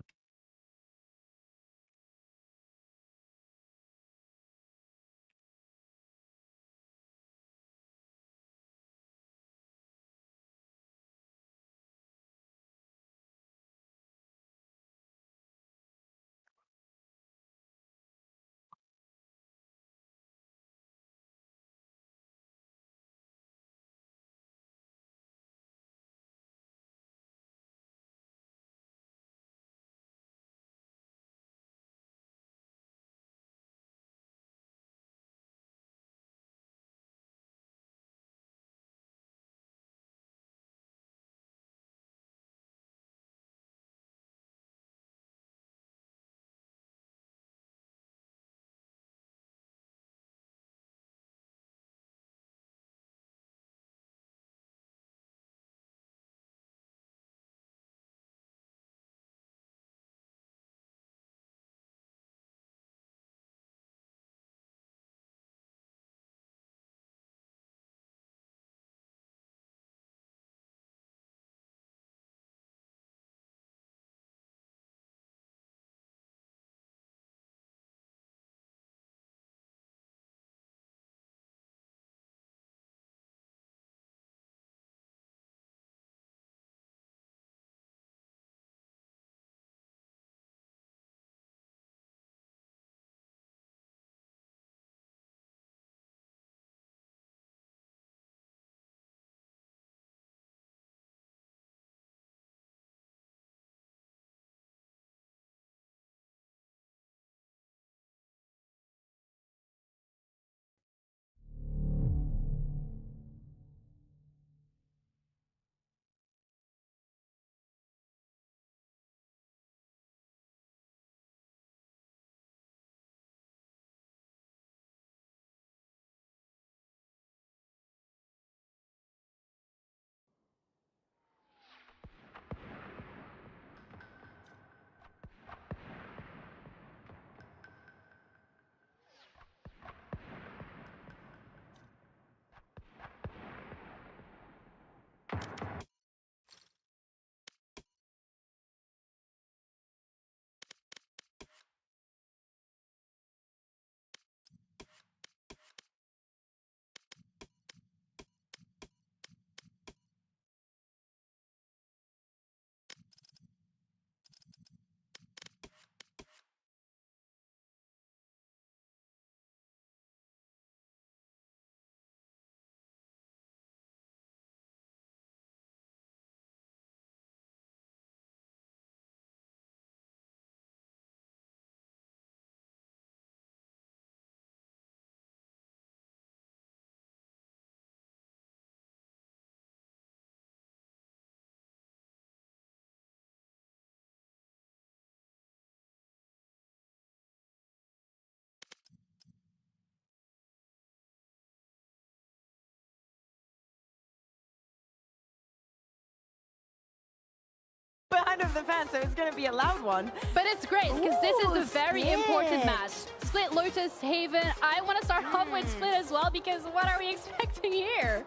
behind of the fan, so it's going to be a loud one. But it's great because this is Ooh, a very Split. important match. Split, Lotus, Haven. I want to start off with Split as well because what are we expecting here?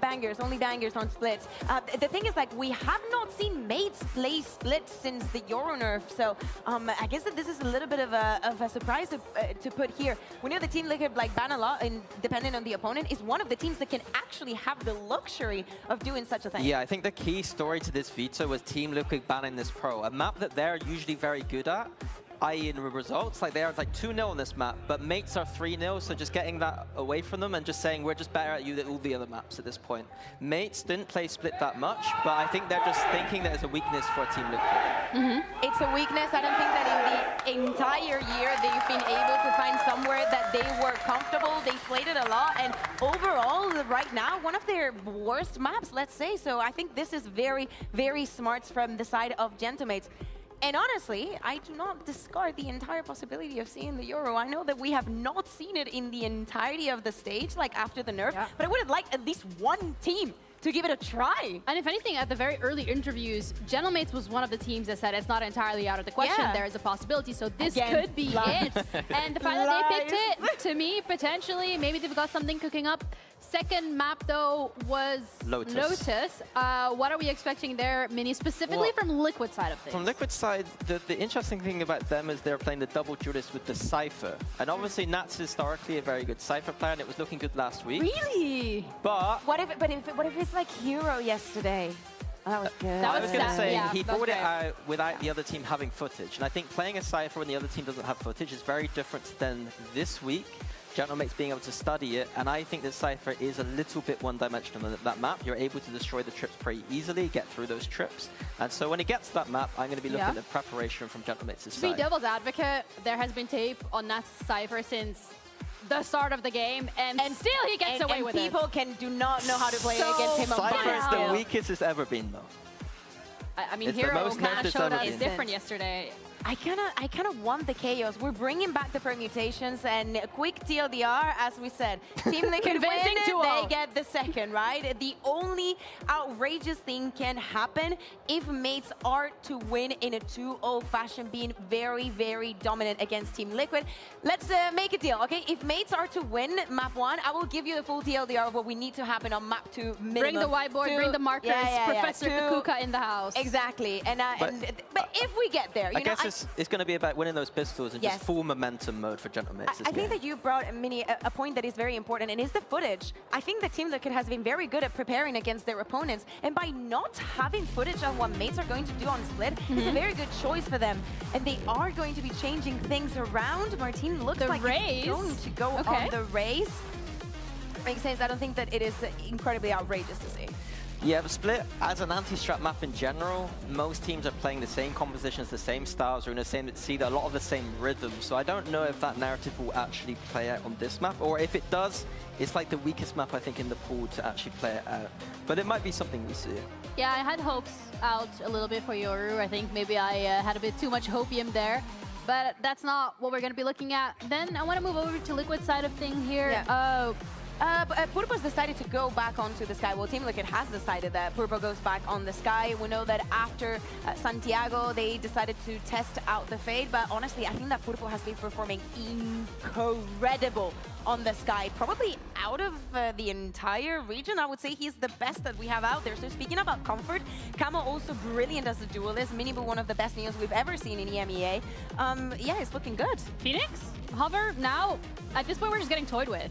Bangers, only bangers on Split. The thing is, like, we have not seen mates play Split since the Euro nerf, so I guess that this is a little bit of a surprise to put here. We know the Team Liquid, like, ban a lot, and depending on the opponent, is one of the teams that can actually have the luxury of doing such a thing. Yeah, I think the key story to this veto was Team Liquid banning this pro, a map that they're usually very good at, i.e. in the results. Like, they are like 2-0 on this map, but mates are 3-0, so just getting that away from them and just saying we're just better at you than all the other maps at this point. Mates didn't play Split that much, but I think they're just thinking that it's a weakness for Team Liquid. It's a weakness. I don't think that in the entire year they've been able to find somewhere that they were comfortable. They played it a lot, and overall, right now, one of their worst maps, let's say. So I think this is very, very smart from the side of Gentlemates. And honestly, I do not discard the entire possibility of seeing the Euro. I know that we have not seen it in the entirety of the stage, like after the nerf, but I would have liked at least one team to give it a try. And if anything, at the very early interviews, Gentlemates was one of the teams that said it's not entirely out of the question. Yeah. There is a possibility, so this Again, could be lies. it. And the fact that they picked it, to me, potentially, maybe they've got something cooking up. Second map, though, was Lotus. What are we expecting there, Mini, specifically from Liquid side of things? From Liquid side, the interesting thing about them is they're playing the double duelist with the Cypher. And obviously, Nats is historically a very good Cypher player, and it was looking good last week. Really? But what if it's like Hero yesterday? That was good. I was going to say, he brought it out without the other team having footage. And I think playing a Cypher when the other team doesn't have footage is very different than this week. Gentlemates being able to study it, and I think that Cypher is a little bit one-dimensional on that map. You're able to destroy the trips pretty easily, get through those trips. And so when it gets to that map, I'm going to be looking at preparation from Gentlemates' To be side. devil's advocate, there has been tape on Nats Cypher since the start of the game, and still he gets away with it. People do not know how to play against him. Cypher is the weakest it's ever been, though. I mean, It's the Hero most kind nerfed of it's showed ever us been. different yesterday. I kind of want the chaos. We're bringing back the permutations, and a quick TLDR, as we said. Team Liquid Convincing win, duo. they get the second, right? The only outrageous thing can happen if mates are to win in a 2-0 fashion, being very, very dominant against Team Liquid. Let's make a deal, okay? If mates are to win map 1, I will give you the full TLDR of what we need to happen on map 2 minimum. Bring the whiteboard, bring the markers, Professor Kakuka in the house. Exactly. And but if we get there, I guess it's going to be about winning those pistols and Yes. just full momentum mode for Gentlemates. I think that you brought, Mini, a point that is very important, and is the footage. I think the Team Liquid has been very good at preparing against their opponents, and by not having footage on what mates are going to do on Split, it's a very good choice for them. And they are going to be changing things around. Martin looks like it's going to go on the race. Makes sense. I don't think that it is incredibly outrageous to see. Yeah, but Split, as an anti-strat map in general, most teams are playing the same compositions, the same styles, or in the same, see a lot of the same rhythms. So I don't know if that narrative will actually play out on this map, or if it does, it's like the weakest map, I think, in the pool to actually play it out. But it might be something we see. Yeah, I had hopes out a little bit for Yoru. I think maybe I had a bit too much hopium there. But that's not what we're going to be looking at. Then I want to move over to Liquid side of thing here. Purpo's decided to go back onto the sky. Well, Team Liquid has decided that Purpo goes back on the sky. We know that after Santiago, they decided to test out the Fade. But honestly, I think that Purpo has been performing incredible on the sky. Probably out of the entire region, I would say he's the best that we have out there. So speaking about comfort, Kamo also brilliant as a duelist. Minibu, one of the best Neos we've ever seen in EMEA. Yeah, it's looking good. Phoenix? Hover, now, at this point, we're just getting toyed with.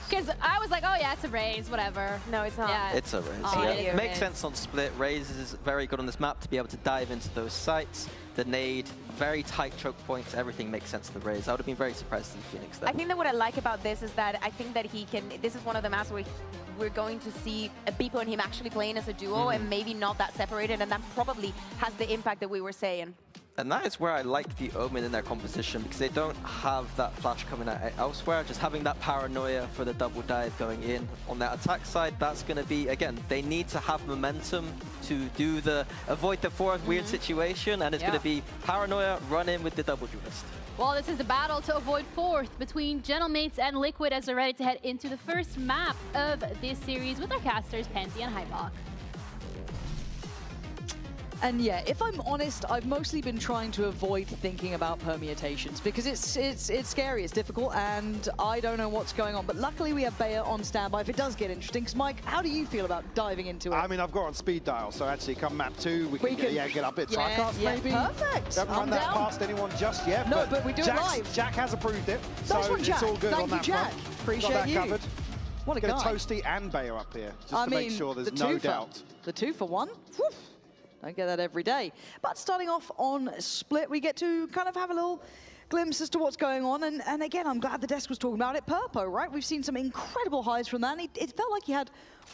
Because I was like, oh yeah, it's a raise, whatever. No, it's not. Yeah. It's a raise, Oh, yeah. it is. Makes sense on Split. Raze is very good on this map to be able to dive into those sites. The nade, very tight choke points, everything makes sense to Raze. I would have been very surprised to see Phoenix there. I think that what I like about this is that I think that he can, this is one of the maps where we're going to see Bippo and him actually playing as a duo and maybe not that separated, and that probably has the impact that we were saying. And that is where I like the Omen in their composition, because they don't have that flash coming out elsewhere. Just having that paranoia for the double dive going in on that attack side, that's going to be, again, they need to have momentum to do the avoid the fourth weird situation, and it's going to be paranoia, run in with the double duelist. Well, this is the battle to avoid fourth between Gentlemates and Liquid as they're ready to head into the first map of this series with our casters, Pansy and Hypok. And yeah, if I'm honest, I've mostly been trying to avoid thinking about permutations because it's scary, it's difficult, and I don't know what's going on. But luckily we have Bayer on standby if it does get interesting. Because Mike, how do you feel about diving into it? I mean, I've got on speed dial, so actually come map 2, we can get up it. Tricast maybe? Perfect. Haven't run that past anyone just yet. No, but we do it live. Jack has approved it, so nice one, Jack. it's all good Thank on you, that Jack. front. Appreciate got that you. covered. What a Get guy. a Toasty and Bayer up here, just I to mean, make sure there's the no twofer. doubt. The 2 for 1. Whew. Don't get that every day. But starting off on Split, we get to kind of have a little glimpse as to what's going on. And again, I'm glad the desk was talking about it. Purpo, right? We've seen some incredible highs from that. And it felt like he had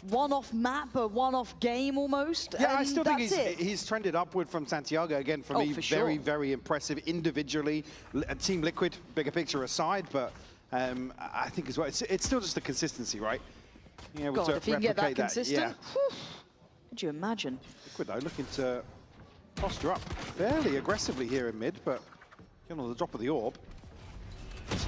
one-off map, a one-off game almost. Yeah, and I still think that's he's trended upward from Santiago. Again, for me, for very, sure. very impressive individually. Team Liquid, bigger picture aside, but I think as well, it's still just the consistency, right? Being able God, to if he can get that replicate consistent, yeah. whew, could you imagine? Liquid, though, looking to posture up fairly aggressively here in mid, but on the drop of the orb.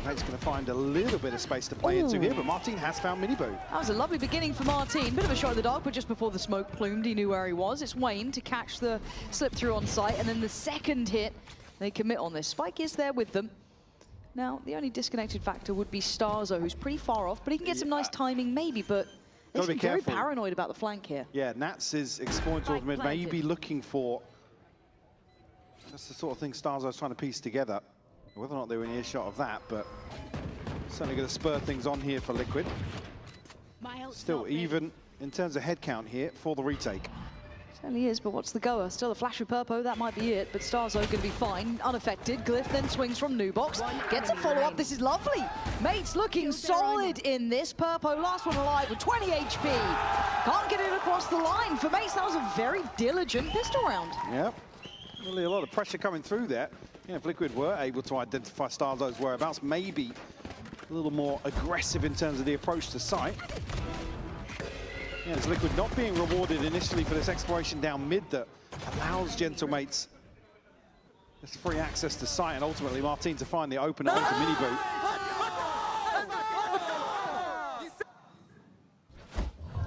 Nate's going to find a little bit of space to play into here, but Martin has found Miniboo. That was a lovely beginning for Martin. Bit of a shot in the dark, but just before the smoke plumed, he knew where he was. It's Wayne to catch the slip through on site, and then the second hit, they commit on this. Spike is there with them. Now, the only disconnected factor would be Starzo, who's pretty far off, but he can get some nice timing maybe, but Gotta be he's very careful. paranoid about the flank here. Yeah, Nats is exploring towards mid, maybe looking for just the sort of thing Starzo's trying to piece together. Whether or not they were in earshot of that, but certainly going to spur things on here for Liquid. Still even in terms of head count here for the retake. Certainly is, but what's the goer? Still a flash with Purpo, that might be it, but Starzo going to be fine, unaffected. Glyph then swings from Nubox, gets a follow-up, this is lovely. Mates looking solid in this. Purpo, last one alive with 20 HP. Can't get it across the line. For Mates, that was a very diligent pistol round. Yep, really a lot of pressure coming through there. Yeah, if Liquid were able to identify Starzo's whereabouts, maybe a little more aggressive in terms of the approach to site. Yeah, it's Liquid not being rewarded initially for this exploration down mid that allows Gentlemates this free access to site, and ultimately Martin to find the opener onto Miniboo.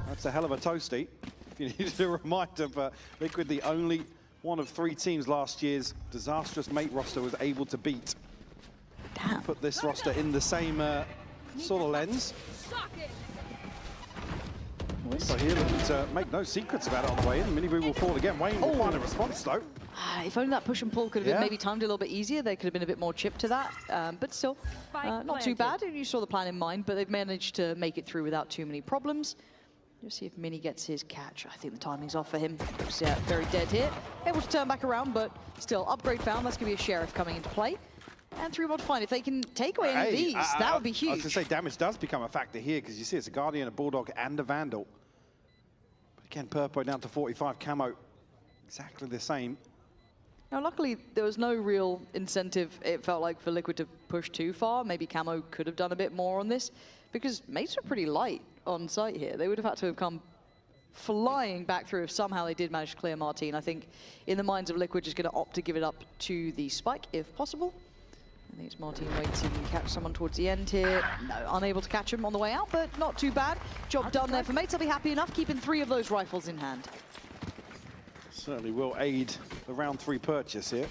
That's a hell of a toasty. If you needed a reminder, but Liquid, the only one of 3 teams last year's disastrous mate roster was able to beat. Damn. Put this roster in the same sort of lens. So here looking to make no secrets about it on the way in. Miniboo will fall again. Wayne will find a response though. If only that push and pull could have been maybe timed a little bit easier, there could have been a bit more chip to that. But still, not too bad. You saw the plan in mind, but they've managed to make it through without too many problems. Just see if Mini gets his catch. I think the timing's off for him. Looks very dead here. Able to turn back around, but still, upgrade found. That's going to be a Sheriff coming into play. And 3-1 fine. If they can take away any of these, that would be huge. I was going to say, damage does become a factor here, because you see it's a Guardian, a Bulldog, and a Vandal. But again, Purpo down to 45, Camo exactly the same. Now, luckily, there was no real incentive, it felt like, for Liquid to push too far. Maybe Camo could have done a bit more on this, because mates were pretty light on site here. They would have had to have come flying back through if somehow they did manage to clear Martin. I think in the minds of Liquid, just going to opt to give it up to the Spike, if possible. I think it's Martin waits if he can catch someone towards the end here. No, unable to catch him on the way out, but not too bad. Job done there for mates. I'll be happy enough keeping 3 of those rifles in hand. Certainly will aid the round 3 purchase here.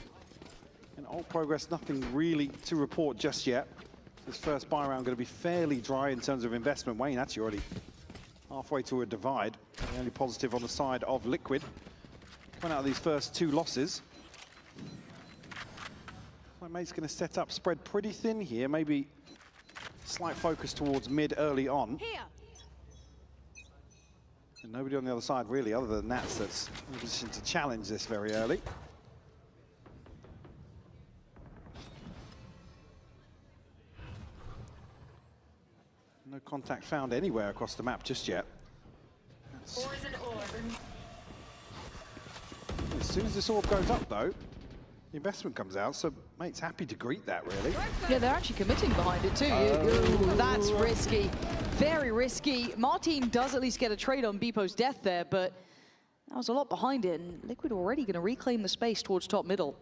In all progress, nothing really to report just yet. This first buy round going to be fairly dry in terms of investment. Wayne actually already halfway to a divide. The only positive on the side of Liquid. Coming out of these first 2 losses. My mate's going to set up, spread pretty thin here. Maybe slight focus towards mid early on. And nobody on the other side really, other than Nats, that's in a position to challenge this very early. No contact found anywhere across the map just yet. As soon as this orb goes up, though, the investment comes out, so mate's happy to greet that, really. Yeah, they're actually committing behind it, too. Ooh, that's risky. Very risky. Martin does at least get a trade on Beepo's death there, but that was a lot behind it, and Liquid already going to reclaim the space towards top middle.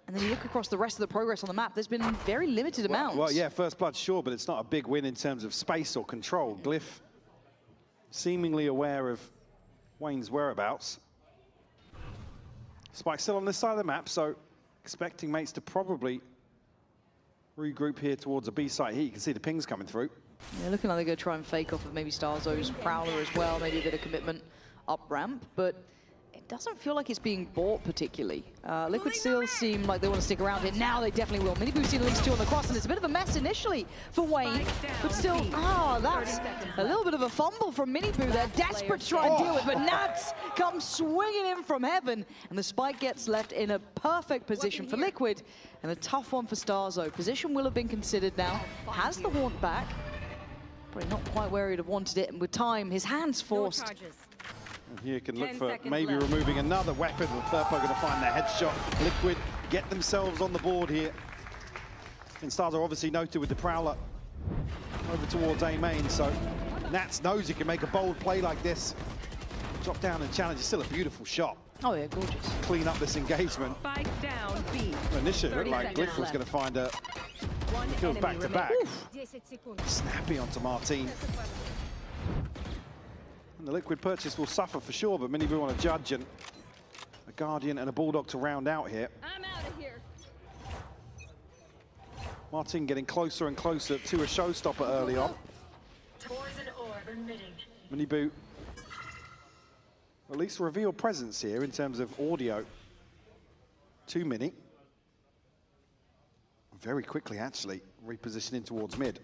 And then you look across the rest of the progress on the map, there's been very limited amounts. Well, yeah, first blood, sure, but it's not a big win in terms of space or control. Glyph seemingly aware of Wayne's whereabouts. Spike still on this side of the map, so expecting mates to probably regroup here towards a B site here. You can see the pings coming through. Yeah, looking like they're going to try and fake off of maybe Starzo's Prowler as well, maybe a bit of commitment up ramp, but it doesn't feel like it's being bought particularly. Liquid still seem like they want to stick around here. Now they definitely will. Minibu's seen at least 2 on the cross, and it's a bit of a mess initially for Wayne, but still, that's a little bit of a fumble from Minibu. They're desperate to try and deal with, but Nats comes swinging in from heaven, and the spike gets left in a perfect position for Liquid, and a tough one for Starzo. Position will have been considered now. Has the Haunt back. Probably not quite where he'd have wanted it, and with time, his hands forced. And here can look for maybe removing another weapon. With Purpo going to find their headshot. Liquid get themselves on the board here. And Stars are obviously noted with the Prowler over towards A main, so Nats knows he can make a bold play like this. Drop down and challenge is still a beautiful shot. Oh yeah, gorgeous. Clean up this engagement. Spike down B. Well, initially it looked like Glyph was going to find a kills back to back. Snappy onto Martin. And the Liquid purchase will suffer for sure, but Minibu on a judge and a Guardian and a Bulldog to round out here. I'm out of here. Martin getting closer and closer to a showstopper early on. Minibu at least reveal presence here in terms of audio to Mini. Very quickly, actually, repositioning towards mid.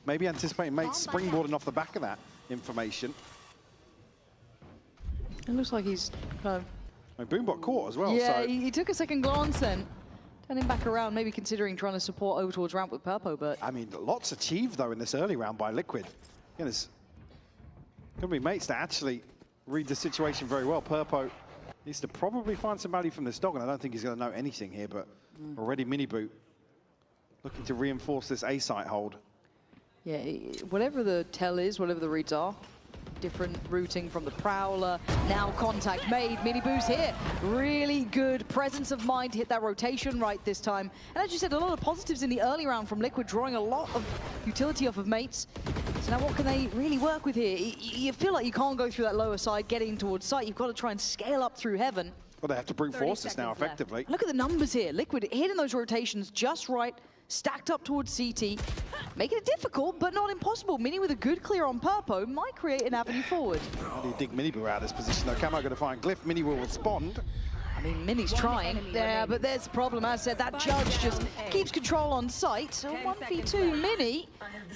Maybe anticipating mates springboarding off the back of that information. It looks like he's kind of... And Boombot caught as well. Yeah, so. he took a second glance then. Turning back around, maybe considering trying to support over towards ramp with Purpo, but... I mean, lots achieved, though, in this early round by Liquid. Again, it's going to be mates to actually read the situation very well. Purpo needs to probably find some value from this dog, and I don't think he's going to know anything here, but already Minibu looking to reinforce this A site hold. Yeah, whatever the tell is, whatever the reads are, different routing from the Prowler, now contact made, Minibu's here. Really good presence of mind to hit that rotation right this time. And as you said, a lot of positives in the early round from Liquid, drawing a lot of utility off of mates. So now what can they really work with here? You feel like you can't go through that lower side, getting towards site. You've got to try and scale up through heaven. Well, they have to brute force this now effectively. Look at the numbers here. Liquid hitting those rotations just right, stacked up towards CT, making it difficult, but not impossible. Mini with a good clear on Purpo might create an avenue forward. How do you dig Minibu out of this position, though? Camo going to find Glyph. Mini will respond. I mean, Mini's trying there, but there's the problem. As I said, that judge just keeps control on site. So 1v2 Mini,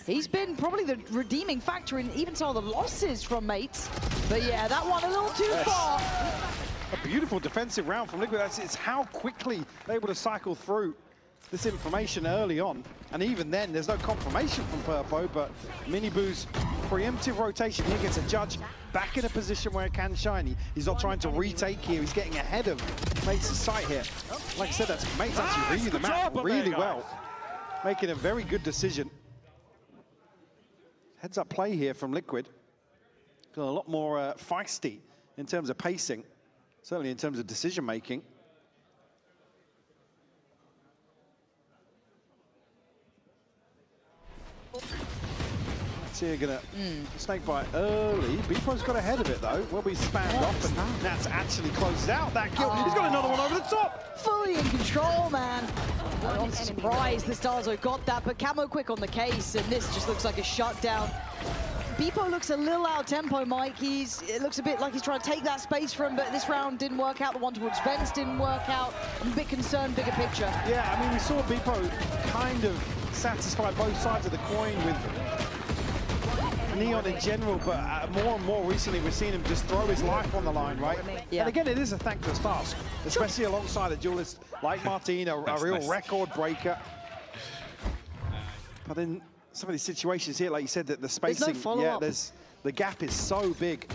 he's been probably the redeeming factor in even some of the losses from mates. But yeah, that one a little too far. A beautiful defensive round from Liquid. It's how quickly they're able to cycle through this information early on. And even then, there's no confirmation from Purpo, but Minibu's preemptive rotation here gets a judge back in a position where it can shine. He's not trying to retake here. He's getting ahead of Mates' sight here. Like I said, that's Mates actually reading the map really well. Making a very good decision. Heads up play here from Liquid. Got a lot more feisty in terms of pacing. Certainly in terms of decision making. So you're gonna snake bite early. Beepro's got ahead of it though. Will be spammed off, and Nats actually closes out that kill. He's got another one over the top. Fully in control, man. I'm surprised the Starzo got that, but Camo quick on the case, and this just looks like a shutdown. Beepo looks a little out of tempo, Mike. It looks a bit like he's trying to take that space from him, but this round didn't work out. The one towards Vents didn't work out. I'm a bit concerned, bigger picture. Yeah, I mean, we saw Beepo kind of satisfy both sides of the coin with Neon in general, but more and more recently we've seen him just throw his life on the line, right? Yeah. And again, it is a thankless task, especially alongside a duelist like Martin, a real record breaker. But in some of these situations here, like you said, that the spacing, the gap is so big.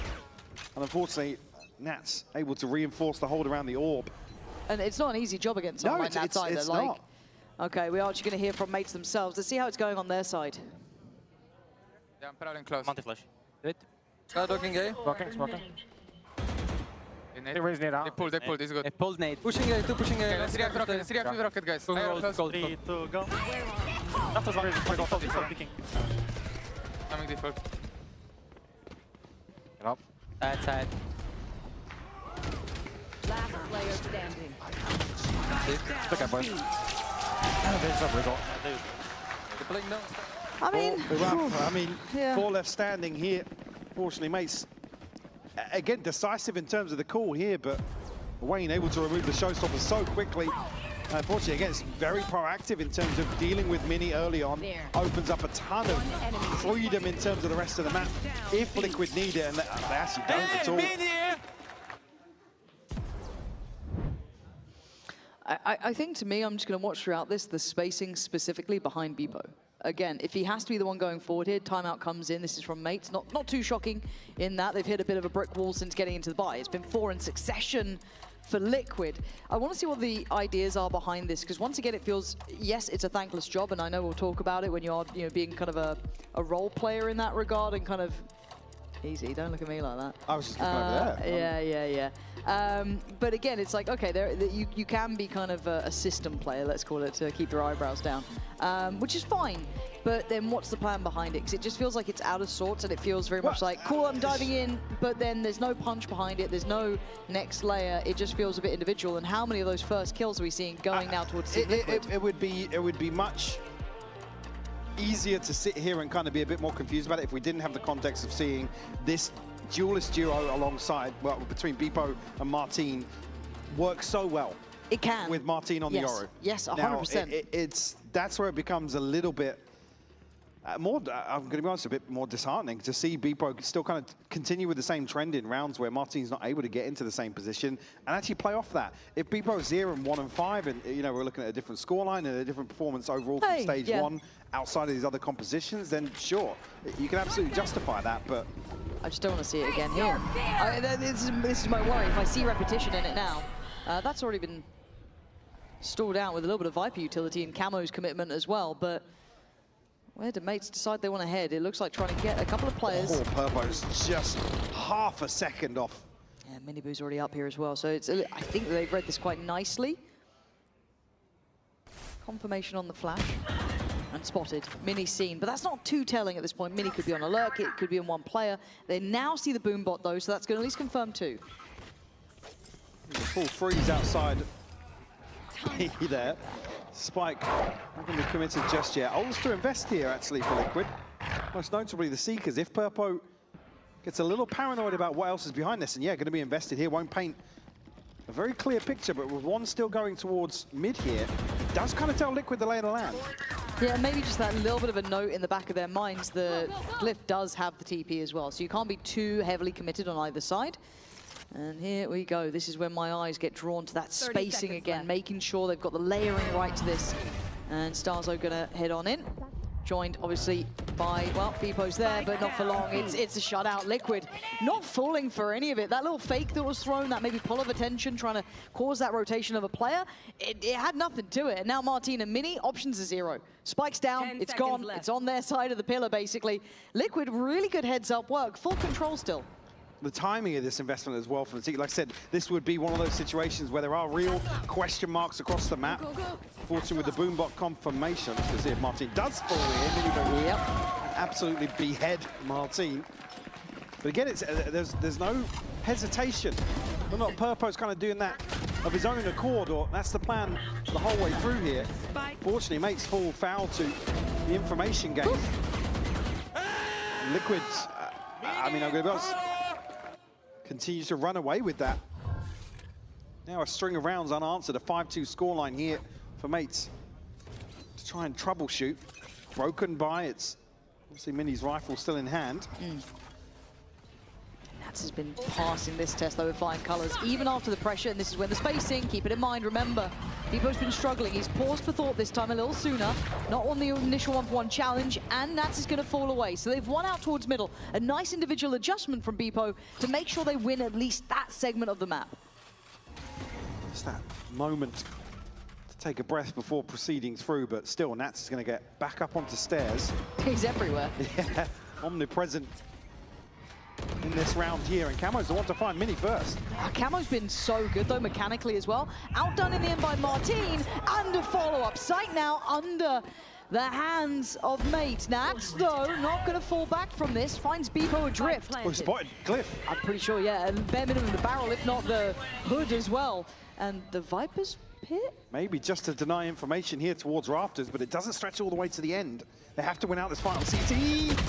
And unfortunately, Nats able to reinforce the hold around the orb. And it's not an easy job against someone like Nats either. It's not. Okay, we are actually going to hear from mates themselves. Let's see how it's going on their side. Yeah, I'm prowling close. Multi-flash. Wait. Docking A. Smoking. They raised nade out. They pulled, it's good. They pulled nade. Pushing A, two pushing A. Let's react with rocket, guys. Go. 3, 2, go. After one, picking. Coming default. Get up. Side. Last player Look at both. I mean, I mean, yeah. 4 left standing here. Fortunately, Mates, again, decisive in terms of the call here, but Wayne able to remove the showstopper so quickly. Unfortunately, again, it's very proactive in terms of dealing with Mini early on. Opens up a ton of freedom in terms of the rest of the map if Liquid need it, and they actually don't at all. I think, to me, I'm just going to watch throughout this the spacing specifically behind Bebo. Again, if he has to be the one going forward here, timeout comes in. This is from Mates. Not too shocking in that they've hit a bit of a brick wall since getting into the buy. It's been 4 in succession for Liquid. I want to see what the ideas are behind this, because once again, it feels, yes, it's a thankless job, and I know we'll talk about it when you're being kind of a role player in that regard and kind of easy. Don't look at me like that. I was just looking over there. Yeah. But again, it's like, okay, you can be kind of a system player, let's call it, to keep your eyebrows down, which is fine. But then what's the plan behind it? Because it just feels like it's out of sorts, and it feels very much like, cool, I'm diving in, but then there's no punch behind it. There's no next layer. It just feels a bit individual. And how many of those first kills are we seeing going now towards Team Liquid? It would be much easier to sit here and kind of be a bit more confused about it if we didn't have the context of seeing this duelist duo alongside, well, between Bebo and Martine work so well. It can. With Martine on the Yoru. Yes, 100%. Now, that's where it becomes a little bit more, I'm going to be honest, a bit more disheartening to see Bebo still kind of continue with the same trend in rounds where Martine's not able to get into the same position and actually play off that. If Bebo's 0-1 and 5, and we're looking at a different scoreline and a different performance overall from stage 1 outside of these other compositions, then sure, you can absolutely justify that, but I just don't want to see it again here. This is my worry. If I see repetition in it now, that's already been stalled out with a little bit of Viper utility and Camo's commitment as well, but where do Mates decide they want to head? It looks like trying to get a couple of players. Poor Purpo's just half a second off. Yeah, Miniboo's already up here as well, so it's, I think they've read this quite nicely. Confirmation on the flash. And spotted. Mini seen, but that's not too telling at this point. Mini could be on alert, it could be on one player. They now see the boom bot though, so that's going to at least confirm 2. There's a full freeze outside there. Spike not going to be committed just yet. Ults to invest here actually for Liquid. Most notably the Seekers. If Purpo gets a little paranoid about what else is behind this, and yeah, going to be invested here, won't paint a very clear picture, but with one still going towards mid here, does kind of tell Liquid the lay of the land. Yeah, maybe just that little bit of a note in the back of their minds. The Glyph does have the TP as well, so you can't be too heavily committed on either side. And here we go. This is when my eyes get drawn to that spacing again, making sure they've got the layering right to this. And Starzo gonna head on in. Joined, obviously, by, well, Bebo's there, but not for long. It's a shutout. Liquid not falling for any of it. That little fake that was thrown, that maybe pull of attention, trying to cause that rotation of a player, it had nothing to it. And now Martine and Mini, options are 0. Spike's down, it's gone, it's on their side of the pillar, basically. Liquid, really good heads-up work, full control still. The timing of this investment as well from the team. Like I said, this would be one of those situations where there are real question marks across the map. Fortunately with the Boombot confirmation, to see if Martine does fall in, and absolutely behead Martine. But again, it's there's no hesitation. But not Purpo's kind of doing that of his own accord, or that's the plan the whole way through here. Fortunately, Mates fall foul to the information game. Liquid's, I mean, I'm going to be honest, continues to run away with that. Now a string of rounds unanswered, a 5-2 scoreline here for Mates to try and troubleshoot. Broken by, it's obviously Mini's rifle still in hand. Nats has been passing this test though with flying colours, even after the pressure, and this is when the spacing, keep it in mind, remember, Bebo's been struggling, he's paused for thought this time a little sooner, not on the initial 1-for-1 challenge, and Nats is going to fall away, so they've won out towards middle. A nice individual adjustment from Bebo to make sure they win at least that segment of the map. Just that moment to take a breath before proceeding through, but still Nats is going to get back up onto stairs. He's everywhere. Yeah, omnipresent in this round here, and Camo's the one to find Mini first. Camo's been so good though, mechanically as well. Outdone in the end by Martine, and a follow-up. Sight now under the hands of Mate. Nats, though, not going to fall back from this. Finds Beepo adrift. We spotted Glyph. I'm pretty sure, yeah. And bare minimum the barrel, if not the hood as well. And the Viper's pit? Maybe just to deny information here towards Rafters, but it doesn't stretch all the way to the end. They have to win out this final CT.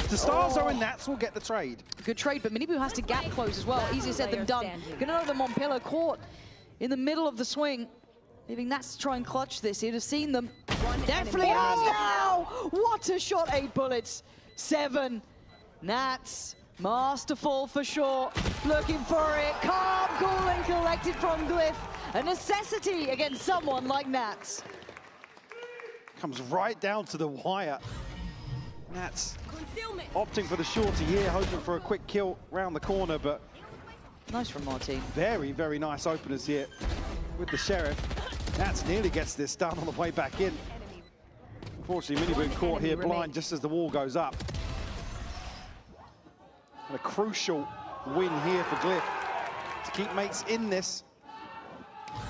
The Starzo and Nats will get the trade. Good trade, but Minibu has to gap close as well. Easier said than done. Gonna know them on pillar caught in the middle of the swing. Leaving Nats to try and clutch this. He'd have seen them. Definitely has now! What a shot, 8 bullets. 7. Nats, masterful for sure. Looking for it. Calm, cool, and collected from Glyph. A necessity against someone like Nats. Comes right down to the wire. Nats opting for the shorty here, hoping for a quick kill round the corner, but nice from Martin. Very, very nice openers here with the Sheriff. Nats nearly gets this done on the way back in. Unfortunately, Minibu caught here blind just as the wall goes up. And a crucial win here for Glyph to keep Mates in this.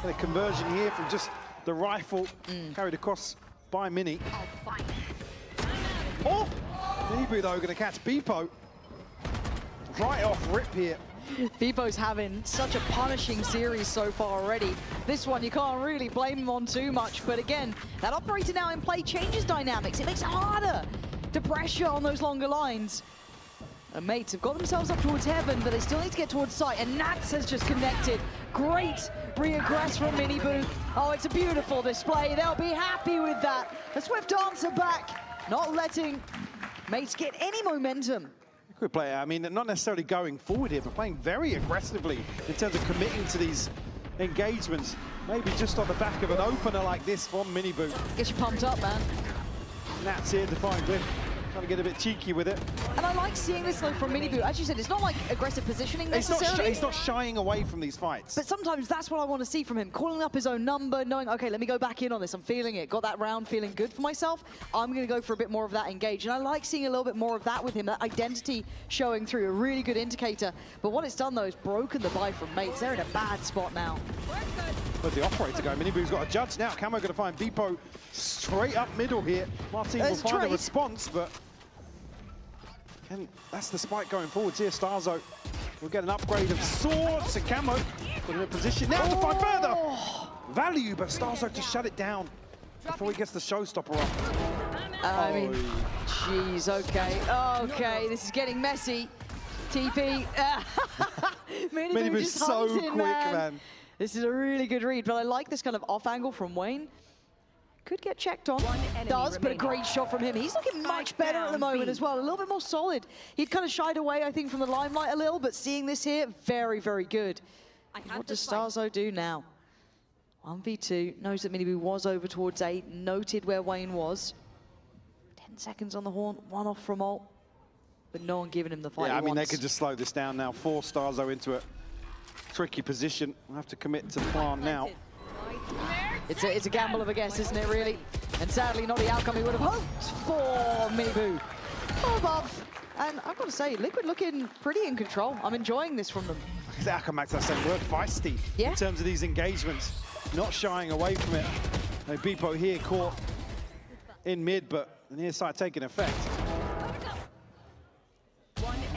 And a conversion here from just the rifle carried across by Mini. Oh! Minibu, though, going to catch Beepo. Right off rip here. Beepo's having such a punishing series so far already. This one you can't really blame him on too much, but again, that operator now in play changes dynamics. It makes it harder to pressure on those longer lines. And Mates have got themselves up towards heaven, but they still need to get towards sight, and Nats has just connected. Great reaggress from Minibu. Oh, it's a beautiful display. They'll be happy with that. A swift answer back, not letting Mates get any momentum. Good player. I mean, not necessarily going forward here, but playing very aggressively in terms of committing to these engagements. Maybe just on the back of an opener like this from Minibu. Gets you pumped up, man. Nats here to find Glyph. Trying to get a bit cheeky with it. And I like seeing this though from Minibu. As you said, it's not like aggressive positioning necessarily. He's not shying away from these fights. But sometimes that's what I want to see from him. Calling up his own number, knowing, okay, let me go back in on this. I'm feeling it. Got that round feeling good for myself. I'm going to go for a bit more of that engage. And I like seeing a little bit more of that with him. That identity showing through. A really good indicator. But what it's done though is broken the buy from Mates. They're in a bad spot now. Where's the operator go? Minibu's got a judge now. Camo going to find Beepo straight up middle here. Martin will find a response, but... And that's the spike going forwards here. Starzo will get an upgrade of swords, and Camo put in a position now to fight further. Value, but Starzo to shut it down before he gets the showstopper up. I mean, jeez, okay. Okay, this is getting messy. TP. Minibu's just so hunting, quick, man. This is a really good read, but I like this kind of off angle from Wayne. Could get checked on, does, but a great shot from him. He's looking much better at the moment as well, a little bit more solid. He'd kind of shied away, I think, from the limelight a little, but seeing this here, very, very good. What does Starzo do now? 1v2, knows that Minibu was over towards 8, noted where Wayne was. 10 seconds on the horn, 1 off from ult, but no one giving him the fight Yeah, I mean, wants. they could just slow this down now, force Starzo into a tricky position. We'll have to commit to the plan now. It's a gamble of a guess, isn't it, really? And sadly, not the outcome he would have hoped for Minibu. Oh, above. And I've got to say, Liquid looking pretty in control. I'm enjoying this from them. I'll come back to that same word, feisty, in terms of these engagements. Not shying away from it. And Beepo here caught in mid, but the near side taking effect.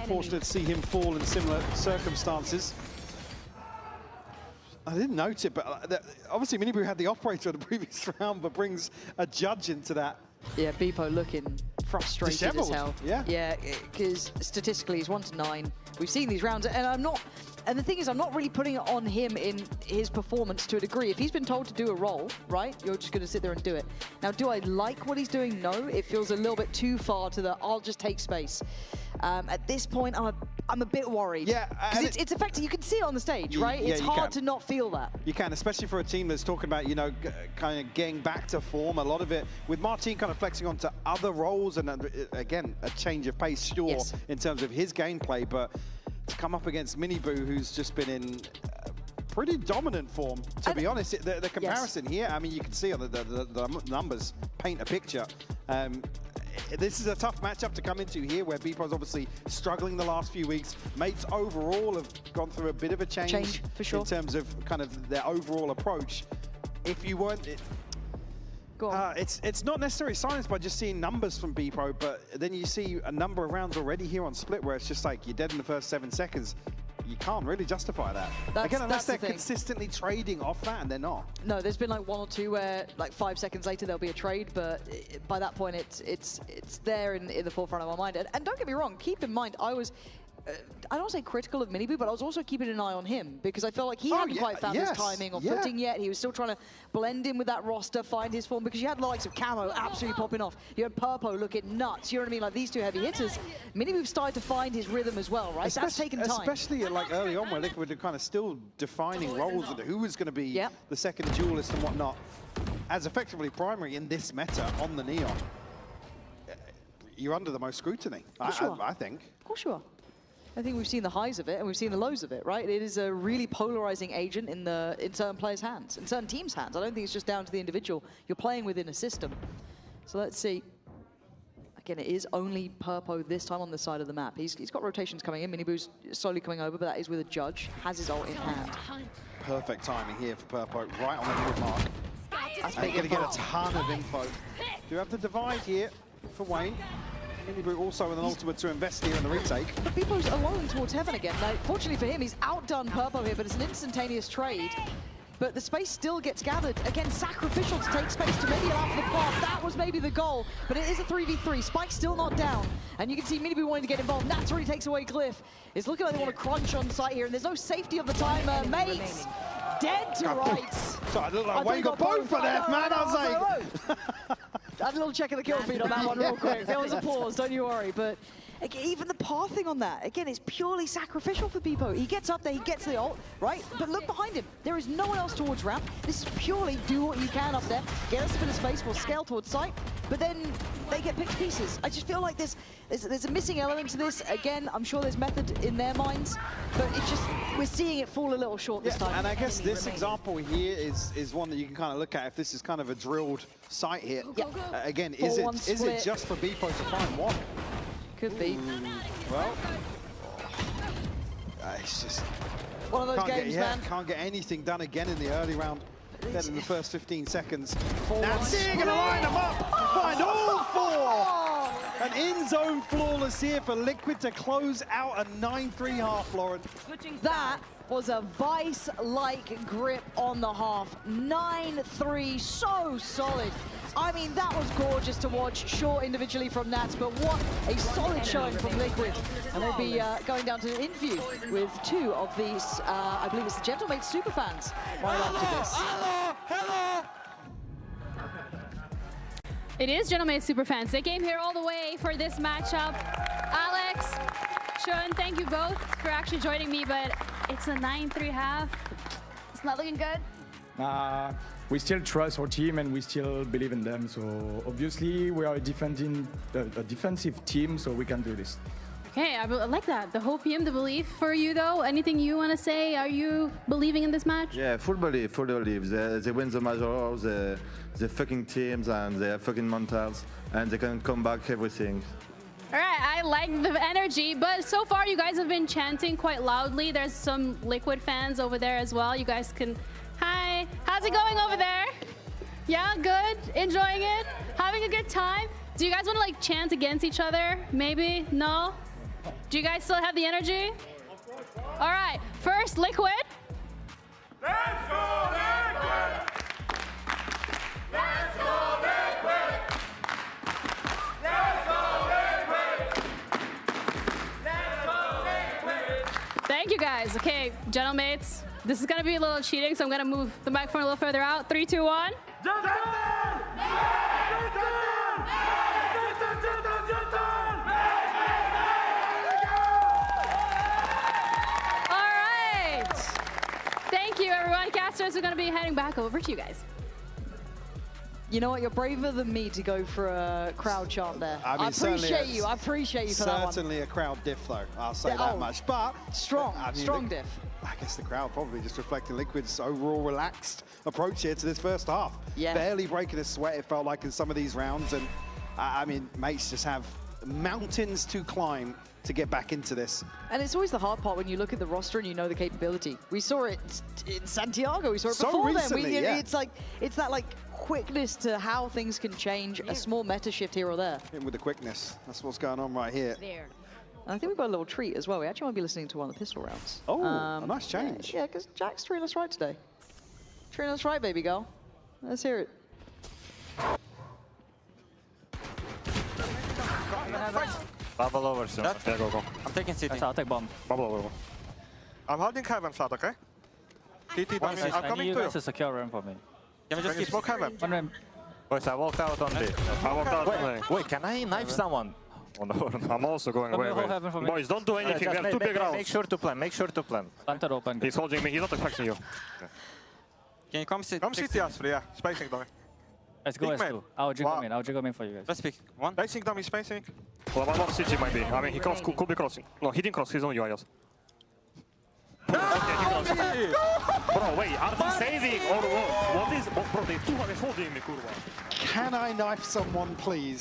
Fortunate to see him fall in similar circumstances. I didn't note it, but obviously Minibu had the operator in the previous round, but brings a judge into that. Yeah, Beepo looking frustrated as Disheveled, hell. yeah. Yeah, because statistically he's 1 to 9. We've seen these rounds, and the thing is, I'm not really putting it on him in his performance to a degree. If he's been told to do a role, right, you're just going to sit there and do it. Now, do I like what he's doing? No, it feels a little bit too far to the, I'll just take space. At this point, I'm a bit worried. Yeah, because it's effective. You can see it on the stage, right? Yeah, it's hard to not feel that. You can, especially for a team that's talking about, you know, kind of getting back to form. A lot of it with Martin kind of flexing onto other roles, and again, a change of pace, sure, in terms of his gameplay, but to come up against Minibu, who's just been in pretty dominant form, to be honest. The comparison here, I mean, you can see on the numbers paint a picture. This is a tough matchup to come into here, where Beepo's obviously struggling the last few weeks. Mates overall have gone through a bit of a change for sure. in terms of kind of their overall approach. If you weren't... Go on. It's not necessarily silenced by just seeing numbers from BPO, but then you see a number of rounds already here on Split where it's just like you're dead in the first 7 seconds. You can't really justify that. Again, unless they're consistently trading off that, and they're not. No, there's been like 1 or 2 where like 5 seconds later there'll be a trade, but by that point it's there in the forefront of my mind. And don't get me wrong, keep in mind I was. I don't want to say critical of Minibu, but I was also keeping an eye on him because I felt like he hadn't quite found his timing or footing yet. He was still trying to blend in with that roster, find his form, because you had the likes of Camo absolutely popping off. You had Purpo looking nuts. You know what I mean? Like these two heavy hitters. Minibu started to find his rhythm as well, right? That's taken time. Especially like early on where Liquid are kind of still defining roles and who was going to be the second duelist and whatnot. As effectively primary in this meta on the Neon, you're under the most scrutiny, I think. Of course you are. I think we've seen the highs of it and we've seen the lows of it, right? It is a really polarizing agent in certain players' hands, in certain teams' hands. I don't think it's just down to the individual. You're playing within a system. So let's see. Again, it is only Purpo this time on the side of the map. He's got rotations coming in. Minibu's slowly coming over, but that is with a Judge. Has his ult in hand. Perfect timing here for Purpo, right on the mid mark. That's and going to get a ton of info. Do you have the divide here for Wayne? Minibu also with an ultimate to invest here in the retake. But Beepo's alone towards Heaven again. Now, fortunately for him, he's outdone Purpo here, but it's an instantaneous trade. But the space still gets gathered. Again, sacrificial to take space to maybe allow for the path. That was maybe the goal, but it is a 3v3. Spike's still not down. And you can see Minibu wanting to get involved. Naturally takes away Glyph. It's looking like they want to crunch on site here, and there's no safety of the timer. Mates, dead to rights. So I look like Wayne got both for that, man. I was like... I had a little check of the kill feed on that one real quick. There was a pause, don't you worry. But again, even the pathing on that, again, it's purely sacrificial for Beepo. He gets up there, he gets the ult, right? But look behind him. There is no one else towards ramp. This is purely do what you can up there. Get us a bit of space, we'll scale towards site. But then they get picked to pieces. I just feel like there's a missing element to this. Again, I'm sure there's method in their minds, but it's just, we're seeing it fall a little short this time. And I guess this example here is one that you can kind of look at if this is kind of a drilled site here. Again, is it just for Beepo to find one? Could be. Well, it's just one of those games, man. Can't get anything done again in the early round. Dead in the first 15 seconds. That's it, gonna line them up. Find all four. An in-zone flawless here for Liquid to close out a 9-3 half, Lauren. That was a Vice-like grip on the half. 9-3, so solid. I mean, that was gorgeous to watch, short individually from Nats, but what a solid showing from Liquid. And we'll be going down to an interview with 2 of these, I believe it's the Gentlemates superfans, right after this. Hello! It is Gentlemates superfans. They came here all the way for this matchup. Alex, Sean, thank you both for actually joining me, but it's a 9-3 half. It's not looking good. We still trust our team and we still believe in them. So obviously we are a defensive team, so we can do this. Okay, I like that. The hopium, the belief for you though. Anything you want to say? Are you believing in this match? Yeah, full belief. They win the major, they fucking teams and they have fucking mentals and they can come back everything. All right, I like the energy, but so far you guys have been chanting quite loudly. There's some Liquid fans over there as well. You guys can, hi, how's it going over there? Yeah, good, enjoying it, having a good time. Do you guys want to like chant against each other? Maybe, no? Do you guys still have the energy? All right, first Liquid. Let's go Liquid! Let's go Liquid! Let's go Liquid! Let's go Liquid! Thank you guys. Okay, Gentlemates, this is gonna be a little cheating, so I'm gonna move the microphone a little further out. 3, 2, 1. Thank you, everyone. Casters are going to be heading back over to you guys. You know what? You're braver than me to go for a crowd chant there. I mean, appreciate you. I appreciate you for that one. Certainly a crowd diff, though. I'll say that much. But strong, I mean, strong diff. I guess the crowd probably just reflecting Liquid's overall relaxed approach here to this first half. Yeah. Barely breaking a sweat, it felt like, in some of these rounds. And I mean, mates just have mountains to climb to get back into this. And it's always the hard part when you look at the roster and you know the capability. We saw it in Santiago. We saw it So before recently, then. yeah. It's that like quickness to how things can change. A small meta shift here or there. In with the quickness. That's what's going on right here. And I think we've got a little treat as well. We actually might be listening to one of the pistol rounds. Oh, a nice change. Yeah, because Jack's treating us right today. Treating us right, baby girl. Let's hear it. Bubble over soon. Yeah, go. I'm taking city. I'll take bomb. Bubble over. I'm holding heaven flat, okay? TT, I need you guys to secure room for me. Can we just keep smoke heaven? One room. Boys, I walked out on B. I walked out on A. Wait, can I knife someone? I'm also going away. Boys, don't do anything. We have two big rounds. Make sure to plan. Make sure to plan. Planter open. He's holding me. He's not expecting you. Can you come sit? Come sit, Asper, yeah. Spacing dummy. Let's go S2. I'll jiggle in. I'll jiggle in for you guys. Let's pick. One. Spacing dummy, spacing. Well, one more CT might be. I mean, he crossed, could be crossing. No, he didn't cross. He's on you, I guess. Bro, wait, are they saving or what is... Bro, they two are holding me, kurwa. Can I knife someone, please?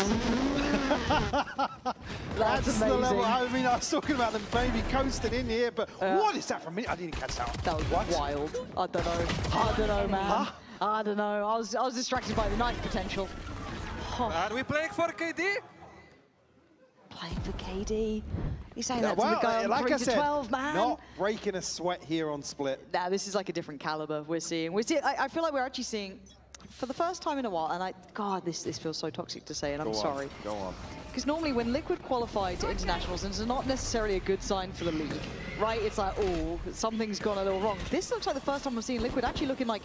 That's the amazing. level. I mean, I was talking about them maybe coasting in here, but what is that from me? I didn't catch that one. That was wild. I don't know, man. Huh? I don't know. I was distracted by the knife potential. Are we playing for KD? Playing for KD. You're saying Yeah, that to the guy on like 3 I to said, 12, man. not breaking a sweat here on Split. Nah, this is like a different caliber we're seeing. I feel like we're actually seeing, for the first time in a while, and God, this feels so toxic to say, and I'm sorry. Go on. Because normally when Liquid qualify to internationals, it's not necessarily a good sign for the league, right? It's like, oh, something's gone a little wrong. This looks like the first time we're seeing Liquid actually looking like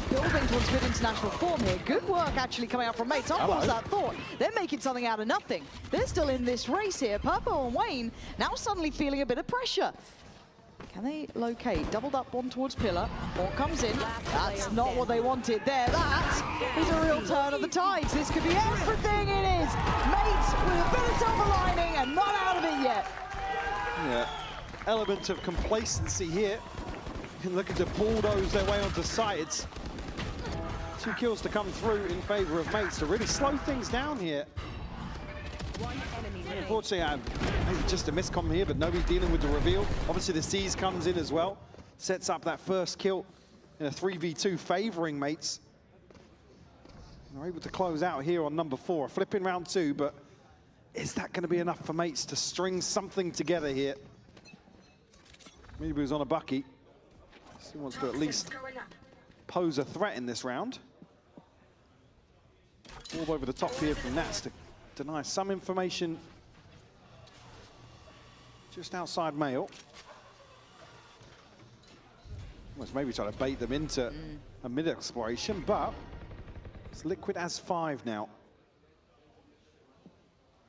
building towards good international form here. Good work actually coming out from Mates. What was that thought? They're making something out of nothing. They're still in this race here. Purple and Wayne now suddenly feeling a bit of pressure. Can they locate? Doubled up one towards Pillar. One comes in. That's not what they wanted there. That is a real turn of the tides. This could be everything it is. Mates with a bit of silver lining and not out of it yet. Yeah, element of complacency here. You can look at the bulldoze their way onto sides. 2 kills to come through in favor of Mates to really slow things down here. Unfortunately, maybe just a miscom here, but nobody's dealing with the reveal. Obviously, the Seas comes in as well. Sets up that first kill in a 3v2 favoring Mates. They're able to close out here on number 4. Flipping round 2, but is that going to be enough for Mates to string something together here? Maybe he was on a bucky. He wants to at least pose a threat in this round. All over the top here from Nats to deny some information just outside Mail. Almost maybe trying to bait them into a mid-exploration, but it's Liquid as 5 now.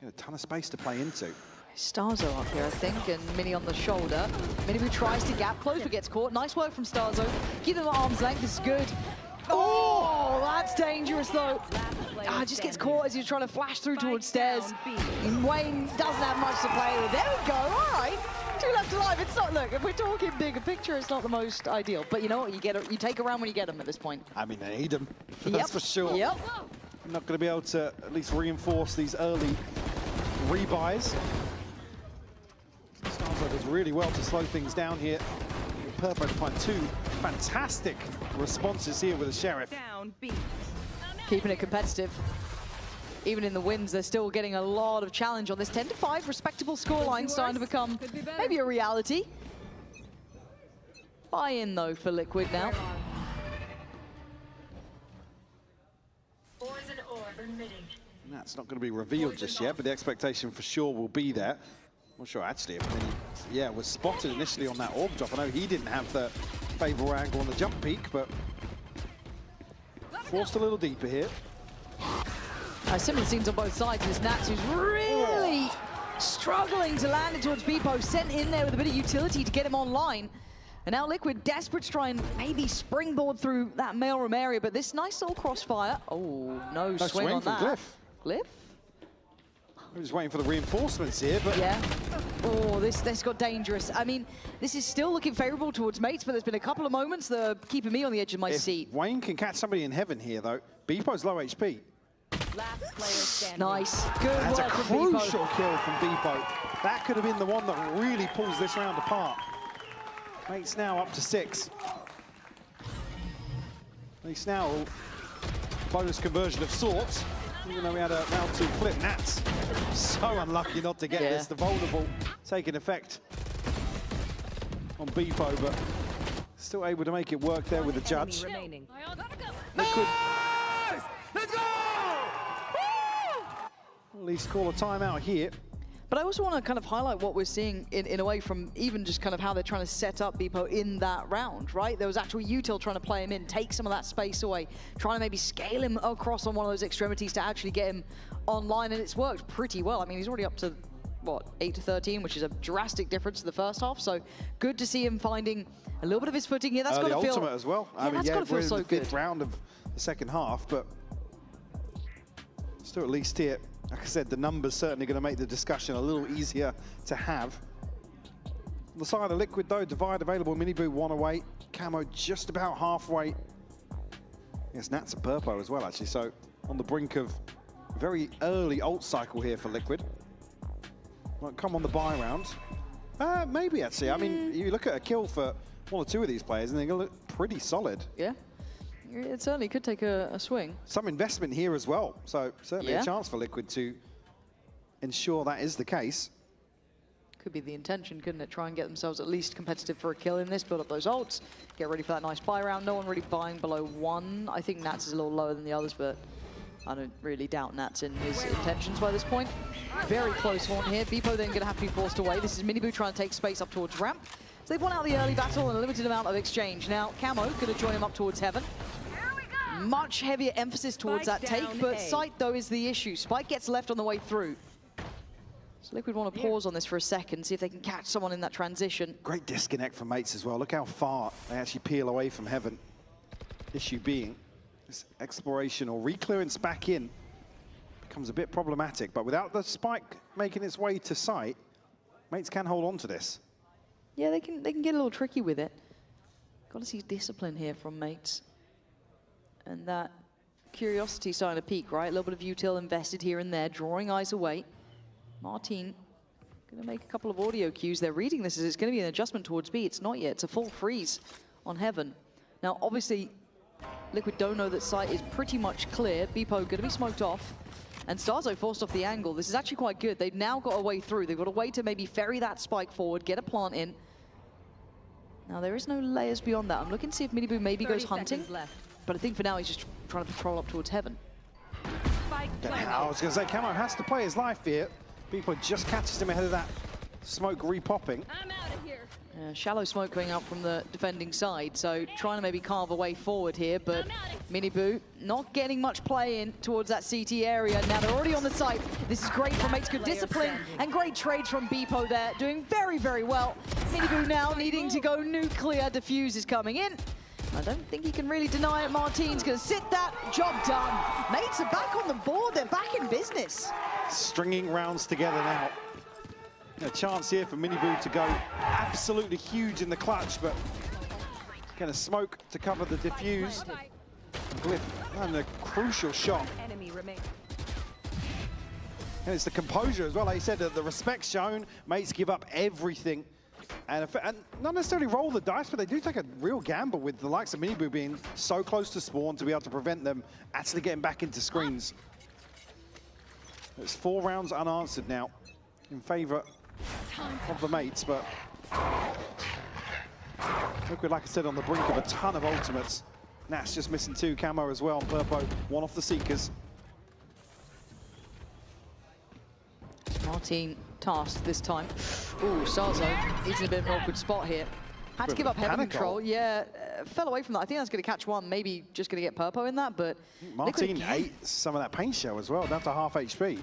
Got a ton of space to play into. Starzo up here, I think, and Mini on the shoulder. Minibu tries to gap close, but gets caught. Nice work from Starzo. Keep them at arm's length, this is good. Oh, that's dangerous though. Just gets caught as he's trying to flash through towards stairs. And Wayne doesn't have much to play with. There we go, all right. 2 left alive. It's not, look, if we're talking bigger picture, it's not the most ideal. But you know what, you take a round when you get them at this point. I mean, they need them, that's for sure. Yep. I'm not going to be able to at least reinforce these early rebuys. Starzo does really well to slow things down here. Perfect to find 2 fantastic responses here with the Sheriff. Keeping it competitive. Even in the wins, they're still getting a lot of challenge on this 10-5 respectable scoreline, starting to become maybe a reality. Buy-in though for Liquid now. And that's not going to be revealed just yet, but the expectation for sure will be there. I'm not sure actually if Mini, was spotted initially on that orb drop. I know he didn't have the favorable angle on the jump peak, but forced a little deeper here. Similar scenes on both sides. There's Nats who's really struggling to land it towards Beepo, sent in there with a bit of utility to get him online. And now Liquid desperate to try and maybe springboard through that mailroom area, but this nice little crossfire. Oh, no swing on that. Glyph. Glyph? We're just waiting for the reinforcements here, but... Yeah. Oh, this got dangerous. I mean, this is still looking favorable towards Mates, but there's been a couple of moments that are keeping me on the edge of my seat. Wayne can catch somebody in heaven here, though. Beepo's low HP. Nice. Good That's a work from Beepo. crucial kill from Beepo. That could have been the one that really pulls this round apart. Mates now up to 6. Mates now bonus conversion of sorts, even though we had a round 2 flip. Nats so unlucky not to get this. The vulnerable taking effect on Beepo, but still able to make it work there with the judge. Liquid. Let's go! At least call a timeout here. But I also want to kind of highlight what we're seeing in a way from even just kind of how they're trying to set up Beepo in that round, right? There was actual util trying to play him in, take some of that space away, trying to maybe scale him across on one of those extremities to actually get him online, and it's worked pretty well. I mean, he's already up to, what, 8-13, which is a drastic difference to the first half, so good to see him finding a little bit of his footing here. That's got to feel... ultimate as well. Yeah, that's got to feel so the good. 5th round of the second half, but still at least here. Like I said, the numbers certainly going to make the discussion a little easier to have. On the side of Liquid, though, Divide available, Miniboo 1 away, Camo just about halfway. Yes, Nats and Purpo as well, actually, so on the brink of a very early ult cycle here for Liquid. Might come on the buy round. Maybe, actually. I mean, you look at a kill for 1 or 2 of these players, and they're going to look pretty solid. Yeah. It certainly could take a swing. Some investment here as well, so certainly a chance for Liquid to ensure that is the case. Could be the intention, couldn't it? Try and get themselves at least competitive for a kill in this, build up those ults, get ready for that nice buy round. No one really buying below 1. I think Nats is a little lower than the others, but I don't really doubt Nats in his intentions by this point. Very close horn here. Beepo then going to have to be forced away. This is Miniboo trying to take space up towards ramp. So they've won out the early battle and a limited amount of exchange. Now, Camo going to join him up towards Heaven. Much heavier emphasis towards that take, but sight, though, is the issue. Spike gets left on the way through. So Liquid want to pause on this for a second, see if they can catch someone in that transition. Great disconnect from Mates as well. Look how far they actually peel away from Heaven. Issue being, this exploration or reclearance back in becomes a bit problematic, but without the Spike making its way to sight, Mates can hold on to this. Yeah, they can get a little tricky with it. Got to see discipline here from Mates. And that curiosity starting to peak, right? A little bit of util invested here and there, drawing eyes away. Martin going to make a couple of audio cues. They're reading this as it's going to be an adjustment towards B. It's not yet. It's a full freeze on Heaven. Now, obviously, Liquid don't know that sight is pretty much clear. Beepo going to be smoked off. And Starzo forced off the angle. This is actually quite good. They've now got a way through. They've got a way to maybe ferry that Spike forward, get a plant in. Now, there is no layers beyond that. I'm looking to see if Miniboo maybe goes hunting. But I think for now, he's just trying to patrol up towards Heaven. I was going to say, Camo has to play his life here. Beepo just catches him ahead of that smoke repopping. I'm out of here. Shallow smoke going out from the defending side, so trying to maybe carve a way forward here, but Miniboo not getting much play in towards that CT area. Now they're already on the site. This is great from Mates, good discipline, and great trades from Beepo there, doing very, very well. Miniboo now needing to go nuclear. Defuse is coming in. I don't think he can really deny it. Martin's going to sit that. Job done. Mates are back on the board. They're back in business. Stringing rounds together now. A chance here for Miniboo to go absolutely huge in the clutch, but going to smoke to cover the diffuse. Glyph and a crucial shot. Enemy remains. And it's the composure as well. Like you said, the respect shown. Mates give up everything. And not necessarily roll the dice, but they do take a real gamble with the likes of Miniboo being so close to spawn to be able to prevent them actually getting back into screens. It's 4 rounds unanswered now in favor of the Mates, but Liquid, like I said, on the brink of a ton of ultimates. Nats just missing 2, Camo as well, Purpo 1 off the Seekers. Martin tasked this time. Ooh, Starzo, he's in a bit of an awkward spot here. Had to give up Heaven control. Yeah, fell away from that. I think that's going to catch one, maybe just going to get Purpo in that, but... Martin ate some of that paint shell as well, down to half HP.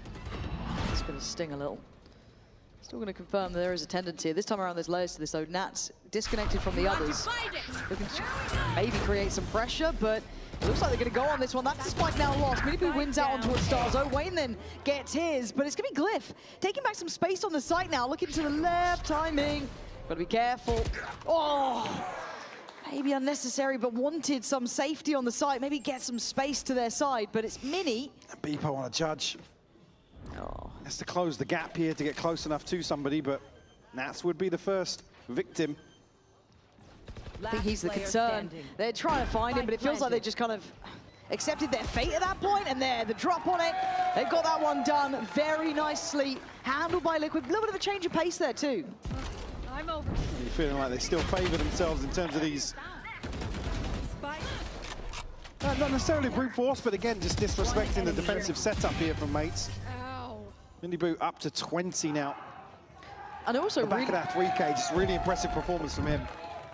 It's going to sting a little. Still going to confirm there is a tendency. This time around, there's layers to this, though. Nats disconnected from the others. Looking to maybe create some pressure, but it looks like they're going to go on this one. That's the Spike now lost. Miniboo wins out on towards Starzo. Wayne then gets his, but it's going to be Glyph. Taking back some space on the site now, looking to the left, timing. Got to be careful. Oh! maybe unnecessary, but wanted some safety on the site, maybe get some space to their side, but it's Mini. Beepo on a judge. Oh. Has to close the gap here to get close enough to somebody, but Nats would be the first victim. I think he's the concern. They're trying to find him, but it feels like they just kind of accepted their fate at that point, and there, the drop on it. They've got that one done very nicely, handled by Liquid. A little bit of a change of pace there too. I'm over. You're feeling like they still favour themselves in terms of these. Not necessarily brute force, but again, just disrespecting the defensive setup here from Mates. Minibu up to 20 now. And also the back of that 3K, just really impressive performance from him.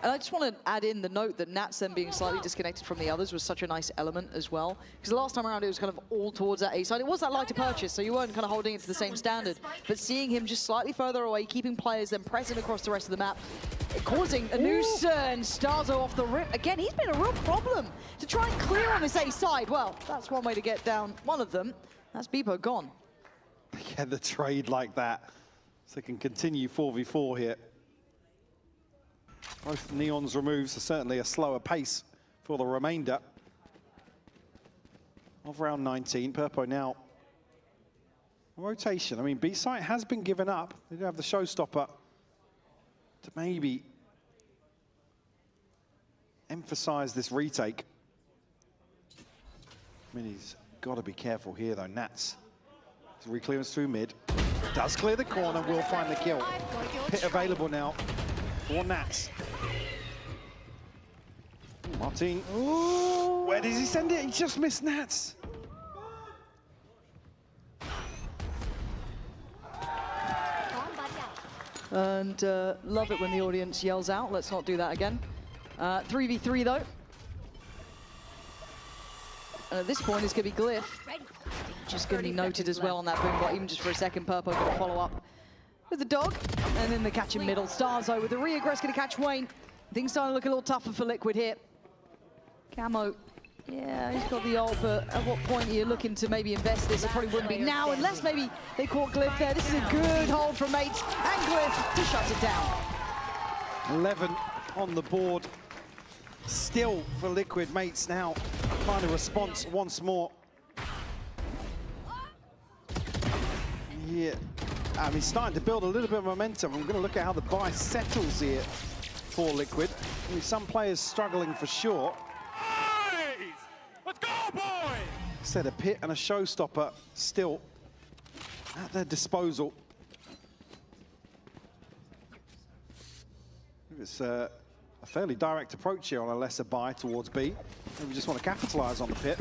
And I just want to add in the note that Nats then being slightly disconnected from the others was such a nice element as well. Because the last time around it was kind of all towards that A side. It was that lighter purchase, so you weren't kind of holding it to the same standard. But seeing him just slightly further away, keeping players then pressing across the rest of the map, causing a new and Starzo off the rip. Again, he's been a real problem to try and clear on this A side. Well, that's one way to get down one of them. That's Beepo gone. Get the trade like that, so they can continue 4v4 here. Both Neon's removes are certainly a slower pace for the remainder of round 19. Purpo now rotation. I mean, B-site has been given up. They do have the showstopper to maybe emphasize this retake. I mean, he's got to be careful here, though. Nats. Reclearance through mid. Does clear the corner, will find the kill. Pit available now for Nats. Martin. Ooh, where does he send it? He just missed Nats. And love it when the audience yells out. Let's not do that again. 3v3 though. And at this point, it's going to be Glyph. Just going to be noted as well on that boom bot, even just for a second. Purpo going to follow up with the dog. And then the catch in middle. Starzo with the reaggress going to catch Wayne. Things starting to look a little tougher for Liquid here. Camo, yeah, he's got the ult, but at what point are you looking to maybe invest this? It probably wouldn't be now, unless maybe they caught Glyph there. This is a good hold from Mates and Glyph to shut it down. 11 on the board. Still for Liquid. Mates now find a response once more. Yeah, he's starting to build a little bit of momentum. I'm going to look at how the buy settles here for Liquid. I mean, some players struggling for sure. Let's go, boys! Said a pit and a showstopper still at their disposal. It's a fairly direct approach here on a lesser buy towards B. We just want to capitalize on the pit,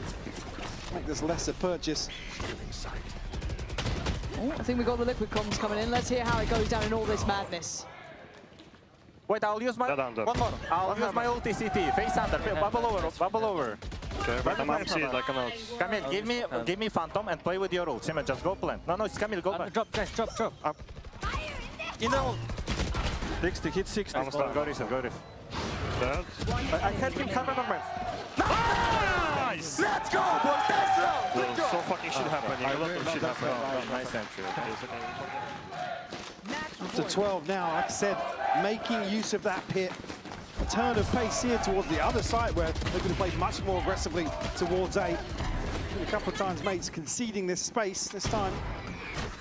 make this lesser purchase. Oh, I think we've got the Liquid comms coming in. Let's hear how it goes down in all this madness. Wait, I'll use my... One more. I'll use my ulti CT. Face under. Bubble over. Bubble over. Okay, but I'm up like an ult. Camille, give me Phantom and play with your ult. Simon, just go plant. No, it's Camille, go back. Drop, guys, drop. Up. In the ult. 60, hit 60. Almost done. Go reset, go ref. Dead. I had him covered on my... Nice! Let's go, boys! That's Well, so fucking shit happening. A lot of shit happening. Nice entry. Up to 12 now, like I said, making use of that pit. A turn of pace here towards the other side where they're going to play much more aggressively towards A. A couple of times Mates conceding this space. This time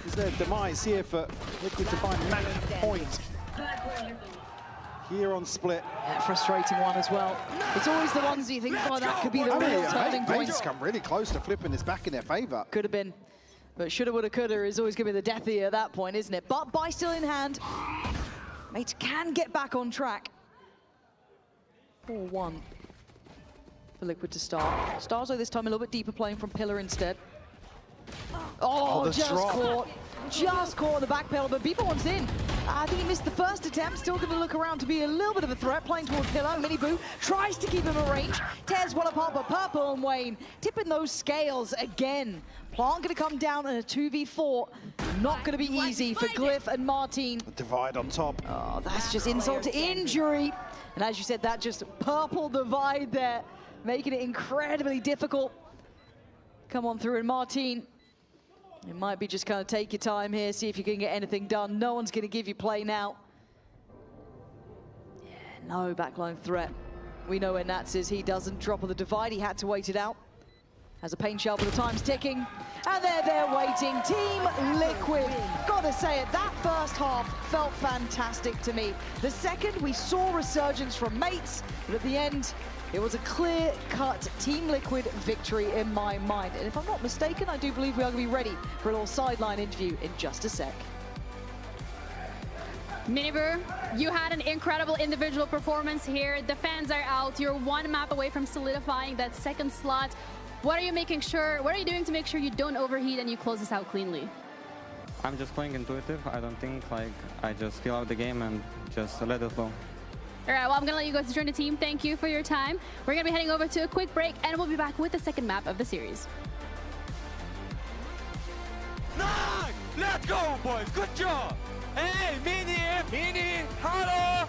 is their demise here for Liquid to find match point. Here on split. Yeah, frustrating one as well. It's always the ones you think, oh, that could be the real turning point. Mates come really close to flipping this back in their favor. Could have been. But shoulda, woulda, coulda is always going to be the deathy at that point, isn't it? But buy still in hand. Mates can get back on track. 4-1 for Liquid to start. Starzo this time a little bit deeper, playing from Pillar instead. Oh, just caught. Just caught the back pedal, but Beepo wants in. I think he missed the first attempt. Still going to look around to be a little bit of a threat, playing towards Pillar. Minibu tries to keep him at range. Tears one apart, but Purple and Wayne tipping those scales again. Plant going to come down in a 2v4. Not going to be easy for Glyph and Martin. Divide on top. Oh, that's just insult to injury. And as you said, that just purple divide there, making it incredibly difficult. Come on through, and Martin, it might be just kind of take your time here, see if you can get anything done. No one's going to give you play now. Yeah, no backline threat We know where Nats is. He doesn't. Drop of the divide. He had to wait it out. Has a pain shell, but the time's ticking. And they're there waiting. Team Liquid. Gotta say it, that first half felt fantastic to me. The second, we saw resurgence from mates, but at the end, it was a clear-cut Team Liquid victory in my mind. And if I'm not mistaken, I do believe we are going to be ready for a little sideline interview in just a sec. Miniver, you had an incredible individual performance here. The fans are out. You're one map away from solidifying that second slot. What are you doing to make sure you don't overheat and you close this out cleanly? I'm just playing intuitive. I don't think, like, I just feel out the game and just let it flow. All right, well, I'm going to let you guys join the team. Thank you for your time. We're going to be heading over to a quick break, and we'll be back with the second map of the series. Nice! Let's go, boys! Good job! Hey, Mini! Hello!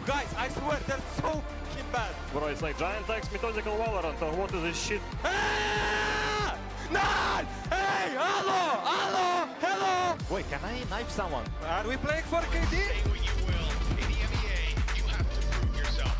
Guys, I swear, they're so fucking bad. Bro, it's like Giant X Methodical Valorant, or what is this shit? Nice! Hey, hello! Wait, can I knife someone? Are we playing for KD? Say what you will. In the NBA, you have to prove yourself.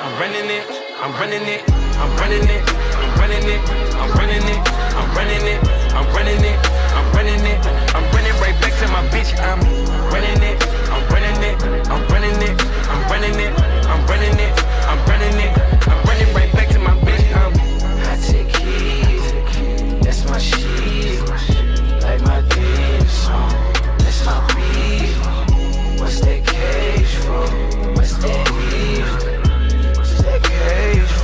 I'm running it, I'm running it, I'm running it, I'm running it, I'm running it, I'm running it, I'm running it, I'm running right back to my bitch. I'm running it, I'm running it, I'm running it, I'm running it, I'm running it, I'm running it, I'm running right back to my bitch. I take keys, that's my shit, like my theme song, that's my beat. What's that cage for? What's that weave?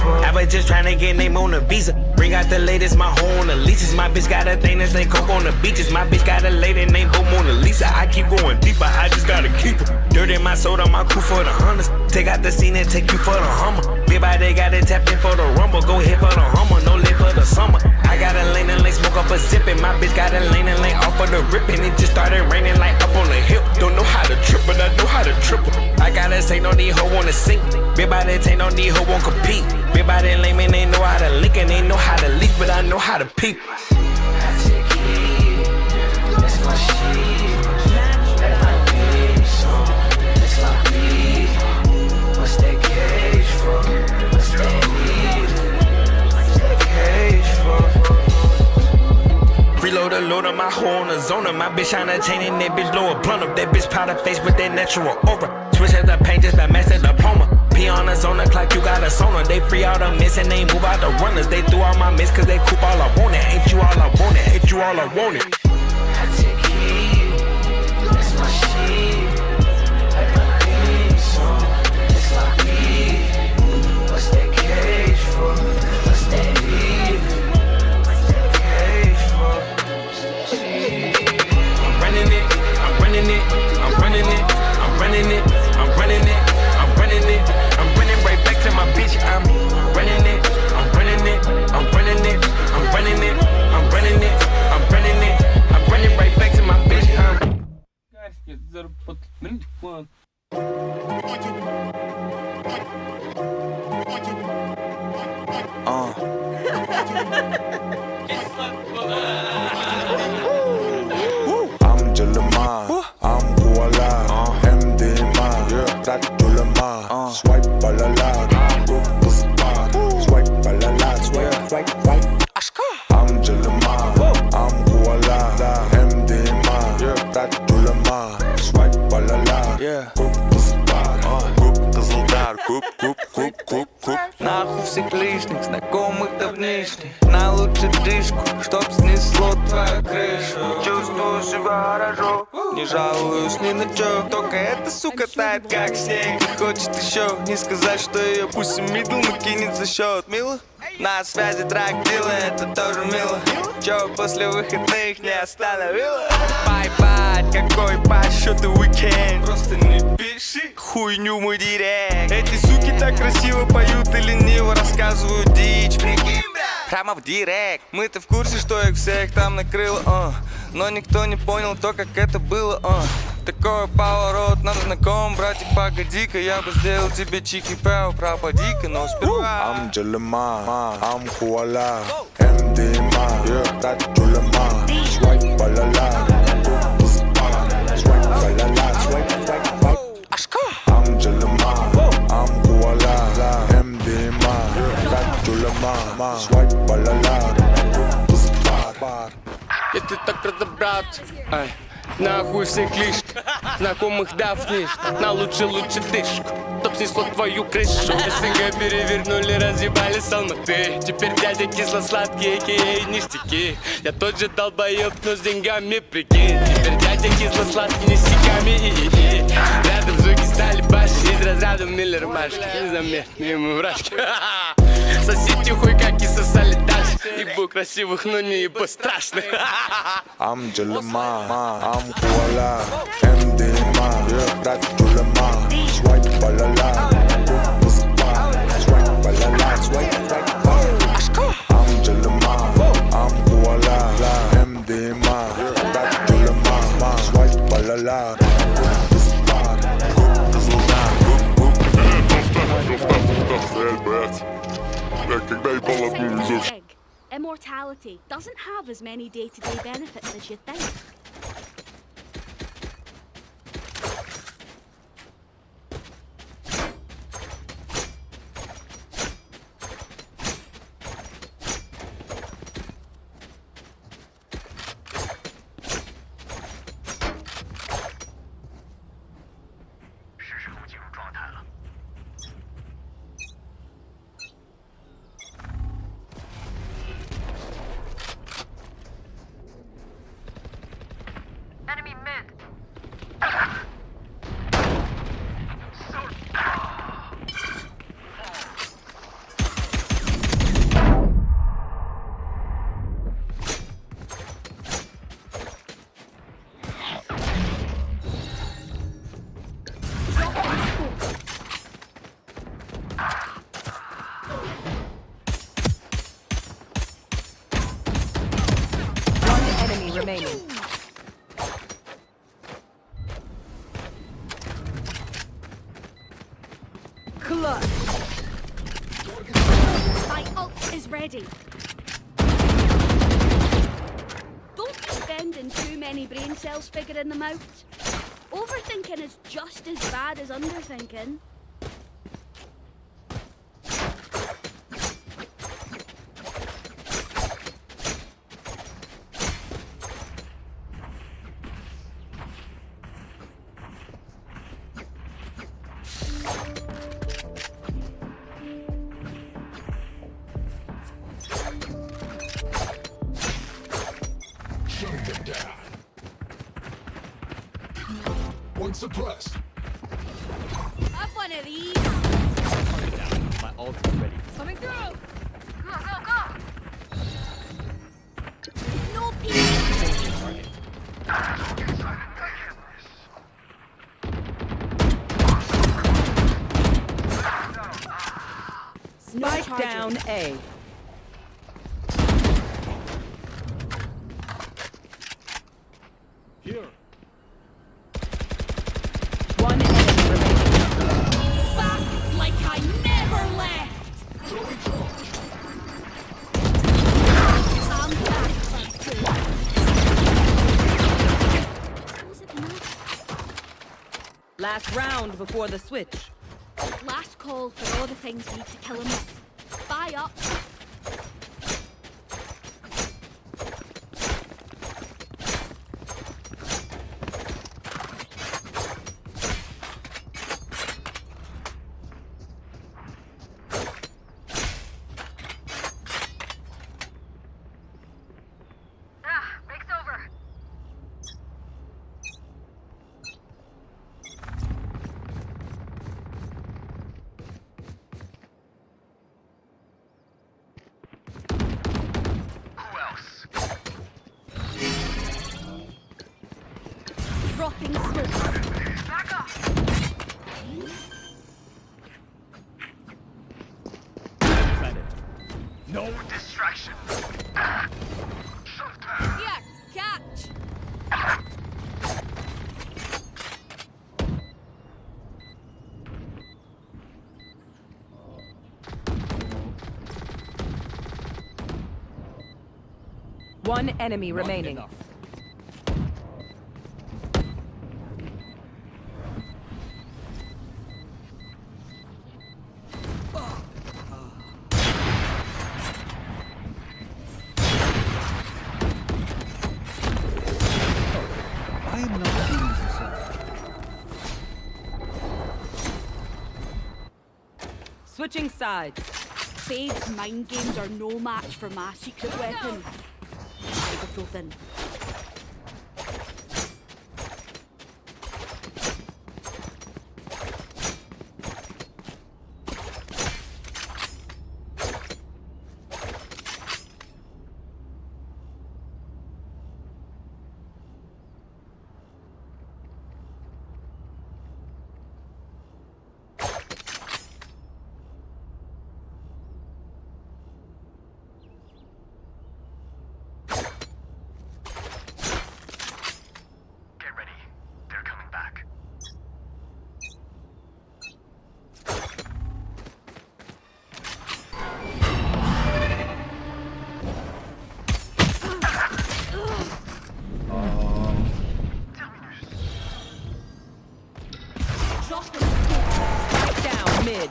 I was just tryna get name on the visa. Bring out the latest, my hoe on the leases. My bitch got a thing that say coke on the beaches. My bitch got a lady named Bo Mona Lisa. I keep going deeper, I just gotta keep her. Dirt in my soda, my crew for the hunters. Take out the scene and take you for the Hummer. Big body got it tapped in for the rumble. Go hit for the Hummer, no late for the summer. I got a lane and lane, smoke up a zippin'. My bitch got a lane and lane off for the rippin'. It just started raining like up on the hip. Don't know how to trip, but I know how to triple. I gotta say no, these hoe wanna sink. Big body take no, these hoe won't compete. Big body lame and they know how to link and they know how to leak, but I know how to peep. I take it, that's my shit. Like my theme song, that's my beat. What's that cage for? What's that need? What's that cage for? Reload a load of my hoe on the zona. My bitch on a chain and that bitch blow a blunt up. That bitch powder face with that natural aura. Switch at the paint just to master diploma. P on us on the clock, you got a sonar. They free all the miss and they move out the runners. They threw all my miss cause they coop all I want it. Ain't you all I want it, ain't you all I want it. I take it, that's my shit. Like my theme song, that's my beat. What's that cage for? What's that need? What's that cage for? What's that shit? I'm running it, I'm running it, I'm running it, I'm running it, I'm running it, I'm running it. I'm running right back to my bitch. I'm running it, I'm running it, I'm running it, I'm running it, I'm running it, I'm running it, I'm running right back to my bitch. I'm Jalama, I'm Voila, MDMA, track Jalama, swipe balala, swipe balala, swipe. I'm Jalama, I'm Voila, MDMA, track Jalama, swipe balala, Нахуй всех лишних, знакомых давнишних. На лучший дышку, чтоб снесло твою крышу. Чувствую себя хорошо, не жалуюсь ни на чё. Только эта сука тает как снег и хочет еще. Не сказать, что ее пусть мидл накинет за счет. Мило? На связи трак дела, это тоже мило. Чё после выходных не остановило? Бай-бай, какой по счету уикенд. Просто не пиши хуйню мой директ. Эти суки так красиво поют и лениво рассказывают дичь. Прикинь, бля, прямо в директ. Мы-то в курсе, что их всех там накрыло, но никто не понял то, как это было, Такой поворот, нам знаком, братик, погоди-ка. Я бы сделал тебе чики-пау, пропади-ка, но сперва. I'm Jalama, I'm Koala, MDMA, that Julama, swipe balala, swipe balala, swipe. I'm Jalama, I'm Koala, MDMA, that Julama, swipe balala, Если так разобраться, нахуй все клишки, знакомых давнишь, на лучше тышку, чтоб снесло твою крышу. СНГ перевернули, разъебали с Алматы. Теперь дядя кисло-сладкий, а.к.а. ништяки. Я тот же долбоеб, но с деньгами, прикинь. Теперь дядя кисло-сладкий, ништяками, Рядом звуки стали башни, из разряда Миллер Машки. Незаметные мы врачки. Соседи хуй как и сосали дальше. Ебу красивых, но не ебу страшных. I'm Jalama, I'm Koala, MDMA, that Julama, swipe balala, swipe balala, swipe. I'm Jalama, I'm Koala, MDMA, that Julama, swipe balala. Immortality doesn't have as many day-to-day benefits as you think. Remaining. Clutch. My ult is ready. Don't be spending too many brain cells figuring them out. Overthinking is just as bad as underthinking. One suppressed. Have one of these. My ult is ready. Coming through. Go, go, go. No peace. Spike down A. Here. One enemy remaining. Back like I never left. I'm back for good. Was it enough? Last round before the switch. Last call for all the things you need to kill him with. Buy up. No distraction. Here, catch. One enemy remaining. I am not being Switching sides. Fade's mind games are no match for my secret weapon. Ibuprofen. Spike down mid.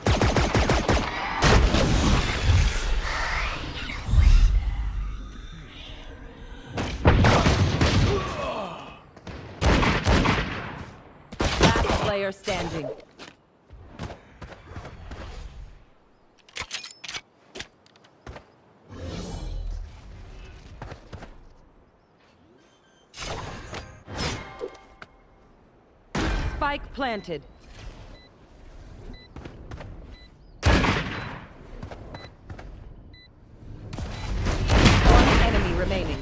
Last player standing. Spike planted. One enemy remaining.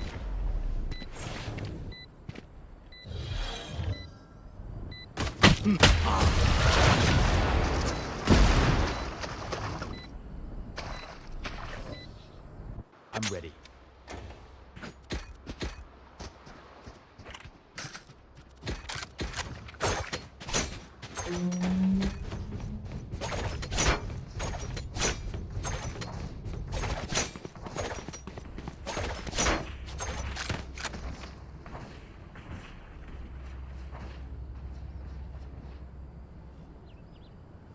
I'm ready.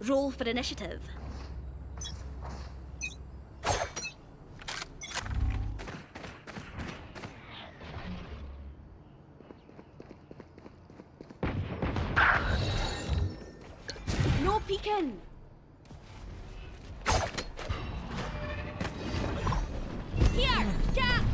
Roll for initiative. No peeking. Here, catch.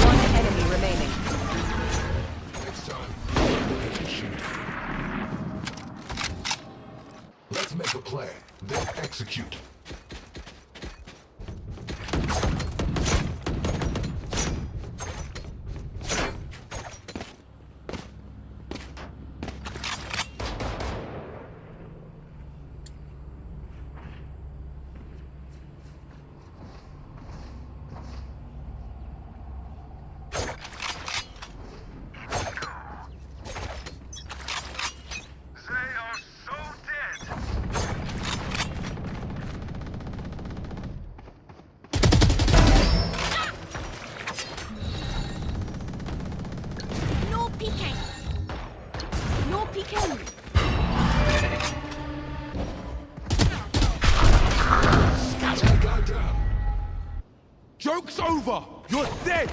One enemy remaining. Let's make a plan, then execute. No peeking. No peeking. Scatter, guy down. Joke's over! You're dead!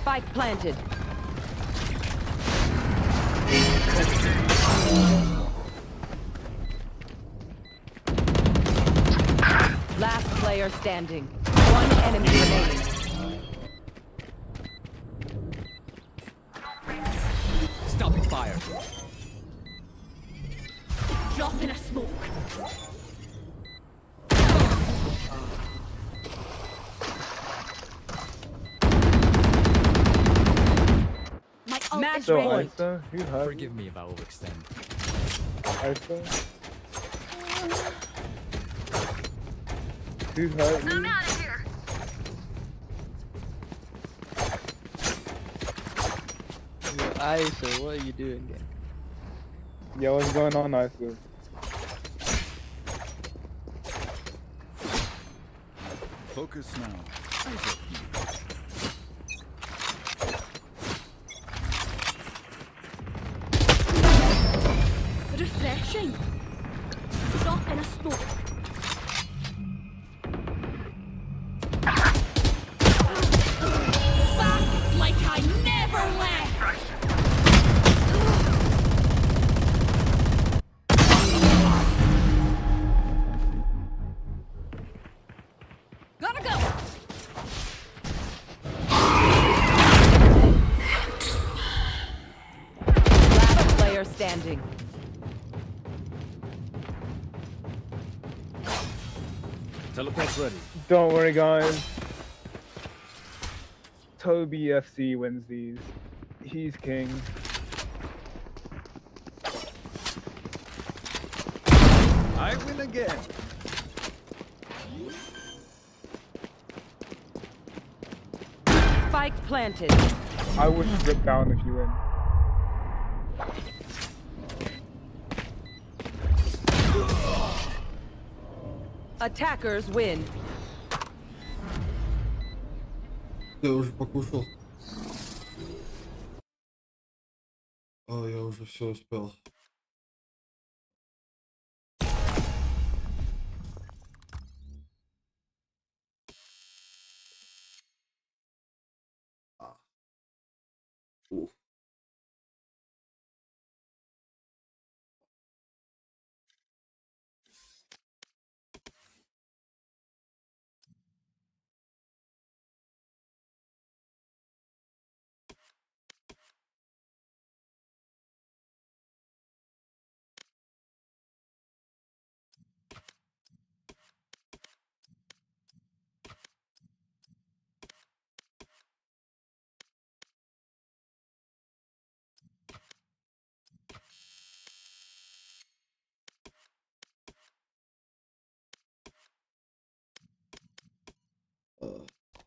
Spike planted. player standing. One enemy remaining. Stopping fire. Drop in a smoke. My ult Match is ready. point. Forgive me if I overextend. Who's hurt? I'm out of here. ISO, what are you doing there? Yo, what's going on, ISO? Focus now. Refreshing. Drop in a smoke. Back like I never left. Gotta go. Last player standing. Teleport's ready. Don't worry, guys. Toby FC wins these. He's king. I win again. Spike planted. I would strip down if you win. Attackers win. Я уже покушал. Я уже все успел. Уф.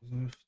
Знаешь,